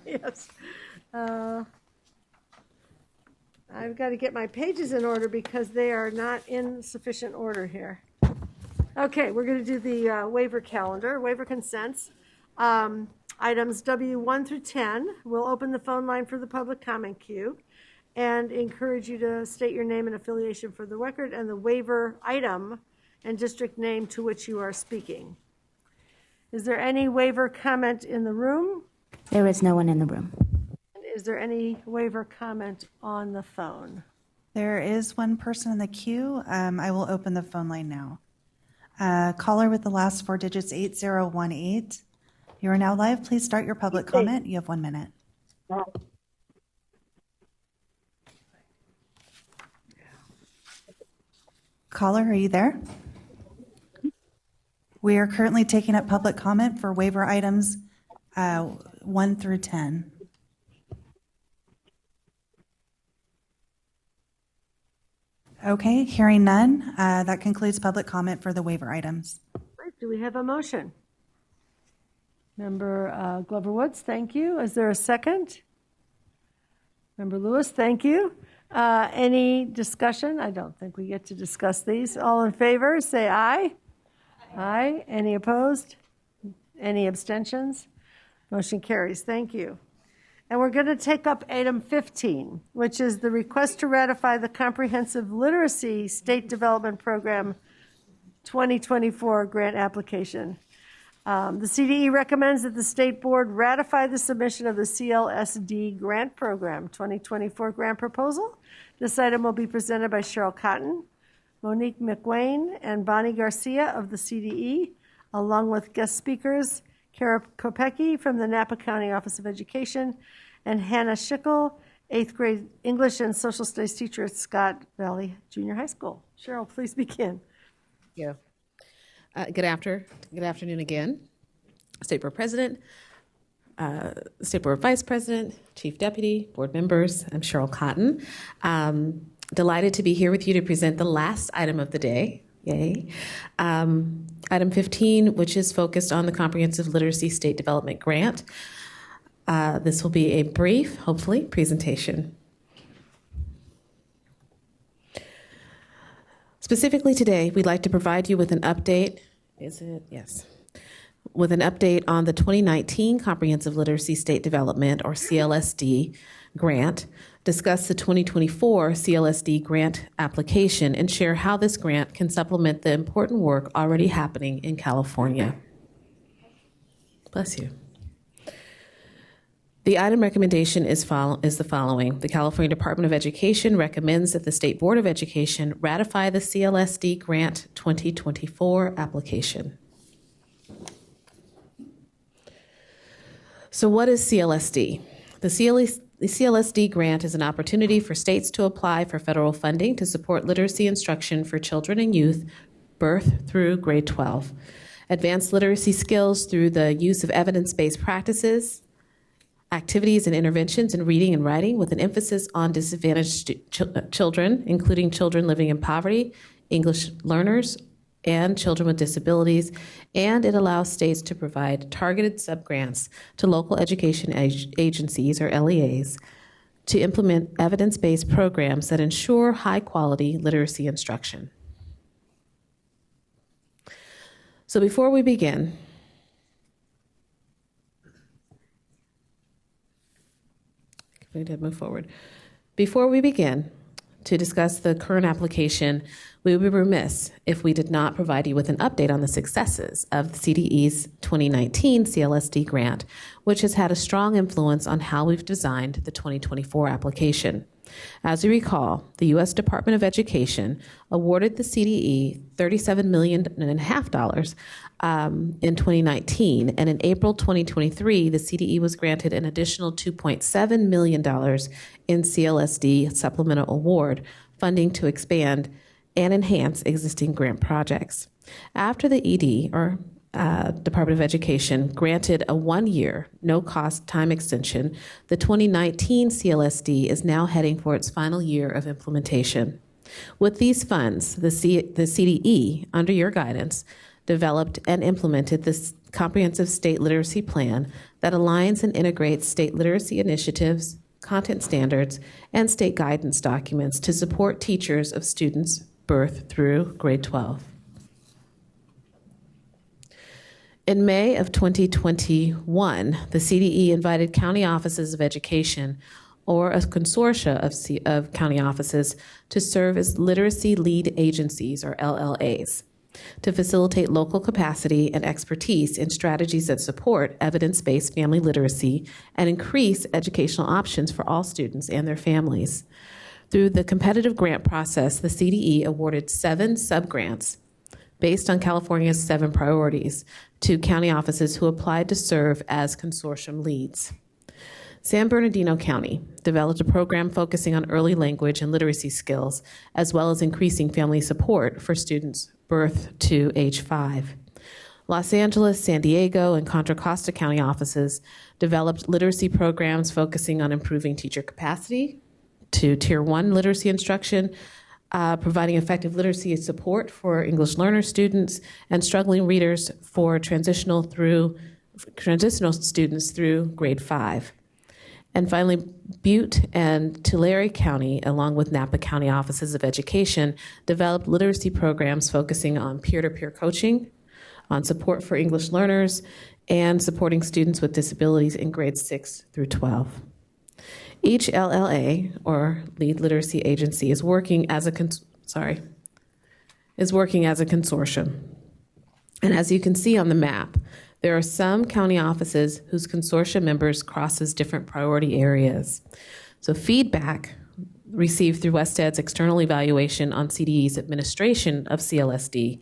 Yes. I've got to get my pages in order because they are not in sufficient order here. Okay, we're going to do the waiver calendar, waiver consents. Items W1 through 10. We'll open the phone line for the public comment queue and encourage you to state your name and affiliation for the record and the waiver item and district name to which you are speaking. Is there any waiver comment in the room? There is no one in the room. Is there any waiver comment on the phone? There is one person in the queue. I will open the phone line now. Caller with the last four digits, 8018. You are now live. Please start your public comment. You have 1 minute. Caller, are you there? We are currently taking up public comment for waiver items 1 through 10. Okay, hearing none, that concludes public comment for the waiver items. Do we have a motion? Member Glover Woods, thank you. Is there a second? Member Lewis, thank you. Any discussion? I don't think we get to discuss these. All in favor, say aye. Aye. Any opposed? Any abstentions? Motion carries. Thank you. And we're going to take up item 15, which is the request to ratify the Comprehensive Literacy State Development Program 2024 grant application. The CDE recommends that the State Board ratify the submission of the CLSD Grant Program 2024 grant proposal This item will be presented by Cheryl Cotton, Monique McWayne, and Bonnie Garcia of the CDE, along with guest speakers Kara Kopecki from the Napa County Office of Education and Hannah Schickel, 8th grade English and Social Studies teacher at Scott Valley Junior High School. Cheryl, please begin. Yeah. Good afternoon again. State Board President, State Board Vice President, Chief Deputy, Board members, I'm Cheryl Cotton. Delighted to be here with you to present the last item of the day. Yay. Item 15, which is focused on the Comprehensive Literacy State Development Grant. This will be a brief, hopefully, presentation. Specifically today, we'd like to provide you with an update. Is it? Yes. With an update on the 2019 Comprehensive Literacy State Development, or CLSD, grant, discuss the 2024 CLSD grant application, and share how this grant can supplement the important work already happening in California. Bless you. The item recommendation is the following. The California Department of Education recommends that the State Board of Education ratify the CLSD Grant 2024 application. So what is CLSD? The CLSD grant is an opportunity for states to apply for federal funding to support literacy instruction for children and youth birth through grade 12. Advanced literacy skills through the use of evidence-based practices, activities and interventions in reading and writing with an emphasis on disadvantaged children, including children living in poverty, English learners, and children with disabilities, and it allows states to provide targeted subgrants to local education agencies, or LEAs, to implement evidence-based programs that ensure high-quality literacy instruction. So before we begin, we did move forward. Before we begin to discuss the current application, we would be remiss if we did not provide you with an update on the successes of the CDE's 2019 CLSD grant, which has had a strong influence on how we've designed the 2024 application. As you recall, the U.S. Department of Education awarded the CDE $37.5 million in 2019, and in April 2023, the CDE was granted an additional $2.7 million in CLSD supplemental award funding to expand and enhance existing grant projects. After the ED, or Department of Education, granted a one-year, no-cost time extension, the 2019 CLSD is now heading for its final year of implementation. With these funds, the CDE, under your guidance, developed and implemented this comprehensive state literacy plan that aligns and integrates state literacy initiatives, content standards, and state guidance documents to support teachers of students birth through grade 12. In May of 2021, the CDE invited county offices of education, or a consortia of county offices, to serve as literacy lead agencies, or LLAs, to facilitate local capacity and expertise in strategies that support evidence-based family literacy and increase educational options for all students and their families. Through the competitive grant process, the CDE awarded 7 subgrants based on California's 7 priorities to county offices who applied to serve as consortium leads. San Bernardino County developed a program focusing on early language and literacy skills, as well as increasing family support for students birth to age 5. Los Angeles, San Diego, and Contra Costa County offices developed literacy programs focusing on improving teacher capacity to Tier 1 literacy instruction, providing effective literacy support for English learner students and struggling readers for transitional students through grade 5. And finally, Butte and Tulare County, along with Napa County offices of education, developed literacy programs focusing on peer-to-peer coaching, on support for English learners, and supporting students with disabilities in grades 6 through 12. Each LLA, or lead literacy agency, is working as a consortium. And as you can see on the map, there are some county offices whose consortium members crosses different priority areas. So feedback received through WestEd's external evaluation on CDE's administration of CLSD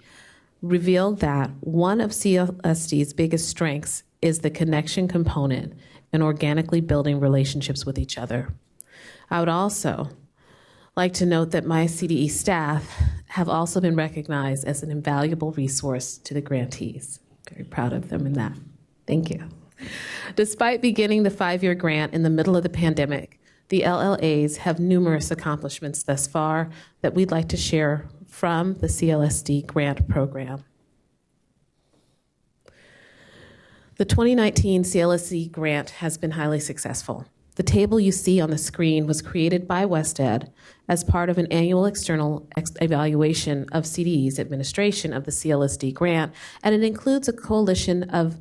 revealed that one of CLSD's biggest strengths is the connection component and organically building relationships with each other. I would also like to note that my CDE staff have also been recognized as an invaluable resource to the grantees. Very proud of them in that. Thank you. Despite beginning the 5-year grant in the middle of the pandemic, the LLAs have numerous accomplishments thus far that we'd like to share from the CLSD grant program. The 2019 CLSD grant has been highly successful. The table you see on the screen was created by WestEd as part of an annual external evaluation of CDE's administration of the CLSD grant, and it includes a coalition of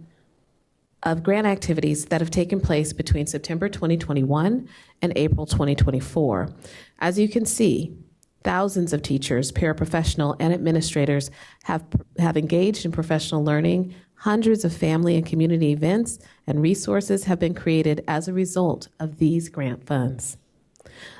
grant activities that have taken place between September 2021 and April 2024. As you can see, thousands of teachers, paraprofessional, and administrators have engaged in professional learning. Hundreds of family and community events and resources have been created as a result of these grant funds.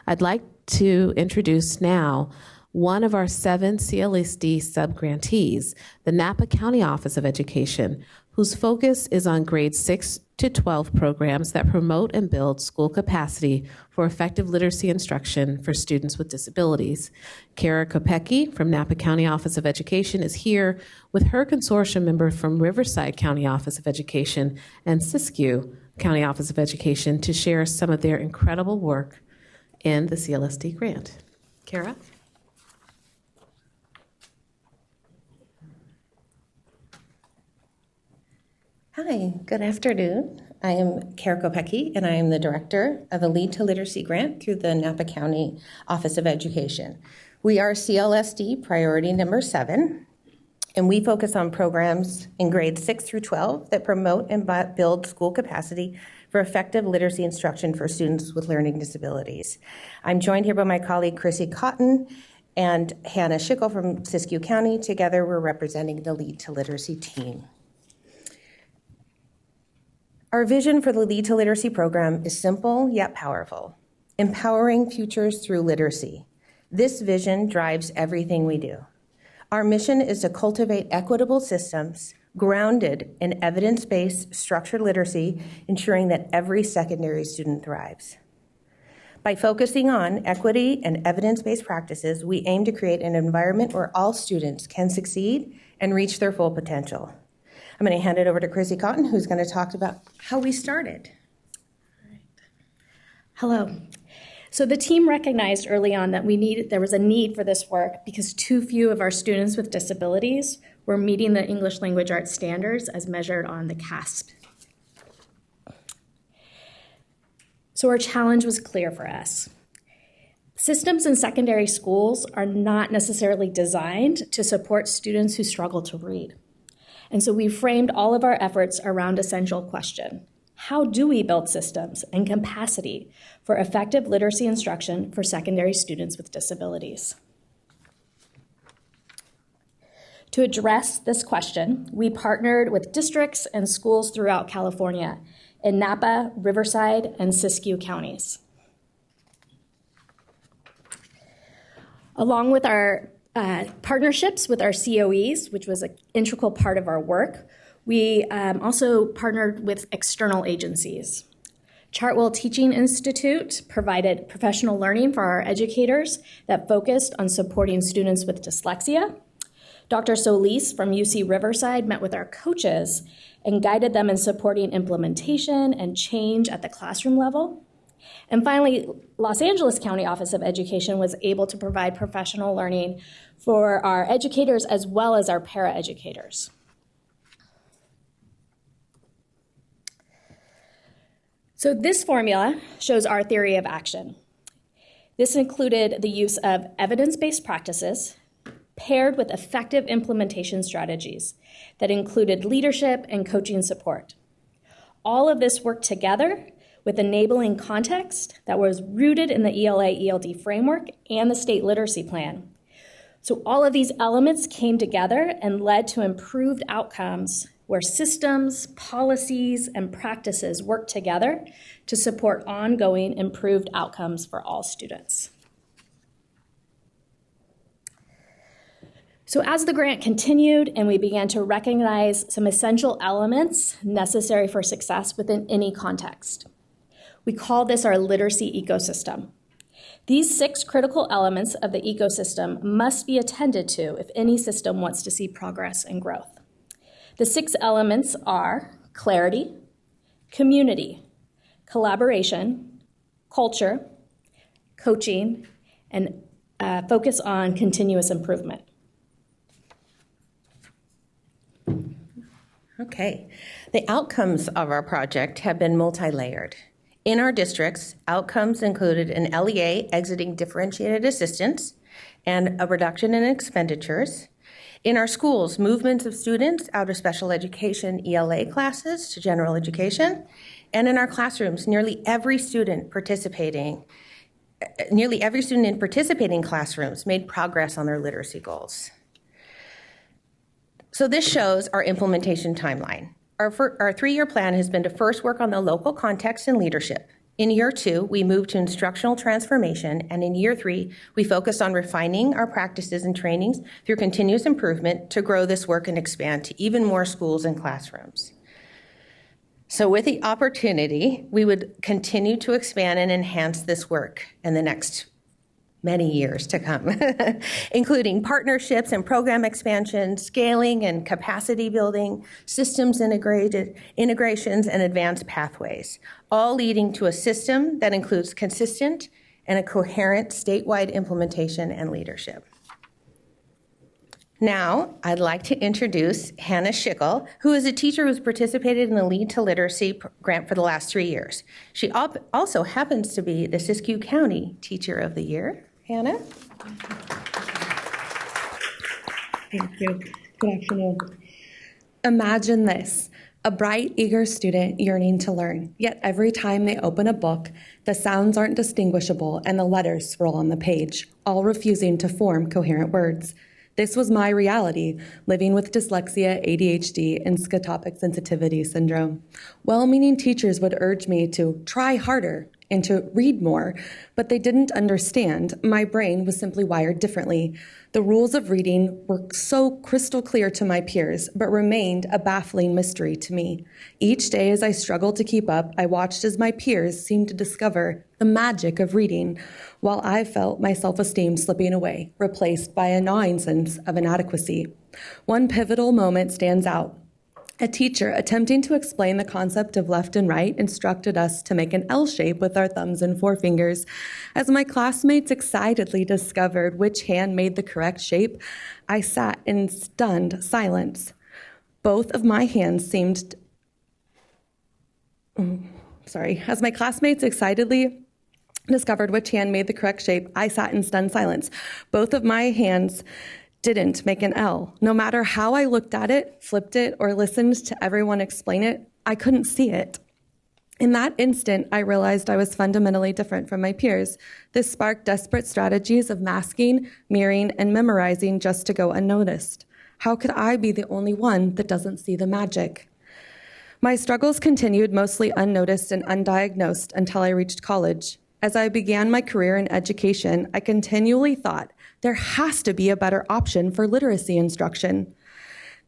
I'd like to introduce now one of our 7 CLSD subgrantees, the Napa County Office of Education, whose focus is on grades 6 to 12 programs that promote and build school capacity for effective literacy instruction for students with disabilities. Kara Kopecki from Napa County Office of Education is here with her consortium member from Riverside County Office of Education and Siskiyou County Office of Education to share some of their incredible work in the CLSD grant. Kara? Hi, good afternoon. I am Kara Kopecki, and I am the director of the Lead to Literacy grant through the Napa County Office of Education. We are CLSD priority number 7, and we focus on programs in grades 6 through 12 that promote and build school capacity for effective literacy instruction for students with learning disabilities. I'm joined here by my colleague Chrissy Cotton and Hannah Schickel from Siskiyou County. Together, we're representing the Lead to Literacy team. Our vision for the Lead to Literacy program is simple yet powerful: empowering futures through literacy. This vision drives everything we do. Our mission is to cultivate equitable systems grounded in evidence-based structured literacy, ensuring that every secondary student thrives. By focusing on equity and evidence-based practices, we aim to create an environment where all students can succeed and reach their full potential. I'm going to hand it over to Chrissy Cotton, who's going to talk about how we started. Hello. So the team recognized early on that there was a need for this work because too few of our students with disabilities were meeting the English language arts standards as measured on the CASP. So our challenge was clear for us. Systems in secondary schools are not necessarily designed to support students who struggle to read. And so we framed all of our efforts around a central question: how do we build systems and capacity for effective literacy instruction for secondary students with disabilities? To address this question, we partnered with districts and schools throughout California in Napa, Riverside, and Siskiyou counties. Along with our partnerships with our COEs, which was an integral part of our work, we also partnered with external agencies. Chartwell Teaching Institute provided professional learning for our educators that focused on supporting students with dyslexia. Dr. Solis from UC Riverside met with our coaches and guided them in supporting implementation and change at the classroom level. And finally, Los Angeles County Office of Education was able to provide professional learning for our educators as well as our paraeducators. So this formula shows our theory of action. This included the use of evidence-based practices paired with effective implementation strategies that included leadership and coaching support. All of this worked together with enabling context that was rooted in the ELA-ELD framework and the state literacy plan. So all of these elements came together and led to improved outcomes where systems, policies, and practices work together to support ongoing improved outcomes for all students. So as the grant continued and we began to recognize some essential elements necessary for success within any context, we call this our literacy ecosystem. These 6 critical elements of the ecosystem must be attended to if any system wants to see progress and growth. The 6 elements are clarity, community, collaboration, culture, coaching, and focus on continuous improvement. Okay. The outcomes of our project have been multi-layered. In our districts, outcomes included an LEA exiting differentiated assistance and a reduction in expenditures. In our schools, movements of students out of special education ELA classes to general education. And in our classrooms, nearly every student in participating classrooms made progress on their literacy goals. So this shows our implementation timeline. Our 3-year plan has been to first work on the local context and leadership. In year 2, we moved to instructional transformation, and in year 3, we focused on refining our practices and trainings through continuous improvement to grow this work and expand to even more schools and classrooms. So with the opportunity, we would continue to expand and enhance this work in the next many years to come, including partnerships and program expansion, scaling and capacity building, systems integrations, and advanced pathways, all leading to a system that includes consistent and a coherent statewide implementation and leadership. Now, I'd like to introduce Hannah Schickel, who is a teacher who's participated in the Lead to Literacy grant for the last 3 years. She also happens to be the Siskiyou County Teacher of the Year. Hannah? Thank you. Good afternoon. Imagine this, a bright, eager student yearning to learn, yet every time they open a book, the sounds aren't distinguishable and the letters swirl on the page, all refusing to form coherent words. This was my reality, living with dyslexia, ADHD, and scotopic sensitivity syndrome. Well-meaning teachers would urge me to try harder and to read more, but they didn't understand. My brain was simply wired differently. The rules of reading were so crystal clear to my peers, but remained a baffling mystery to me. Each day as I struggled to keep up, I watched as my peers seemed to discover the magic of reading, while I felt my self-esteem slipping away, replaced by a gnawing sense of inadequacy. One pivotal moment stands out. A teacher attempting to explain the concept of left and right instructed us to make an L shape with our thumbs and forefingers. As my classmates excitedly discovered which hand made the correct shape, I sat in stunned silence. Both of my hands seemed... As my classmates excitedly discovered which hand made the correct shape, I sat in stunned silence. Both of my hands didn't make an L. No matter how I looked at it, flipped it, or listened to everyone explain it, I couldn't see it. In that instant, I realized I was fundamentally different from my peers. This sparked desperate strategies of masking, mirroring, and memorizing just to go unnoticed. How could I be the only one that doesn't see the magic? My struggles continued mostly unnoticed and undiagnosed until I reached college. As I began my career in education, I continually thought, there has to be a better option for literacy instruction.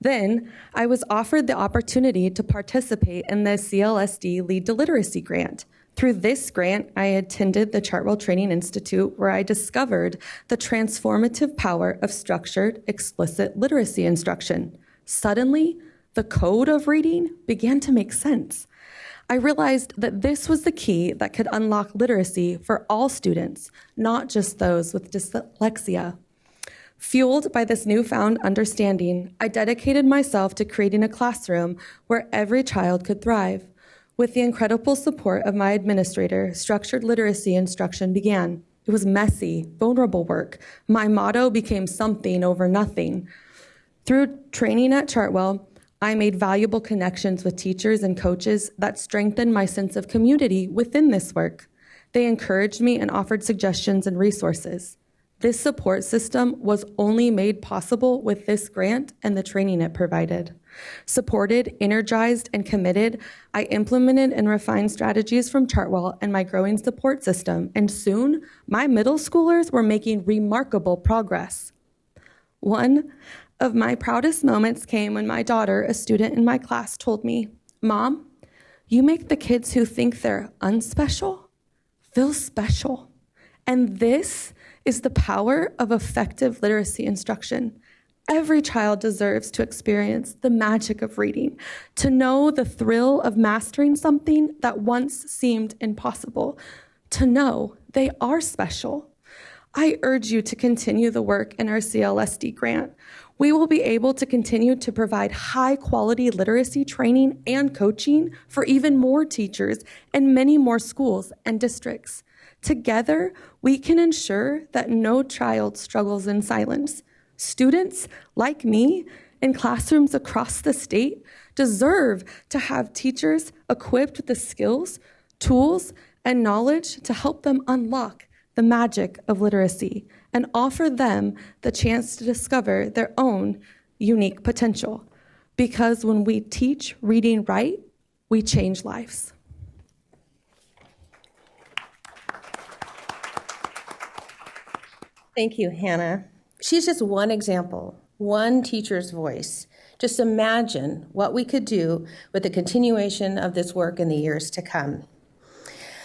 Then, I was offered the opportunity to participate in the CLSD Lead to Literacy grant. Through this grant, I attended the Chartwell Training Institute, where I discovered the transformative power of structured, explicit literacy instruction. Suddenly, the code of reading began to make sense. I realized that this was the key that could unlock literacy for all students, not just those with dyslexia. Fueled by this newfound understanding, I dedicated myself to creating a classroom where every child could thrive. With the incredible support of my administrator, structured literacy instruction began. It was messy, vulnerable work. My motto became something over nothing. Through training at Chartwell, I made valuable connections with teachers and coaches that strengthened my sense of community within this work. They encouraged me and offered suggestions and resources. This support system was only made possible with this grant and the training it provided. Supported, energized, and committed, I implemented and refined strategies from Chartwell and my growing support system, and soon, my middle schoolers were making remarkable progress. One of my proudest moments came when my daughter, a student in my class, told me, "Mom, you make the kids who think they're unspecial feel special." And this is the power of effective literacy instruction. Every child deserves to experience the magic of reading, to know the thrill of mastering something that once seemed impossible, to know they are special. I urge you to continue the work in our CLSD grant. We will be able to continue to provide high-quality literacy training and coaching for even more teachers and many more schools and districts. Together, we can ensure that no child struggles in silence. Students like me in classrooms across the state deserve to have teachers equipped with the skills, tools, and knowledge to help them unlock the magic of literacy and offer them the chance to discover their own unique potential. Because when we teach reading right, we change lives. Thank you, Hannah. She's just one example, one teacher's voice. Just imagine what we could do with the continuation of this work in the years to come.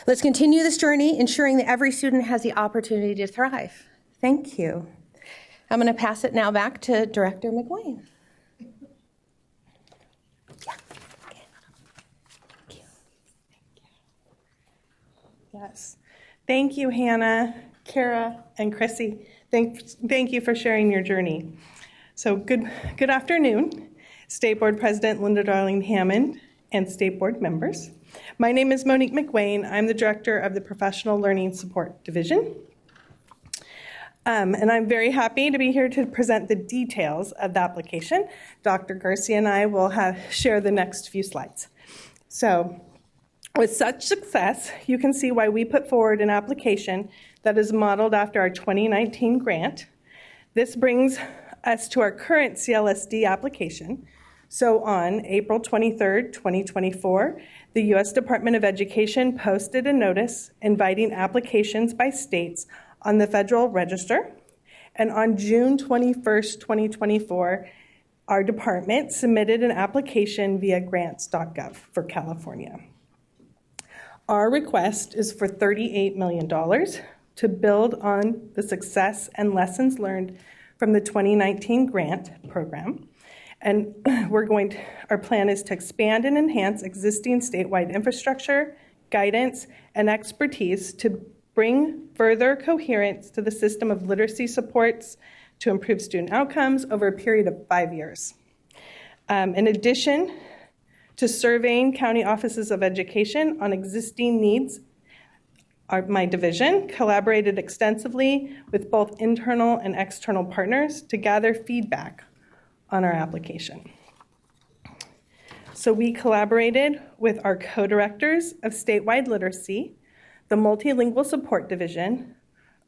Let's continue this journey, ensuring that every student has the opportunity to thrive. Thank you. I'm going to pass it now back to Director McWayne. Yes. Thank you, Hannah, Kara, and Chrissy. Thank you for sharing your journey. So good afternoon, State Board President Linda Darling-Hammond and State Board members. My name is Monique McWayne. I'm the Director of the Professional Learning Support Division. And I'm very happy to be here to present the details of the application. Dr. Garcia and I will share the next few slides. So, with such success, you can see why we put forward an application that is modeled after our 2019 grant. This brings us to our current CLSD application. So on April 23rd, 2024, the U.S. Department of Education posted a notice inviting applications by states on the Federal Register. And on June 21st, 2024, our department submitted an application via grants.gov for California. Our request is for $38 million to build on the success and lessons learned from the 2019 grant program. And our plan is to expand and enhance existing statewide infrastructure, guidance, and expertise to bring further coherence to the system of literacy supports to improve student outcomes over a period of 5 years. In addition to surveying county offices of education on existing needs, my division collaborated extensively with both internal and external partners to gather feedback on our application. So we collaborated with our co-directors of statewide literacy, the Multilingual Support Division,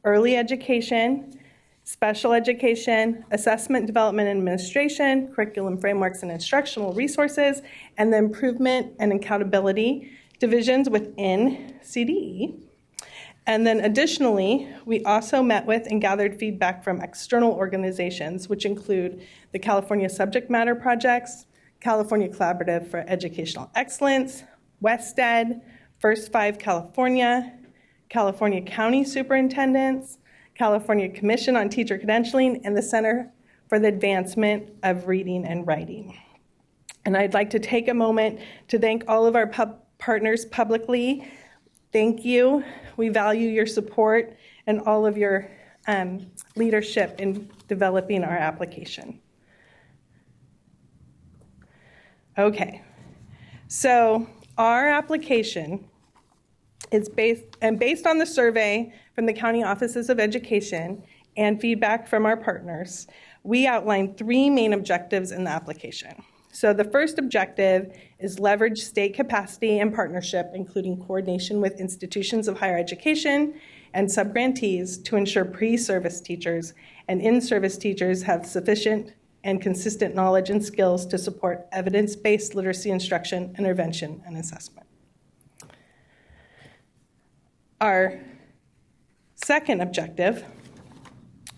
Early Education, Special Education, Assessment, Development, and Administration, Curriculum Frameworks and Instructional Resources, and the Improvement and Accountability divisions within CDE. And then additionally, we also met with and gathered feedback from external organizations, which include the California Subject Matter Projects, California Collaborative for Educational Excellence, WestEd, First Five California, California County Superintendents, California Commission on Teacher Credentialing, and the Center for the Advancement of Reading and Writing. And I'd like to take a moment to thank all of our partners publicly. Thank you. We value your support and all of your leadership in developing our application. Okay, so our application is based on the survey from the county offices of education and feedback from our partners. We outlined 3 main objectives in the application. So the first objective is leverage state capacity and partnership, including coordination with institutions of higher education and subgrantees to ensure pre-service teachers and in-service teachers have sufficient and consistent knowledge and skills to support evidence-based literacy instruction, intervention, and assessment. Our second objective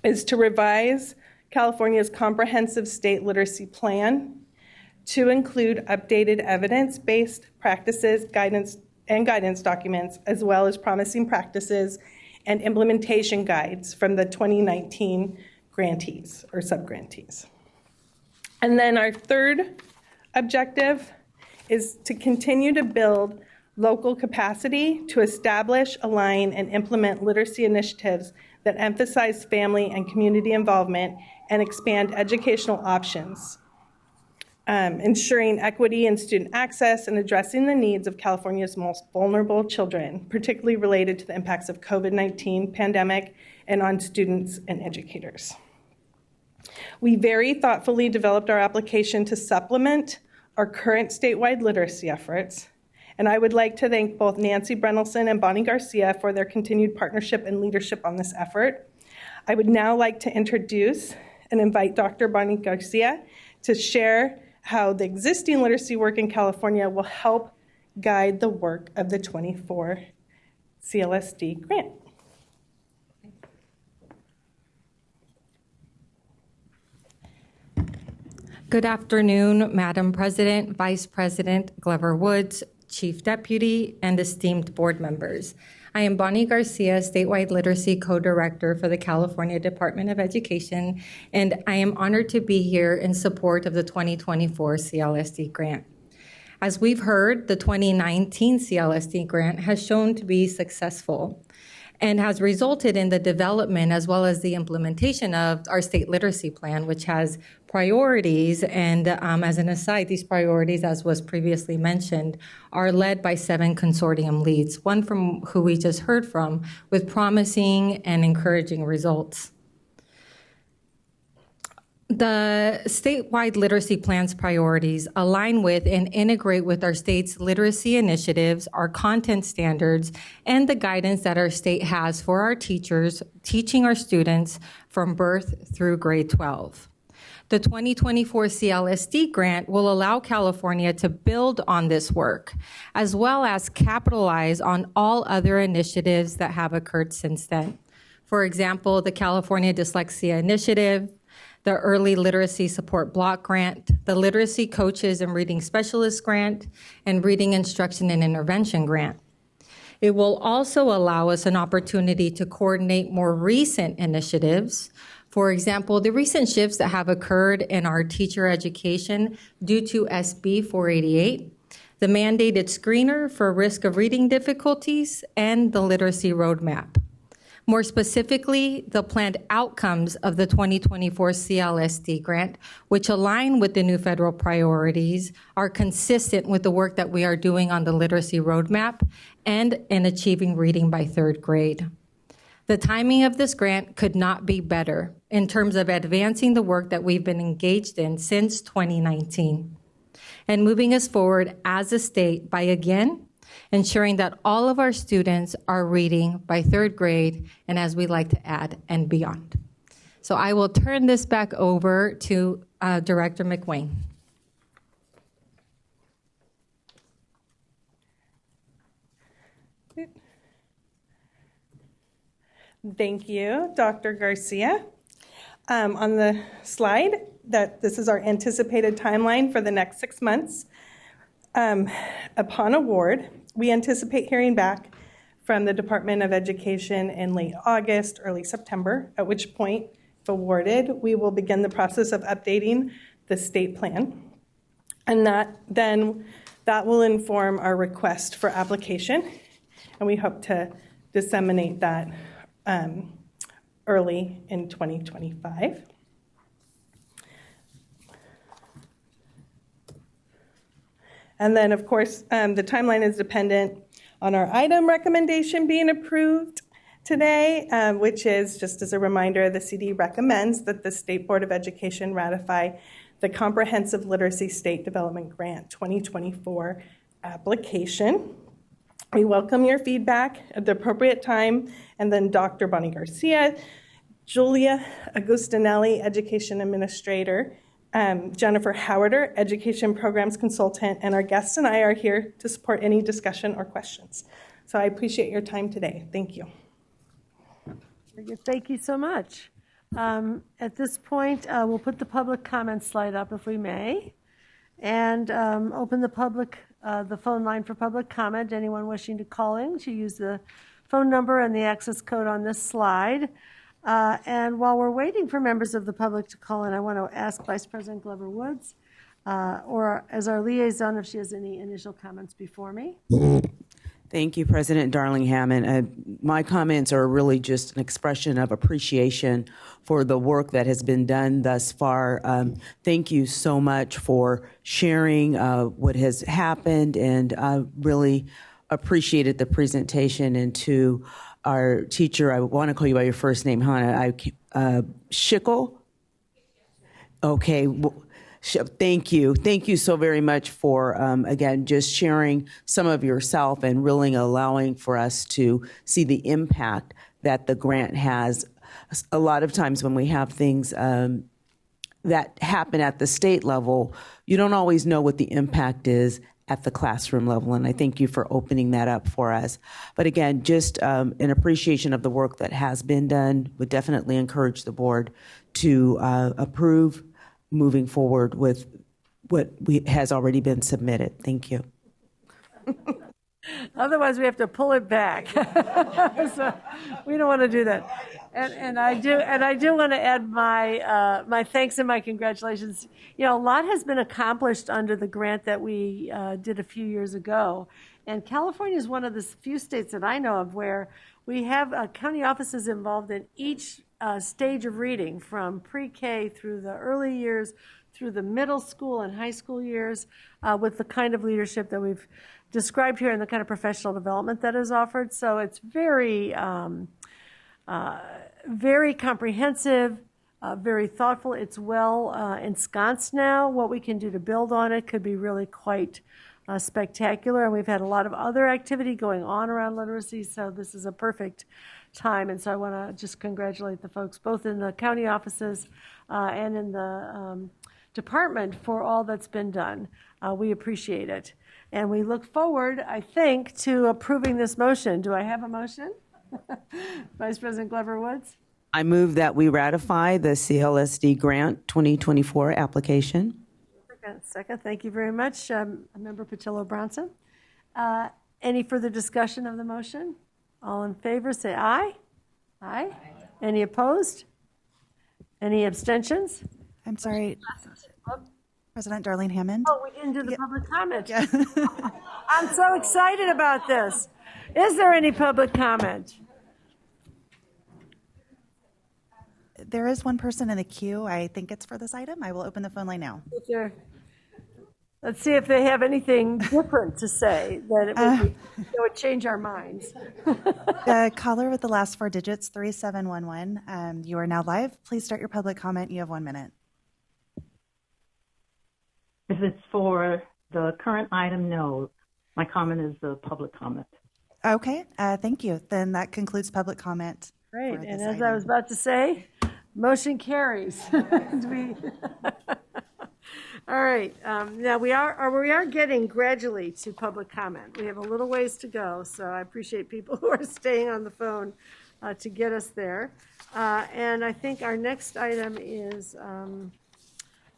is to revise California's comprehensive state literacy plan to include updated evidence-based practices, guidance documents, as well as promising practices and implementation guides from the 2019 grantees or subgrantees. And then our third objective is to continue to build local capacity to establish, align, and implement literacy initiatives that emphasize family and community involvement and expand educational options, ensuring equity in student access and addressing the needs of California's most vulnerable children, particularly related to the impacts of COVID-19 pandemic and on students and educators. We very thoughtfully developed our application to supplement our current statewide literacy efforts, and I would like to thank both Nancy Brennelson and Bonnie Garcia for their continued partnership and leadership on this effort. I would now like to introduce and invite Dr. Bonnie Garcia to share how the existing literacy work in California will help guide the work of the 24 CLSD grant. Good afternoon, Madam President, Vice President Glover Woods, Chief Deputy, and esteemed board members. I am Bonnie Garcia, Statewide Literacy Co-Director for the California Department of Education, and I am honored to be here in support of the 2024 CLSD grant. As we've heard, the 2019 CLSD grant has shown to be successful and has resulted in the development as well as the implementation of our state literacy plan, which has priorities. And as an aside, these priorities, as was previously mentioned, are led by 7 consortium leads, one from who we just heard from, with promising and encouraging results. The statewide literacy plan's priorities align with and integrate with our state's literacy initiatives, our content standards, and the guidance that our state has for our teachers teaching our students from birth through grade 12. The 2024 CLSD grant will allow California to build on this work, as well as capitalize on all other initiatives that have occurred since then. For example, the California Dyslexia Initiative, the Early Literacy Support Block Grant, the Literacy Coaches and Reading Specialist Grant, and Reading Instruction and Intervention Grant. It will also allow us an opportunity to coordinate more recent initiatives. For example, the recent shifts that have occurred in our teacher education due to SB 488, the mandated screener for risk of reading difficulties, and the literacy roadmap. More specifically, the planned outcomes of the 2024 CLSD grant, which align with the new federal priorities, are consistent with the work that we are doing on the literacy roadmap and in achieving reading by 3rd grade. The timing of this grant could not be better in terms of advancing the work that we've been engaged in since 2019 and moving us forward as a state by, again, ensuring that all of our students are reading by 3rd grade, and as we like to add, and beyond. So I will turn this back over to Director McWayne. Thank you, Dr. Garcia. On the slide, this is our anticipated timeline for the next 6 months. Upon award, we anticipate hearing back from the Department of Education in late August, early September, at which point, if awarded, we will begin the process of updating the state plan. And that will inform our request for application, and we hope to disseminate that early in 2025. And then, of course, the timeline is dependent on our item recommendation being approved today, which is, just as a reminder, the CD recommends that the State Board of Education ratify the Comprehensive Literacy State Development Grant 2024 application. We welcome your feedback at the appropriate time, and then Dr. Bonnie Garcia, Julia Agustinelli, Education Administrator, Jennifer Howarder, Education Programs Consultant, and our guests and I are here to support any discussion or questions. So I appreciate your time today. Thank you. Thank you so much. At this point, we'll put the public comment slide up if we may, and open the phone line for public comment. Anyone wishing to call in, to use the phone number and the access code on this slide. And while we're waiting for members of the public to call in, I want to ask Vice President Glover Woods, or as our liaison, if she has any initial comments before me. Thank you, President Darling-Hammond. My comments are really just an expression of appreciation for the work that has been done thus far. Thank you so much for sharing what has happened, and I really appreciated the presentation. And to our teacher, I want to call you by your first name, Hannah. Schickel? Okay. Thank you. Thank you so very much for, again, just sharing some of yourself and really allowing for us to see the impact that the grant has. A lot of times when we have things that happen at the state level, you don't always know what the impact is at the classroom level, and I thank you for opening that up for us. But again, just an appreciation of the work that has been done. Would definitely encourage the board to approve moving forward with what has already been submitted. Thank you. Otherwise, we have to pull it back. So we don't want to do that. And I do want to add my thanks and my congratulations. You know, a lot has been accomplished under the grant that we did a few years ago. And California is one of the few states that I know of where we have county offices involved in each stage of reading, from pre-K through the early years, through the middle school and high school years, with the kind of leadership that we've described here and the kind of professional development that is offered. So it's very, very comprehensive, very thoughtful. It's well ensconced now. What we can do to build on it could be really quite spectacular. And we've had a lot of other activity going on around literacy, so this is a perfect time. And so I want to just congratulate the folks both in the county offices and in the department for all that's been done. We appreciate it. And we look forward, I think, to approving this motion. Do I have a motion? Vice President Glover Woods? I move that we ratify the CLSD Grant 2024 application. Second. Thank you very much, Member Patillo-Bronson. Any further discussion of the motion? All in favor, say aye. Aye. Any opposed? Any abstentions? I'm sorry, President Darling-Hammond. Oh, we didn't do the public comment. Yeah. I'm so excited about this. Is there any public comment? There is one person in the queue. I think it's for this item. I will open the phone line now. Let's see if they have anything different to say that would change our minds. The caller with the last four digits, 3711. You are now live. Please start your public comment. You have 1 minute. If it's for the current item, no. My comment is the public comment. Okay, thank you. Then that concludes public comment. Great, and as I was about to say, motion carries. All right, now we are getting gradually to public comment. We have a little ways to go, so I appreciate people who are staying on the phone to get us there. And I think our next item is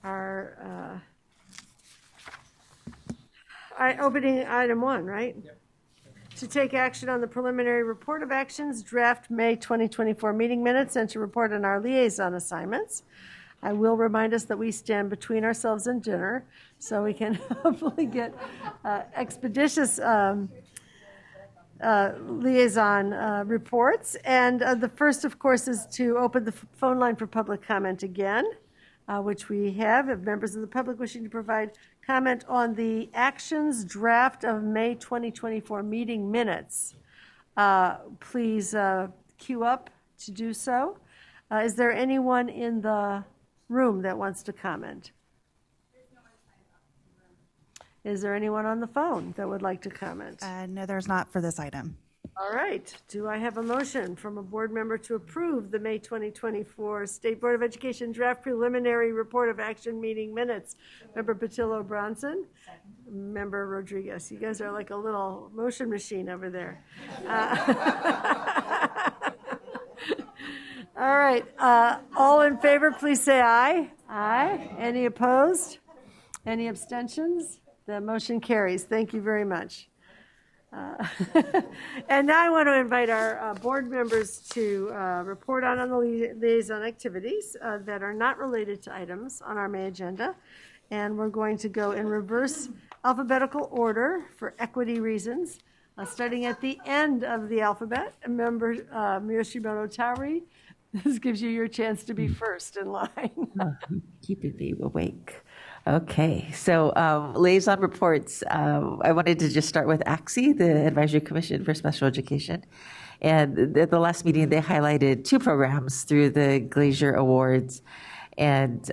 our opening item 1, right? Yep. To take action on the preliminary report of actions, draft May 2024 meeting minutes, and to report on our liaison assignments. I will remind us that we stand between ourselves and dinner, so we can hopefully get expeditious liaison reports. And the first, of course, is to open the phone line for public comment again, which we have. If members of the public wishing to provide comment on the actions draft of May 2024 meeting minutes, please queue up to do so. Is there anyone in the room that wants to comment? Is there anyone on the phone that would like to comment? No, there's not for this item. All right. Do I have a motion from a board member to approve the May 2024 State Board of Education draft preliminary report of action meeting minutes? Member Patillo-Bronson, Member Rodriguez. You guys are like a little motion machine over there. All right. All in favor, please say aye. Aye. Any opposed? Any abstentions? The motion carries. Thank you very much. And now I want to invite our board members to report on the liaison activities that are not related to items on our May agenda. And we're going to go in reverse alphabetical order for equity reasons. Starting at the end of the alphabet, member Miyoshimoto Tauri, this gives you your chance to be first in line. Keeping me awake. Okay, so liaison reports. I wanted to just start with ACSI, the Advisory Commission for Special Education. And at the last meeting, they highlighted two programs through the Glazier Awards and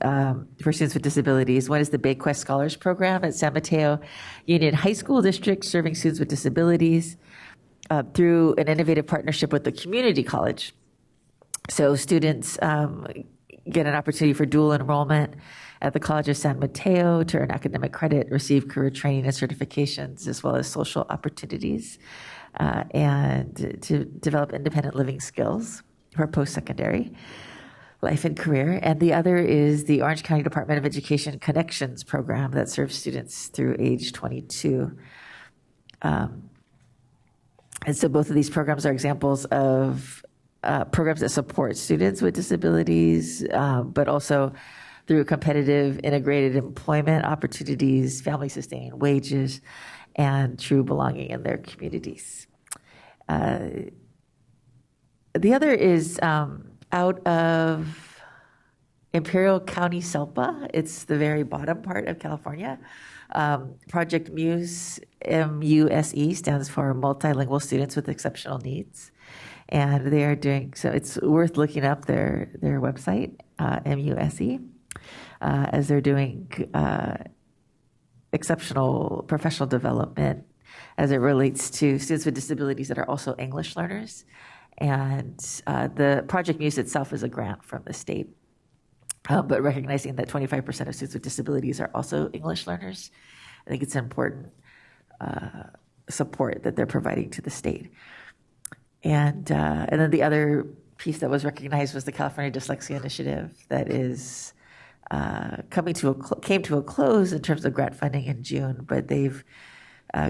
for students with disabilities. One is the Bayquest Scholars Program at San Mateo Union High School District, serving students with disabilities through an innovative partnership with the community college. So students get an opportunity for dual enrollment at the College of San Mateo to earn academic credit, receive career training and certifications, as well as social opportunities, and to develop independent living skills for post-secondary life and career. And the other is the Orange County Department of Education Connections program that serves students through age 22. And so both of these programs are examples of programs that support students with disabilities, but also through competitive integrated employment opportunities, family sustaining wages, and true belonging in their communities. The other is out of Imperial County, SELPA. It's the very bottom part of California. Project MUSE, MUSE, stands for Multilingual Students with Exceptional Needs. And they are doing, so it's worth looking up their website, MUSE, as they're doing exceptional professional development as it relates to students with disabilities that are also English learners. And the Project MUSE itself is a grant from the state, but recognizing that 25% of students with disabilities are also English learners, I think it's an important support that they're providing to the state. And then the other piece that was recognized was the California Dyslexia Initiative that is came to a close in terms of grant funding in June, but they've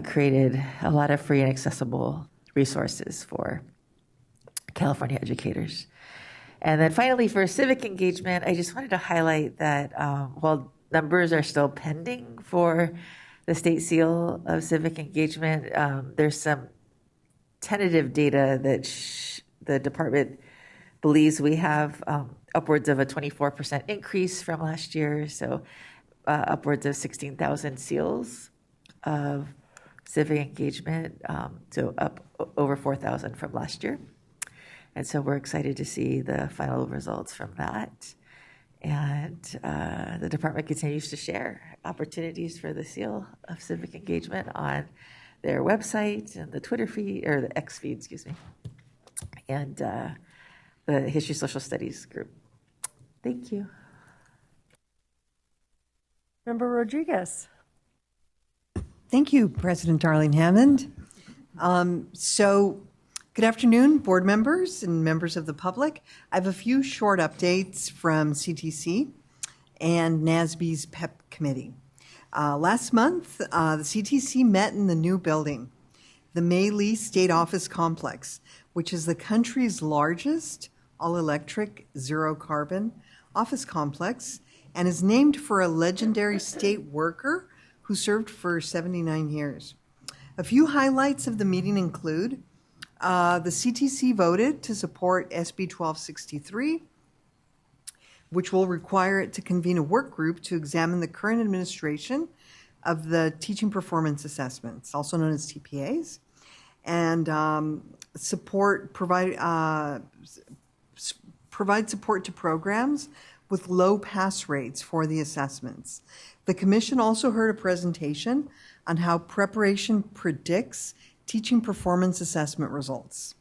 created a lot of free and accessible resources for California educators. And then finally, for civic engagement, I just wanted to highlight that while numbers are still pending for the state seal of civic engagement, there's some tentative data that the department believes we have upwards of a 24% increase from last year, so upwards of 16,000 seals of civic engagement, so up over 4,000 from last year. And so we're excited to see the final results from that. And the department continues to share opportunities for the seal of civic engagement on their website and the Twitter feed, or the X feed, excuse me, and the History Social Studies group. Thank you. Member Rodriguez. Thank you, President Darling Hammond. Good afternoon, board members and members of the public. I have a few short updates from CTC and NASB's PEP committee. Last month, the CTC met in the new building, the May Lee State Office Complex, which is the country's largest all-electric, zero-carbon office complex and is named for a legendary state worker who served for 79 years. A few highlights of the meeting include the CTC voted to support SB 1263, which will require it to convene a work group to examine the current administration of the teaching performance assessments, also known as TPAs, and provide support to programs with low pass rates for the assessments. The commission also heard a presentation on how preparation predicts teaching performance assessment results.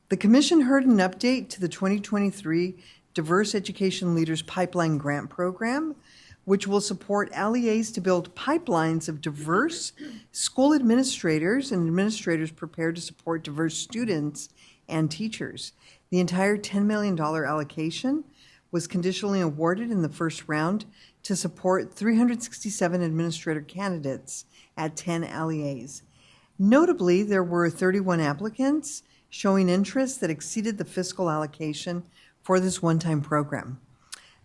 The commission heard an update to the 2023 Diverse Education Leaders Pipeline Grant Program, which will support LEAs to build pipelines of diverse school administrators and administrators prepared to support diverse students and teachers. The entire $10 million allocation was conditionally awarded in the first round to support 367 administrator candidates at 10 LEAs. Notably, there were 31 applicants showing interest that exceeded the fiscal allocation for this one-time program.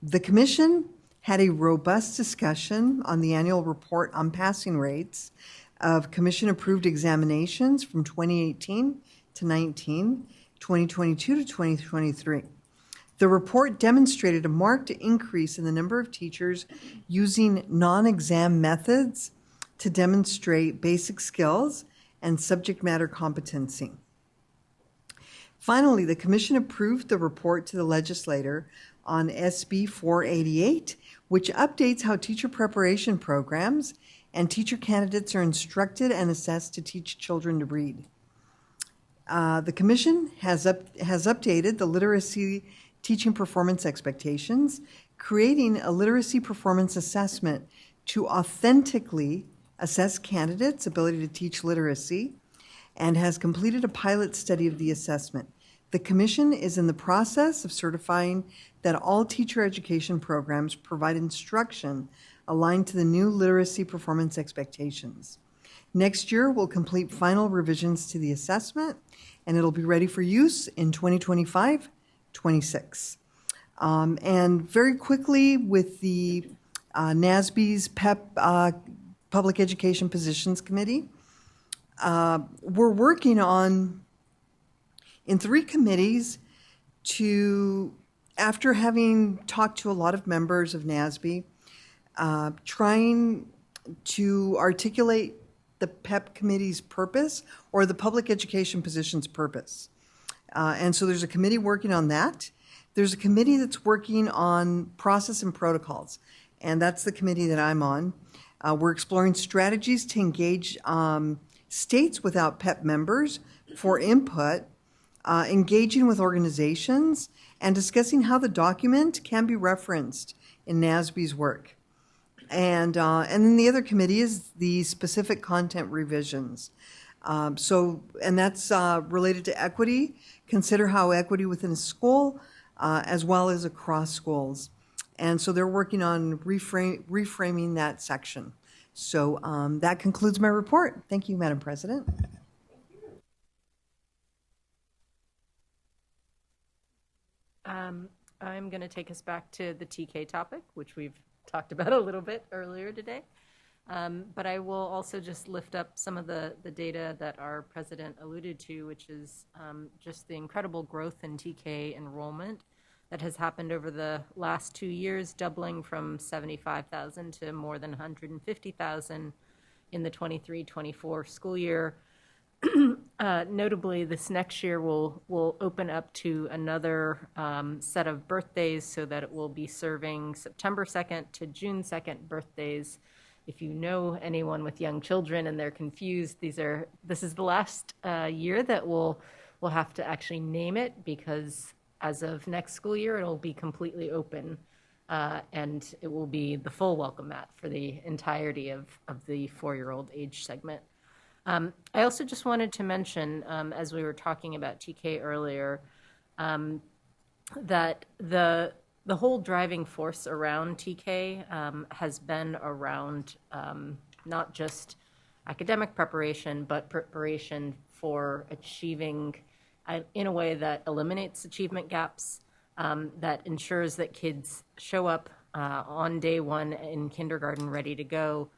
The Commission had a robust discussion on the annual report on passing rates of Commission-approved examinations from 2018 to 19, 2022 to 2023. The report demonstrated a marked increase in the number of teachers using non-exam methods to demonstrate basic skills and subject matter competency. Finally, the Commission approved the report to the legislator on SB 488, which updates how teacher preparation programs and teacher candidates are instructed and assessed to teach children to read. The Commission has updated the literacy teaching performance expectations, creating a literacy performance assessment to authentically assess candidates' ability to teach literacy, and has completed a pilot study of the assessment. The Commission is in the process of certifying that all teacher education programs provide instruction aligned to the new literacy performance expectations. Next year, we'll complete final revisions to the assessment, and it'll be ready for use in 2025-26. And very quickly, with the NASB's PEP Public Education Positions Committee, we're working on, in 3 committees, to, after having talked to a lot of members of NASB, trying to articulate the PEP committee's purpose, or the public education position's purpose. And so there's a committee working on that. There's a committee that's working on process and protocols, and that's the committee that I'm on. We're exploring strategies to engage states without PEP members for input, engaging with organizations, and discussing how the document can be referenced in NASB's work. And then the other committee is the specific content revisions. And that's related to equity. Consider how equity within a school, as well as across schools. And so they're working on reframing that section. So that concludes my report. Thank you, Madam President. I'm going to take us back to the TK topic, which we've talked about a little bit earlier today. But I will also just lift up some of the data that our president alluded to, which is just the incredible growth in TK enrollment that has happened over the last 2 years, doubling from 75,000 to more than 150,000 in the 23-24 school year. Notably, this next year will open up to another set of birthdays, so that it will be serving September 2nd to June 2nd birthdays. If you know anyone with young children and they're confused, this is the last year that we'll have to actually name it, because as of next school year, it'll be completely open, and it will be the full welcome mat for the entirety of the 4-year-old age segment. I also just wanted to mention, as we were talking about TK earlier, that the whole driving force around TK has been around not just academic preparation, but preparation for achieving in a way that eliminates achievement gaps, that ensures that kids show up on day one in kindergarten ready to go.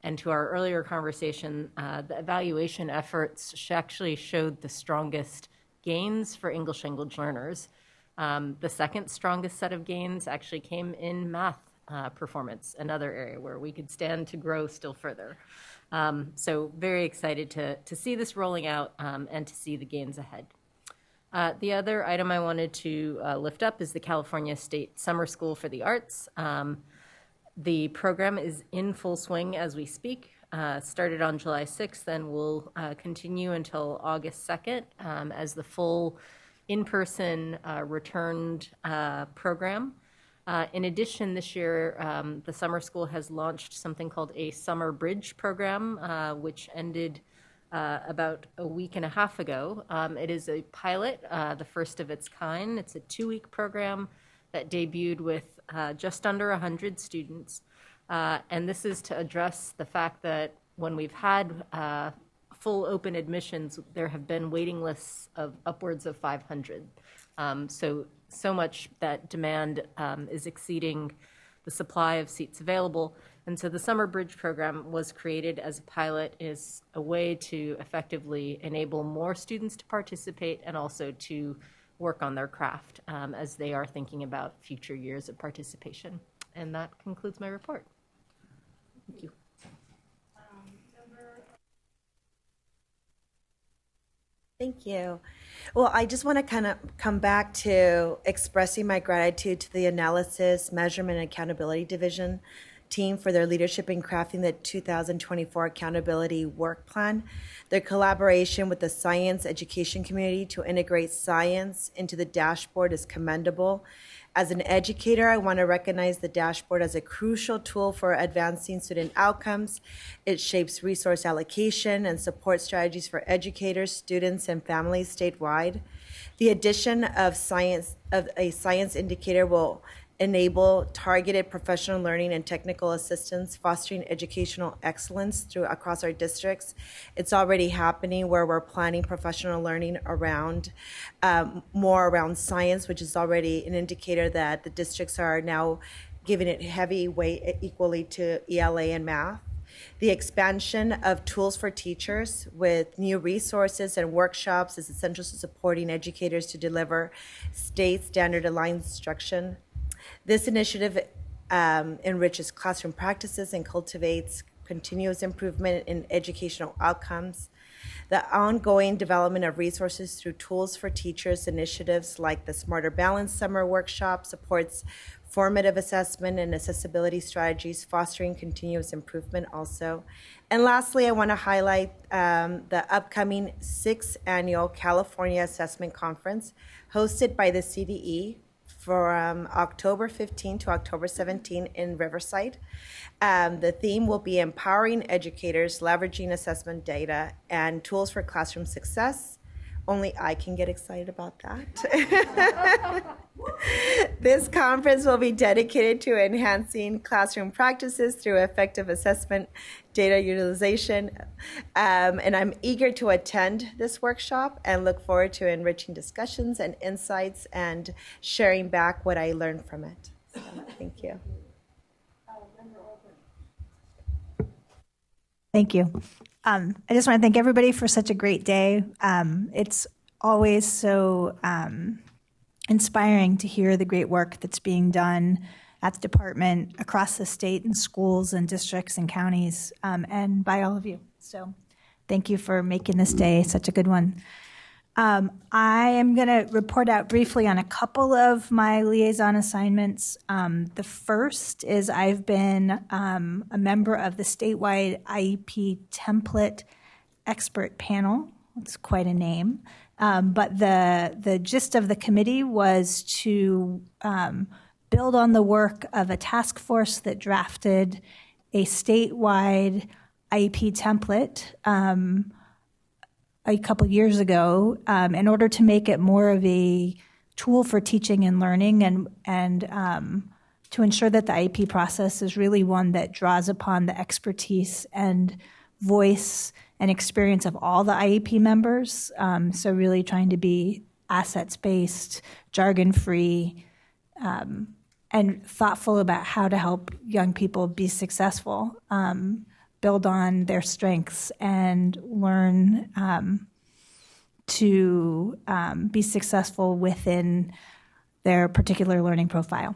And to our earlier conversation, the evaluation efforts actually showed the strongest gains for English language learners. The second strongest set of gains actually came in math performance, another area where we could stand to grow still further. So very excited to see this rolling out and to see the gains ahead. The other item I wanted to lift up is the California State Summer School for the Arts. The program is in full swing as we speak. Started on July 6th and will continue until August 2nd as the full in-person returned program. In addition, this year, the summer school has launched something called a Summer Bridge program, which ended about a week and a half ago. It is a pilot, the first of its kind. It's a 2-week program that debuted with just under 100 students. And this is to address the fact that when we've had full open admissions, there have been waiting lists of upwards of 500. So much that demand is exceeding the supply of seats available. And so the Summer Bridge program was created as a pilot, is a way to effectively enable more students to participate and also to work on their craft as they are thinking about future years of participation. And that concludes my report. Thank you. Thank you. Well, I just want to kind of come back to expressing my gratitude to the Analysis, Measurement, and Accountability Division team for their leadership in crafting the 2024 Accountability Workplan. Their collaboration with the science education community to integrate science into the dashboard is commendable. As an educator, I want to recognize the dashboard as a crucial tool for advancing student outcomes. It shapes resource allocation and support strategies for educators, students, and families statewide. The addition of a science indicator will enable targeted professional learning and technical assistance, fostering educational excellence across our districts. It's already happening where we're planning professional learning around more around science, which is already an indicator that the districts are now giving it heavy weight equally to ELA and math. The expansion of tools for teachers with new resources and workshops is essential to supporting educators to deliver state standard aligned instruction. This initiative enriches classroom practices and cultivates continuous improvement in educational outcomes. The ongoing development of resources through tools for teachers initiatives like the Smarter Balance Summer Workshop supports formative assessment and accessibility strategies, fostering continuous improvement also. And lastly, I want to highlight the upcoming 6th Annual California Assessment Conference hosted by the CDE from October 15 to October 17 in Riverside. The theme will be empowering educators, leveraging assessment data and tools for classroom success. Only I can get excited about that. This conference will be dedicated to enhancing classroom practices through effective assessment, data utilization, and I'm eager to attend this workshop and look forward to enriching discussions and insights and sharing back what I learned from it. So, thank you. Thank you. I just want to thank everybody for such a great day. It's always so inspiring to hear the great work that's being done at the department, across the state, and schools and districts and counties, and by all of you. So thank you for making this day such a good one. I am going to report out briefly on a couple of my liaison assignments. The first is I've been a member of the statewide IEP template expert panel. It's quite a name. But the gist of the committee was to build on the work of a task force that drafted a statewide IEP template a couple years ago in order to make it more of a tool for teaching and learning and to ensure that the IEP process is really one that draws upon the expertise and voice and experience of all the IEP members. So really trying to be assets-based, jargon-free, and thoughtful about how to help young people be successful, build on their strengths, and learn to be successful within their particular learning profile.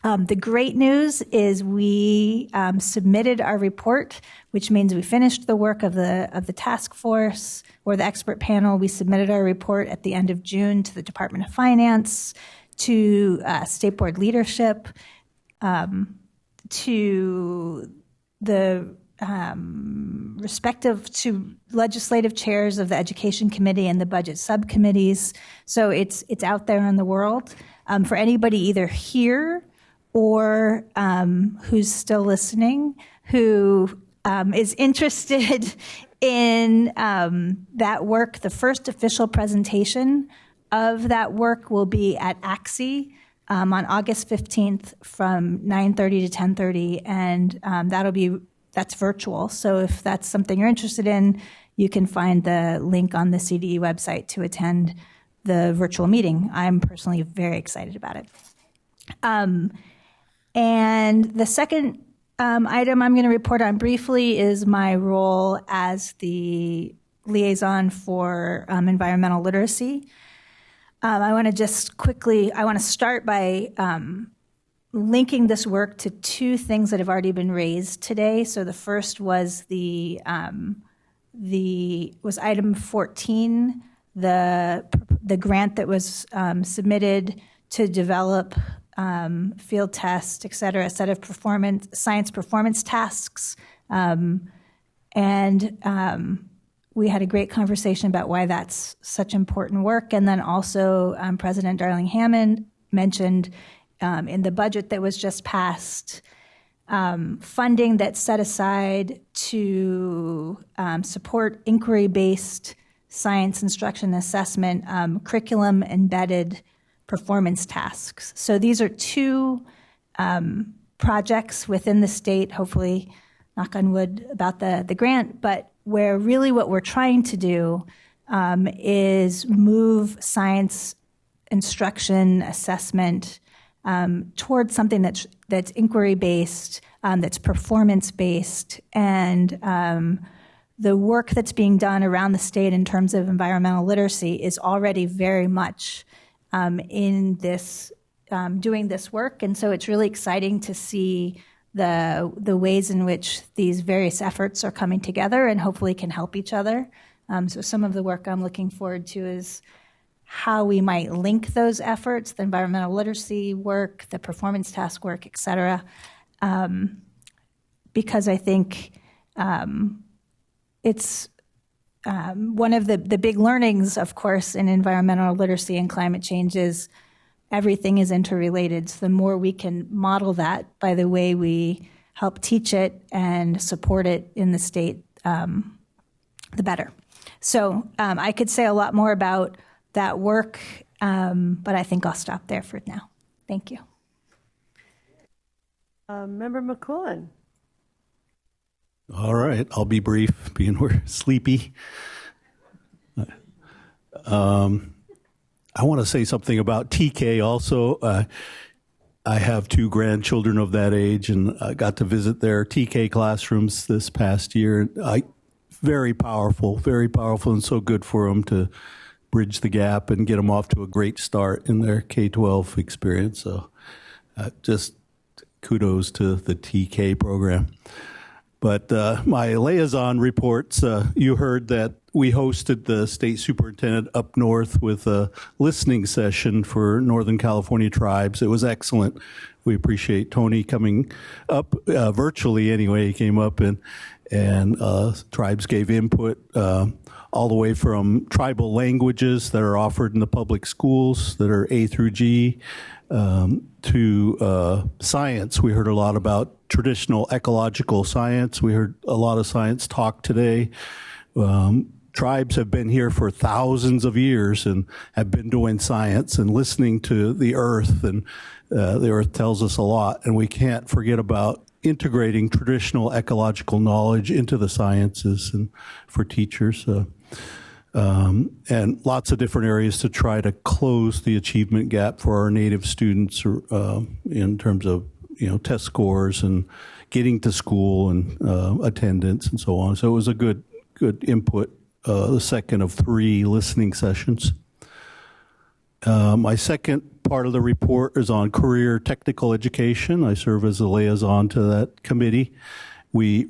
The great news is we submitted our report, which means we finished the work of the task force or the expert panel. We submitted our report at the end of June to the Department of Finance, to State Board leadership, to the respective to legislative chairs of the Education Committee and the Budget Subcommittees. So it's out there in the world. For anybody either here or who's still listening, who is interested in that work, the first official presentation of that work will be at AXE on August 15th from 9:30 to 10:30, and that's virtual. So if that's something you're interested in, you can find the link on the CDE website to attend the virtual meeting. I'm personally very excited about it. And the second item I'm going to report on briefly is my role as the liaison for environmental literacy. I want to start by linking this work to two things that have already been raised today. So the first was was item 14, the grant that was submitted to develop field test, et cetera, a set of science performance tasks. We had a great conversation about why that's such important work. And then also President Darling Hammond mentioned in the budget that was just passed, funding that's set aside to support inquiry-based science instruction assessment, curriculum-embedded performance tasks. So these are two projects within the state, hopefully, knock on wood about the grant, but where really what we're trying to do is move science instruction assessment towards something that's inquiry-based, that's performance-based, and the work that's being done around the state in terms of environmental literacy is already very much in this, doing this work. And so it's really exciting to see the ways in which these various efforts are coming together and hopefully can help each other. So some of the work I'm looking forward to is how we might link those efforts, the environmental literacy work, the performance task work, et cetera, because I think it's one of the big learnings, of course, in environmental literacy and climate change is everything is interrelated. So the more we can model that by the way we help teach it and support it in the state, the better. So I could say a lot more about that work, but I think I'll stop there for now. Thank you. Member McQuillan. All right, I'll be brief, being we're sleepy. I want to say something about TK also. I have two grandchildren of that age, and I got to visit their TK classrooms this past year. Very powerful, and so good for them to bridge the gap and get them off to a great start in their K-12 experience. So just kudos to the TK program. But my liaison reports, you heard that we hosted the state superintendent up north with a listening session for Northern California tribes. It was excellent. We appreciate Tony coming up virtually anyway. He came up and tribes gave input all the way from tribal languages that are offered in the public schools that are A through G to science. We heard a lot about traditional ecological science. We heard a lot of science talk today. Tribes have been here for thousands of years and have been doing science and listening to the earth, and the earth tells us a lot, and we can't forget about integrating traditional ecological knowledge into the sciences and for teachers. And lots of different areas to try to close the achievement gap for our Native students in terms of test scores and getting to school and attendance and so on. So it was a good input, the second of 3 listening sessions. My second part of the report is on career technical education. I serve as a liaison to that committee. We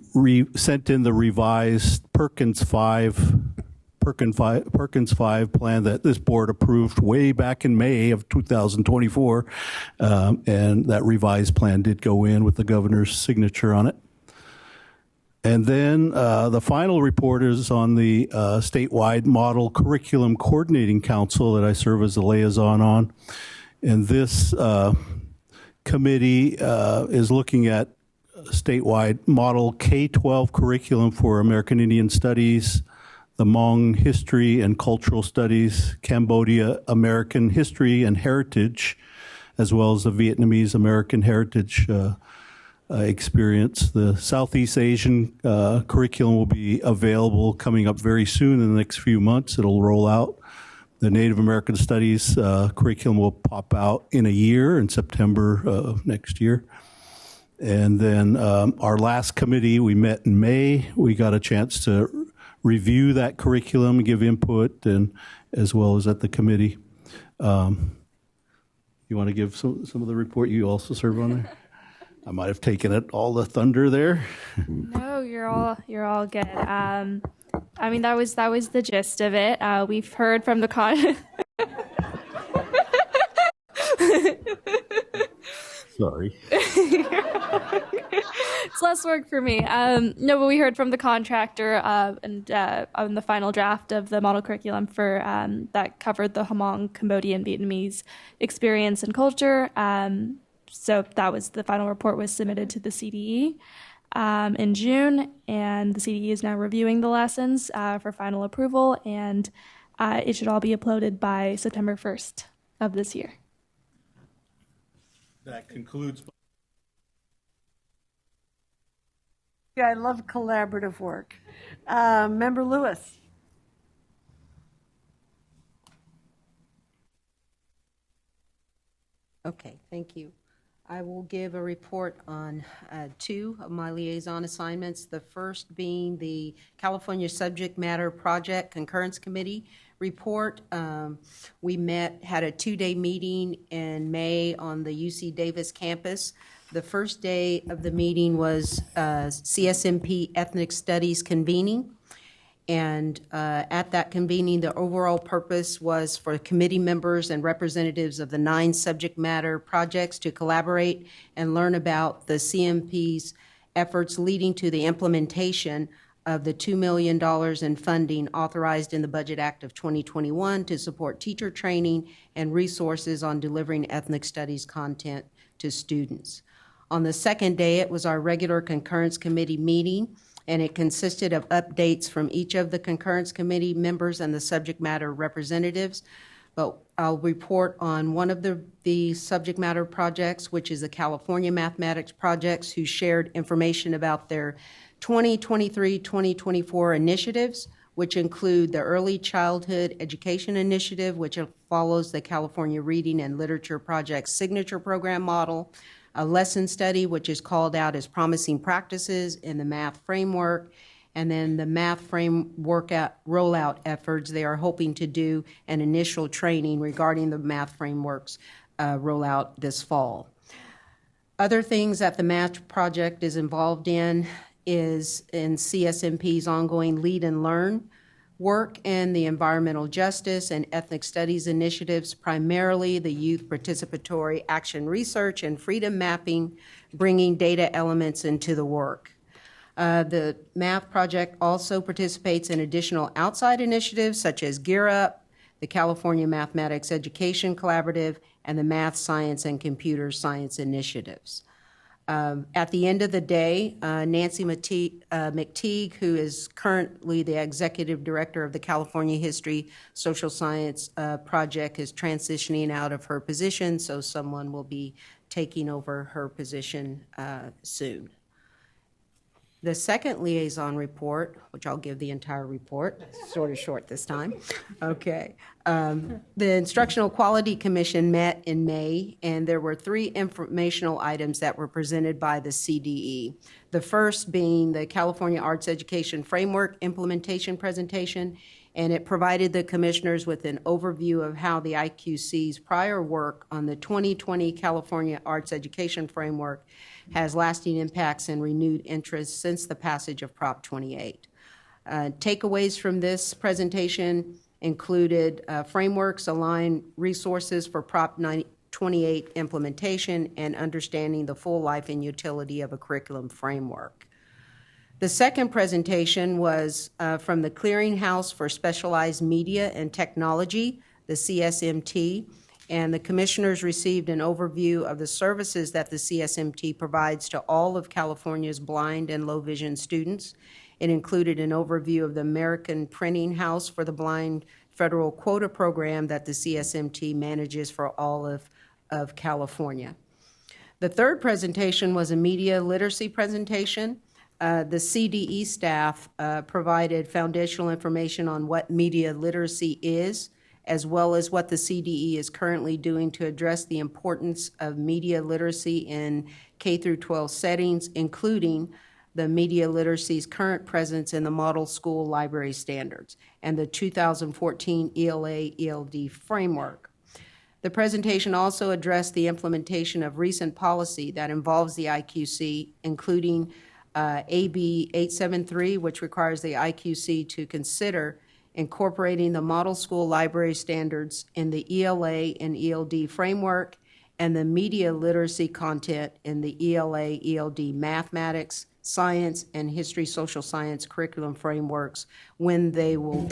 sent in the revised Perkins 5 plan that this board approved way back in May of 2024, and that revised plan did go in with the governor's signature on it. And then the final report is on the statewide Model Curriculum Coordinating Council that I serve as a liaison on. And this committee is looking at statewide model K-12 curriculum for American Indian Studies, the Hmong History and Cultural Studies, Cambodia American History and Heritage, as well as the Vietnamese American Heritage experience. The Southeast Asian curriculum will be available coming up very soon in the next few months. It'll roll out. The Native American Studies curriculum will pop out in a year, in September of next year. And then our last committee, we met in May. We got a chance to review that curriculum, give input, and as well as at the committee. You want to give some of the report? You also serve on there? I might have taken all the thunder there. No, you're all good. I mean, that was the gist of it. We've heard from the Sorry. It's less work for me. No, but we heard from the contractor and on the final draft of the model curriculum for that covered the Hmong, Cambodian, Vietnamese experience and culture. So that was the final report was submitted to the CDE in June, and the CDE is now reviewing the lessons for final approval, and it should all be uploaded by September 1st of this year. That concludes. Yeah, I love collaborative work. Member Lewis. Okay, thank you. I will give a report on two of my liaison assignments, the first being the California Subject Matter Project Concurrence Committee report. We had a 2-day meeting in May on the UC Davis campus. The first day of the meeting was CSMP Ethnic Studies convening. And at that convening, the overall purpose was for committee members and representatives of the 9 subject matter projects to collaborate and learn about the CMP's efforts leading to the implementation of the $2 million in funding authorized in the Budget Act of 2021 to support teacher training and resources on delivering ethnic studies content to students. On the second day, it was our regular concurrence committee meeting, and it consisted of updates from each of the concurrence committee members and the subject matter representatives. But I'll report on one of the subject matter projects, which is the California Mathematics Projects, who shared information about their 2023-2024 initiatives, which include the Early Childhood Education Initiative, which follows the California Reading and Literature Project Signature Program model, a lesson study, which is called out as promising practices in the math framework, and then the math framework rollout efforts. They are hoping to do an initial training regarding the math frameworks rollout this fall. Other things that the math project is involved in is in CSMP's ongoing Lead and Learn work in the environmental justice and ethnic studies initiatives, primarily the youth participatory action research and freedom mapping, bringing data elements into the work. The math project also participates in additional outside initiatives such as Gear Up, the California Mathematics Education Collaborative, and the Math Science and Computer Science initiatives. At the end of the day, Nancy McTeague, who is currently the executive director of the California History Social Science Project, is transitioning out of her position, so someone will be taking over her position soon. The second liaison report, which I'll give the entire report, sort of short this time. Okay. The Instructional Quality Commission met in May, and there were 3 informational items that were presented by the CDE. The first being the California Arts Education Framework implementation presentation, and it provided the commissioners with an overview of how the IQC's prior work on the 2020 California Arts Education Framework has lasting impacts and renewed interest since the passage of Prop 28. Takeaways from this presentation included frameworks align resources for Prop 28 implementation and understanding the full life and utility of a curriculum framework. The second presentation was from the Clearinghouse for Specialized Media and Technology, the CSMT, and the commissioners received an overview of the services that the CSMT provides to all of California's blind and low vision students. It included an overview of the American Printing House for the Blind federal quota program that the CSMT manages for all of California. The third presentation was a media literacy presentation. The CDE staff provided foundational information on what media literacy is, as well as what the CDE is currently doing to address the importance of media literacy in K through 12 settings, including the media literacy's current presence in the Model School Library Standards and the 2014 ELA-ELD framework. The presentation also addressed the implementation of recent policy that involves the IQC, including AB 873, which requires the IQC to consider incorporating the Model School Library Standards in the ELA and ELD framework and the media literacy content in the ELA, ELD mathematics, science, and history social science curriculum frameworks when they will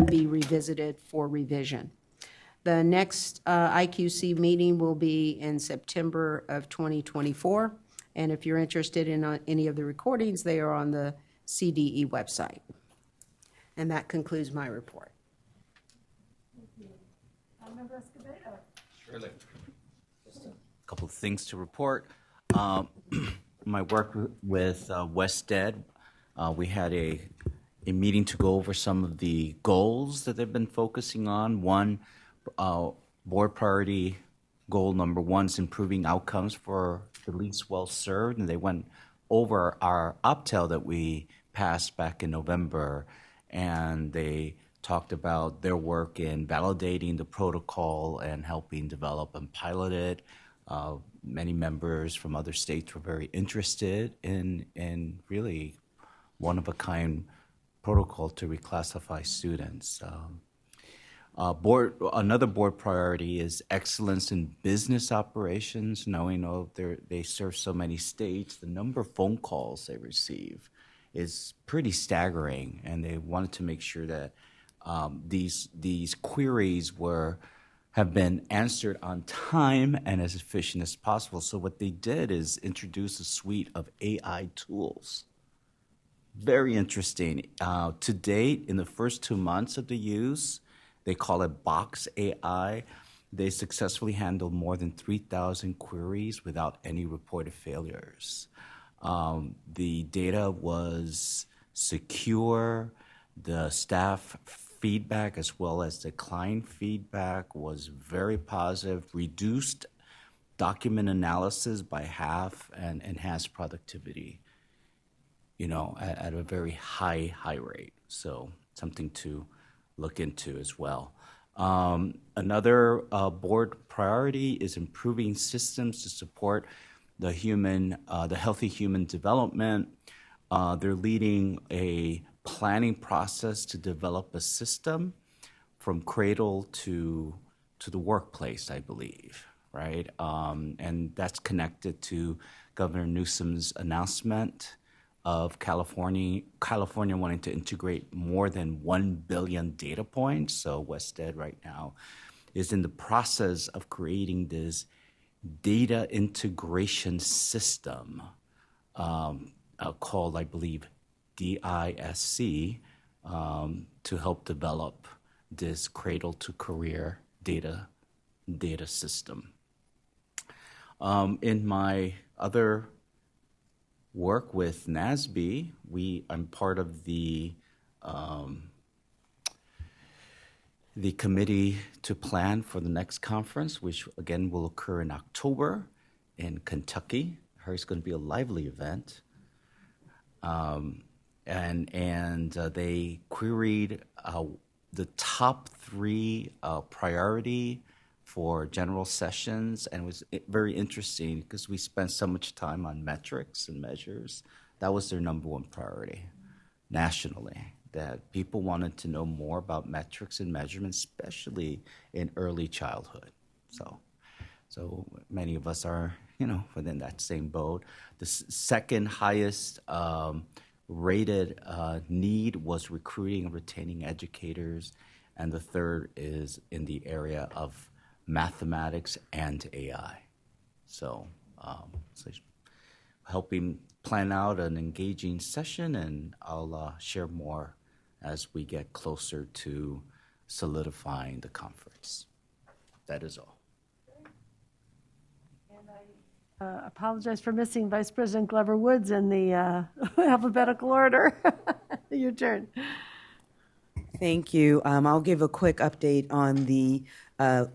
be revisited for revision. The next IQC meeting will be in September of 2024, and if you're interested in any of the recordings, they are on the CDE website. And that concludes my report. Surely. Just a couple of things to report. My work with WestEd, we had a meeting to go over some of the goals that they've been focusing on. One, board priority goal number one is improving outcomes for the least well-served, and they went over our OPTEL that we passed back in November, and they talked about their work in validating the protocol and helping develop and pilot it. Many members from other states were very interested in really one-of-a-kind protocol to reclassify students. Another board priority is excellence in business operations. Knowing they serve so many states, the number of phone calls they receive is pretty staggering, and they wanted to make sure that these queries have been answered on time and as efficient as possible. So what they did is introduce a suite of AI tools. Very interesting. To date, in the first 2 months of the use, they call it Box AI. They successfully handled more than 3,000 queries without any reported failures. The data was secure. The staff feedback as well as the client feedback was very positive, reduced document analysis by half, and enhanced productivity, at a very high rate. So something to look into as well. Another board priority is improving systems to support the healthy human development. They're leading a planning process to develop a system from cradle to the workplace, I believe, right? And that's connected to Governor Newsom's announcement of California wanting to integrate more than 1 billion data points. So WestEd right now is in the process of creating this data integration system called, I believe, DISC, to help develop this cradle-to-career data system. In my other work with NASB, I'm part of the committee to plan for the next conference, which again will occur in October in Kentucky. It's going to be a lively event. And they queried the top 3 priority for general sessions, and it was very interesting because we spent so much time on metrics and measures. That was their number 1 priority nationally, that people wanted to know more about metrics and measurements, especially in early childhood. So many of us are, within that same boat. The second highest rated need was recruiting and retaining educators, and the third is in the area of mathematics, and AI. So, so helping plan out an engaging session, and I'll share more as we get closer to solidifying the conference. That is all. And I apologize for missing Vice President Glover Woods in the alphabetical order. Your turn. Thank you. I'll give a quick update on the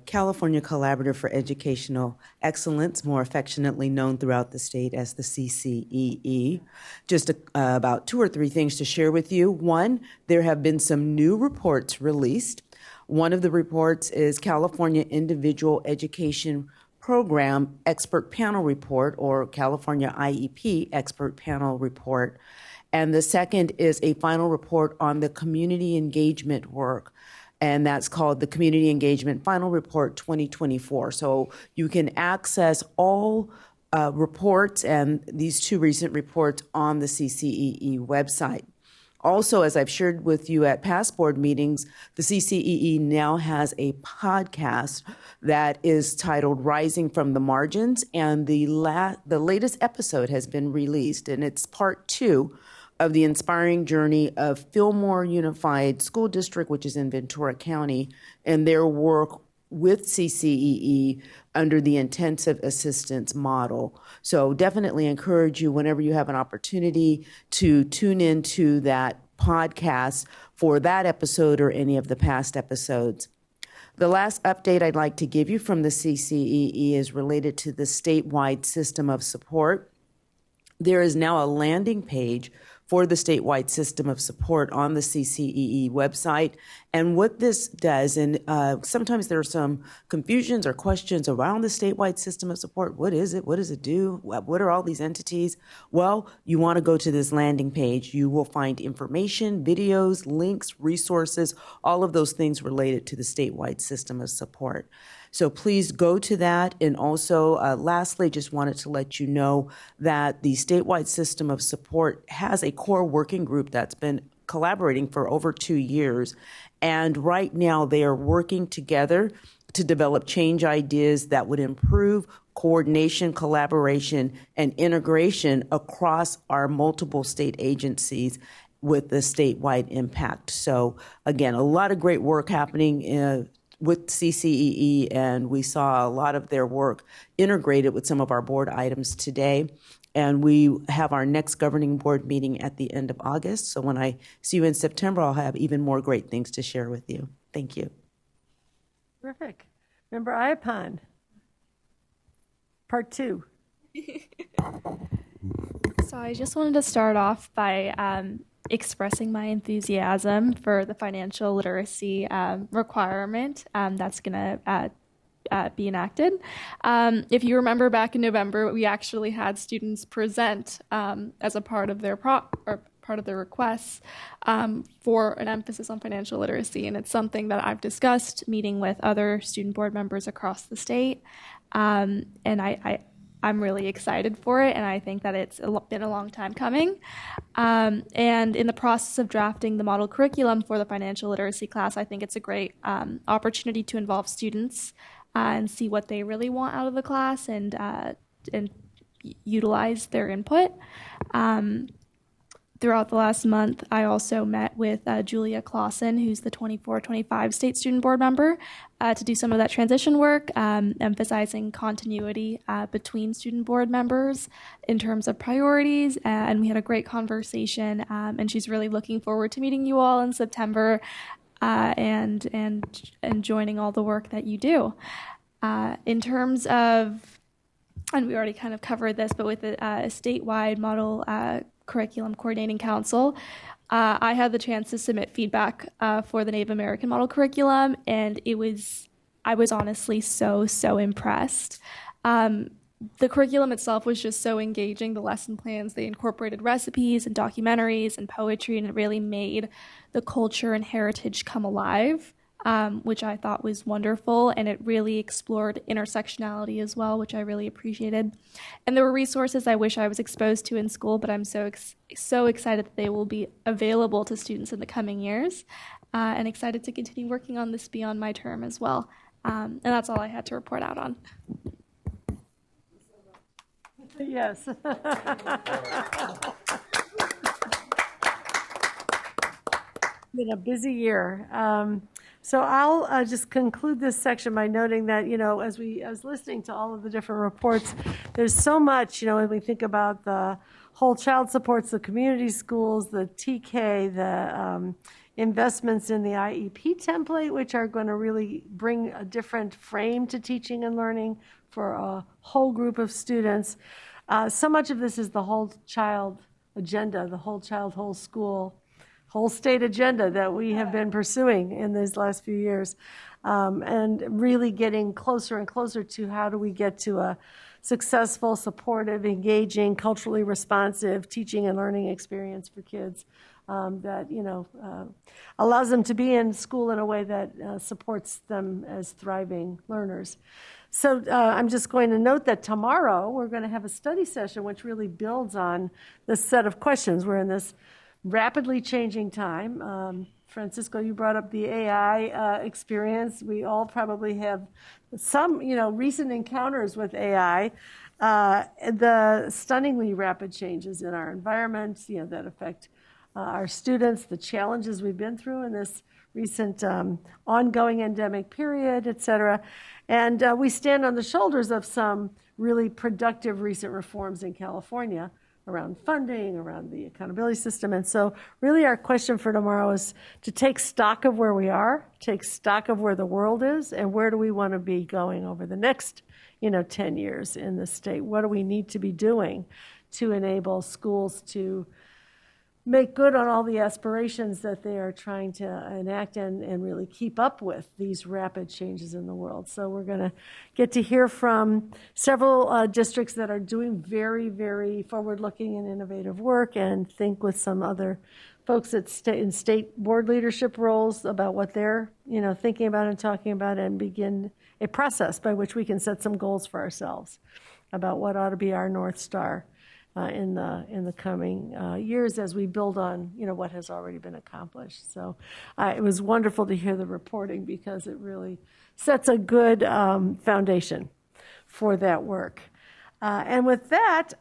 California Collaborative for Educational Excellence, more affectionately known throughout the state as the CCEE. Just about 2 or 3 things to share with you. One, there have been some new reports released. One of the reports is California Individual Education Program Expert Panel Report, or California IEP Expert Panel Report. And the second is a final report on the community engagement work, and that's called the Community Engagement Final Report 2024. So you can access all reports and these 2 recent reports on the CCEE website. Also, as I've shared with you at past board meetings, the CCEE now has a podcast that is titled Rising from the Margins, and the latest episode has been released, and it's part 2 of the inspiring journey of Fillmore Unified School District, which is in Ventura County, and their work with CCEE under the intensive assistance model. So definitely encourage you, whenever you have an opportunity, to tune into that podcast for that episode or any of the past episodes. The last update I'd like to give you from the CCEE is related to the statewide system of support. There is now a landing page for the statewide system of support on the CCEE website. And what this does, and sometimes there are some confusions or questions around the statewide system of support. What is it? What does it do? What are all these entities? Well, you want to go to this landing page. You will find information, videos, links, resources, all of those things related to the statewide system of support. So please go to that. And also, lastly, just wanted to let you know that the statewide system of support has a core working group that's been collaborating for over 2 years. And right now they are working together to develop change ideas that would improve coordination, collaboration, and integration across our multiple state agencies with the statewide impact. So again, a lot of great work happening with CCEE, and we saw a lot of their work integrated with some of our board items today. And we have our next governing board meeting at the end of August. So when I see you in September, I'll have even more great things to share with you. Thank you. Terrific. Member Iapon, part 2. So I just wanted to start off by expressing my enthusiasm for the financial literacy requirement that's going to be enacted. If you remember back in November, we actually had students present as a part of their part of their requests for an emphasis on financial literacy, and it's something that I've discussed meeting with other student board members across the state, and I'm really excited for it, and I think that it's been a long time coming. And in the process of drafting the model curriculum for the financial literacy class, I think it's a great opportunity to involve students and see what they really want out of the class and utilize their input. Throughout the last month, I also met with Julia Clausen, who's the 24-25 state student board member, to do some of that transition work, emphasizing continuity between student board members in terms of priorities. And we had a great conversation, and she's really looking forward to meeting you all in September and joining all the work that you do. In terms of, and we already kind of covered this, but with a statewide model Curriculum Coordinating Council, I had the chance to submit feedback for the Native American model curriculum, and I was honestly so impressed. The curriculum itself was just so engaging. The lesson plans, they incorporated recipes and documentaries and poetry, and it really made the culture and heritage come alive, which I thought was wonderful, and it really explored intersectionality as well, which I really appreciated. And there were resources I wish I was exposed to in school, but I'm so excited that they will be available to students in the coming years, and excited to continue working on this beyond my term as well. And that's all I had to report out on. Yes. Been a busy year. So I'll just conclude this section by noting that, as I was listening to all of the different reports, there's so much, when we think about the whole child supports, the community schools, the TK, the investments in the IEP template, which are going to really bring a different frame to teaching and learning for a whole group of students. So much of this is the whole child agenda, the whole child, whole school, whole state agenda that we have been pursuing in these last few years, and really getting closer and closer to how do we get to a successful, supportive, engaging, culturally responsive teaching and learning experience for kids that allows them to be in school in a way that supports them as thriving learners. So I'm just going to note that tomorrow we're going to have a study session which really builds on this set of questions. We're in this rapidly changing time. Francisco, you brought up the AI experience. We all probably have some, recent encounters with AI. The stunningly rapid changes in our environment, that affect our students, the challenges we've been through in this recent ongoing endemic period, et cetera. And we stand on the shoulders of some really productive recent reforms in California around funding, around the accountability system. And so really our question for tomorrow is to take stock of where we are, take stock of where the world is, and where do we want to be going over the next 10 years in the state? What do we need to be doing to enable schools to make good on all the aspirations that they are trying to enact and really keep up with these rapid changes in the world. So we're going to get to hear from several districts that are doing very, very forward-looking and innovative work, and think with some other folks in state board leadership roles about what they're thinking about and talking about, and begin a process by which we can set some goals for ourselves about what ought to be our North Star in the coming years as we build on what has already been accomplished. So it was wonderful to hear the reporting, because it really sets a good foundation for that work. And with that,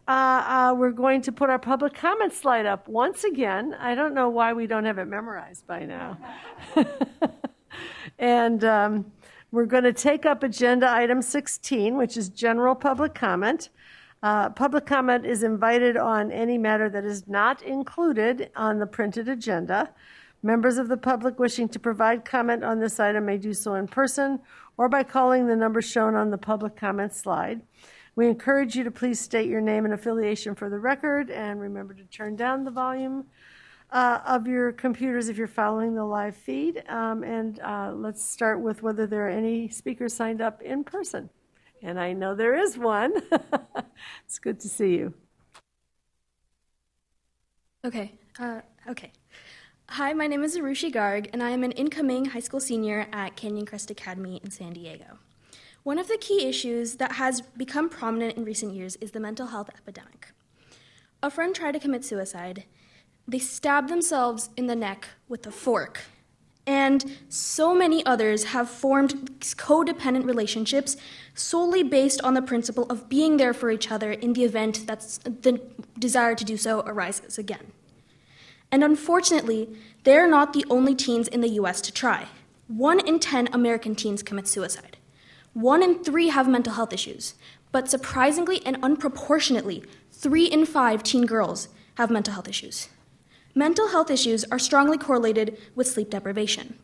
we're going to put our public comment slide up once again. I don't know why we don't have it memorized by now. And we're going to take up agenda item 16, which is general public comment. Public comment is invited on any matter that is not included on the printed agenda. Members of the public wishing to provide comment on this item may do so in person or by calling the number shown on the public comment slide. We encourage you to please state your name and affiliation for the record, and remember to turn down the volume of your computers if you're following the live feed. Let's start with whether there are any speakers signed up in person. And I know there is one. It's good to see you. Okay. Hi, my name is Arushi Garg, and I am an incoming high school senior at Canyon Crest Academy in San Diego. One of the key issues that has become prominent in recent years is the mental health epidemic. A friend tried to commit suicide. They stabbed themselves in the neck with a fork. And so many others have formed codependent relationships solely based on the principle of being there for each other in the event that the desire to do so arises again. And unfortunately, they're not the only teens in the US to try. 1 in 10 American teens commit suicide. 1 in 3 have mental health issues. But surprisingly and unproportionately, 3 in 5 teen girls have mental health issues. Mental health issues are strongly correlated with sleep deprivation.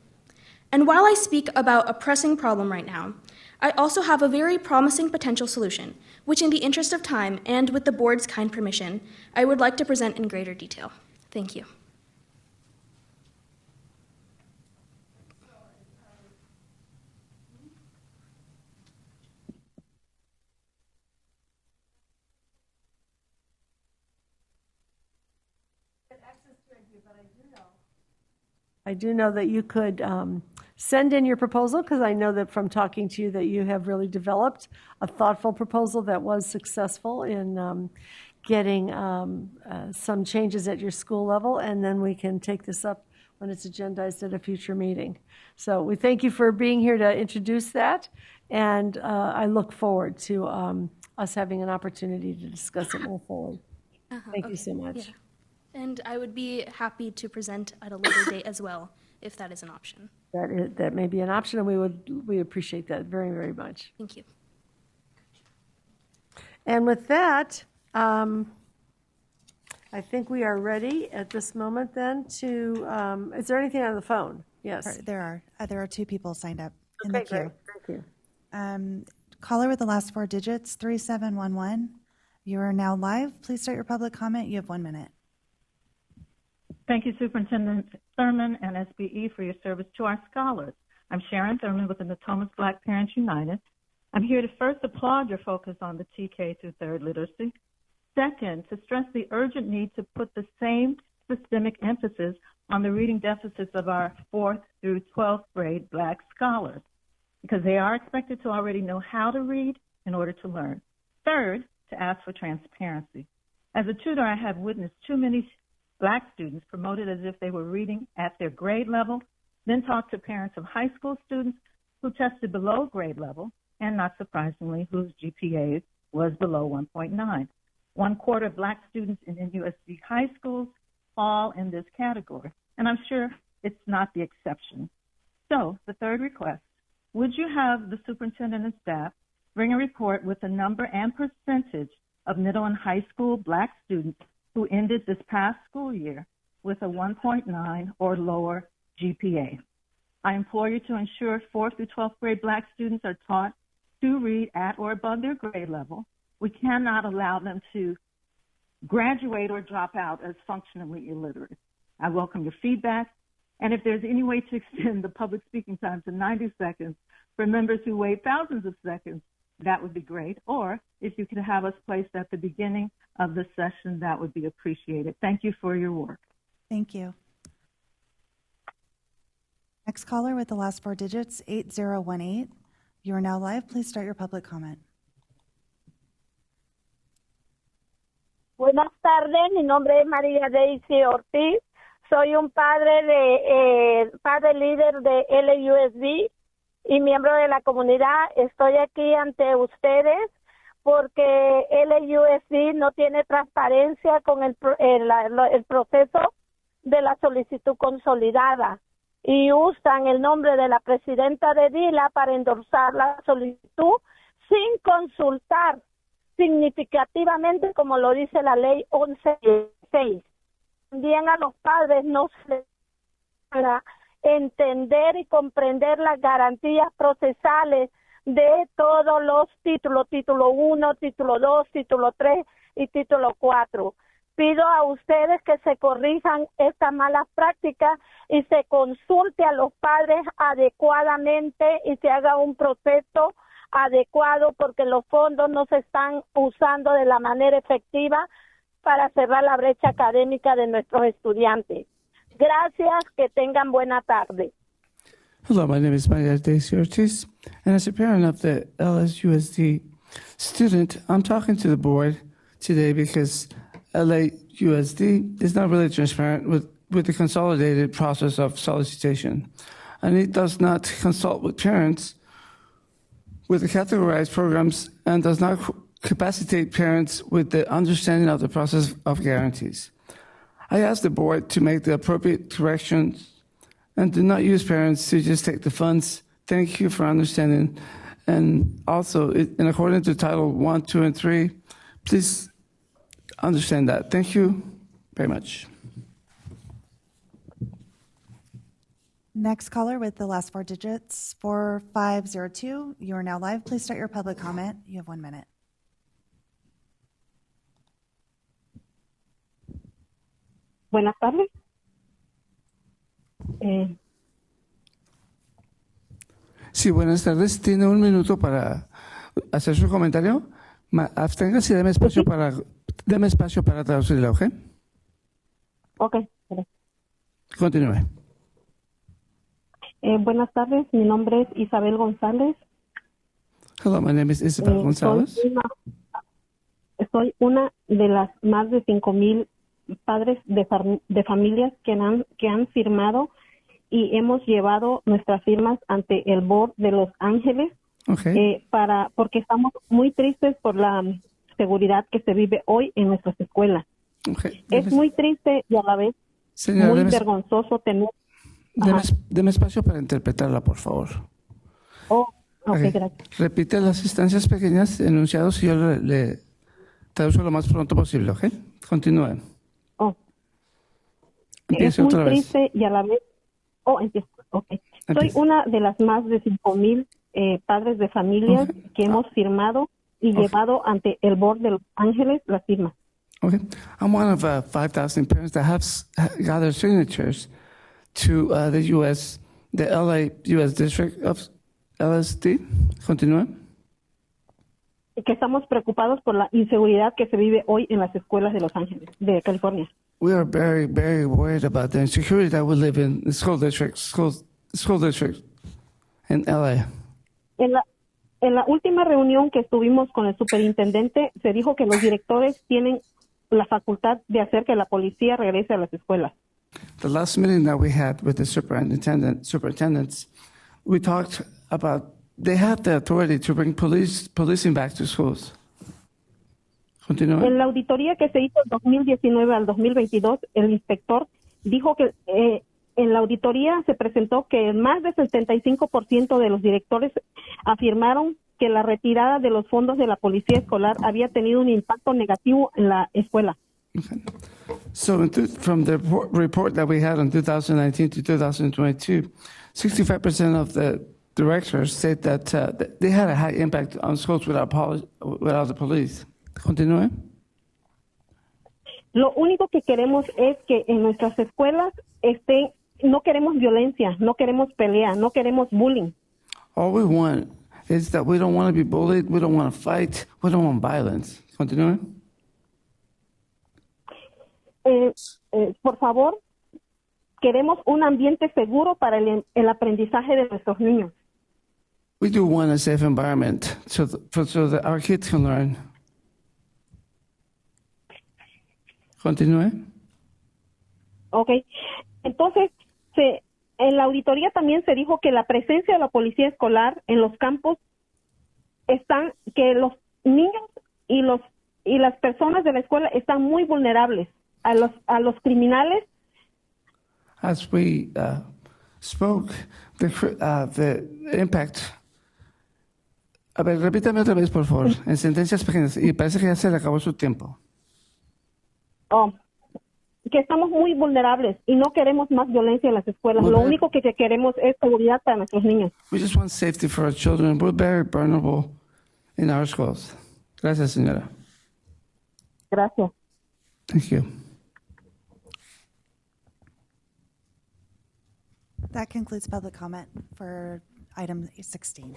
And while I speak about a pressing problem right now, I also have a very promising potential solution, which in the interest of time and with the board's kind permission, I would like to present in greater detail. Thank you. I do know that you could send in your proposal, because I know that from talking to you that you have really developed a thoughtful proposal that was successful in getting some changes at your school level, and then we can take this up when it's agendized at a future meeting. So we thank you for being here to introduce that, and I look forward to us having an opportunity to discuss it more fully. Thank you so much. Yeah. And I would be happy to present at a later date as well, if that is an option. That may be an option, and we appreciate that very, very much. Thank you. And with that, I think we are ready at this moment then to, is there anything on the phone? Yes. There are 2 people signed up in Okay, the queue. great. Thank you. Caller with the last 4 digits, 3711. You are now live. Please start your public comment. You have 1 minute. Thank you, Superintendent Thurman and SBE, for your service to our scholars. I'm Sharon Thurman with the Natomas Black Parents United. I'm here to first applaud your focus on the TK through 3rd literacy. Second, to stress the urgent need to put the same systemic emphasis on the reading deficits of our 4th through 12th grade Black scholars, because they are expected to already know how to read in order to learn. Third, to ask for transparency. As a tutor, I have witnessed too many Black students promoted as if they were reading at their grade level, then talked to parents of high school students who tested below grade level, and not surprisingly, whose GPA was below 1.9. 1/4 of Black students in NUSD high schools fall in this category, and I'm sure it's not the exception. So, the third request, would you have the superintendent and staff bring a report with the number and percentage of middle and high school Black students who ended this past school year with a 1.9 or lower GPA. I implore you to ensure 4th through 12th grade Black students are taught to read at or above their grade level. We cannot allow them to graduate or drop out as functionally illiterate. I welcome your feedback, and if there's any way to extend the public speaking time to 90 seconds for members who wait thousands of seconds, that would be great. Or if you could have us placed at the beginning of the session, that would be appreciated. Thank you for your work. Thank you. Next caller with the last 4 digits, 8018. You are now live. Please start your public comment. Buenas tardes, mi nombre es María Daisy Ortiz. Soy un padre líder de LUSD y miembro de la comunidad. Estoy aquí ante ustedes porque LUSD no tiene transparencia con el proceso de la solicitud consolidada y usan el nombre de la presidenta de DILA para endorsar la solicitud sin consultar significativamente, como lo dice la ley 1116. También a los padres no se les para entender y comprender las garantías procesales de todos los títulos, título 1, título 2, título 3 y título 4. Pido a ustedes que se corrijan estas malas prácticas y se consulte a los padres adecuadamente y se haga un proceso adecuado porque los fondos no se están usando de la manera efectiva para cerrar la brecha académica de nuestros estudiantes. Gracias, que tengan buena tarde. Hello, my name is Maria Daisy Ortiz, and as a parent of the LSUSD student, I'm talking to the board today because LAUSD is not really transparent with the consolidated process of solicitation, and it does not consult with parents with the categorized programs and does not capacitate parents with the understanding of the process of guarantees. I ask the board to make the appropriate corrections and do not use parents to just take the funds. Thank you for understanding. And also, in accordance to Title 1, 2, and 3, please understand that. Thank you very much. Next caller with the last 4 digits, 4502. You are now live. Please start your public comment. You have 1 minute. Buenas tardes. Sí, buenas tardes. ¿Tiene un minuto para hacer su comentario? Absténgase y deme espacio para traducirlo, ¿ok? Ok. Continúe. Buenas tardes, mi nombre es Isabel González. Hello, my name is Isabel González. Soy una de las más de 5,000 padres de familias que han firmado y hemos llevado nuestras firmas ante el board de Los Ángeles porque estamos muy tristes por la seguridad que se vive hoy en nuestras escuelas. Es muy triste y a la vez muy vergonzoso tener... Deme espacio para interpretarla, por favor. Gracias. Repite las instancias pequeñas, enunciados, y yo le traduzco lo más pronto posible, ¿ok? Continúen. Es muy triste y a la vez... empiezo. Soy una de las más de 5,000 padres de familias que hemos firmado y llevado ante el board de Los Ángeles las firmas. Okay. I'm one of 5,000 parents that have gathered signatures to the LA U.S. District of LSD. Continúa. Que estamos preocupados por la inseguridad que se vive hoy en las escuelas de Los Ángeles, de California. We are very, very worried about the insecurity that we live in the school district in LA. En la última reunión que estuvimos con el superintendente, se dijo que los directores tienen la facultad de hacer que la policía regrese a las escuelas. The last meeting that we had with the superintendents, we talked about they have the authority to bring policing back to schools. Continúa. En la auditoría que se hizo del 2019 al 2022, el inspector dijo que en la auditoría se presentó que más del 75% de los directores afirmaron que la retirada de los fondos de la policía escolar había tenido un impacto negativo en la escuela. Okay. So from the report that we had in 2019 to 2022, 65% of the directors said that they had a high impact on schools without the police. Continúe. Lo único que queremos es que en nuestras escuelas no queremos violencia, no queremos pelea, no queremos bullying. All we want is that we don't want to be bullied, we don't want to fight, we don't want violence. Continúe. Por favor, queremos un ambiente seguro para el aprendizaje de nuestros niños. We do want a safe environment so that our kids can learn. Continúe. Entonces, en la auditoría también se dijo que la presencia de la policía escolar en los campos que los niños y las personas de la escuela están muy vulnerables a los criminales. As we spoke, the impact. A ver, repítame otra vez, por favor, en sentencias pequeñas. Y parece que ya se le acabó su tiempo. Que estamos muy vulnerables y no queremos más violencia en las escuelas. Lo único que queremos es seguridad para nuestros niños. We just want safety for our children. We're very vulnerable in our schools. Gracias, señora. Gracias. Thank you. That concludes public comment for item 16.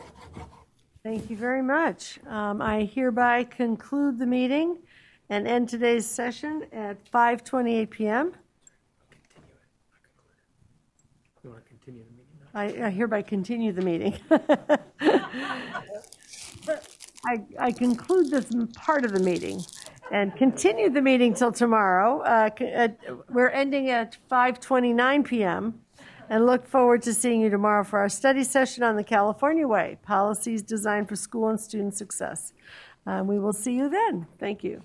Thank you very much. I hereby conclude the meeting and end today's session at 5:28 p.m. You want to continue the meeting I now? hereby continue the meeting. I conclude this part of the meeting and continue the meeting till tomorrow. We're ending at 5:29 p.m. and look forward to seeing you tomorrow for our study session on the California Way, Policies Designed for School and Student Success. We will see you then. Thank you.